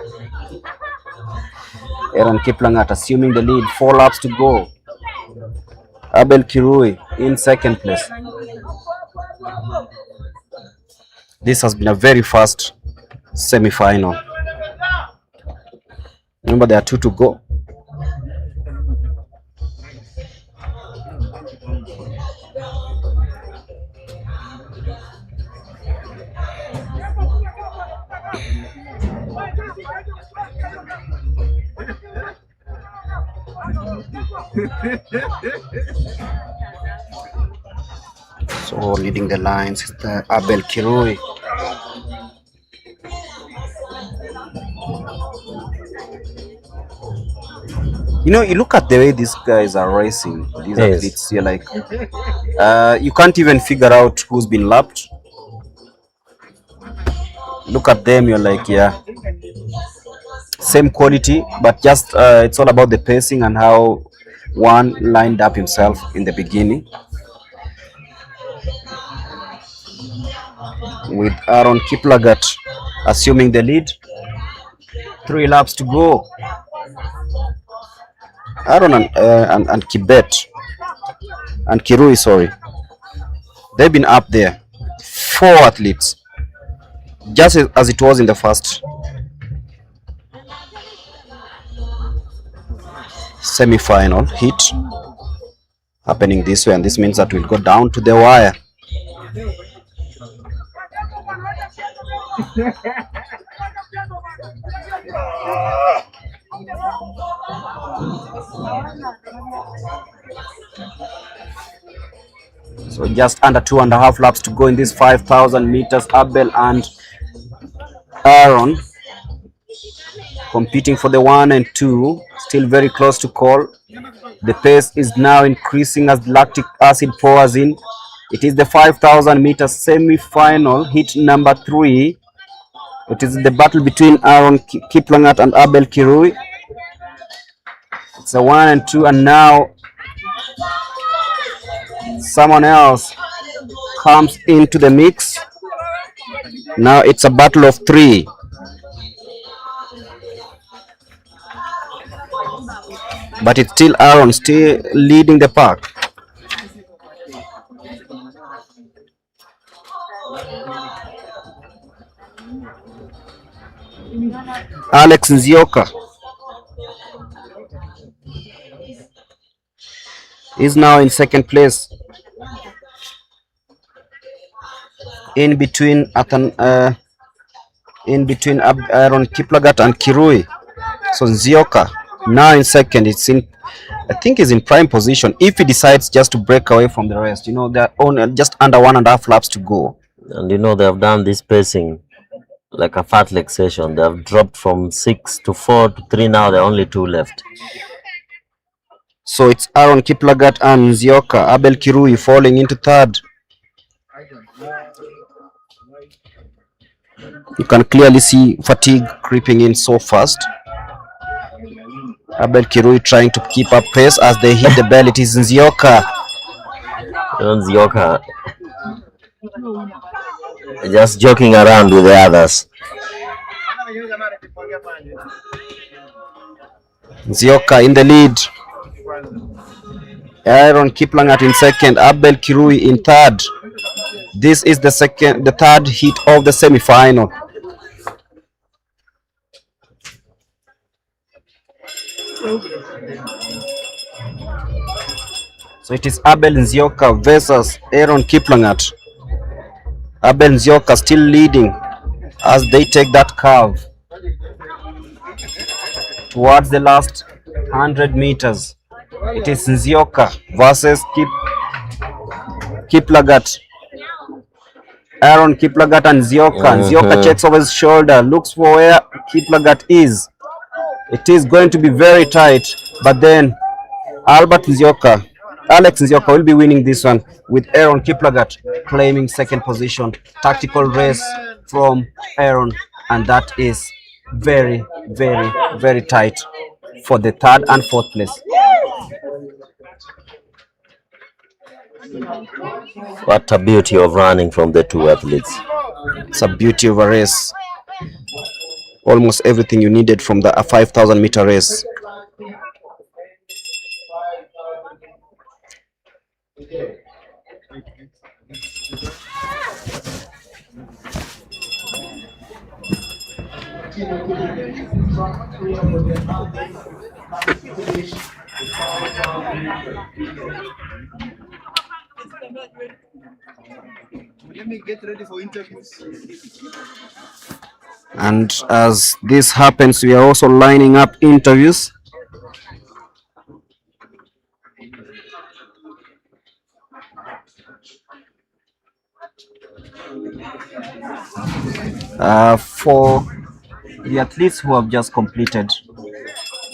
Aaron Kiplangat assuming the lead, 4 laps to go. Abel Kirui in second place. This has been a very fast semi-final. Remember, there are 2 to go. So leading the lines is the Abel Kirui. You know, you look at the way these guys are racing, these athletes, you're like, you can't even figure out who's been lapped. Look at them, you're like, yeah, same quality, but just it's all about the pacing and how one lined up himself in the beginning. With Aaron Kiplagat assuming the lead. 3 laps to go. Aaron and Kibet and Kirui, sorry, they've been up there. 4 athletes, just as it was in the first semi-final heat, happening this way, and this means that we'll go down to the wire. So just under 2.5 laps to go in this 5,000 meters. Abel and Aaron competing for the 1 and 2, still very close to call. The pace is now increasing as lactic acid pours in. It is the 5,000 meters semi-final, heat number 3. It is the battle between Aaron Kiplangat and Abel Kirui. It's a 1 and 2, and now someone else comes into the mix. Now it's a battle of 3. But it's still Aaron, still leading the pack. Alex Nzioka is now in second place, in between Aaron Kiplagat and Kirui. So Nzioka now in second. I think he's in prime position if he decides just to break away from the rest. You know, they're only just under 1.5 laps to go, and you know they have done this pacing like a fartlek session. They have dropped from 6 to 4 to 3. Now there are only 2 left. So it's Aaron Kiplagat and Nzioka. Abel Kirui falling into third. You can clearly see fatigue creeping in so fast. Abel Kirui trying to keep up pace as they hit the bell. It is Nzioka. Nzioka just joking around with the others. Nzioka in the lead. Aaron Kiplangat in second. Abel Kirui in third. This is the third heat of the semi-final. So it is Abel Nzioka versus Aaron Kiplangat. Abel Nzioka still leading as they take that curve towards the last 100 meters. It is Nzioka versus Kiplagat. Aaron Kiplagat and Nzioka. Nzioka checks over his shoulder, looks for where Kiplagat is. It is going to be very tight, but then Albert Nzioka Alex Nzioka will be winning this one, with Aaron Kiplagat claiming second position. Tactical race from Aaron, and that is very, very, very tight for the third and fourth place. What a beauty of running from the two athletes. It's a beauty of a race. Almost everything you needed from the 5,000 meter race. Let me get ready for interviews. And as this happens, we are also lining up interviews. For the athletes who have just completed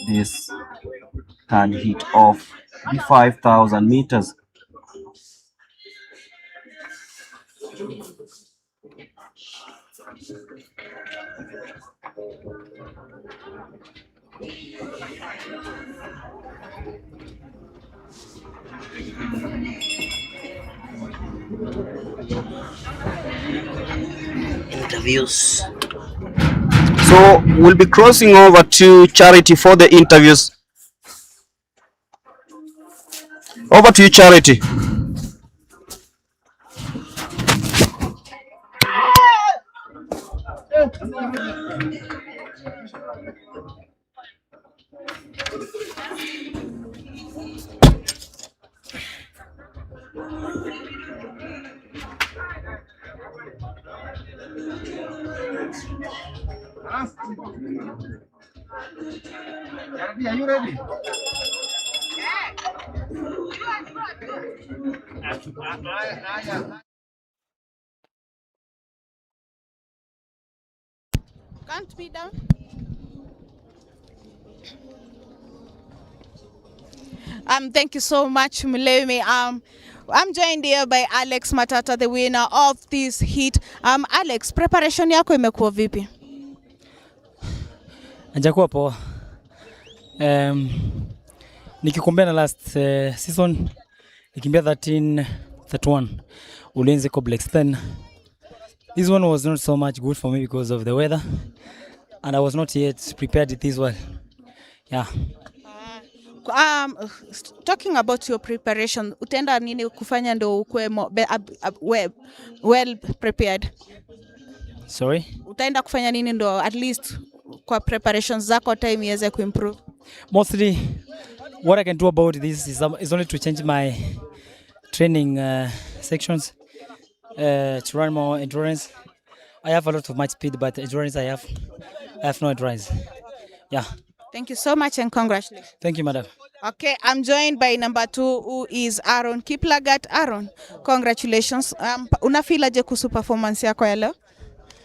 this third heat of the 5,000 meters. Interviews. So we'll be crossing over to Charity for the interviews. Over to you, Charity. Are you ready? Can't be down. Thank you so much, Mulemi. I'm joined here by Alex Matata, the winner of this heat. Alex, preparation yako imekuwa vipi? Hajakuwa poa. Nikikumbia na last season nikimbia 13:31 Ulinzi Complex. Then this one was not so much good for me because of the weather, and I was not yet prepared this well. Yeah. Talking about your preparation, utaenda nini kufanya ndo ukue well prepared? Sorry? Utaenda kufanya nini ndo at least kwa preparations zako time iweze kuimprove? Mostly what I can do about this is only to change my training sections, to run more endurance. I have a lot of much speed, but endurance I have no endurance. Yeah. Thank you so much and congratulations. Thank you, madam. Okay, I'm joined by number 2, who is Aaron Kiplagat. Aaron, congratulations. Unafeel aje kuhusu performance yako ya leo?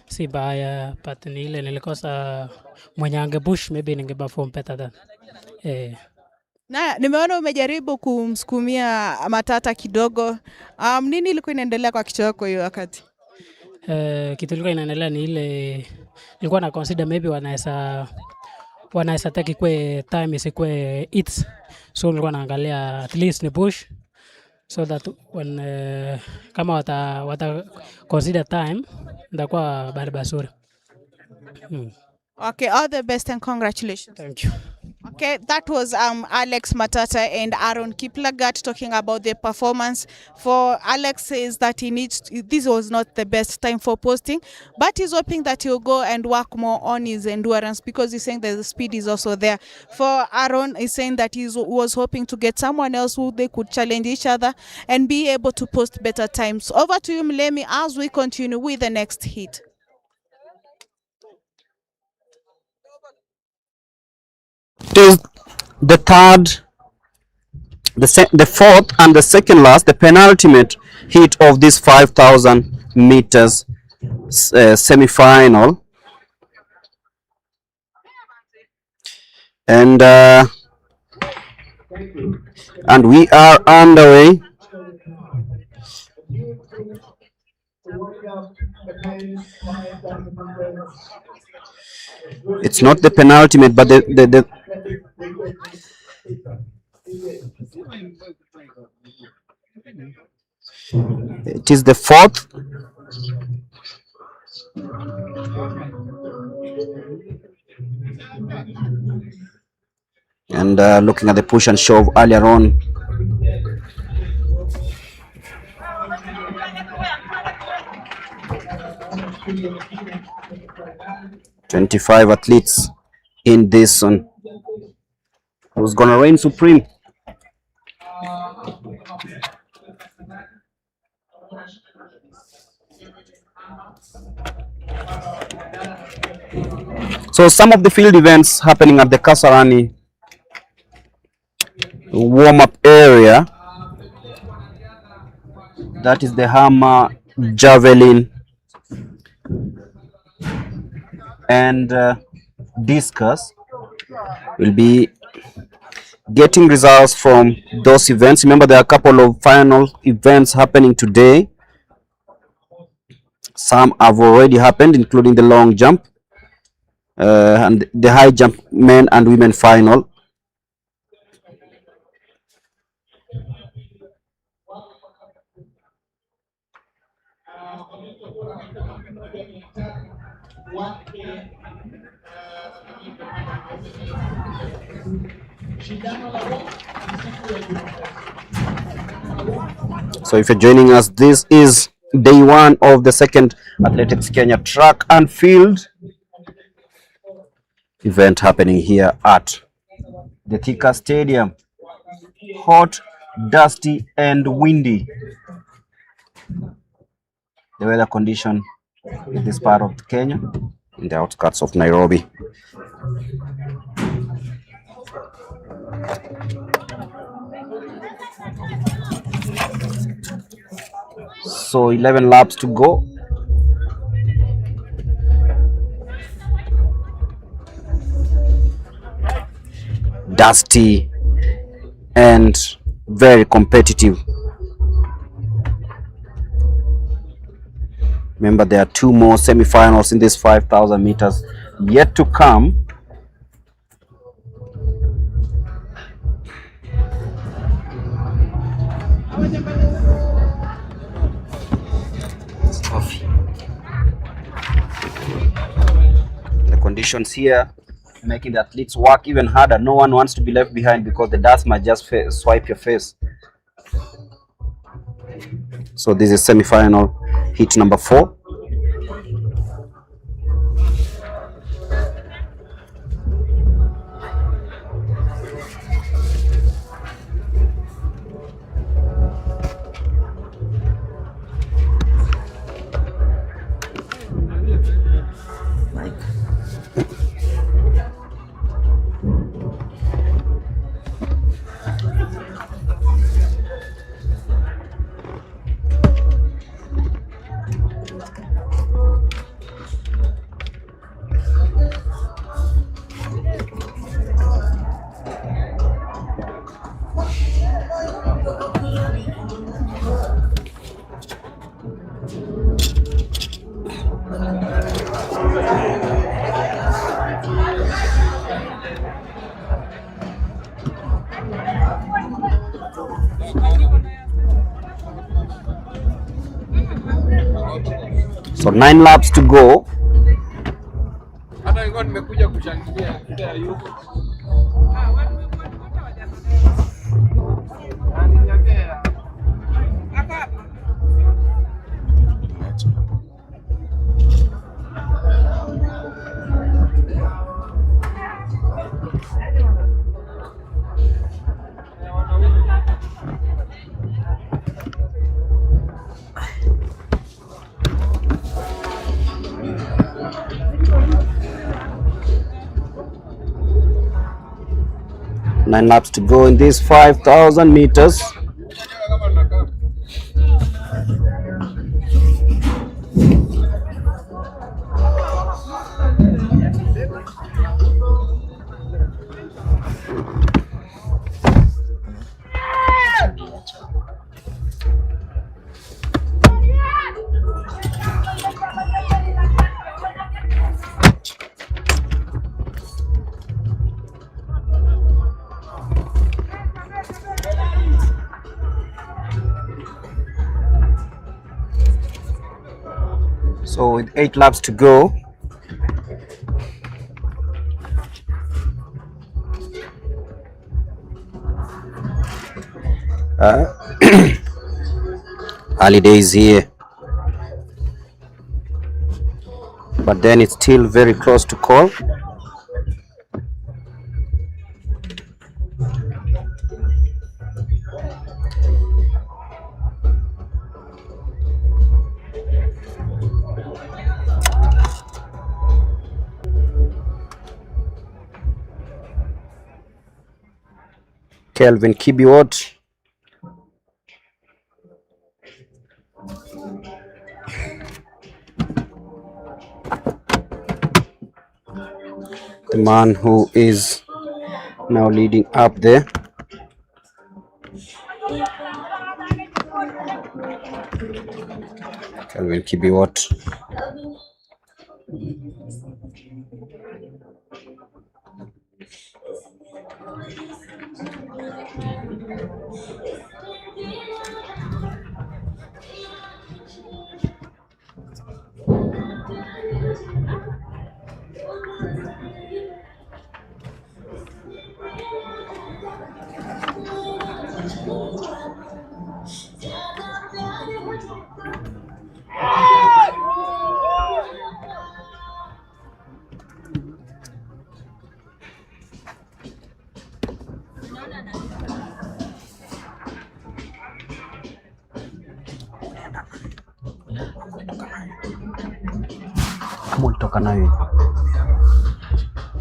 Si baya, but ni ile nilikosa mwenye angepush, maybe ningeperform better than. Na nimeona umejaribu kumsukumia Matata kidogo. Nini ilikuwa inaendelea kwa kichwa chako hiyo wakati? Kitu ilikuwa inaendelea ni ile nilikuwa na consider maybe wanaweza take kwe time isikwe hits, so nilikuwa naangalia at least ni push so that when kama wata consider time ndakuwa bali basuri. Okay, all the best and congratulations. Thank you. Okay, that was Alex Matata and Aaron Kiplagat talking about their performance. For Alex says that this was not the best time for posting, but he's hoping that he'll go and work more on his endurance because he's saying that the speed is also there. For Aaron, he's saying that he was hoping to get someone else who they could challenge each other and be able to post better times. Over to you, Mlemi, as we continue with the next heat. It is the third, the fourth and the second last, the penultimate heat of this 5,000 meters semi-final. And And we are underway. It's not the penultimate, but it is the fourth. And looking at the push and shove earlier on, "25 athletes in this one. Who's gonna reign supreme?" So some of the field events happening at the Kasarani warm-up area. That is the hammer, javelin, and discus. We'll be getting results from those events. Remember, there are a couple of final events happening today. Some have already happened, including the long jump and the high jump men and women final. So if you're joining us, this is day one of the second Athletics Kenya track and field event happening here at the THIKA Stadium. Hot, dusty, and windy. The weather condition in this part of Kenya, in the outskirts of Nairobi. So 11 laps to go. Dusty and very competitive. Remember, there are two more semi-finals in this 5,000 meters yet to come. The conditions here making the athletes work even harder. No one wants to be left behind because the dust might just swipe your face. So this is semi-final heat number 4. So 9 laps to go. Nine laps to go in these 5,000 meters. So with 8 laps to go, early days here, but then it's still very close to call. Kelvin Kibiwot, the man who is now leading up there. Kelvin Kibiwot. Kama ulitoka nayo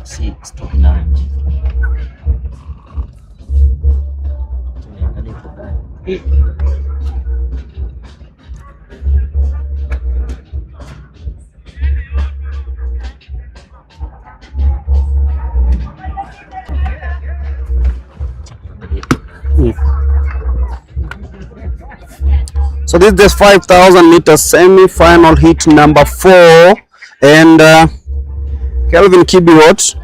si stoki nayo So this is the 5,000 meter semi-final heat number 4, and Kelvin Kibiwot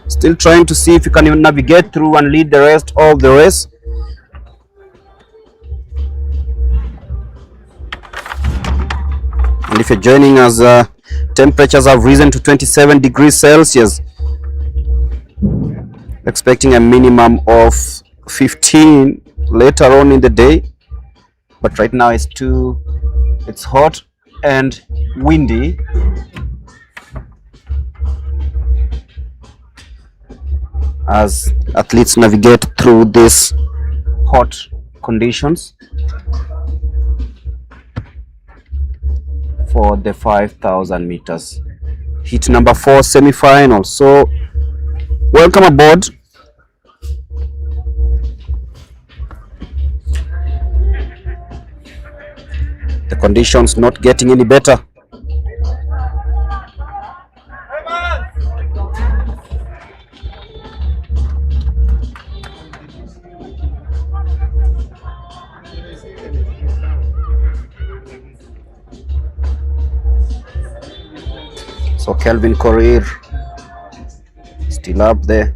still trying to see if he can navigate through and lead the rest of the race. And if you're joining us, temperatures have risen to 27 degrees Celsius, expecting a minimum of 15 later on in the day. But right now it's hot and windy. As athletes navigate through these hot conditions for the 5,000 meters heat number 4 semi-final. So welcome aboard. The conditions not getting any better. So Kelvin Korir still up there,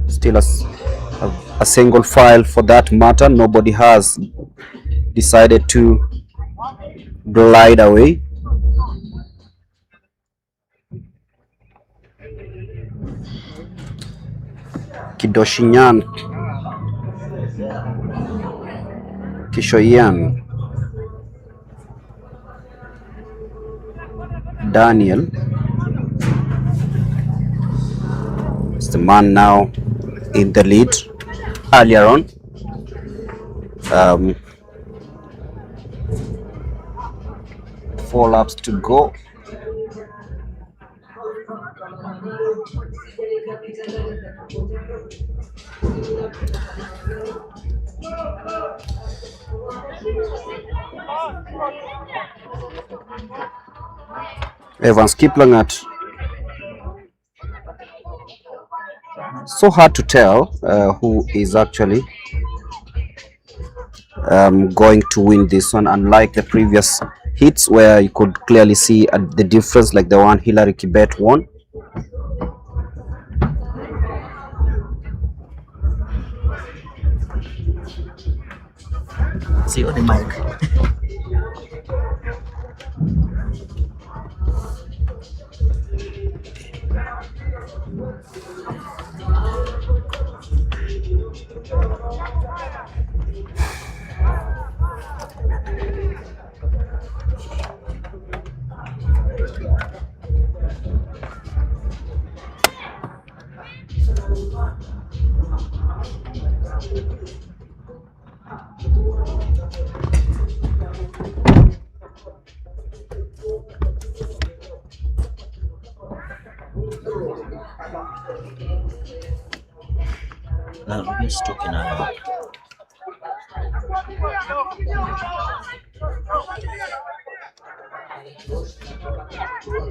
still a single file for that matter. Nobody has decided to glide away. Kidoshinyan, Kishoyan, Daniel is the man now in the lead. Earlier on, 4 laps to go. Evans Kiplangat. So hard to tell who is actually going to win this one, unlike the previous hits where you could clearly see the difference, like the one Hilary Kibet won. See on the mic.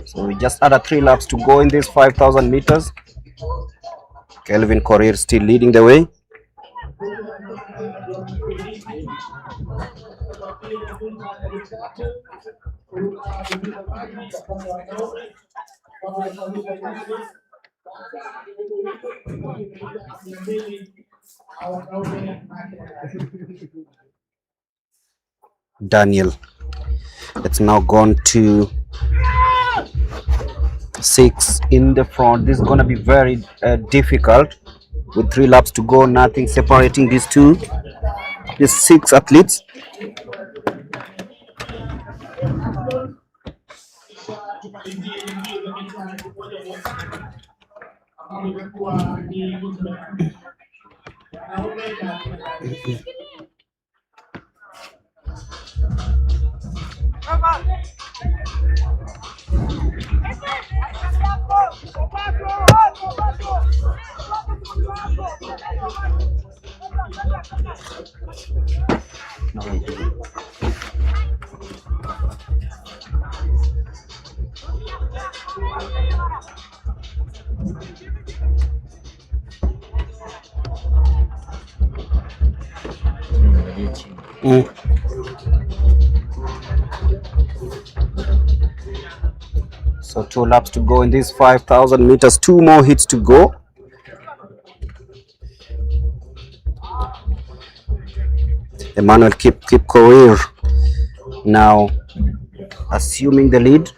So we just added 3 laps to go in this 5,000 meters. Kelvin Korir still leading the way. Daniel, it's now gone to 6 in the front. This is going to be very difficult with 3 laps to go, nothing separating these 6 athletes. So 2 laps to go in these 5,000 meters, 2 more hits to go. Emmanuel keep career now assuming the lead.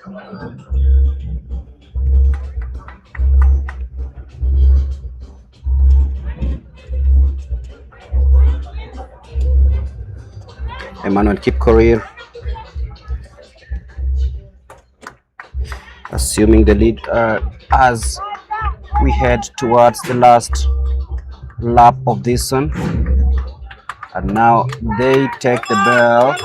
Emmanuel keep career assuming the lead as we head towards the last lap of this one, and now they take the bell.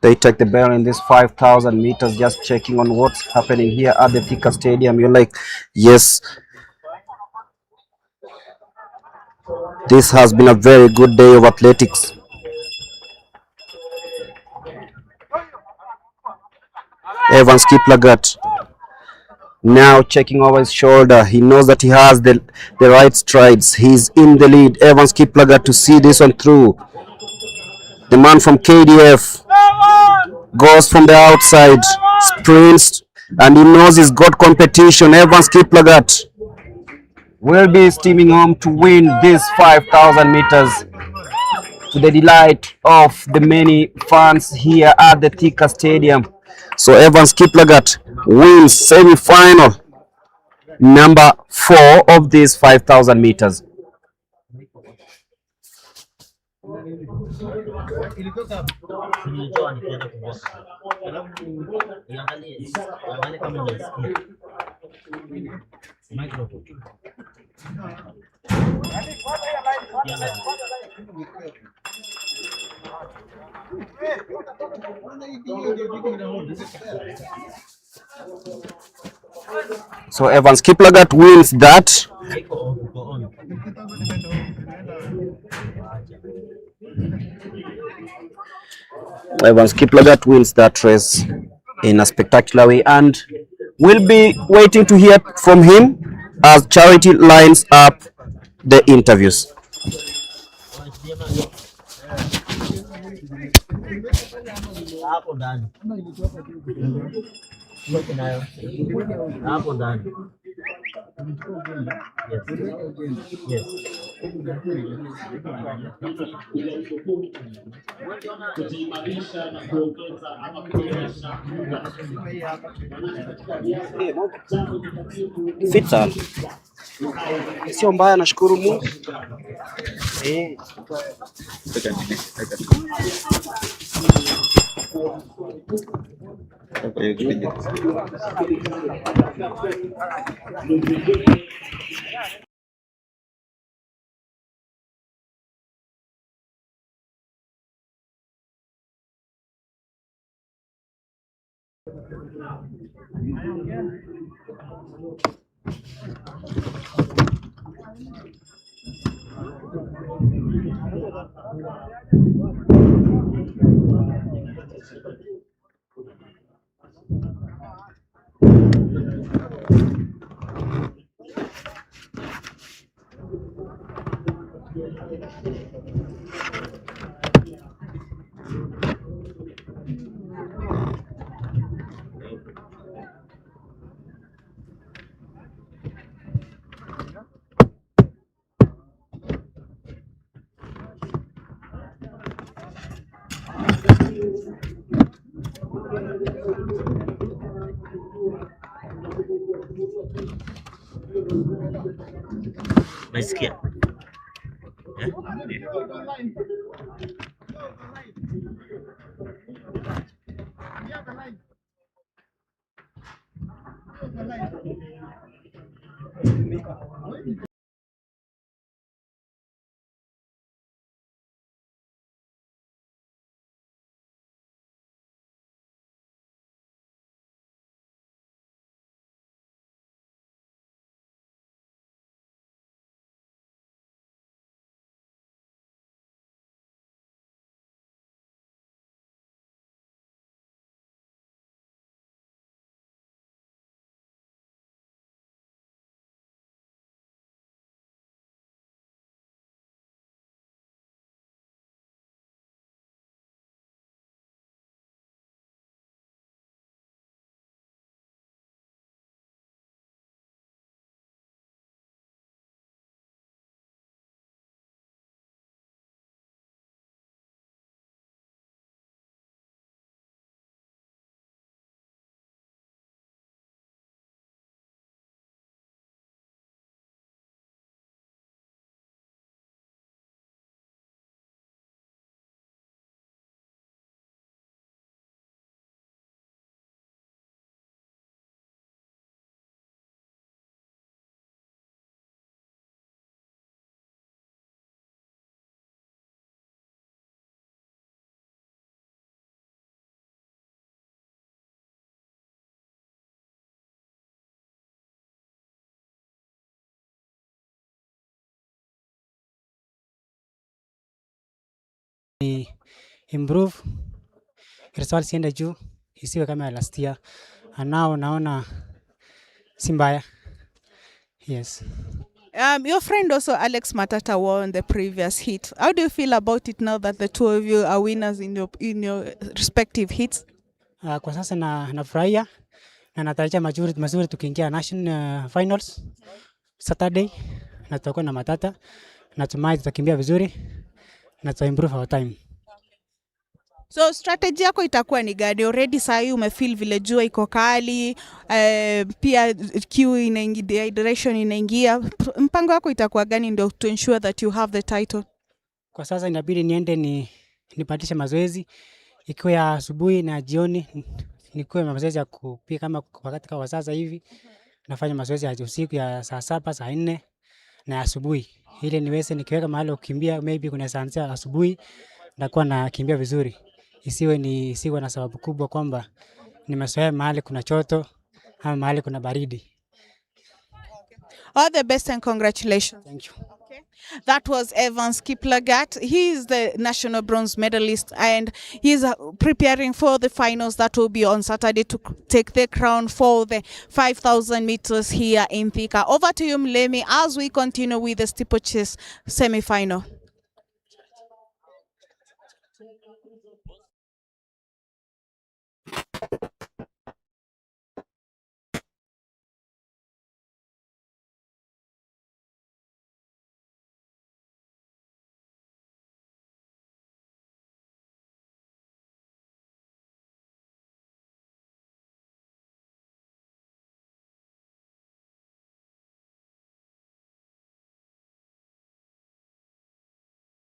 They take the bell in this 5,000 meters, just checking on what's happening here at the THIKA Stadium. You're like, yes, this has been a very good day of athletics. Evans Kiplagat now checking over his shoulder. He knows that he has the right strides. He's in the lead. Evans Kiplagat to see this one through. The man from KDF goes from the outside, sprints, and he knows he's got competition. Evans Kiplagat will be steaming home to win this 5,000 meters to the delight of the many fans here at the THIKA Stadium. So Evans Kiplagat wins semi-final number 4 of this 5,000 meters. So Evans Kiplagat wins that. Evans Kiplagat wins that race in a spectacular way, and we'll be waiting to hear from him as Charity lines up the interviews. kujiimarisha na kuongeza ama kuboresha Fit sana. Sio mbaya, nashukuru Mungu. Naisikia. Improve results iende juu isiwe kama ya last year. Anao naona si mbaya. Yes. Your friend also Alex Matata won the previous heat. How do you feel about it now that the two of you are winners in your respective heats? Kwa sasa nafurahia na natarajia mazuri tukiingia national finals Saturday, na tutakuwa na Matata. Natumai tutakimbia vizuri na tuta improve our time. So strategy yako itakuwa ni gani? Already saa hii umefeel vile jua iko kali, pia queue inaingia, dehydration inaingia. Mpango wako itakuwa gani ndio to ensure that you have the title? Kwa sasa inabidi niende nipandishe mazoezi ikiwa ya asubuhi na jioni, nikuwe mazoezi ya kupiga kama wakati kama sasa hivi nafanya mazoezi ya usiku ya saa 7, saa 4 na asubuhi, ili niweze nikiweka mahali kukimbia maybe kuna saa asubuhi ndakuwa nakimbia vizuri, isiwe na sababu kubwa kwamba nimezoea mahali kuna choto ama mahali kuna baridi. All the best and congratulations. Thank you. Okay. That was Evans Kiplagat. He is the national bronze medalist and he's preparing for the finals that will be on Saturday to take the crown for the 5,000 meters here in THIKA. Over to you, Mlemi, as we continue with the steeplechase semi-final.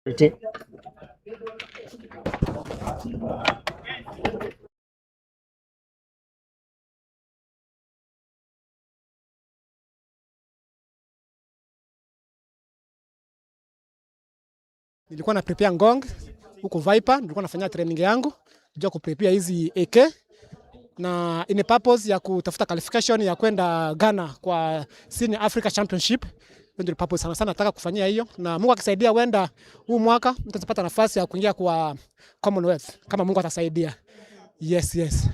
Nilikuwa na prepare ngong huko Viper, nilikuwa nafanya training yangu ndio ku prepare hizi AK na in a purpose ya kutafuta qualification ya kwenda Ghana kwa Senior Africa Championship. Ndio purpose sana sana nataka kufanyia hiyo, na Mungu akisaidia wenda huu mwaka nitapata nafasi ya kuingia kwa Commonwealth kama Mungu atasaidia. Yes.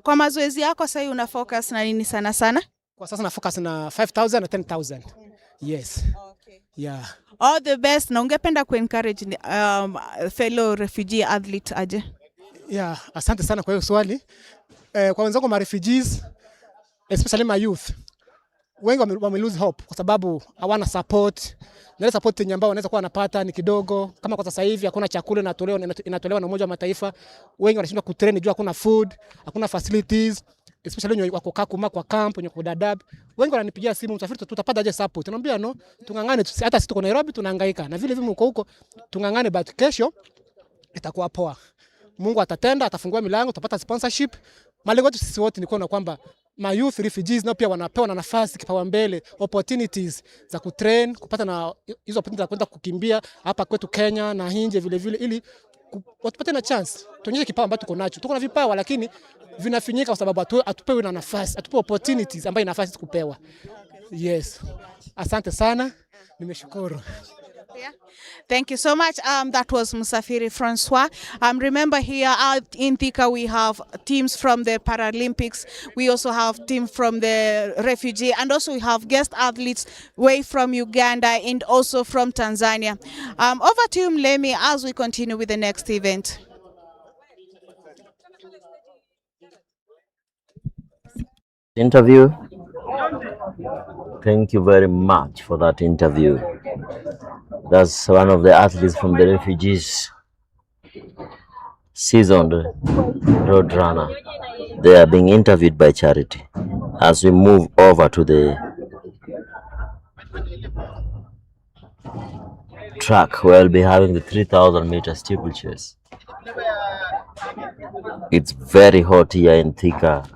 Kwa mazoezi yako sasa una focus na nini sana sana? Kwa sasa na focus na 5,000 na 10,000. Yes. Okay. Yeah. All the best, na ungependa encourage fellow refugee athlete aje? Yeah, asante sana kwa hiyo swali. Kwa wenzangu ma refugees, especially my youth, wengi wame lose hope kwa sababu hawana support. Na ile support yenye ambao wanaweza kuwa wanapata ni kidogo. Kama kwa sasa hivi hakuna chakula inatolewa na Umoja wa Mataifa, wengi wanashindwa kutrain juu hakuna food, hakuna facilities, especially wenye wako Kakuma kwa camp, wenye kwa Dadaab. Wengi wananipigia simu, msafiri tutapata aje support? Naambia no, tungangane, hata sisi tuko Nairobi tunahangaika. Na vile vile mko huko tungangane, but kesho itakuwa poa. Mungu atatenda, atafungua milango, tutapata sponsorship. Malengo yetu sisi wote ni kuona kwamba ma youth refugees nao pia wanapewa na nafasi kipaumbele, opportunities za kutrain, kupata na hizo opportunities za kwenda kukimbia hapa kwetu Kenya na nje vile vile, ili watupate na chance. Tuonyeshe kipawa ambacho tuko nacho. Tuko na vipawa lakini vinafinyika kwa sababu hatupewi na nafasi, atupewe opportunities ambayo nafasi kupewa. Yes. Asante sana. Nimeshukuru. Yeah. Thank you so much. That was Musafiri Francois. Remember here in THIKA we have teams from the Paralympics. We also have team from the refugee, and also we have guest athletes way from Uganda and also from Tanzania. Over to you, Mlemi, as we continue with the next event. Interview. Thank you very much for that interview. That's one of the athletes from the refugees, seasoned road runner. They are being interviewed by Charity. As we move over to the track, we'll be having the 3,000 meter steeplechase. It's very hot here in THIKA.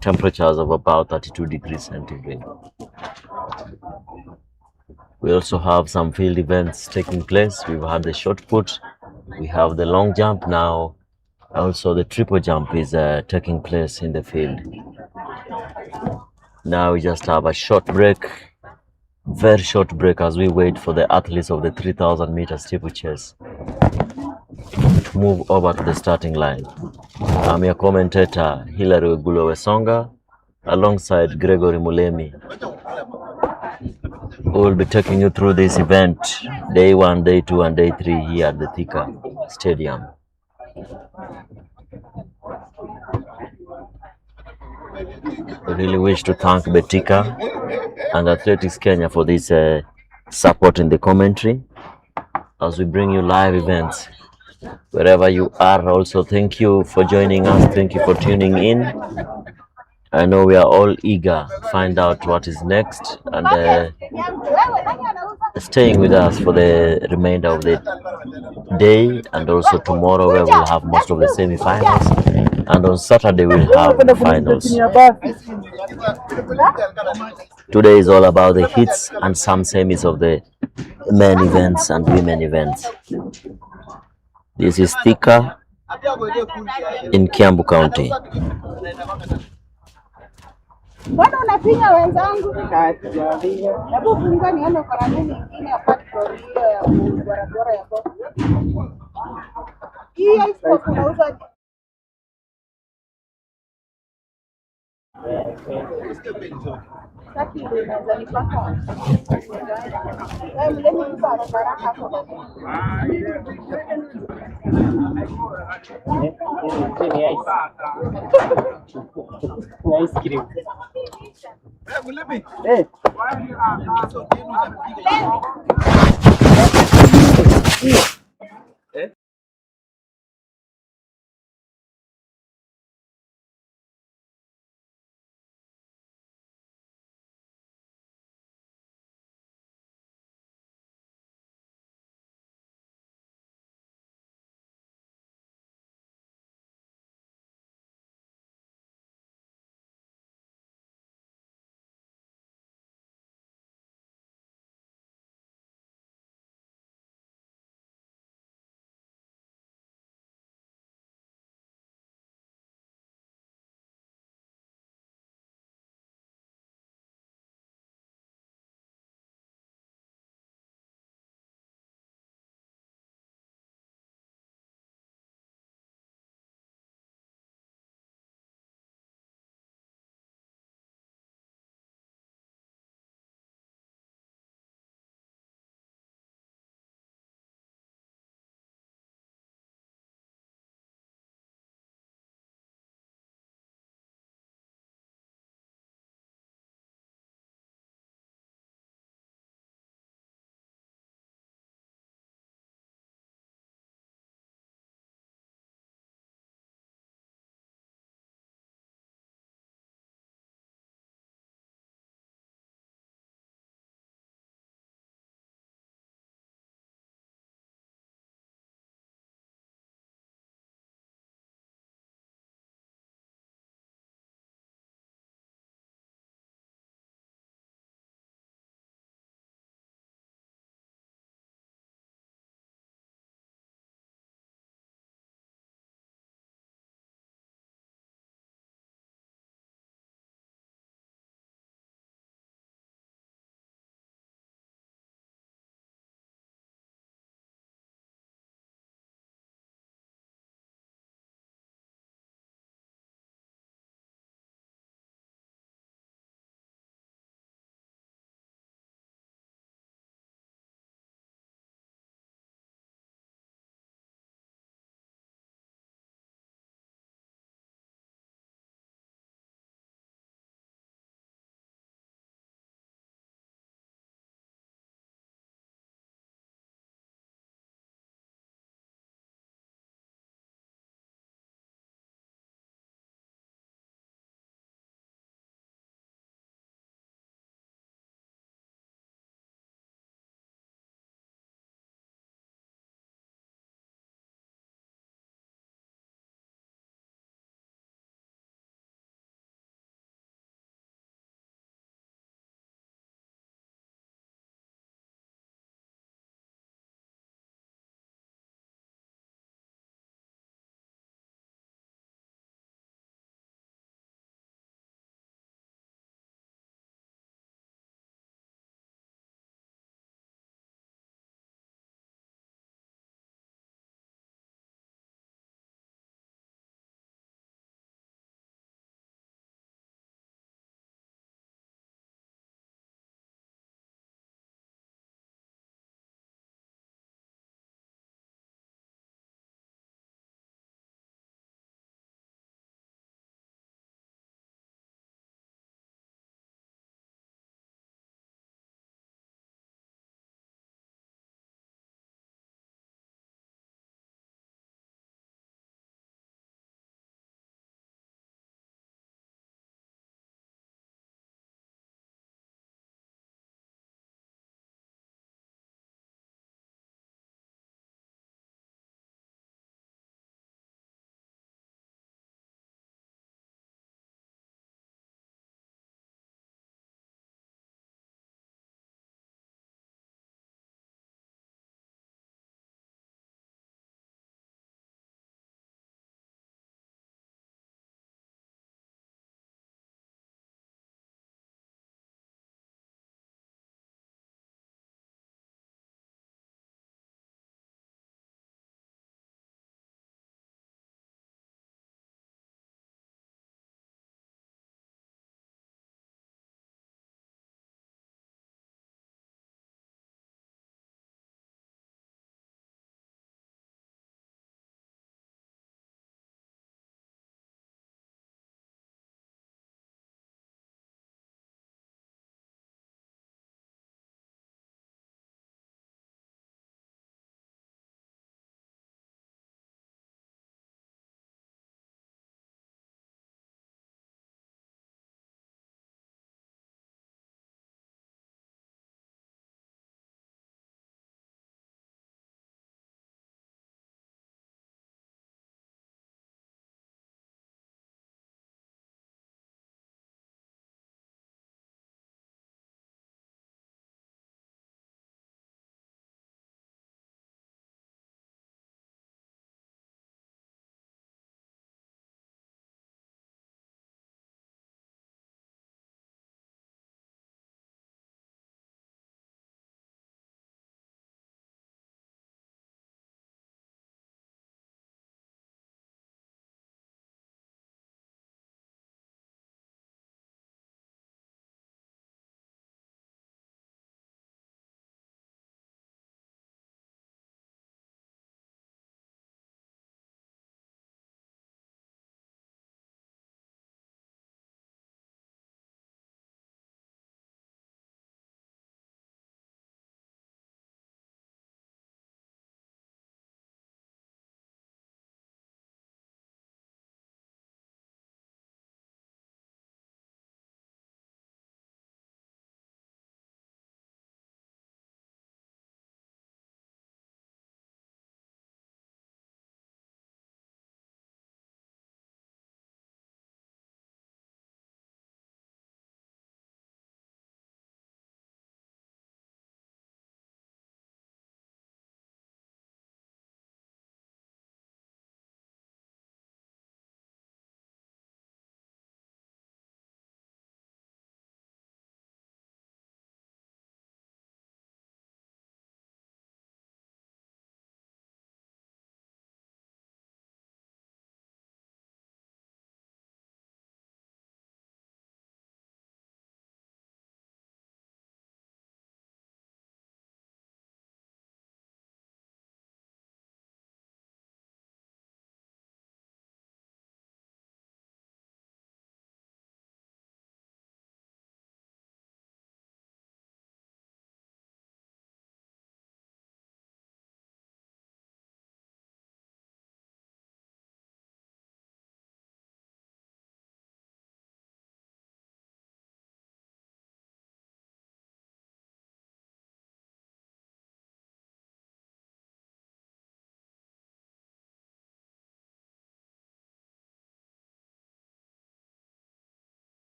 Temperatures of about 32 degrees centigrade. We also have some field events taking place. We've had the shot put, we have the long jump now. Also the triple jump is taking place in the field. Now we just have a short break, very short break, as we wait for the athletes of the 3,000 meter steeplechase to move over to the starting line. I'm your commentator, Hilary Wesonga, alongside Gregory Mulemi, who will be taking you through this event, day 1, day 2, and day 3 here at the THIKA Stadium. We really wish to thank BETIKA and Athletics Kenya for this support in the commentary as we bring you live events wherever you are. Also, thank you for joining us. Thank you for tuning in. I know we are all eager to find out what is next, and staying with us for the remainder of the day, and also tomorrow where we'll have most of the semi-finals, and on Saturday we'll have the finals. Today is all about the hits and some semis of the men events and women events. This is THIKA in Kiambu County. Mbona unapiga wenzangu? Hebu funga niende kwa nini nyingine apart from hiyo ya barabara ya kwa. Hii haiko kunauza. Sasa ndio naweza nipaka. Mlemi kwa barabara hapo. Ice cream.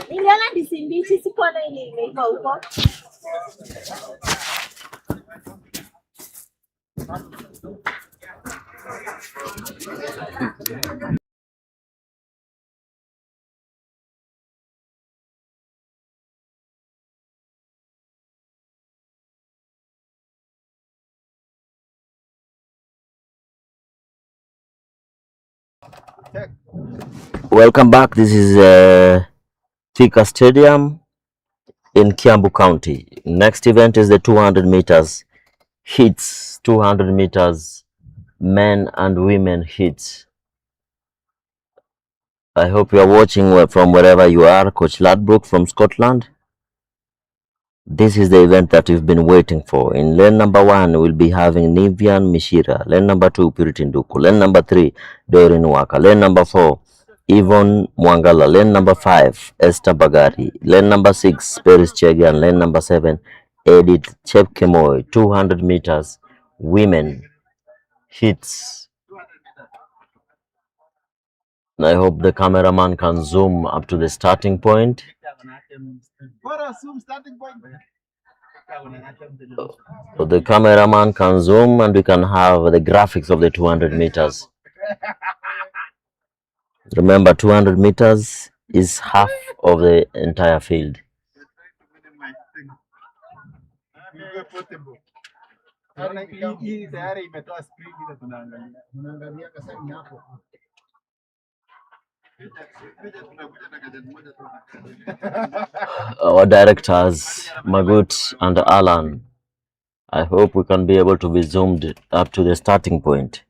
Niliona ndizi mbichi, sikuona ile imeiva huko. Welcome back. This is THIKA Stadium in Kiambu County. Next event is the 200 meters heats, 200 meters men and women heats. I hope you are watching from wherever you are. Coach Ladbrook from Scotland. This is the event that we've been waiting for. In lane number 1, we'll be having Nivian Mishira. Lane number 2, Purity Nduku. Lane number 3, Doreen Waka. Lane number 4, Yvonne Mwangala. Lane number 5, Esther Bagari. Lane number 6, Paris Chegan. Lane number 7, Edith Chepkemoi. 200 meters women hits. I hope the cameraman can zoom up to the starting point. So the cameraman can zoom and we can have the graphics of the 200 meters. Remember, 200 meters is half of the entire field. Our directors, Magut and Alan, I hope we can be able to be zoomed up to the starting point.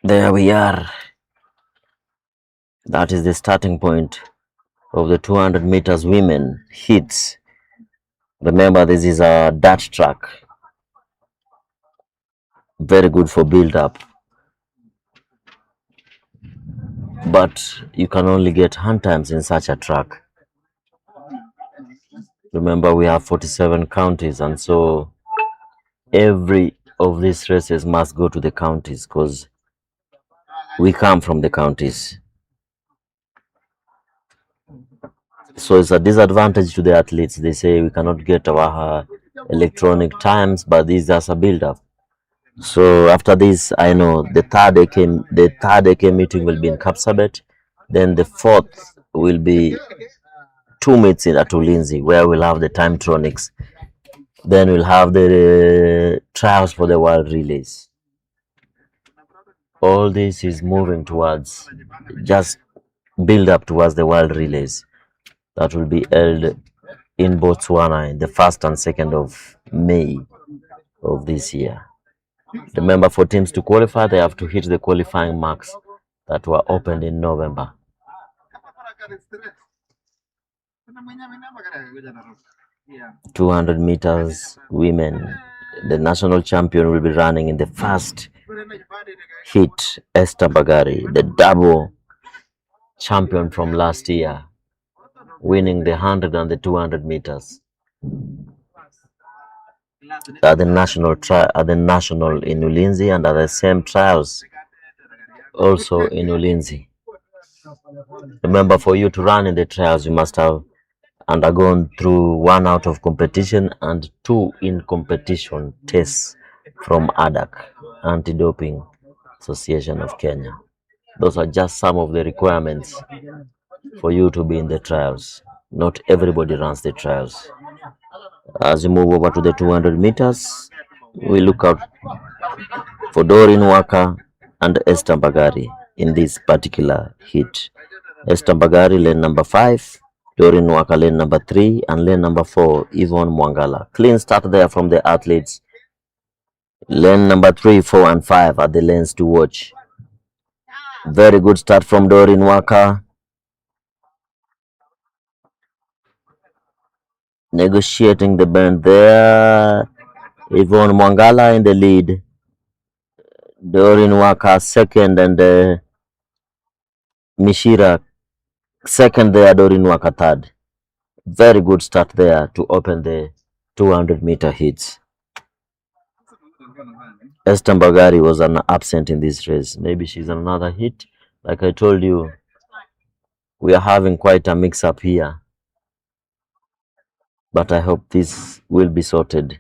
There we are. That is the starting point of the 200 meters women heats. Remember, this is a dirt track. Very good for build-up. But you can only get hand times in such a track. Remember, we have 47 counties, and so every of these races must go to the counties because we come from the counties. So it's a disadvantage to the athletes. They say we cannot get our electronic times, but this is a build-up. So after this, I know the third AK meeting will be in Kapsabet. Then the fourth will be 2 meets at Ulinzi, where we'll have the Timetronics. Then we'll have the trials for the world relays. All this is moving towards just build up towards the world relays that will be held in Botswana in the 1st and 2nd of May of this year. Remember, for teams to qualify, they have to hit the qualifying marks that were opened in November. 200 meters women. The national champion will be running in the first heat, Esther Bagari, the double champion from last year, winning the 100 and the 200 meters. At the national in Ulinzi, and at the same trials also in Ulinzi. Remember, for you to run in the trials, you must have undergone through 1 out of competition and 2 in competition tests from ADAC, Anti-Doping Association of Kenya. Those are just some of the requirements for you to be in the trials. Not everybody runs the trials. As you move over to the 200 meters, we look out for Doreen Waka and Esther Bagari in this particular heat. Esther Bagari, lane number 5, Doreen Waka, lane number 3, and lane number 4, Yvonne Mwangala. Clean start there from the athletes. Lane number 3, 4, and 5 are the lanes to watch. Very good start from Doreen Waka. Negotiating the bend there. Yvonne Mwangala in the lead. Doreen Waka second, and Mishira second there, Doreen Waka third. Very good start there to open the 200-meter heats. Esther Mbagari was an absent in this race. Maybe she's on another hit. Like I told you, we are having quite a mix-up here. But I hope this will be sorted.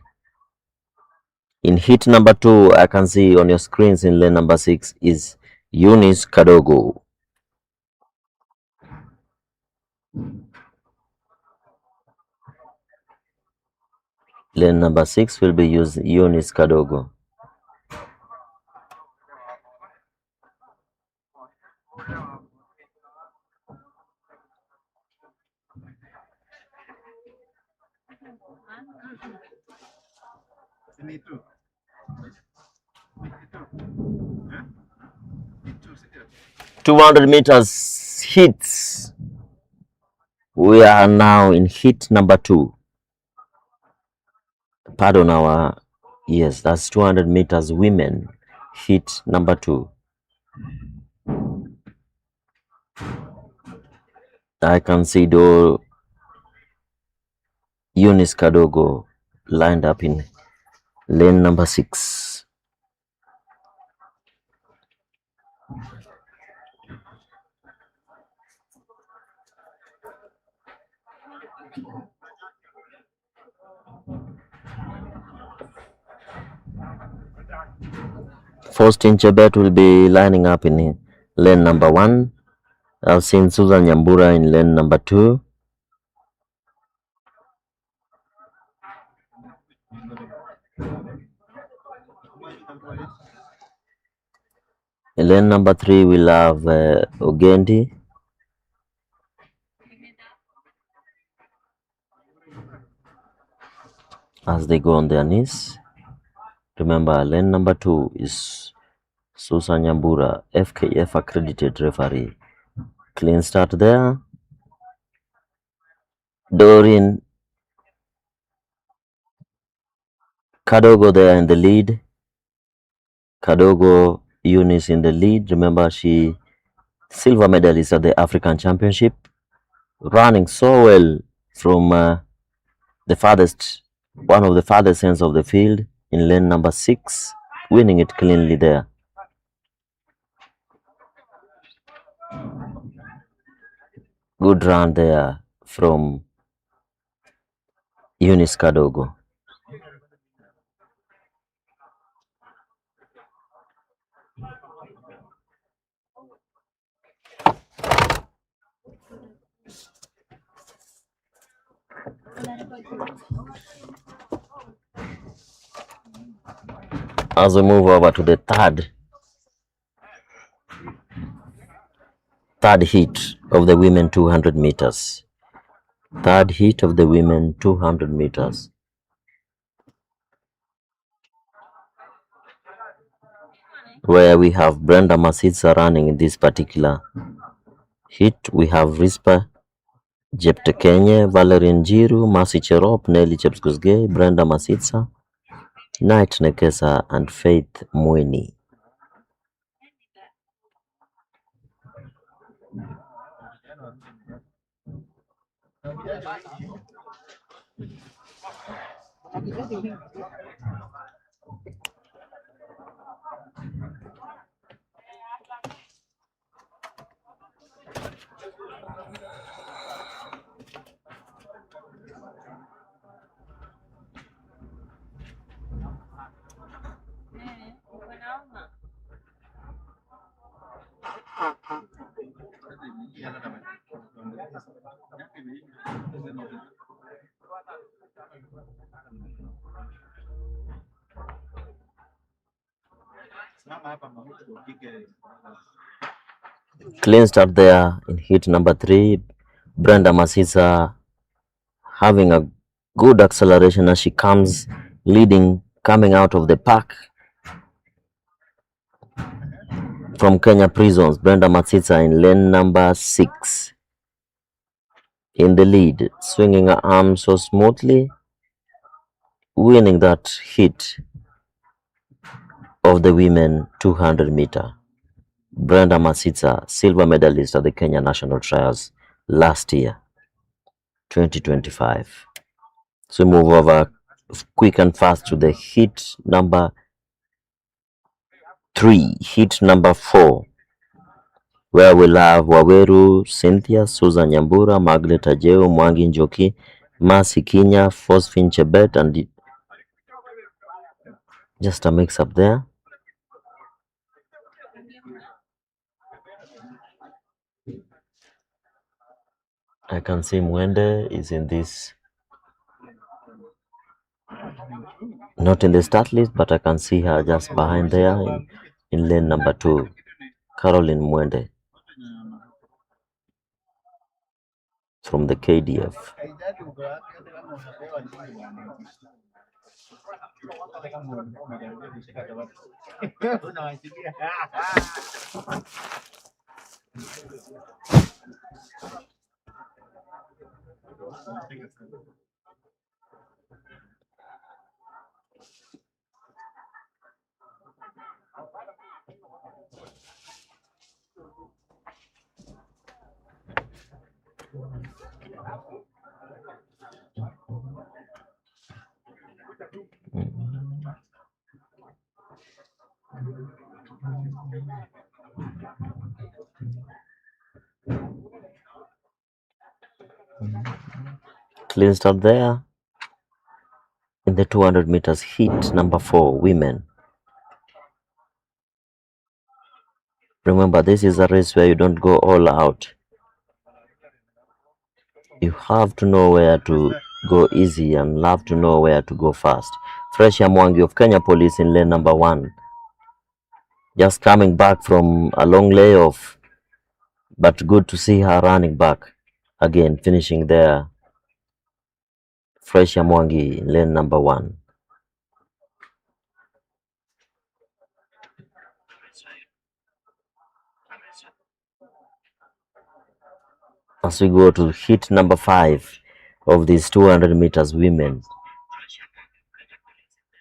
In hit number 2, I can see on your screens in lane number 6 is Eunice Kadogo. Lane number 6 will be Eunice Kadogo. Me too. 200 meters hits. We are now in hit number 2. Pardon our, yes, that's 200 meters women, hit number 2. I can see the Eunice Kadogo lined up in lane number 6. Faustin Chebet will be lining up in lane number 1. I've seen Susan Nyambura in lane number 2. In lane number 3, we'll have Ogendi. As they go on their knees. Remember, lane number 2 is Susan Nyambura, FKF accredited referee. Clean start there. Doreen Kadogo there in the lead. Kadogo Eunice in the lead. Remember, she silver medalist at the African Championship. Running so well from the farthest, one of the farthest ends of the field in lane number 6, winning it cleanly there. Good run there from Eunice Kadogo. As we move over to the third heat of the women 200 meters. Third heat of the women 200 meters. Where we have Brenda Masitsa running in this particular heat. We have Rispa Jeptekenye, Valerie Njiru, Mercy Cherop, Nelly Chepskusgei, Brenda Masitsa, Knight Nekesa, and Faith Mweni. Clean start there in heat number 3. Brenda Masisa having a good acceleration as she comes leading, coming out of the pack. From Kenya Prisons, Brenda Masisa in lane number 6. In the lead, swinging her arm so smoothly, winning that heat of the women 200 meter. Brenda Masitsa, silver medalist at the Kenya National Trials last year. 2025. So move over quick and fast to the heat number 3, heat number 4, where we'll have Waweru, Cynthia, Susan Nyambura, Margaret Ajeo, Mwangi Njoki, Mercy Kinya, Phosphine Chebet, and just a mix up there. I can see Mwende is in this, not in the start list, but I can see her just behind there in lane number 2, Caroline Mwende from the KDF. Clean start there in the 200 meters heat number 4, women. Remember, this is a race where you don't go all out. You have to know where to go easy and have to know where to go fast. Freshia Mwangi of Kenya Police in lane number 1. Just coming back from a long layoff, but good to see her running back again, finishing there. Freshia Mwangi in lane number 1. As we go to heat number 5 of these 200 meters women,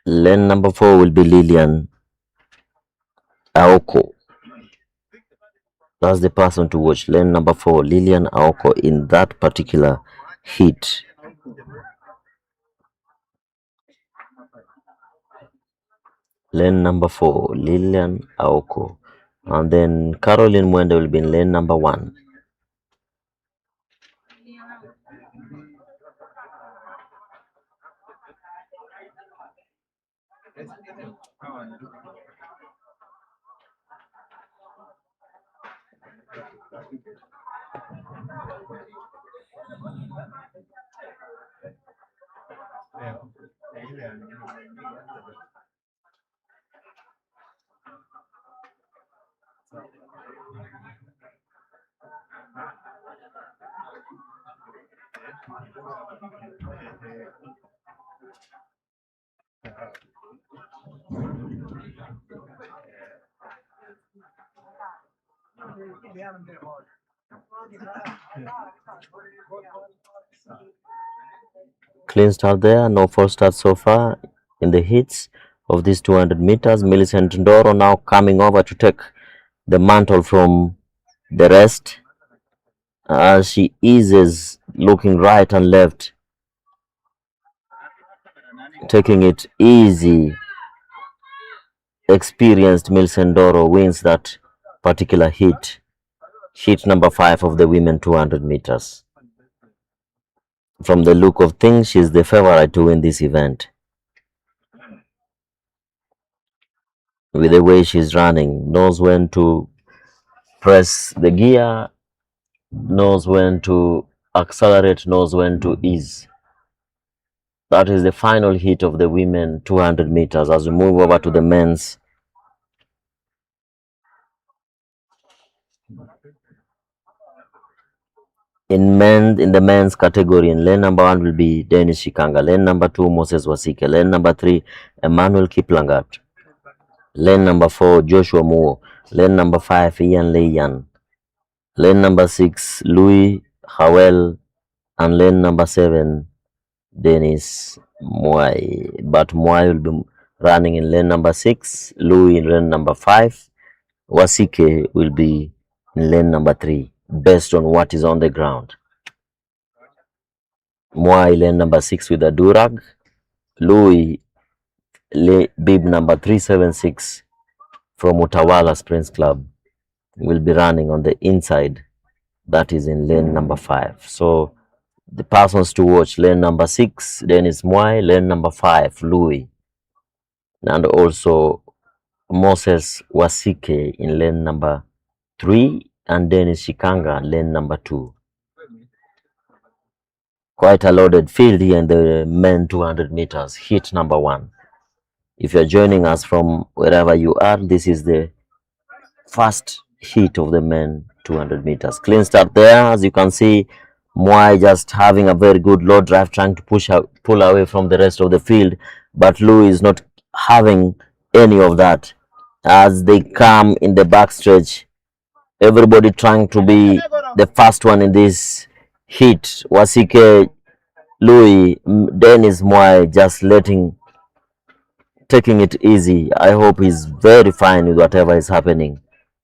lane number 4 will be Lillian Aoko. That's the person to watch. Lane number 4, Lillian Aoko in that particular heat. Lane number 4, Lillian Aoko. And then Caroline Mwende will be in lane number 1. Clean start there, no false start so far in the hits of these 200 meters. Millicent Ndoro now coming over to take the mantle from the rest as she eases, looking right and left, taking it easy. Experienced Millicent Ndoro wins that particular heat, heat number 5 of the women 200 meters. From the look of things, she's the favorite to win this event. With the way she's running, knows when to press the gear, knows when to accelerate, knows when to ease. That is the final heat of the women 200 meters. As we move over to the men's, in the men's category, in lane number 1 will be Dennis Shikanga, lane number 2 Moses Wasike, lane number 3 Emmanuel Kiplangat, lane number 4 Joshua Muo, lane number 5 Ian Leiyan, lane number 6 Louis Howell, and lane number 7 Dennis Mwai. But Mwai will be running in lane number 6, Louis in lane number 5, Wasike will be in lane number 3, based on what is on the ground. Mwai lane number 6 with a Durag. Louis bib number 376 from Utawala Springs Club will be running on the inside, that is in lane number 5. So the persons to watch: lane number 6 Dennis Mwai, lane number 5 Louis, and also Moses Wasike in lane number 3 and Dennis Shikanga lane number 2. Quite a loaded field here in the men 200 meters, heat number 1. If you're joining us from wherever you are, this is the first heat of the men 200 meters. Clean start there, as you can see. Mwai just having a very good low drive, trying to pull away from the rest of the field, but Louis is not having any of that. As they come in the backstretch, everybody trying to be the first one in this heat. Wasike, Louis, Dennis Mwai just taking it easy. I hope he's very fine with whatever is happening.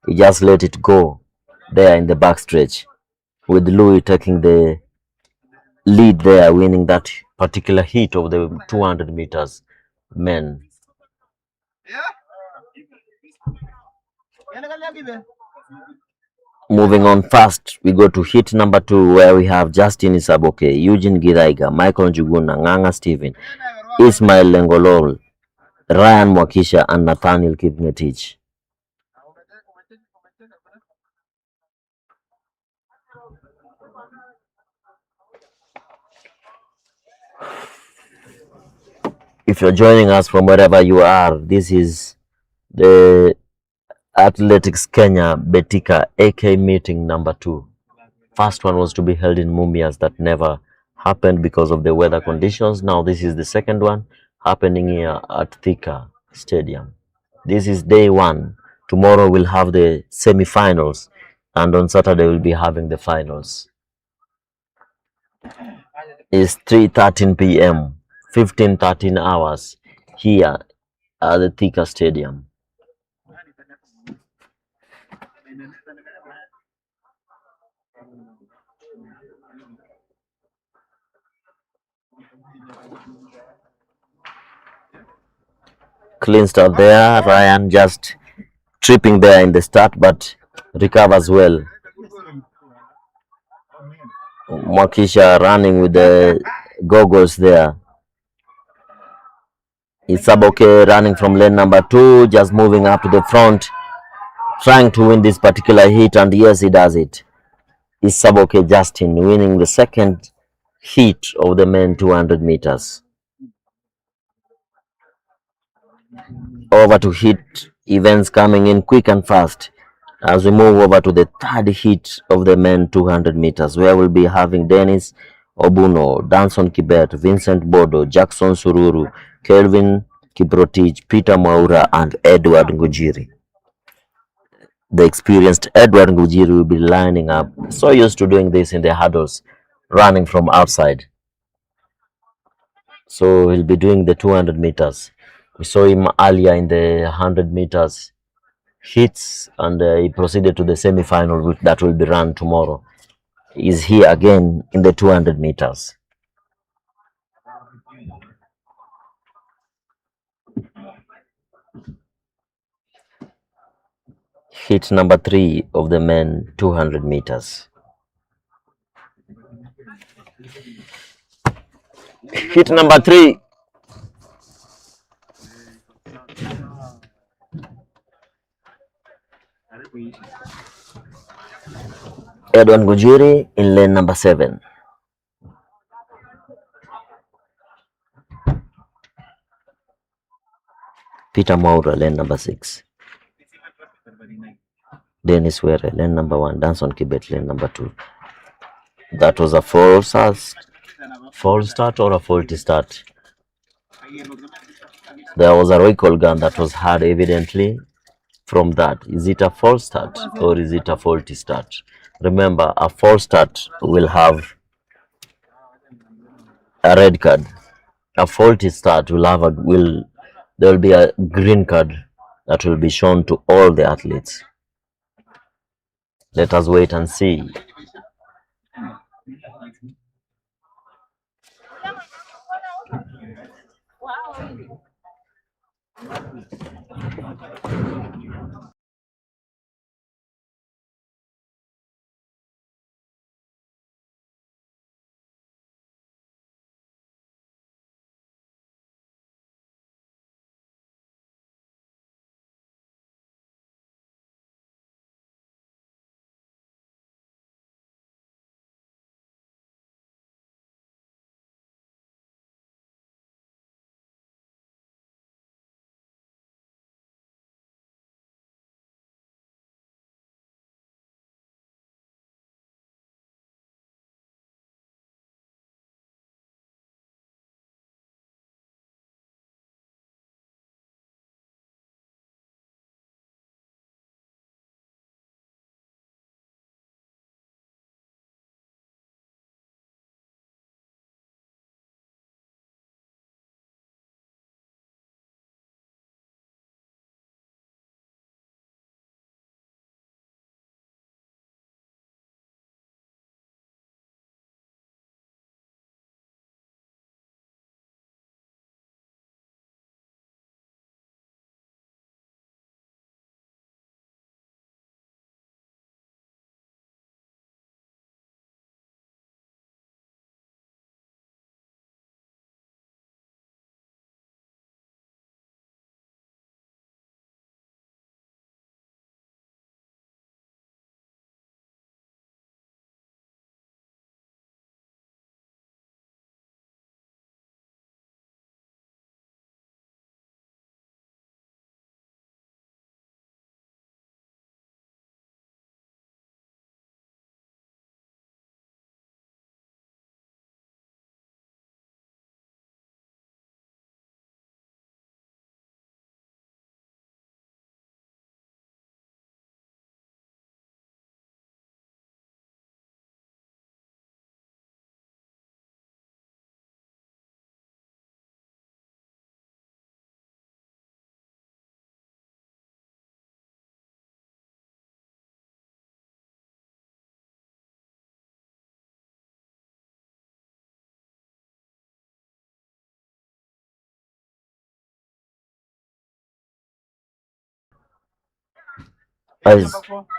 He just let it go there in the backstretch, with Louis taking the lead there, winning that particular heat of the 200 meters men. Moving on fast, we go to heat number 2, where we have Justin Isaboke, Eugene Giraiga, Michael Njuguna, Nganga Stephen, Ismail Lengolol, Ryan Mwakisha, and Nathaniel Kipngetich. If you're joining us from wherever you are, this is the Athletics Kenya BETIKA AK meeting number 2. First one was to be held in Mumias, that never happened because of the weather conditions. Now this is the second one happening here at THIKA Stadium. This is day 1. Tomorrow we'll have the semi-finals, and on Saturday we'll be having the finals. It's 3:13 p.m. 13 hours here at the THIKA Stadium. Clean start there. Ryan just tripping there in the start, but recovers well. Mwakisha running with the goggles there. Isaboke running from lane number 2, just moving up to the front, trying to win this particular heat, and yes, he does it. Isaboke Justin winning the second heat of the men 200 meters. Over to heat events coming in quick and fast as we move over to the third heat of the men 200 meters, where we'll be having Dennis Obuno, Danson Kibet, Vincent Bodo, Jackson Sururu, Kelvin Kiprotich, Peter Maura, and Edward Ngujiri. The experienced Edward Ngujiri will be lining up, so used to doing this in the hurdles, running from outside. So he'll be doing the 200 meters. We saw him earlier in the 100 meters hits, and he proceeded to the semi-final that will be run tomorrow. He's here again in the 200 meters. Hit number 3 of the men 200 meters. Hit number 3. Edward Ngujiri in lane number 7. Peter Maura, lane number 6. Dennis Were, lane number 1. Danson Kibet, lane number 2. That was a false start or a faulty start. There was a recoil gun that was heard evidently from that. Is it a false start or is it a faulty start? Remember, a false start will have a red card. A faulty start will have there will be a green card that will be shown to all the athletes. Let us wait and see.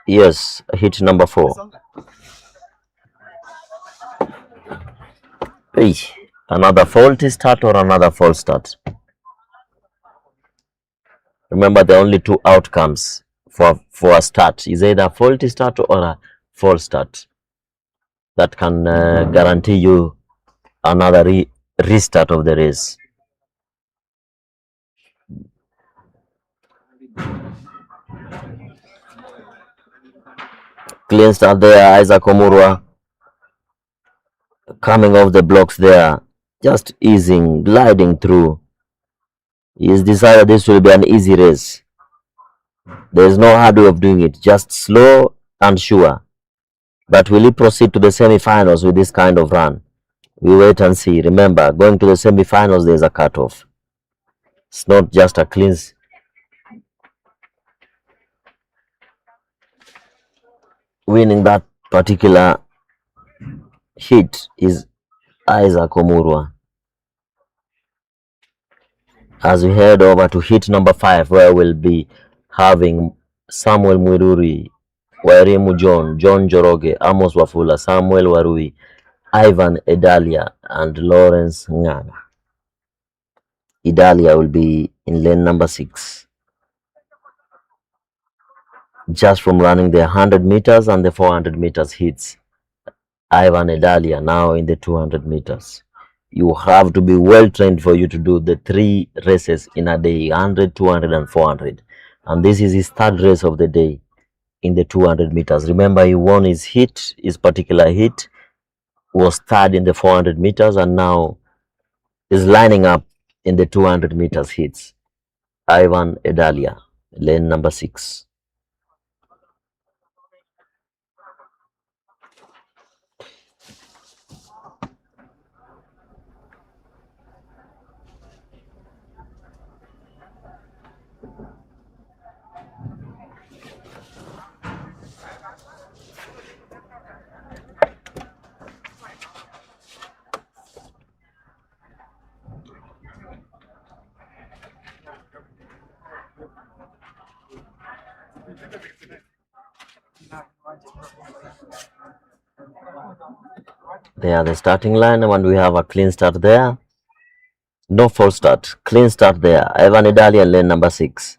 Yes, hit number 4. Hey, another faulty start or another false start. Remember, the only two outcomes for a start is either a faulty start or a false start. That can guarantee you another restart of the race. Clean start there, Isaac Omurwa coming off the blocks there, just easing, gliding through. He's decided this will be an easy race. There is no hard way of doing it, just slow and sure. But will he proceed to the semi-finals with this kind of run? We wait and see. Remember, going to the semi-finals, there's a cutoff. It's not just a clean. Winning that particular hit is Isaac Omurwa. As we head over to hit number 5, where we'll be having Samuel Mwiruri, Wairimu John Joroge, Amos Wafula, Samuel Warui, Ivan Edalia, and Lawrence Nganga. Edalia will be in lane number 6. Just from running the 100 meters and the 400 meters hits. Ivan Edalia now in the 200 meters. You have to be well trained for you to do the 3 races in a day, 100, 200 and 400. And this is his 3rd race of the day in the 200 meters. Remember, he won his particular hit, was 3rd in the 400 meters and now is lining up in the 200 meters hits. Ivan Edalia, lane number 6. They are the starting line, and we have a clean start there. No false start. Clean start there. Ivan Edalia, lane number 6.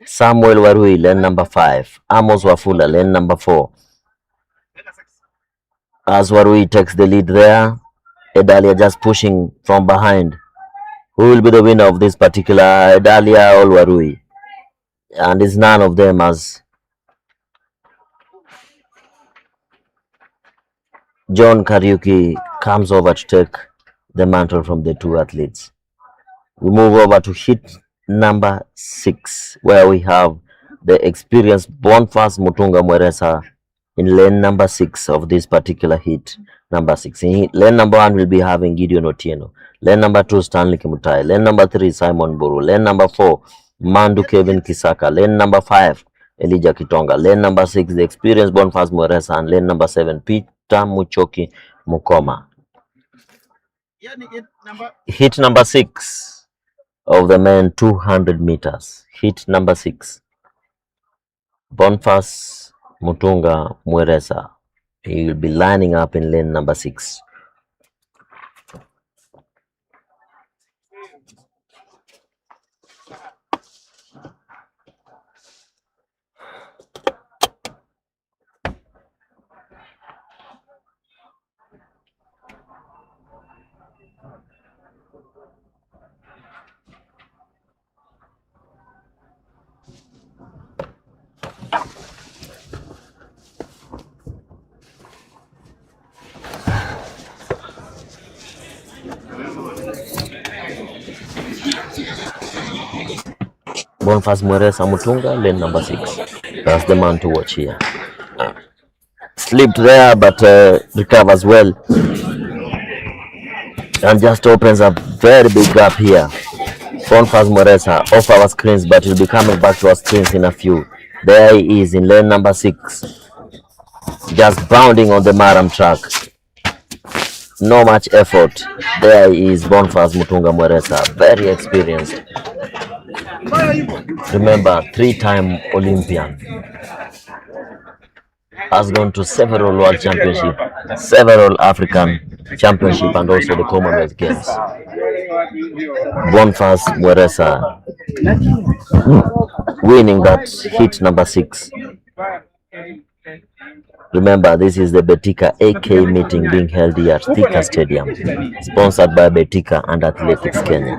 Samuel Warui, lane number 5. Amos Wafula, lane number 4. As Warui takes the lead there, Edalia just pushing from behind. Who will be the winner of this particular, Edalia or Warui? And it's none of them, as John Kariuki comes over to take the mantle from the 2 athletes. We move over to hit number 6, where we have the experienced Boniface Mutunga Mweresa in lane number 6 of this particular hit. Number 6. In lane number 1 will be having Gideon Otieno. Lane number 2, Stanley Kimutai. Lane number 3, Simon Buru. Lane number 4, Mandu Kevin Kisaka. Lane number 5, Elijah Kitonga. Lane number 6, the experienced Boniface Mweresa. And lane number 7, Peter Muchoki Mukoma. Hit number 6 of the men 200 meters. Hit number 6. Boniface Mutunga Mweresa. He will be lining up in lane number 6. Boniface Mweresa Mutunga, lane number 6. That's the man to watch here. Slipped there, but recovers well. And just opens a very big gap here. Boniface Mweresa off our screens, but he'll be coming back to our screens in a few. There he is in lane number 6. Just bounding on the Maram track. No much effort. There he is, Boniface Mutunga Mweresa. Very experienced. Remember, 3-time Olympian. Has gone to several World Championship, several African Championship, and also the Commonwealth Games. Bonfas Mweresa winning that heat number 6. Remember, this is the BETIKA AK meeting being held here at THIKA Stadium, sponsored by BETIKA and Athletics Kenya.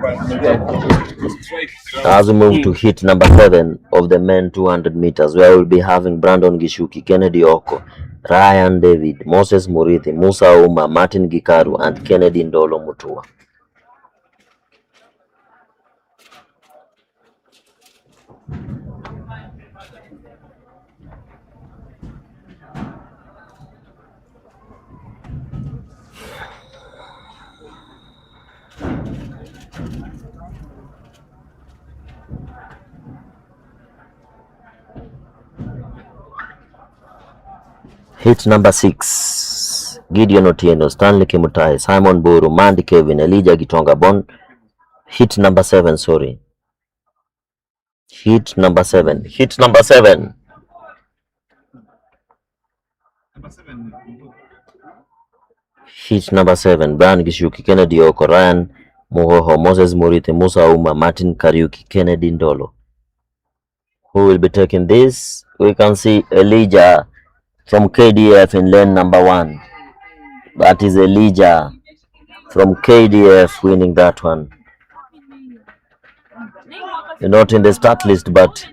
As we move to heat number 7 of the men 200 meters, where we'll be having Brandon Gishuki, Kennedy Oko, Ryan David, Moses Murithi, Musa Uma, Martin Gikaru, and Kennedy Ndolo Mutua. Hit number 6, Gideon Otieno, Stanley Kimutai, Simon Buru, Mandy Kevin, Elijah Gitonga. Hit number 7, sorry. Hit number 7. Hit number 7. Hit number 7, Brian Gishuki, Kennedy Oko, Ryan Muhoho, Moses Murithi, Musa Uma, Martin Kariuki, Kennedy Ndolo. Who will be taking this? We can see Elijah from KDF in lane number 1. That is Elijah from KDF winning that one. You're not in the start list, but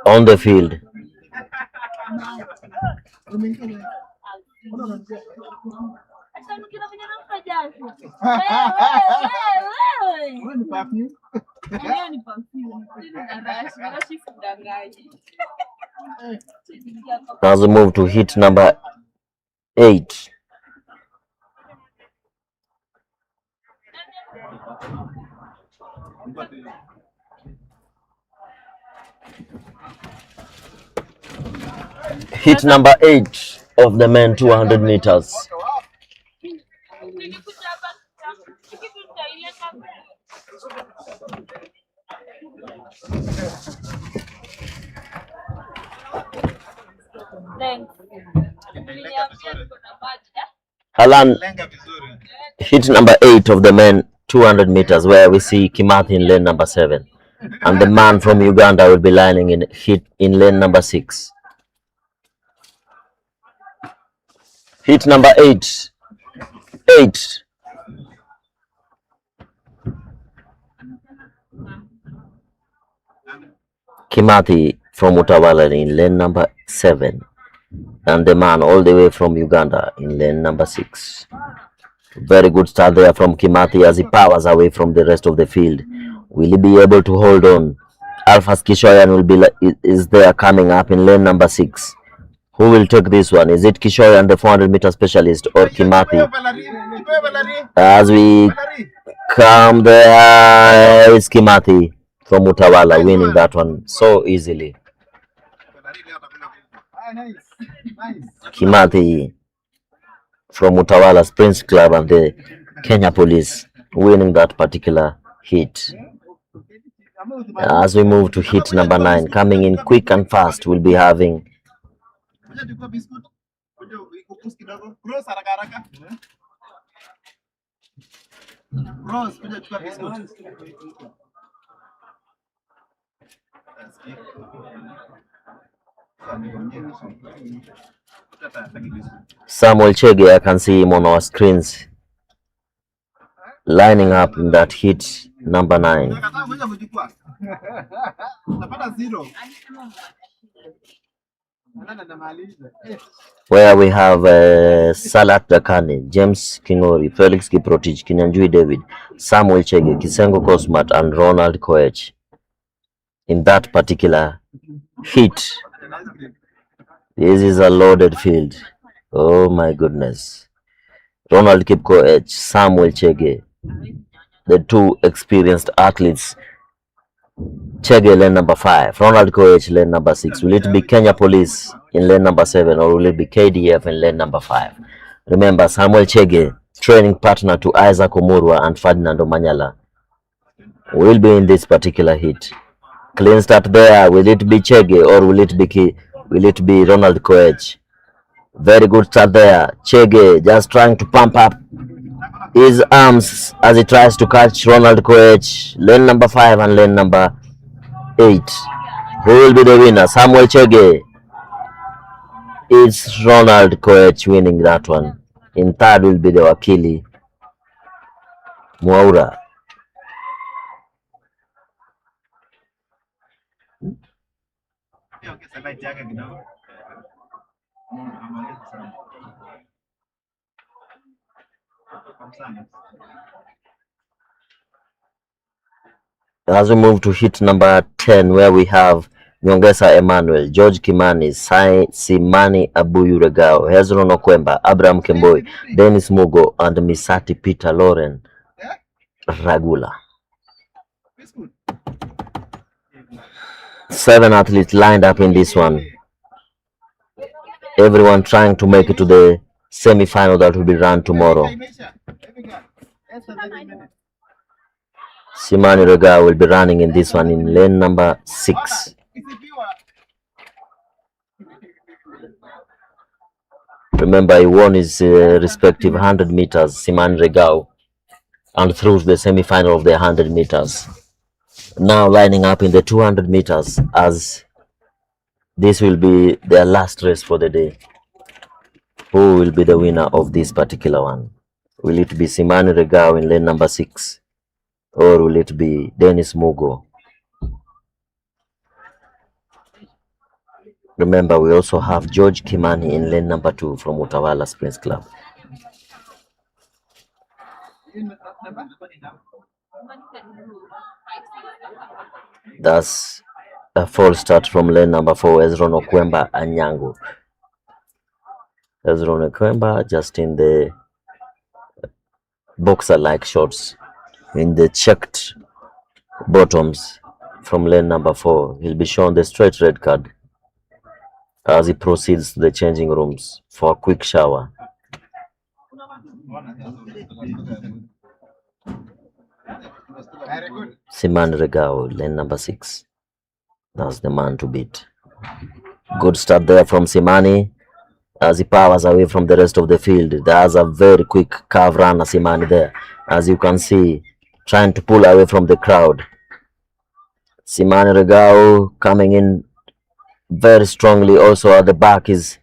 on the field. As we move to hit number 8. Hit number 8 of the men 200 meters. Halan, hit number 8 of the men 200 meters, where we see Kimathi in lane number 7, and the man from Uganda will be lining in hit in lane number 6. Hit number 8. 8. Kimathi from Utawala in lane number 7, and the man all the way from Uganda in lane number 6. Very good start there from Kimathi as he powers away from the rest of the field. Will he be able to hold on? Alphas Kishoyan will be is there coming up in lane number 6. Who will take this one? Is it Kishoyan, the 400-meter specialist, or Kimathi? As we come there, it's Kimathi from Utawala winning that one so easily. Kimathi from Utawala Springs Club and the Kenya Police winning that particular hit. As we move to hit number 9, coming in quick and fast, we'll be having Samuel Chege. I can see him on our screens lining up in that hit number 9. Where we have Salat Dakani, James Kingori, Felix Kiprotich, Kinyanjui David, Samuel Chege, Kisengo Kosmat, and Ronald Koech in that particular hit. This is a loaded field. Oh my goodness. Ronald Kipkoech, Samuel Chege, the two experienced athletes. Chege lane number 5, Ronald Koech lane number 6. Will it be Kenya Police in lane number 7, or will it be KDF in lane number 5? Remember, Samuel Chege, training partner to Isaac Omurwa and Ferdinand Omanyala. will be in this particular heat. Clean start there. Will it be Chege or will it be Ronald Koech? Very good start there. Chege just trying to pump up his arms as he tries to catch Ronald Koech. Lane number 5 and lane number 8. Who will be the winner? Samuel Chege. It's Ronald Koech winning that one. In third will be the Wakili Mwaura. As we move to hit number 10, where we have Nyongesa Emmanuel, George Kimani, Simani Abuyu Regao, Hezron Okwemba, Abraham Kemboi, Dennis Mugo, and Misati Peter Lauren Ragula. 7 athletes lined up in this one. Everyone trying to make it to the semi-final that will be run tomorrow. Simani Rega will be running in this one in lane number 6. Remember, he won his respective 100 meters, Simani Regao, and through to the semi-final of the 100 meters. Now lining up in the 200 meters, as this will be their last race for the day. Who will be the winner of this particular one? Will it be Simani Regao in lane number 6? Or will it be Dennis Mugo? Remember, we also have George Kimani in lane number 2 from Utawala Springs Club. That's a false start from lane number 4, Hezron Okwemba Anyango. Hezron Okwemba just in the boxer-like shorts, in the checked bottoms from lane number 4. He'll be shown the straight red card as he proceeds to the changing rooms for a quick shower. Simani Regao, lane number 6. That's the man to beat. Good start there from Simani as he powers away from the rest of the field. There's a very quick curve runner, Simani there, as you can see, trying to pull away from the crowd. Simani Regao coming in very strongly. Also at the back is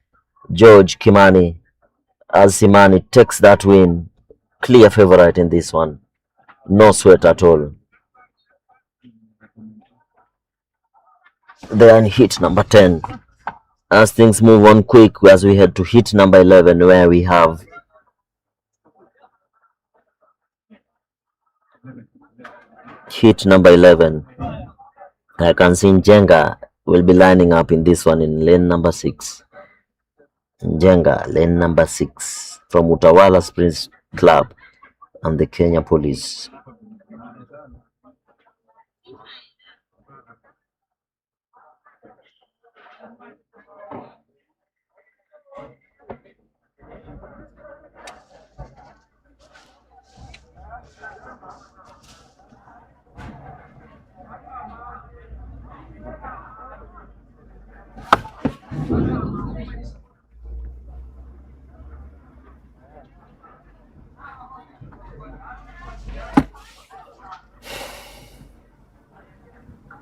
George Kimani, as Simani takes that win. Clear favorite in this one. No sweat at all. Then hit number 10. As things move on quick, as we head to hit number 11, where we have hit number 11. I can see Njenga will be lining up in this one in lane number 6. Njenga, lane number 6 from Utawala Springs Club and the Kenya Police.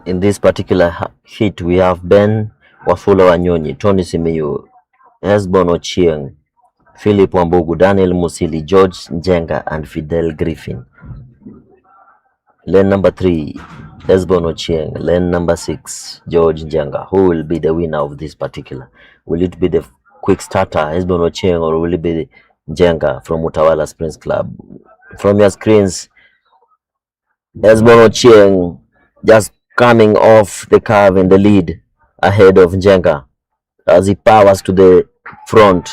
In this particular hit, we have Ben Wafula Wanyonyi, Tony Simiyu, Hezbon Ochieng, Philip Wambugu, Daniel Musili, George Njenga, and Fidel Griffin. Lane number 3, Hezbon Ochieng. Lane number 6, George Njenga. Who will be the winner of this particular? Will it be the quick starter, Hezbon Ochieng, or will it be Njenga from Utawala Springs Club? From your screens, Hezbon Ochieng just coming off the curve in the lead ahead of Njenga as he powers to the front.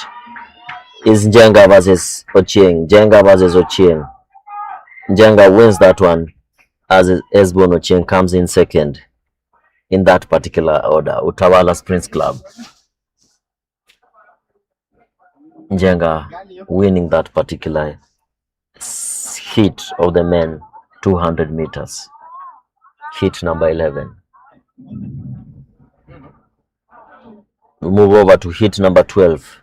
Is Njenga versus Ochieng. Njenga versus Ochieng. Njenga wins that one as Hezbon Ochieng comes in second in that particular order. Utawala Springs Club. Njenga winning that particular heat of the men 200 meters. heat number 11. We move over to heat number 12.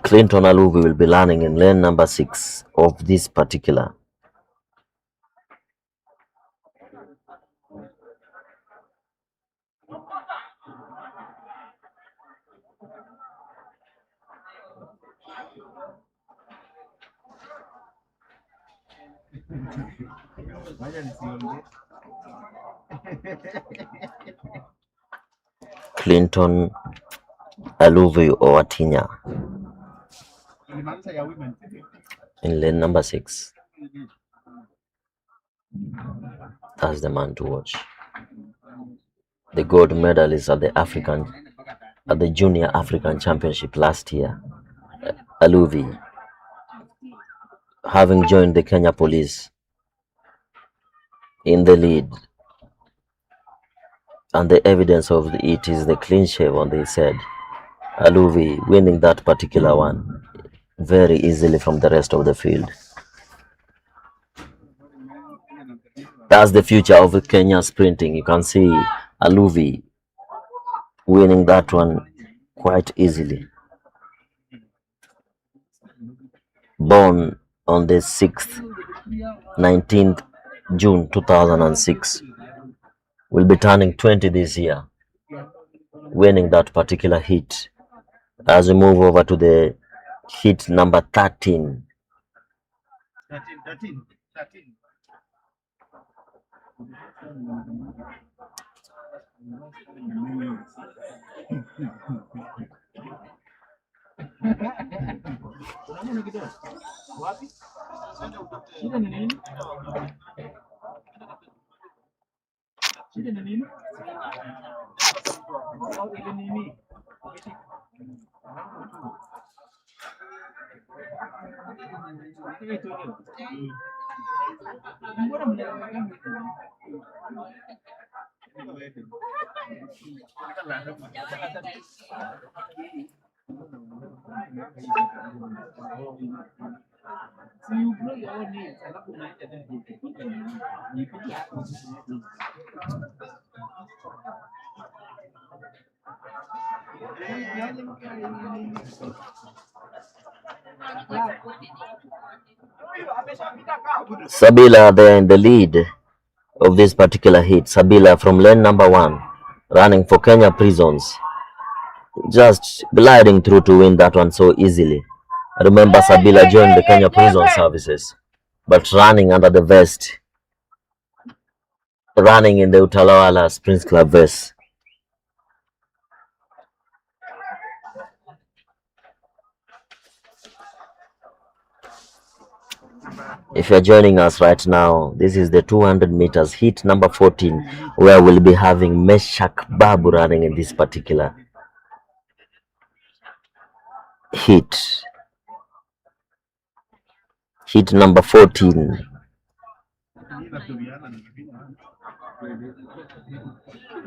Clinton Aluvi will be learning in lane number 6 of this particular. Clinton Aluvi or Atinya in lane number 6. That's the man to watch. The gold medalist at the Junior African Championship last year, Aluvi, having joined the Kenya Police in the lead, and the evidence of it is the clean shave on they said. Aluvi winning that particular one very easily from the rest of the field. That's the future of Kenya sprinting. You can see Aluvi winning that one quite easily. Born on the 6th, 19th June 2006. Will be turning 20 this year, winning that particular heat. As we move over to the heat number 13. Sabila there in the lead of this particular heat. Sabila from lane number 1, running for Kenya Prisons, just gliding through to win that one so easily. Remember, Sabila joined the Kenya Prison Services, but running under the vest, running in the Utalawala Springs Club vest. If you're joining us right now, this is the 200 meters heat number 14, where we'll be having Meshak Babu running in this particular heat. Heat number 14.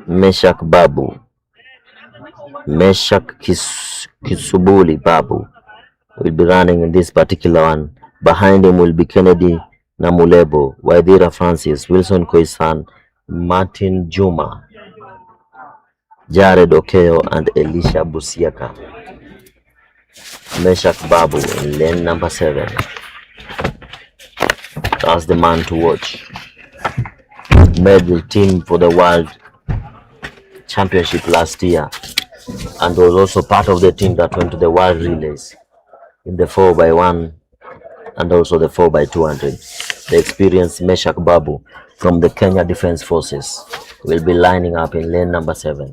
Meshak Babu. Meshak Kisubuli Babu will be running in this particular one. Behind him will be Kennedy Namulebo, Waidira Francis, Wilson Koisan, Martin Juma, Jared Okeo, and Elisha Busiaka. Meshak Babu in lane number 7. That's the man to watch. Made the team for the World Championship last year, and was also part of the team that went to the World Relays in the 4x1 and also the 4x200. The experienced Meshak Babu from the Kenya Defence Forces will be lining up in lane number 7.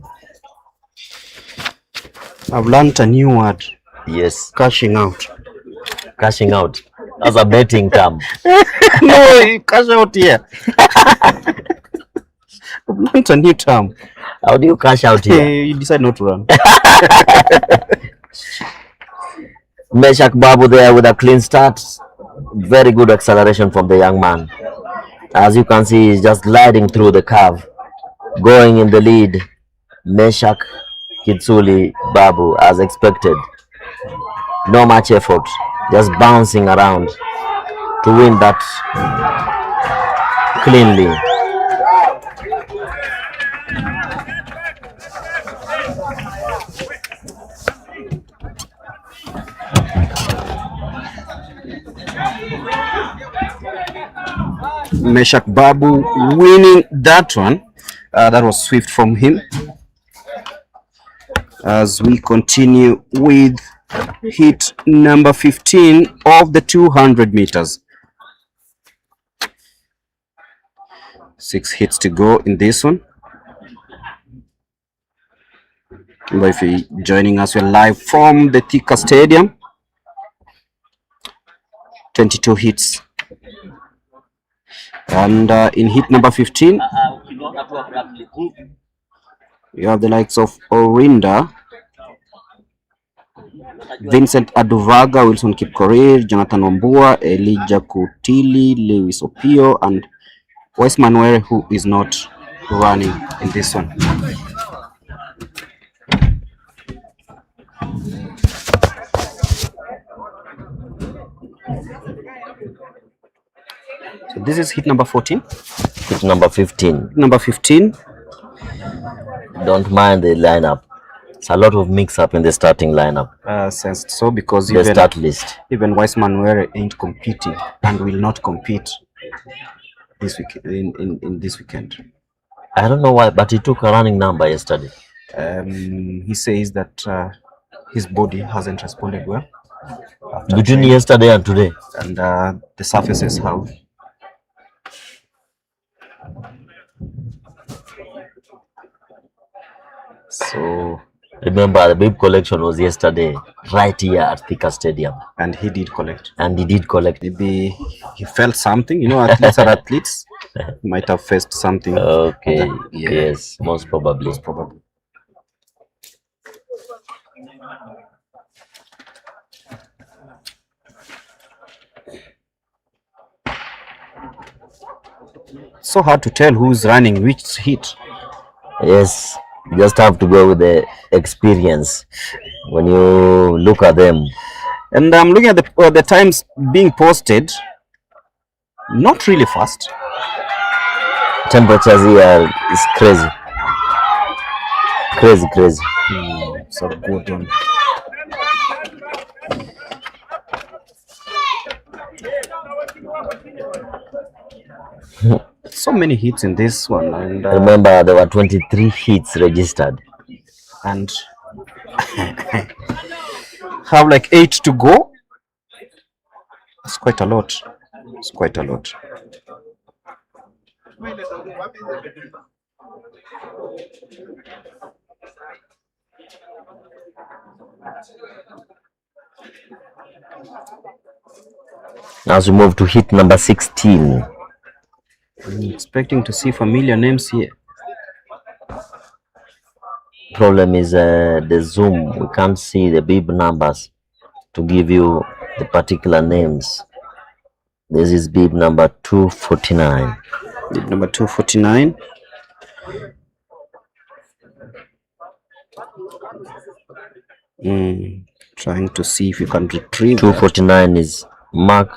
I've learned a new word. Yes. Cashing out. Cashing out. That's a betting term. No, you cash out here. I've learned a new term. How do you cash out here? You decide not to run. Meshak Babu there with a clean start. Very good acceleration from the young man. As you can see, he's just gliding through the curve. Going in the lead, Meshak Kitsuli Babu, as expected. No much effort, just bouncing around to win that cleanly. Meshak Babu winning that one. That was swift from him. As we continue with heat number 15 of the 200 meters. 6 hits to go in this one. But if you're joining us, we're live from the THIKA Stadium. 22 hits. And in hit number 15, you have the likes of Orinda, Vincent Aduvaga, Wilson Kipkorir, Jonathan Wambua, Elijah Kutili, Lewis Opio, and Wes Manuel, who is not running in this one. So this is hit number 14. Hit number 15. Number 15. Don't mind the lineup. It's a lot of mix-up in the starting lineup. Sensed so, because the start list. Even Wise Manuel ain't competing and will not compete this week in this weekend. I don't know why, but he took a running number yesterday. He says that his body hasn't responded well between yesterday and today, and the surfaces have. So remember, the bib collection was yesterday, right here at THIKA Stadium, and he did collect. Maybe he felt something. You know, athletes are athletes. He might have faced something. Okay. Yes, most probably. So hard to tell who's running which hit. Yes, you just have to go with the experience when you look at them. And I'm looking at the times being posted. Not really fast. Temperatures here is crazy. Crazy. So good one. So many hits in this one, and remember there were 23 hits registered, and have like 8 to go. It's quite a lot. As we move to hit number 16. I'm expecting to see familiar names here. Problem is the zoom. We can't see the bib numbers to give you the particular names. This is bib number 249. Bib number 249. Trying to see if you can retrieve 249 is Mark.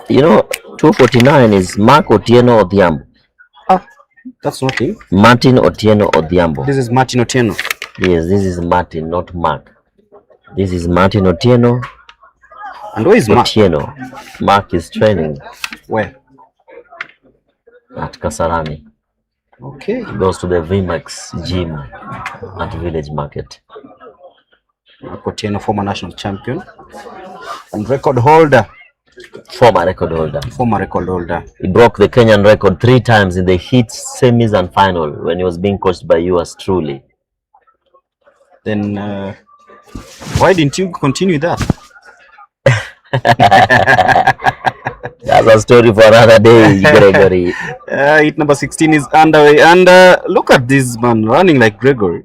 You know, 249 is Mark Otieno Odhiambo. That's not him. Martin Otieno Odhiambo. This is Martin Otieno. Yes, this is Martin, not Mark. This is Martin Otieno. And where is Mark? Otieno. Mark is training. Where? At Kasarani. Okay. He goes to the VMAX gym at Village Market. Mark Otieno, former national champion and record holder. Former record holder. He broke the Kenyan record 3 times in the heats, semis and final when he was being coached by yours truly. Then why didn't you continue that? That's a story for another day, Gregory. Hit number 16 is underway, and look at this man running like Gregory.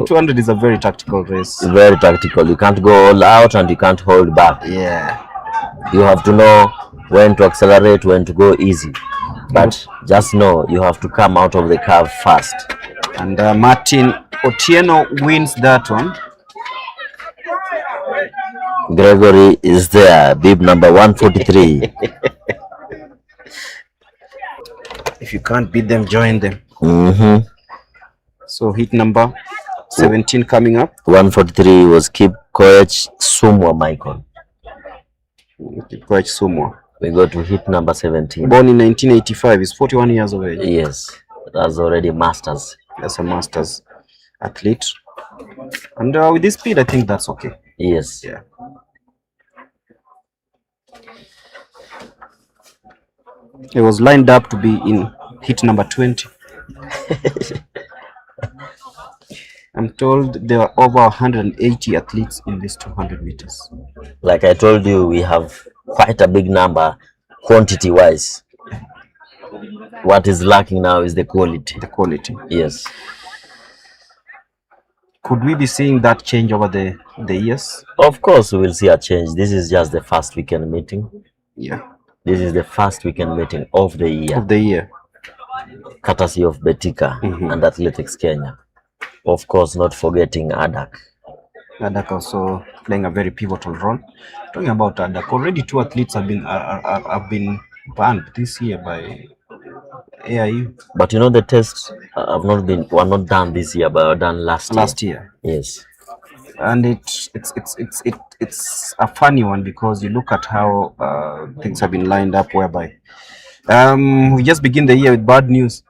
20 200 is a very tactical race. Very tactical. You can't go all out and you can't hold back. Yeah. You have to know when to accelerate, when to go easy. But just know you have to come out of the curve fast. And Martin Otieno wins that one. Gregory is there, bib number 143. If you can't beat them, join them. So heat number 17 coming up. 143 was Kipkoech Sumwa Michael. Kipkoech Sumwa. We go to heat number 17. Born in 1985, he's 41 years of age. Yes, that's already masters. That's a masters athlete. And with this speed, I think that's okay. Yes. Yeah. He was lined up to be in heat number 20. I'm told there are over 180 athletes in this 200 meters. Like I told you, we have quite a big number quantity-wise. What is lacking now is the quality. The quality. Yes. Could we be seeing that change over the years? Of course, we will see a change. This is just the first weekend meeting. Yeah. This is the first weekend meeting of the year. Of the year. Courtesy of BETIKA and Athletics Kenya. Of course, not forgetting ADAC. ADAC also playing a very pivotal role. Talking about ADAC, already 2 athletes have been banned this year by AIU. But you know the tests were not done this year, but were done last year. Yes. And it's a funny one because you look at how things have been lined up, whereby we just begin the year with bad news.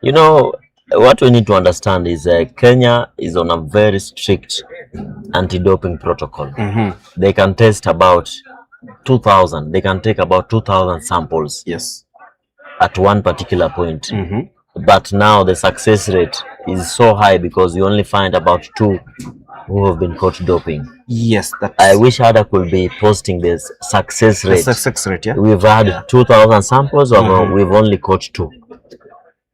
You know what we need to understand is Kenya is on a very strict anti-doping protocol. They can test about 2,000. They can take about 2,000 samples. Yes. At one particular point. But now the success rate is so high because you only find about 2 who have been caught doping. Yes, I wish ADA could be posting this success rate. The success rate, yeah. We've had 2,000 samples, or we've only caught 2.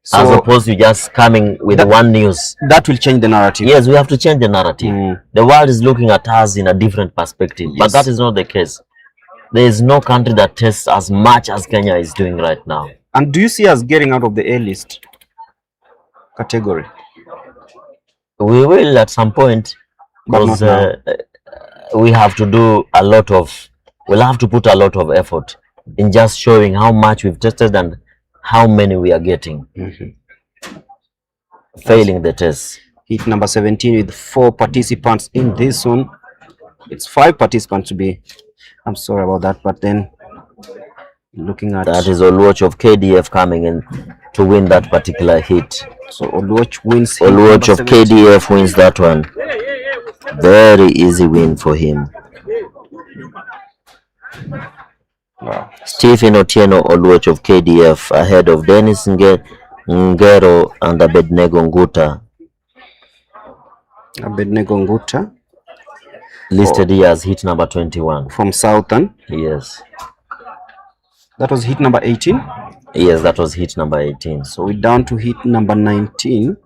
So, as opposed to just coming with one news. That will change the narrative. Yes, we have to change the narrative. The world is looking at us in a different perspective, but that is not the case. There is no country that tests as much as Kenya is doing right now. And do you see us getting out of the A-list category? We will at some point, because we have to do a lot of, we'll have to put a lot of effort in just showing how much we've tested and how many we are getting. Failing the test. Heat number 17 with 4 participants in this one. It's 5 participants to be. I'm sorry about that, but then looking at that is Oluoch of KDF coming in to win that particular heat. So Oluoch wins. Oluoch of KDF wins that one. Very easy win for him. Wow. Stephen Otieno Oluoch of KDF ahead of Dennis Ngero and Abednego Nguta. Abednego Nguta listed here as heat number 21 from Southern. Yes. That was heat number 18? Yes, that was heat number 18. So we're down to heat number 19.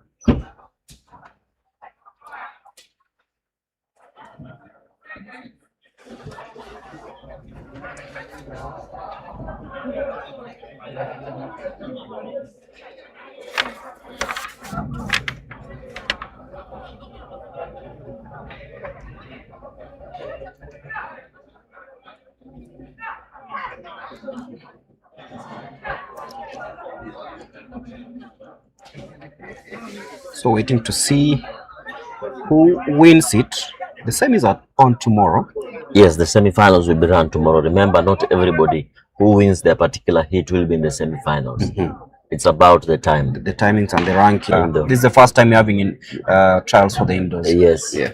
So waiting to see who wins it. The semis are on tomorrow. Yes, the semi-finals will be run tomorrow. Remember, not everybody who wins their particular heat will be in the semi-finals. It's about the time. The timings and the ranking. This is the first time you're having in trials for the indoors. Yes. Yeah.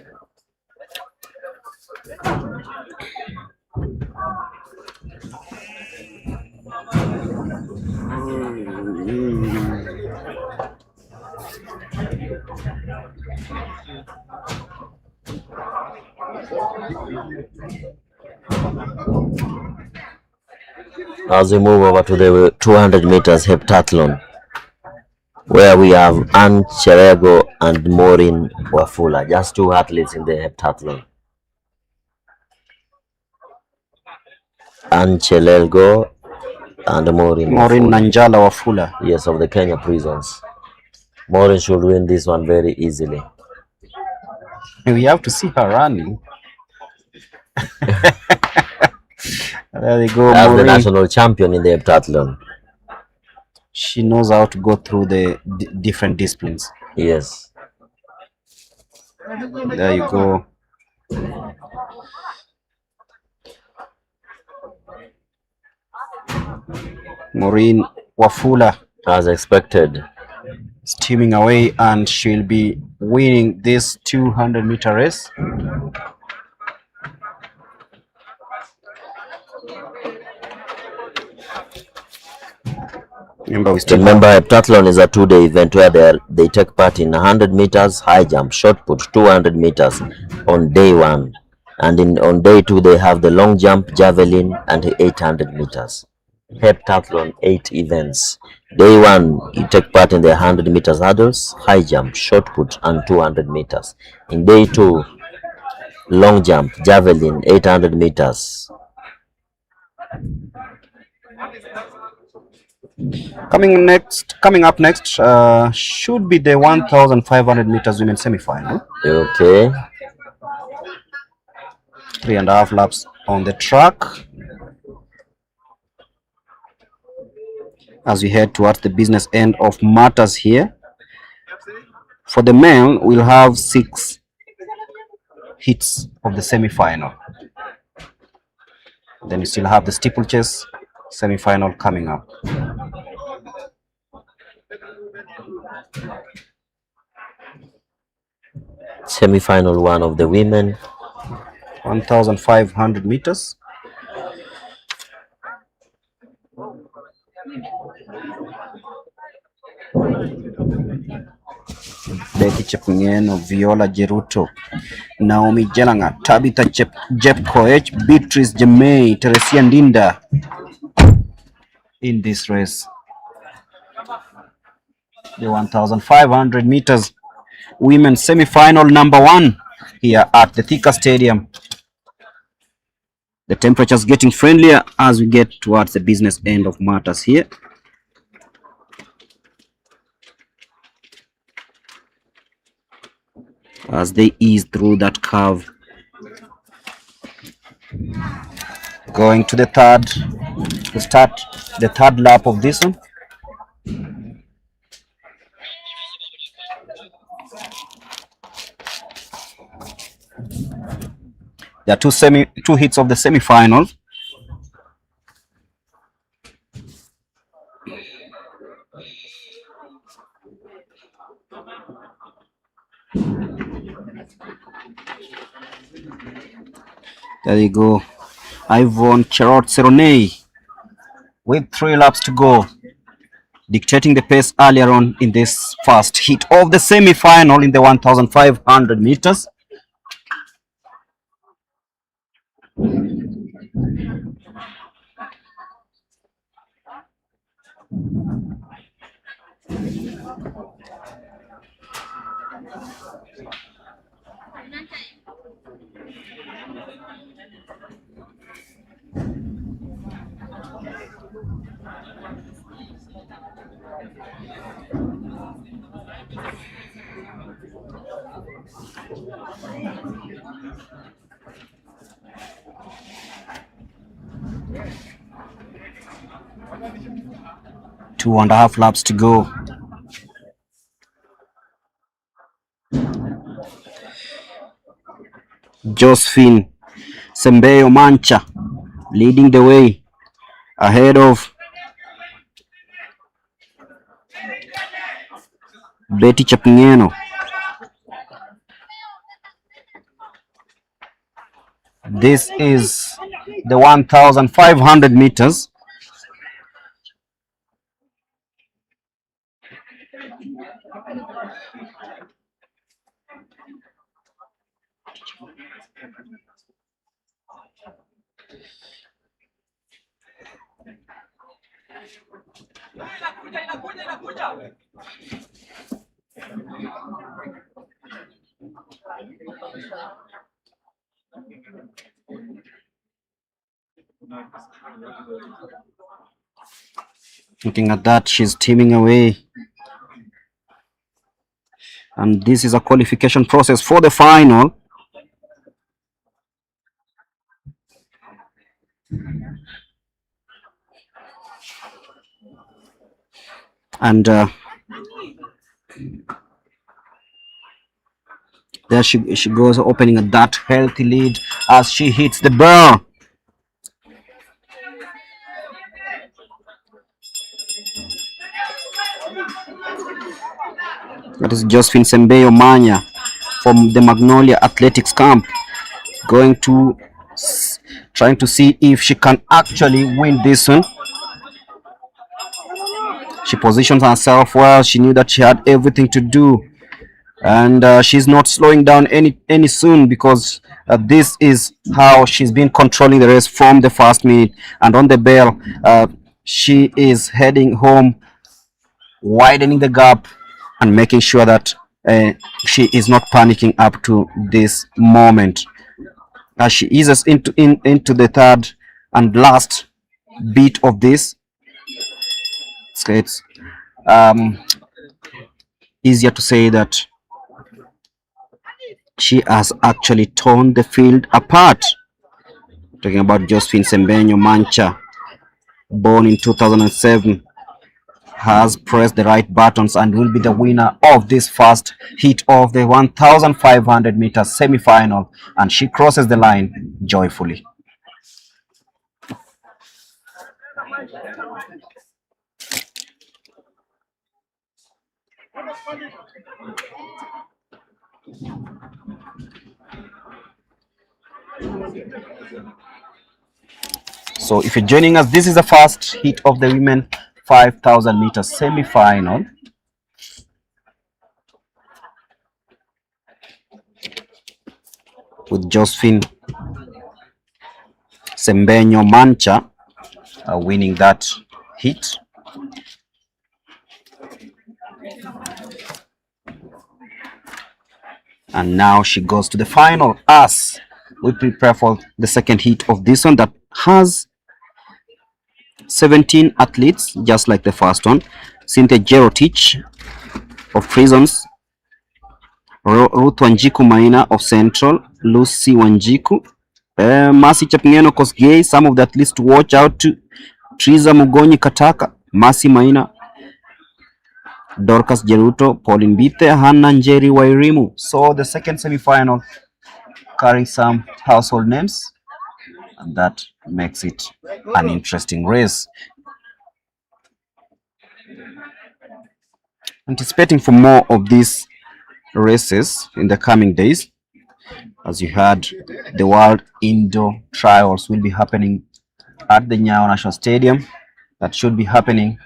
As we move over to the 200 meters heptathlon, where we have Ann Cherego and Maureen Wafula, just two athletes in the heptathlon. Ann Cherego and Maureen Nanjala Wafula. Yes, of the Kenya prisons. Maureen should win this one very easily. We have to see her running. There we go. As the national champion in the heptathlon. She knows how to go through the different disciplines. Yes. There you go. Maureen Wafula, as expected, steaming away, and she'll be winning this 200-meter race. Remember, heptathlon is a two-day event where they take part in 100 meters high jump, shot put, 200 meters on day one, and on day two they have the long jump, javelin, and 800 meters. Heptathlon 8 events. Day one, you take part in the 100 meters hurdles, high jump, shot put, and 200 meters. In day two, long jump, javelin, 800 meters. Coming up next, should be the 1,500 meters women semi-final. Okay. 3.5 laps on the track as we head towards the business end of matters here. For the men, we'll have 6 hits of the semi-final. Then we still have the steeplechase semi-final coming up. Semi-final one of the women, 1,500 meters. Becky Chepngeno, Viola Jeruto, Naomi Jelanga, Tabitha Jepkoech, Beatrice Jemay, Teresia Ndinda in this race. The 1,500 meters women's semi-final number 1 here at the THIKA Stadium. The temperature's getting friendlier as we get towards the business end of matters here. As they ease through that curve. Going to the third lap of this one. There are two hits of the semi-final. There you go. Yvonne Cherot Seronei with 3 laps to go, dictating the pace earlier on in this first hit of the semi-final in the 1,500 meters. Two 2.5 laps to go. Josephine Sembeyo Mancha leading the way ahead of Betty Chepngeno. This is the 1,500 meters. Looking at that, she's teaming away. And this is a qualification process for the final. And there she goes, opening that healthy lead as she hits the bar. That is Josephine Sembeyo Manya from the Magnolia Athletics camp, trying to see if she can actually win this one. She positions herself well. She knew that she had everything to do, and she's not slowing down any soon, because this is how she's been controlling the race from the first minute. And on the bell, she is heading home, widening the gap and making sure that she is not panicking up to this moment. As she eases into the third and last bit of this, it's easier to say that she has actually torn the field apart. Talking about Josephine Sembeyo Mancha, born in 2007, has pressed the right buttons and will be the winner of this first heat of the 1,500 meters semi-final, and she crosses the line joyfully. So if you're joining us, this is the first heat of the women 5,000 meters semi-final. With Josephine Sembeyo Mancha winning that heat. And now she goes to the final as we prepare for the second heat of this one that has 17 athletes, just like the first one. Cynthia Jerotich of Prisons, Ruth Wanjiku Maina of Central, Lucy Wanjiku, Mercy Chapngeno Kosgei, some of the athletes to watch out to: Triza Mugonyi Kataka, Mercy Maina, Dorcas Jeruto, Pauline Bite, Hannah Njeri Wairimu. So the second semi-final carrying some household names, and that makes it an interesting race. Anticipating for more of these races in the coming days. As you heard, the World Indoor Trials will be happening at the Nyayo National Stadium. That should be happening.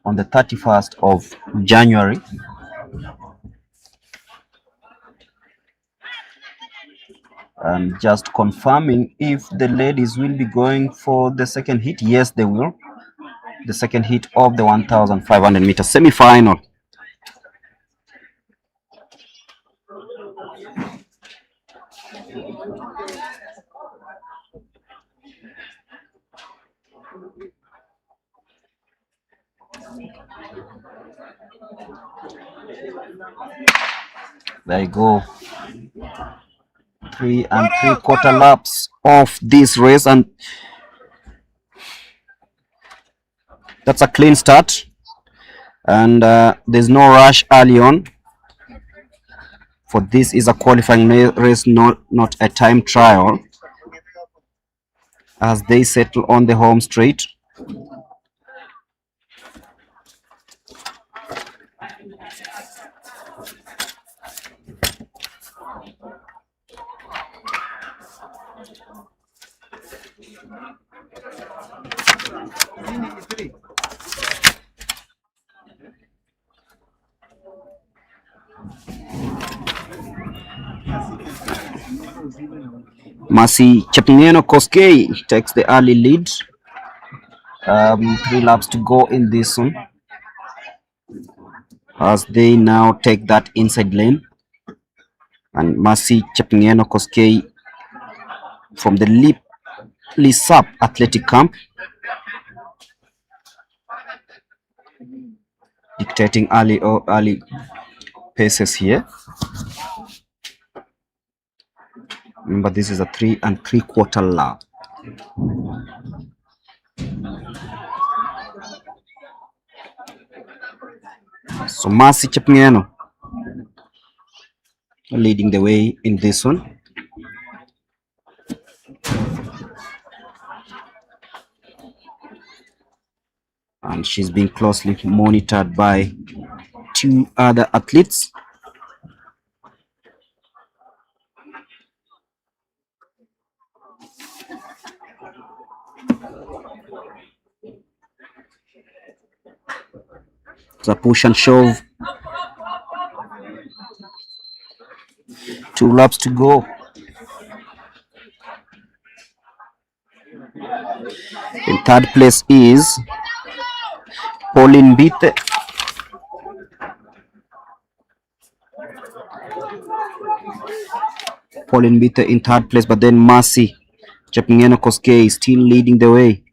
On the 31st of January. And just confirming if the ladies will be going for the second heat. Yes, they will. The second heat of the 1,500 meter semi-final. There you go. 3 3/4 laps of this race, and that's a clean start. And there's no rush early on, for this is a qualifying race, not a time trial, as they settle on the home straight. Mercy Chapngeno Koskei takes the early lead. 3 laps to go in this one, as they now take that inside lane, and Mercy Chepngeno Koskei from the Lisap Athletic Camp dictating early paces here. Remember, this is a 3 3/4 lap. So Mercy Chepngeno leading the way in this one. And she's being closely monitored by 2 other athletes. It's a push and shove. 2 laps to go. In third place is Pauline Bite. Pauline Bite in third place, but then Mercy Chepngeno Koskei is still leading the way.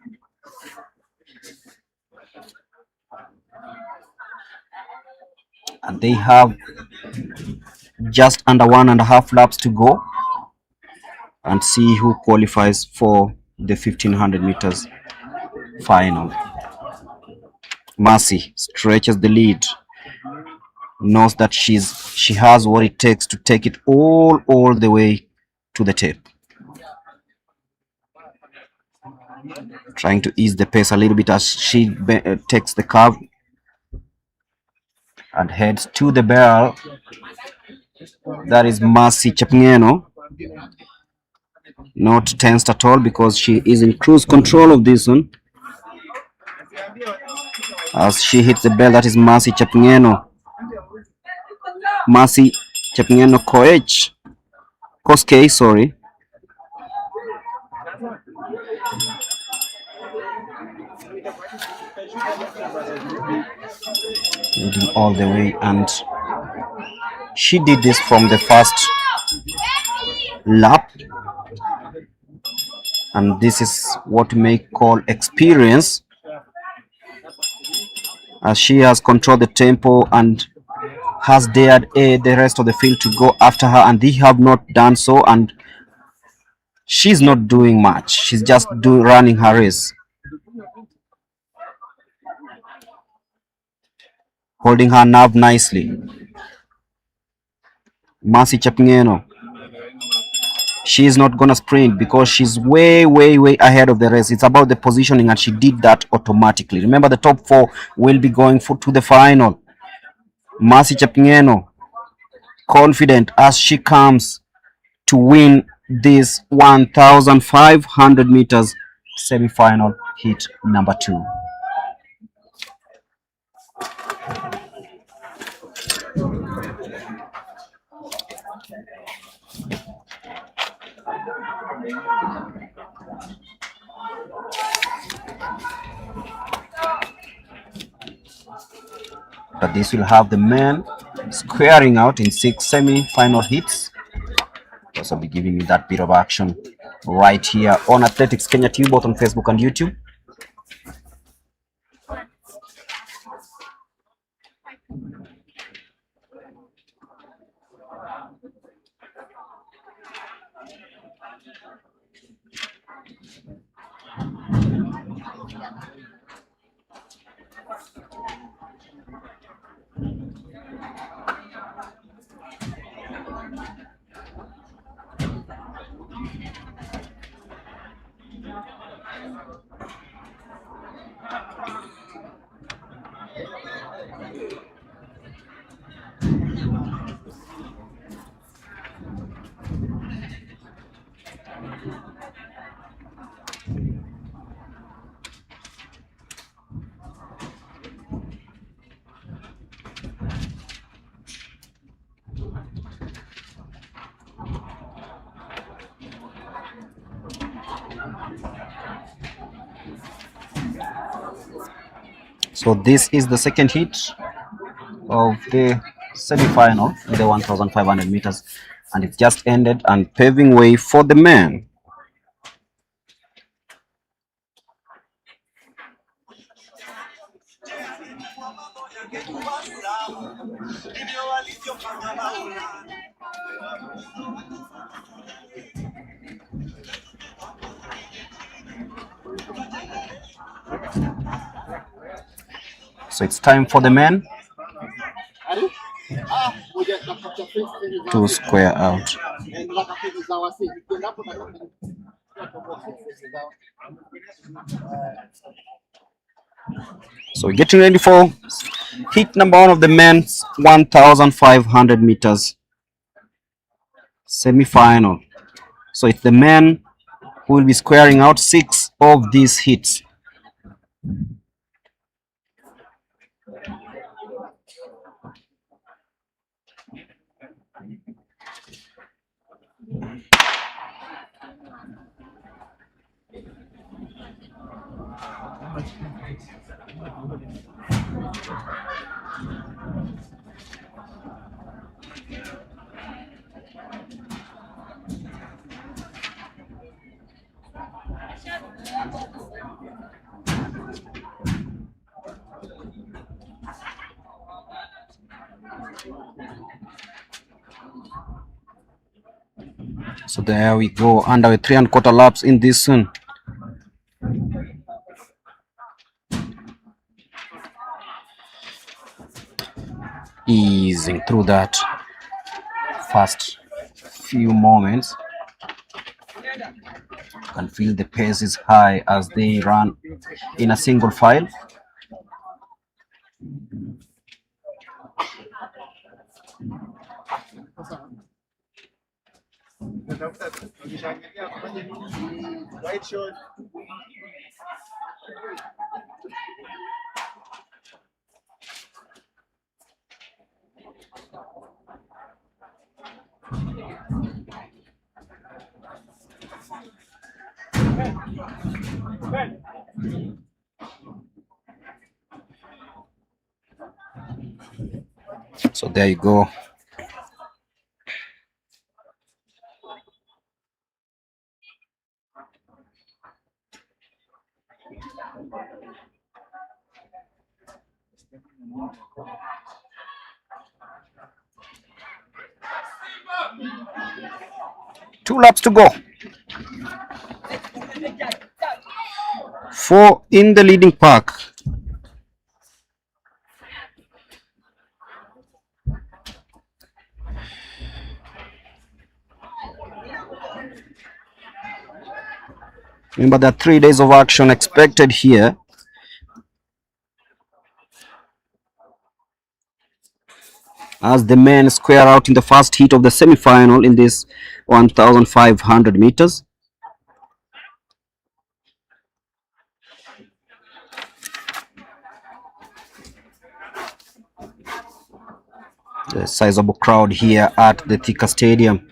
And they have just under 1.5 laps to go and see who qualifies for the 1500 meters final. Mercy stretches the lead, knows that she has what it takes to take it all the way to the tape. Trying to ease the pace a little bit as she takes the curve and heads to the barrel. That is Mercy Chepngeno, not tensed at all because she is in cruise control of this one. As she hits the bell, that is Mercy Chepngeno. Mercy Chepngeno Koskei, sorry. Leading all the way, and she did this from the first lap, and this is what we may call experience, as she has controlled the tempo and has dared the rest of the field to go after her, and they have not done so, and she's not doing much. She's just running her race, holding her nerve nicely. Mercy Chepngeno, she is not gonna sprint because she's way ahead of the race. It's about the positioning, and she did that automatically. Remember, the top 4 will be going to the final. Mercy Chepngeno confident as she comes to win this 1500 meters semi-final heat number 2. But this will have the men squaring out in 6 semi-final hits. Also be giving you that bit of action right here on Athletics Kenya TV, both on Facebook and YouTube. So this is the second heat of the semi-final in the 1,500 meters, and it just ended and paving way for the men. So it's time for the men to square out. So we're getting ready for heat number 1 of the men's 1,500 meters semi-final. So it's the men who will be squaring out 6 of these heats. So there we go, under 3¼ laps in this one. Easing through that first few moments. You can feel the pace is high as they run in a single file. So there you go. Two laps to go. 4 in the leading pack. Remember, there are 3 days of action expected here. As the men square out in the first heat of the semi-final in this 1,500 meters. The sizable crowd here at the THIKA Stadium,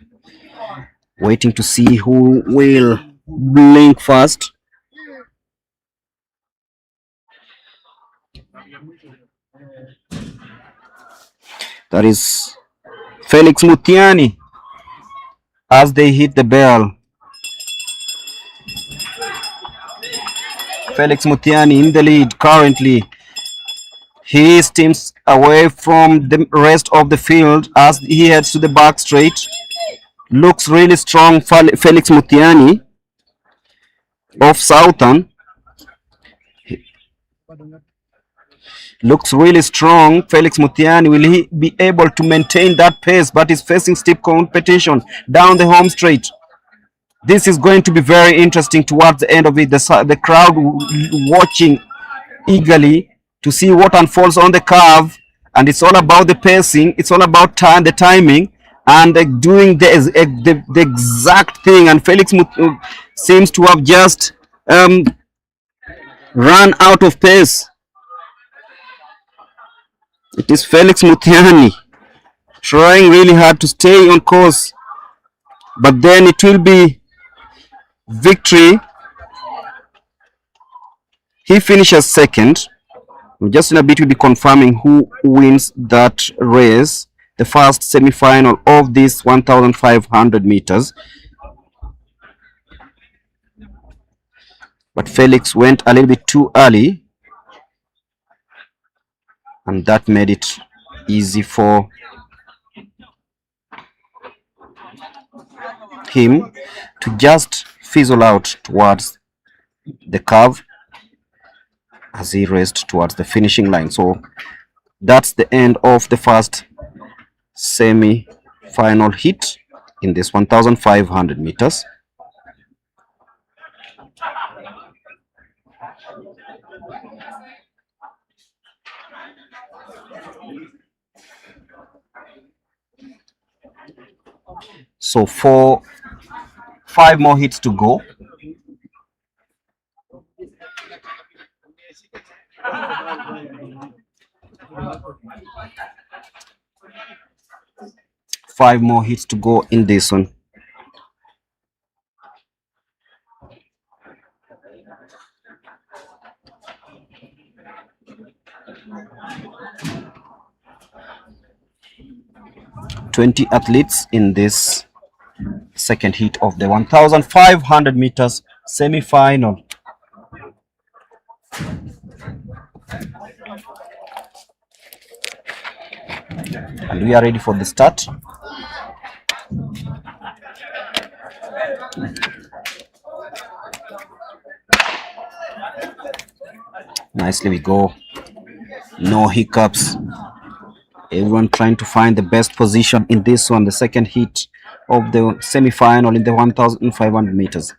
waiting to see who will blink first. That is Felix Mutiani as they hit the bell. Felix Mutiani in the lead currently. He steams away from the rest of the field as he heads to the back straight. Looks really strong, Felix Mutiani of Southern. Looks really strong, Felix Mutiani. Will he be able to maintain that pace, but is facing steep competition down the home straight? This is going to be very interesting towards the end of it. The crowd watching eagerly to see what unfolds on the curve, and it's all about the pacing. It's all about the timing, and doing the exact thing. And Felix seems to have just run out of pace. It is Felix Mutiani trying really hard to stay on course, but then it will be victory. He finishes second Just in a bit, we'll be confirming who wins that race, the first semi-final of this 1,500 meters. But Felix went a little bit too early, and that made it easy for him to just fizzle out towards the curve as he raced towards the finishing line. So that's the end of the first semi-final heat in this 1,500 meters. So for 5 more hits to go. Five more hits to go in this one. "20 athletes in this second heat of the 1,500 meters semi-final. And we are ready for the start. Nicely we go. No hiccups. Everyone trying to find the best position in this one, the second heat of the semi-final in the 1,500 meters.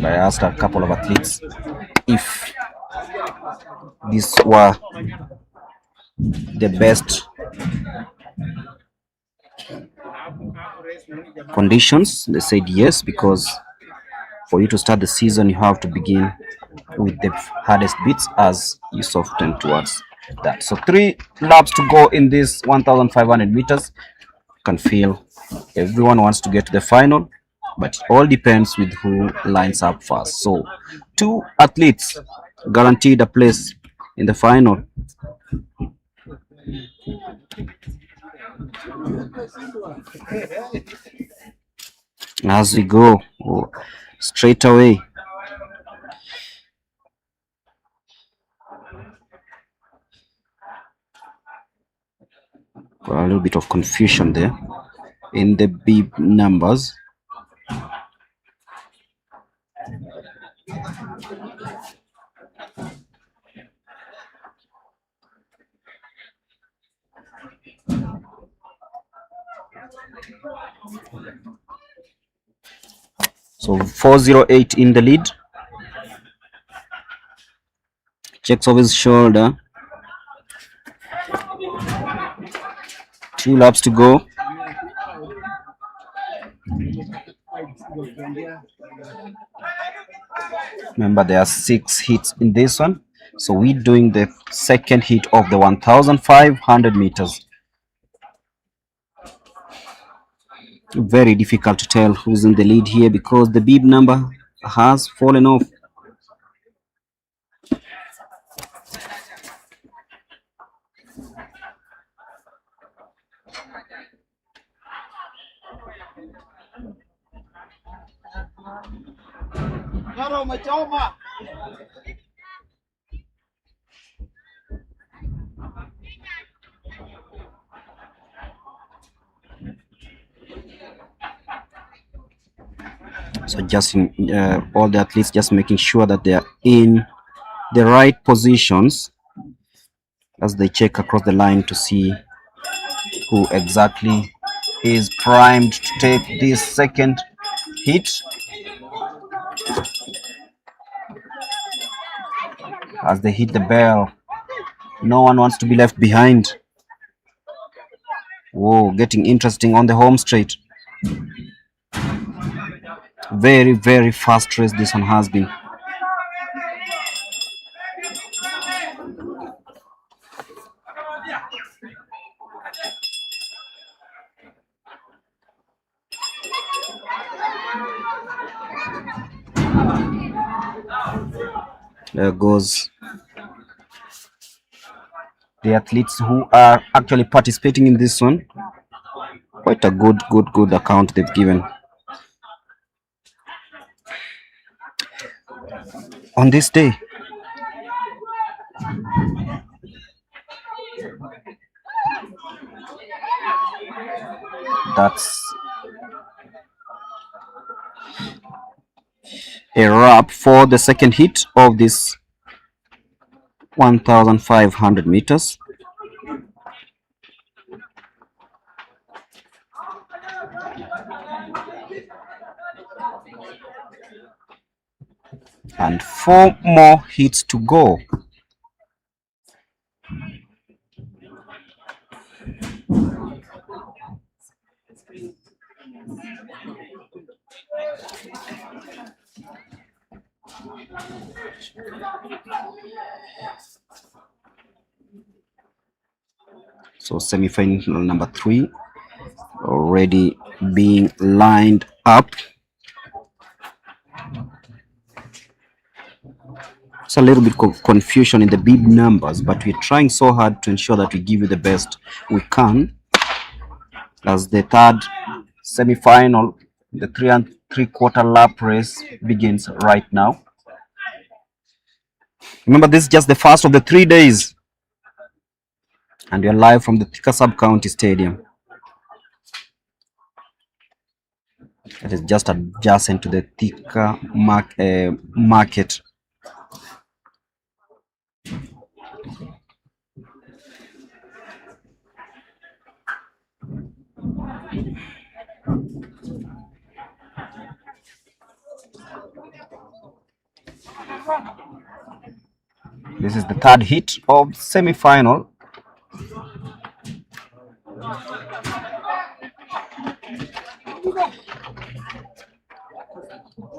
I asked a couple of athletes if these were the best conditions. They said yes, because for you to start the season you have to begin with the hardest bits as you soften towards that. So 3 laps to go in this 1,500 meters. You can feel everyone wants to get to the final, but it all depends with who lines up first. So 2 athletes guaranteed a place in the final. As we go straight away, a little bit of confusion there in the bib numbers. So 408 in the lead. Checks off his shoulder. 2 laps to go. Remember, there are 6 hits in this one. So we're doing the second hit of the 1,500 meters. Very difficult to tell who's in the lead here because the bib number has fallen off. So just all the athletes just making sure that they are in the right positions as they check across the line to see who exactly is primed to take this second hit. As they hit the bell, no one wants to be left behind. Whoa, getting interesting on the home straight. Very, very fast race this one has been. There goes the athletes who are actually participating in this one. Quite a good account they've given on this day. That's a wrap for the second hit of this 1,500 meters. And 4 more hits to go. So semi-final number 3 already being lined up. It's a little bit of confusion in the bib numbers, but we're trying so hard to ensure that we give you the best we can, as the third semi-final, the 3 3/4 lap race begins right now. Remember, this is just the first of the 3 days, and we are live from the THIKA Sub-County Stadium. It is just adjacent to the THIKA market. This is the third hit of semi-final.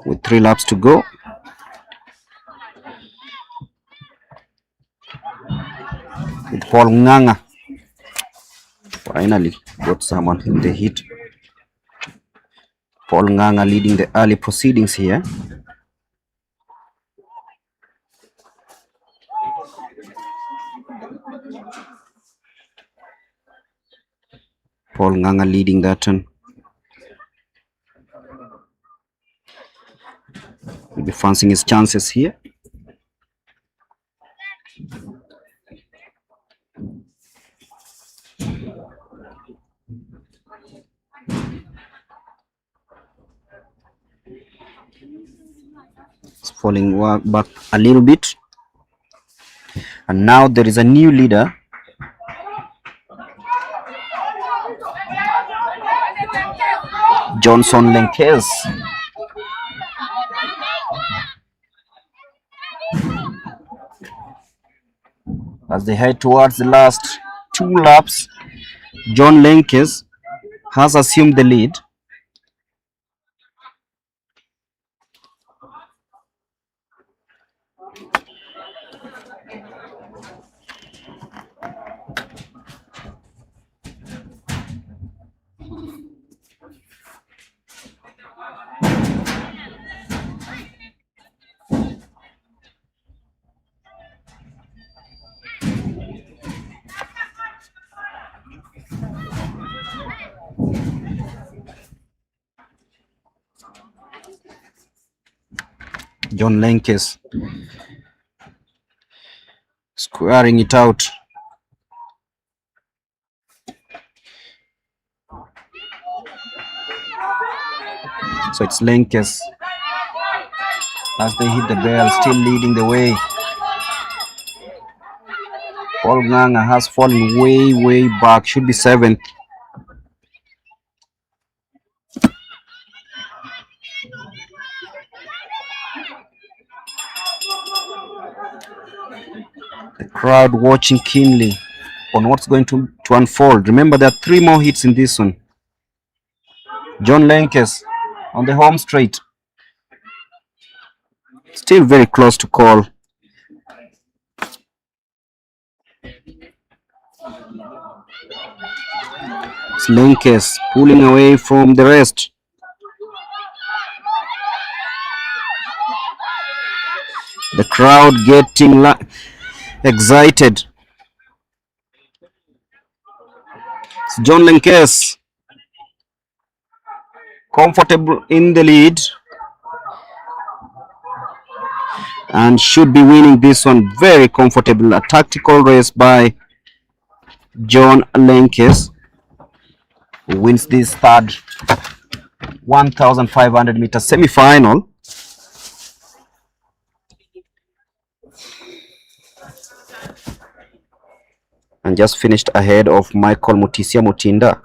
With 3 laps to go. With Paul Nganga finally got someone in the hit. Paul Nganga leading the early proceedings here. Paul Nganga leading that one. Will be fancying his chances here. It's falling back a little bit. And now there is a new leader. Johnson Lenkes. As they head towards the last 2 laps, John Lenkes has assumed the lead. John Lenkes squaring it out. So it's Lenkes as they hit the bell, still leading the way. Paul Nganga has fallen way back, should be 7th. The crowd watching keenly on what's going to unfold. Remember, there are 3 more hits in this one. John Lenkes on the home straight. Still very close to call. It's Lenkes pulling away from the rest. The crowd getting excited. It's John Lenkes, comfortable in the lead, and should be winning this one very comfortable. A tactical race by John Lenkes, who wins this third 1,500 meter semi-final. And just finished ahead of Michael Mutisia Mutinda.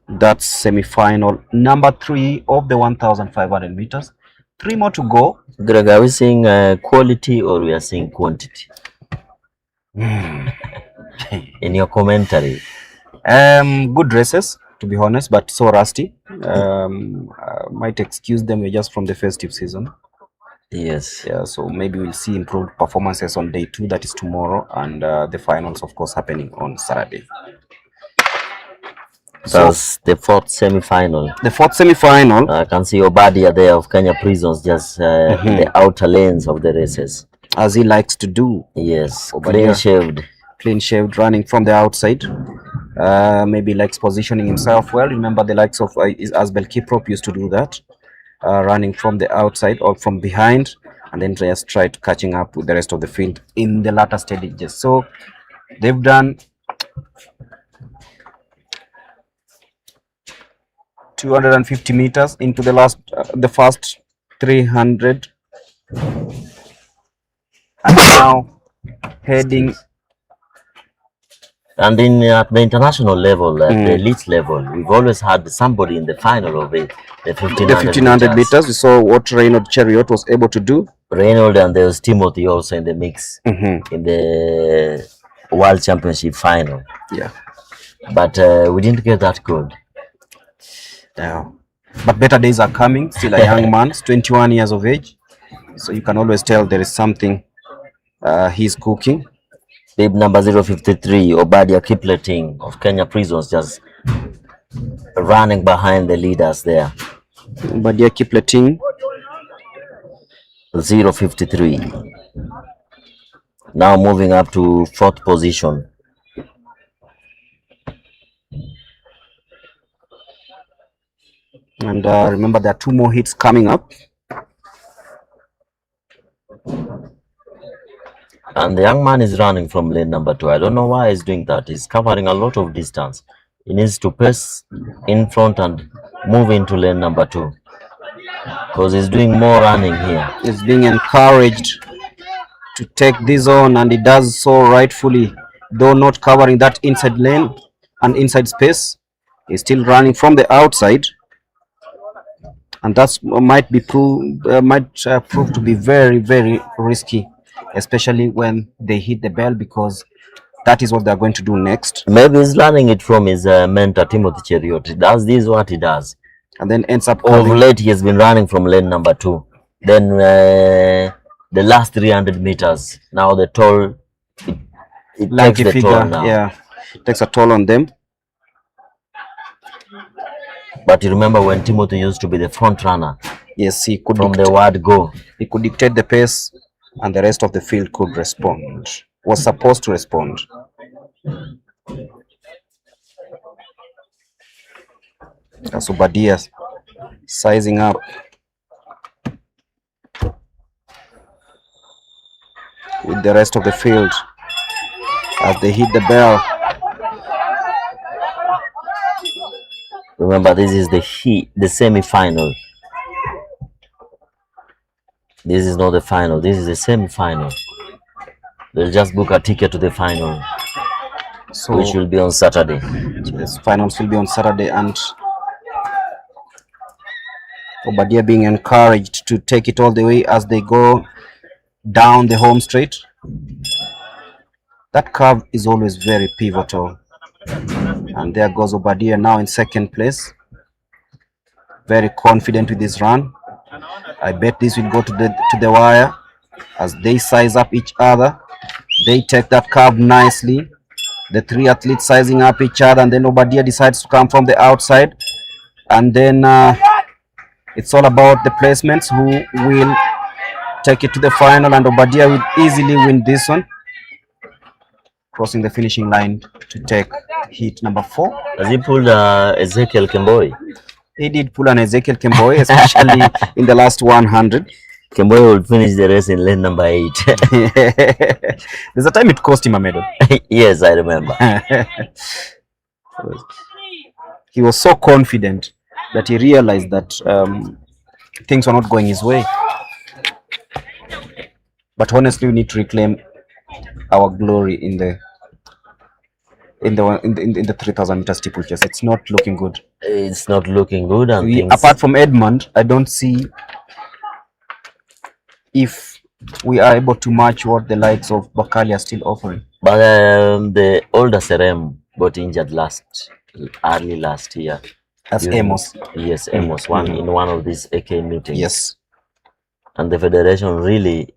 That's semi-final number 3 of the 1,500 meters. 3 more to go. Greg, are we seeing quality or we are seeing quantity? In your commentary. Good races, to be honest, but so rusty. Might excuse them, we're just from the festive season. Yes. Yeah, so maybe we'll see improved performances on day 2, that is tomorrow, and the finals, of course, happening on Saturday. That's the fourth semi-final. The fourth semi-final. I can see Obadia there of Kenya Prisons just in the outer lanes of the races. As he likes to do. Yes, clean-shaved. Clean-shaved, running from the outside. Maybe likes positioning himself well. Remember the likes of Asbel Kiprop used to do that. Running from the outside or from behind, and then just try to catching up with the rest of the field in the latter stages. So they've done 250 meters into the first 300, and now heading. And in at the international level, at the elite level, we've always had somebody in the final of the 1500 meters. We saw what Reynold Chariot was able to do. Reynold, and there was Timothy also in the mix in the World Championship final. Yeah, but we didn't get that good. Yeah, but better days are coming. Still a young man, 21 years of age, so you can always tell there is something he's cooking. Bib number 053, Obadia Kipleting of Kenya Prisons, just running behind the leaders there. Obadia Kipleting, 053. Now moving up to 4th position. And remember, there are 2 more hits coming up. And the young man is running from lane number 2. I don't know why he's doing that. He's covering a lot of distance. He needs to pace in front and move into lane number 2, because he's doing more running here. He's being encouraged to take this on, and he does so rightfully, though not covering that inside lane and inside space. He's still running from the outside, and that might prove to be very, very risky, especially when they hit the bell, because that is what they're going to do next. Maybe he's learning it from his mentor Timothy Cheriot. He does this, what he does, and then ends up of late he has been running from lane number 2. Then the last 300 meters, now the toll, it takes the toll now. Yeah, it takes a toll on them. But you remember when Timothy used to be the front runner? Yes, he could from the word go. He could dictate the pace, and the rest of the field could respond. Was supposed to respond. So Obadia sizing up. With the rest of the field as they hit the bell. Remember, this is the semi-final. This is not the final. This is the semi-final. They'll just book a ticket to the final, so which will be on Saturday. Yes, finals will be on Saturday, and Obadia being encouraged to take it all the way as they go down the home straight. That curve is always very pivotal. And there goes Obadia now in 2nd place. Very confident with his run. I bet this will go to the wire as they size up each other. They take that curve nicely. The 3 athletes sizing up each other, and then Obadia decides to come from the outside. and then it's all about the placements who will take it to the final, and Obadia will easily win this one, crossing the finishing line to take heat number 4. Has he pulled Ezekiel Kemboi? He did pull an Ezekiel Kemboi, especially in the last 100. Kemboi will finish the race in lane number 8. There's a time it cost him a medal. Yes, I remember. He was so confident that he realized that things were not going his way. But honestly, we need to reclaim our glory in the 3,000 meter steeplechase. It's not looking good. It's not looking good, and apart from Edmund, I don't see if we are able to match what the likes of Bakali are still offering. But the older Serem got injured early last year. That's Amos. Yes, Amos. In one of these AK meetings. Yes. And the federation really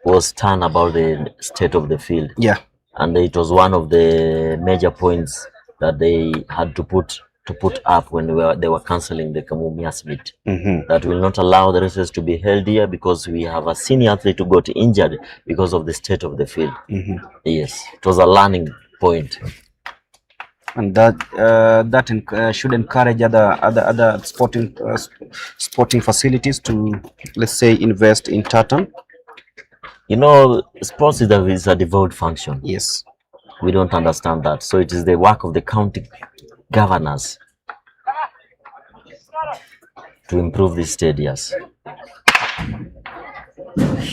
was stunned about the state of the field. Yeah. And it was one of the major points that they had to put up when they were cancelling the Kamumias meet. That will not allow the races to be held here because we have a senior athlete who got injured because of the state of the field. Yes, it was a learning point. And that should encourage other sporting facilities to, let's say, invest in tartan. You know, sports is a devolved function. Yes. We don't understand that. So it is the work of the county governors to improve these stadiums.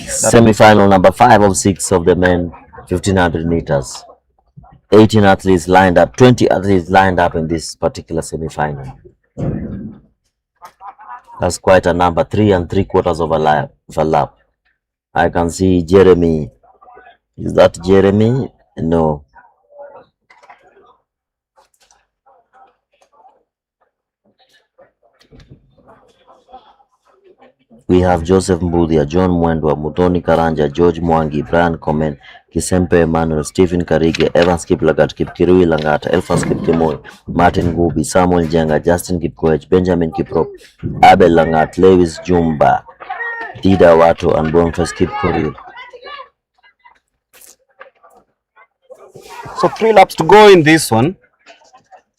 Semi-final number 5 of 6 of the men, 1500 meters. 18 athletes lined up, 20 athletes lined up in this particular semi-final. That's quite a number, 3 3/4 overlap. I can see Jeremy. Is that Jeremy? No. We have Joseph Mbudia, John Mwendwa, Mutoni Karanja, George Mwangi, Brian Komen, Kisempe Emmanuel, Stephen Karige, Evans Kiplagat, Kipkirui Langata, Elfas Kipkimoy, Martin Gubi, Samuel Jenga, Justin Kipkoech, Benjamin Kiprop, Abel Langat, Lewis Jumba, Dida Wato, and Boniface Kipkorir. So 3 laps to go in this one,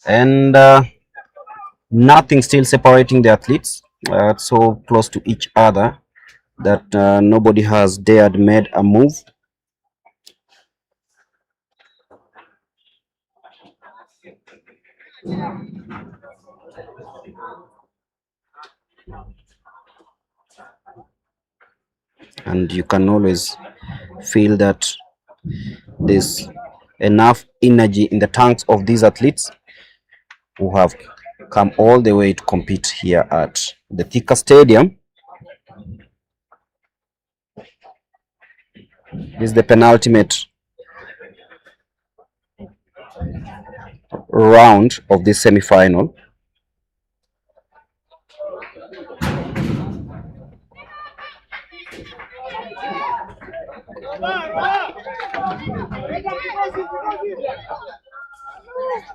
and nothing still separating the athletes. So close to each other that nobody has dared made a move. And you can always feel that there's enough energy in the tanks of these athletes who have come all the way to compete here at the THIKA Stadium. This is the penultimate round of this semi-final.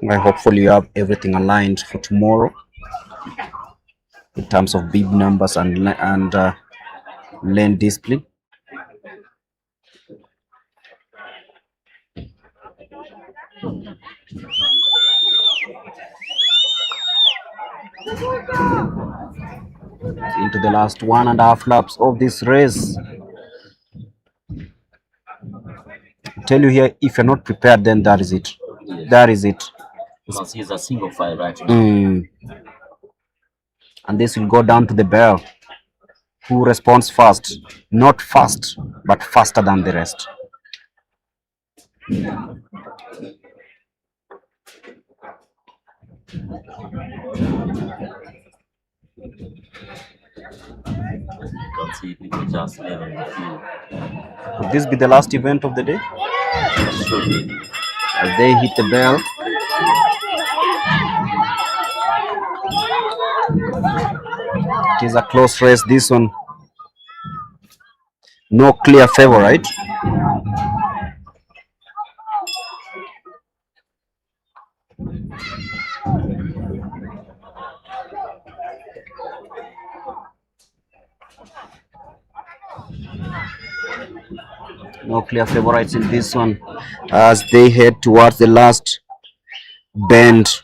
Hopefully you have everything aligned for tomorrow in terms of bib numbers and lane discipline. Into the last 1.5 laps of this race. I tell you here, if you're not prepared, then that is it. Yes. That is it. Because he's a single file right now. And this will go down to the bell. Who responds fast? Not fast, but faster than the rest. Could this be the last event of the day? As they hit the bell. It is a close race, this one. No clear favorite. No clear favorites in this one as they head towards the last bend.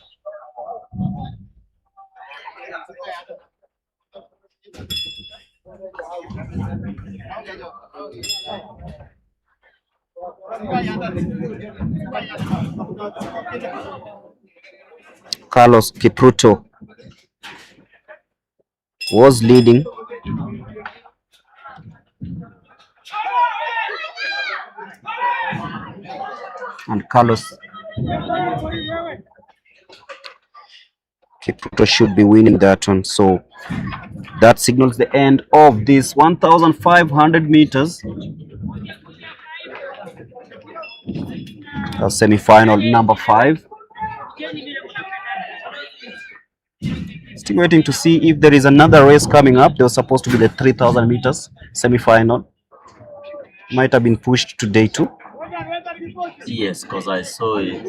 Carlos Kipruto was leading. And Carlos Kipruto should be winning that one. So that signals the end of this 1,500 meters. Semi-final number 5. Still waiting to see if there is another race coming up. There was supposed to be the 3,000 meters semi-final. Might have been pushed to day 2. Yes, because I saw it.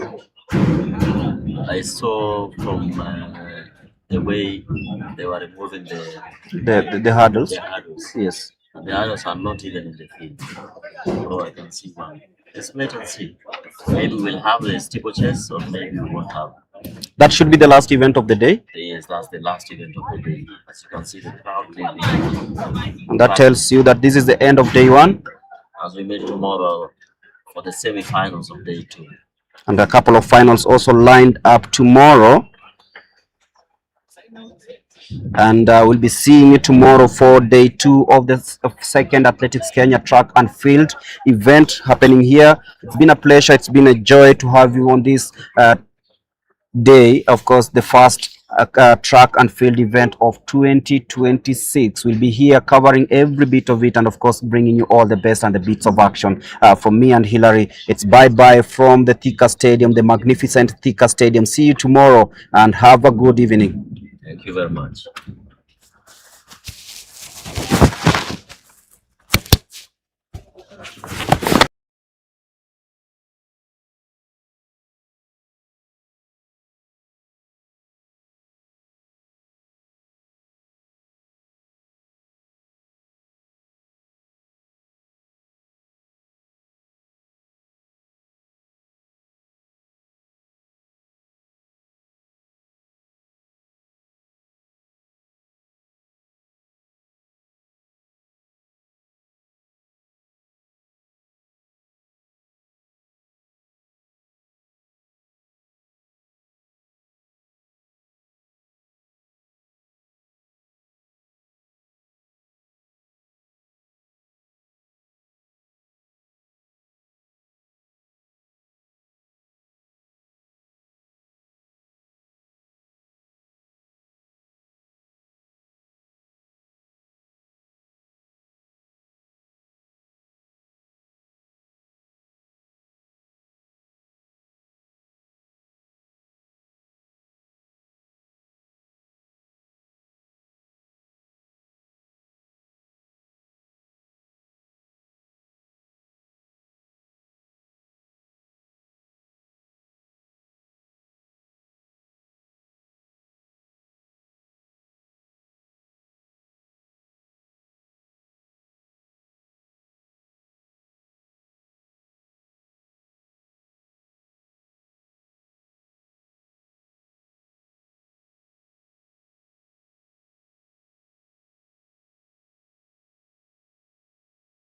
I saw from the way they were removing the hurdles. The hurdles. Yes. And the hurdles are not even in the field. So I can see one. Let's wait and see. Maybe we'll have the steeplechase, or maybe we won't have. That should be the last event of the day. Yes, that's the last event of the day. As you can see, the crowd leaving. And that tells you that this is the end of day 1. As we meet tomorrow for the semi-finals of day 2. And a couple of finals also lined up tomorrow. And we'll be seeing you tomorrow for day 2 of the second Athletics Kenya track and field event happening here. It's been a pleasure. It's been a joy to have you on this day. Of course, the first track and field event of 2026. We'll be here covering every bit of it, and of course bringing you all the best and the bits of action. From me and Hillary, it's bye-bye from the THIKA Stadium, the magnificent THIKA Stadium. See you tomorrow and have a good evening. Thank you very much.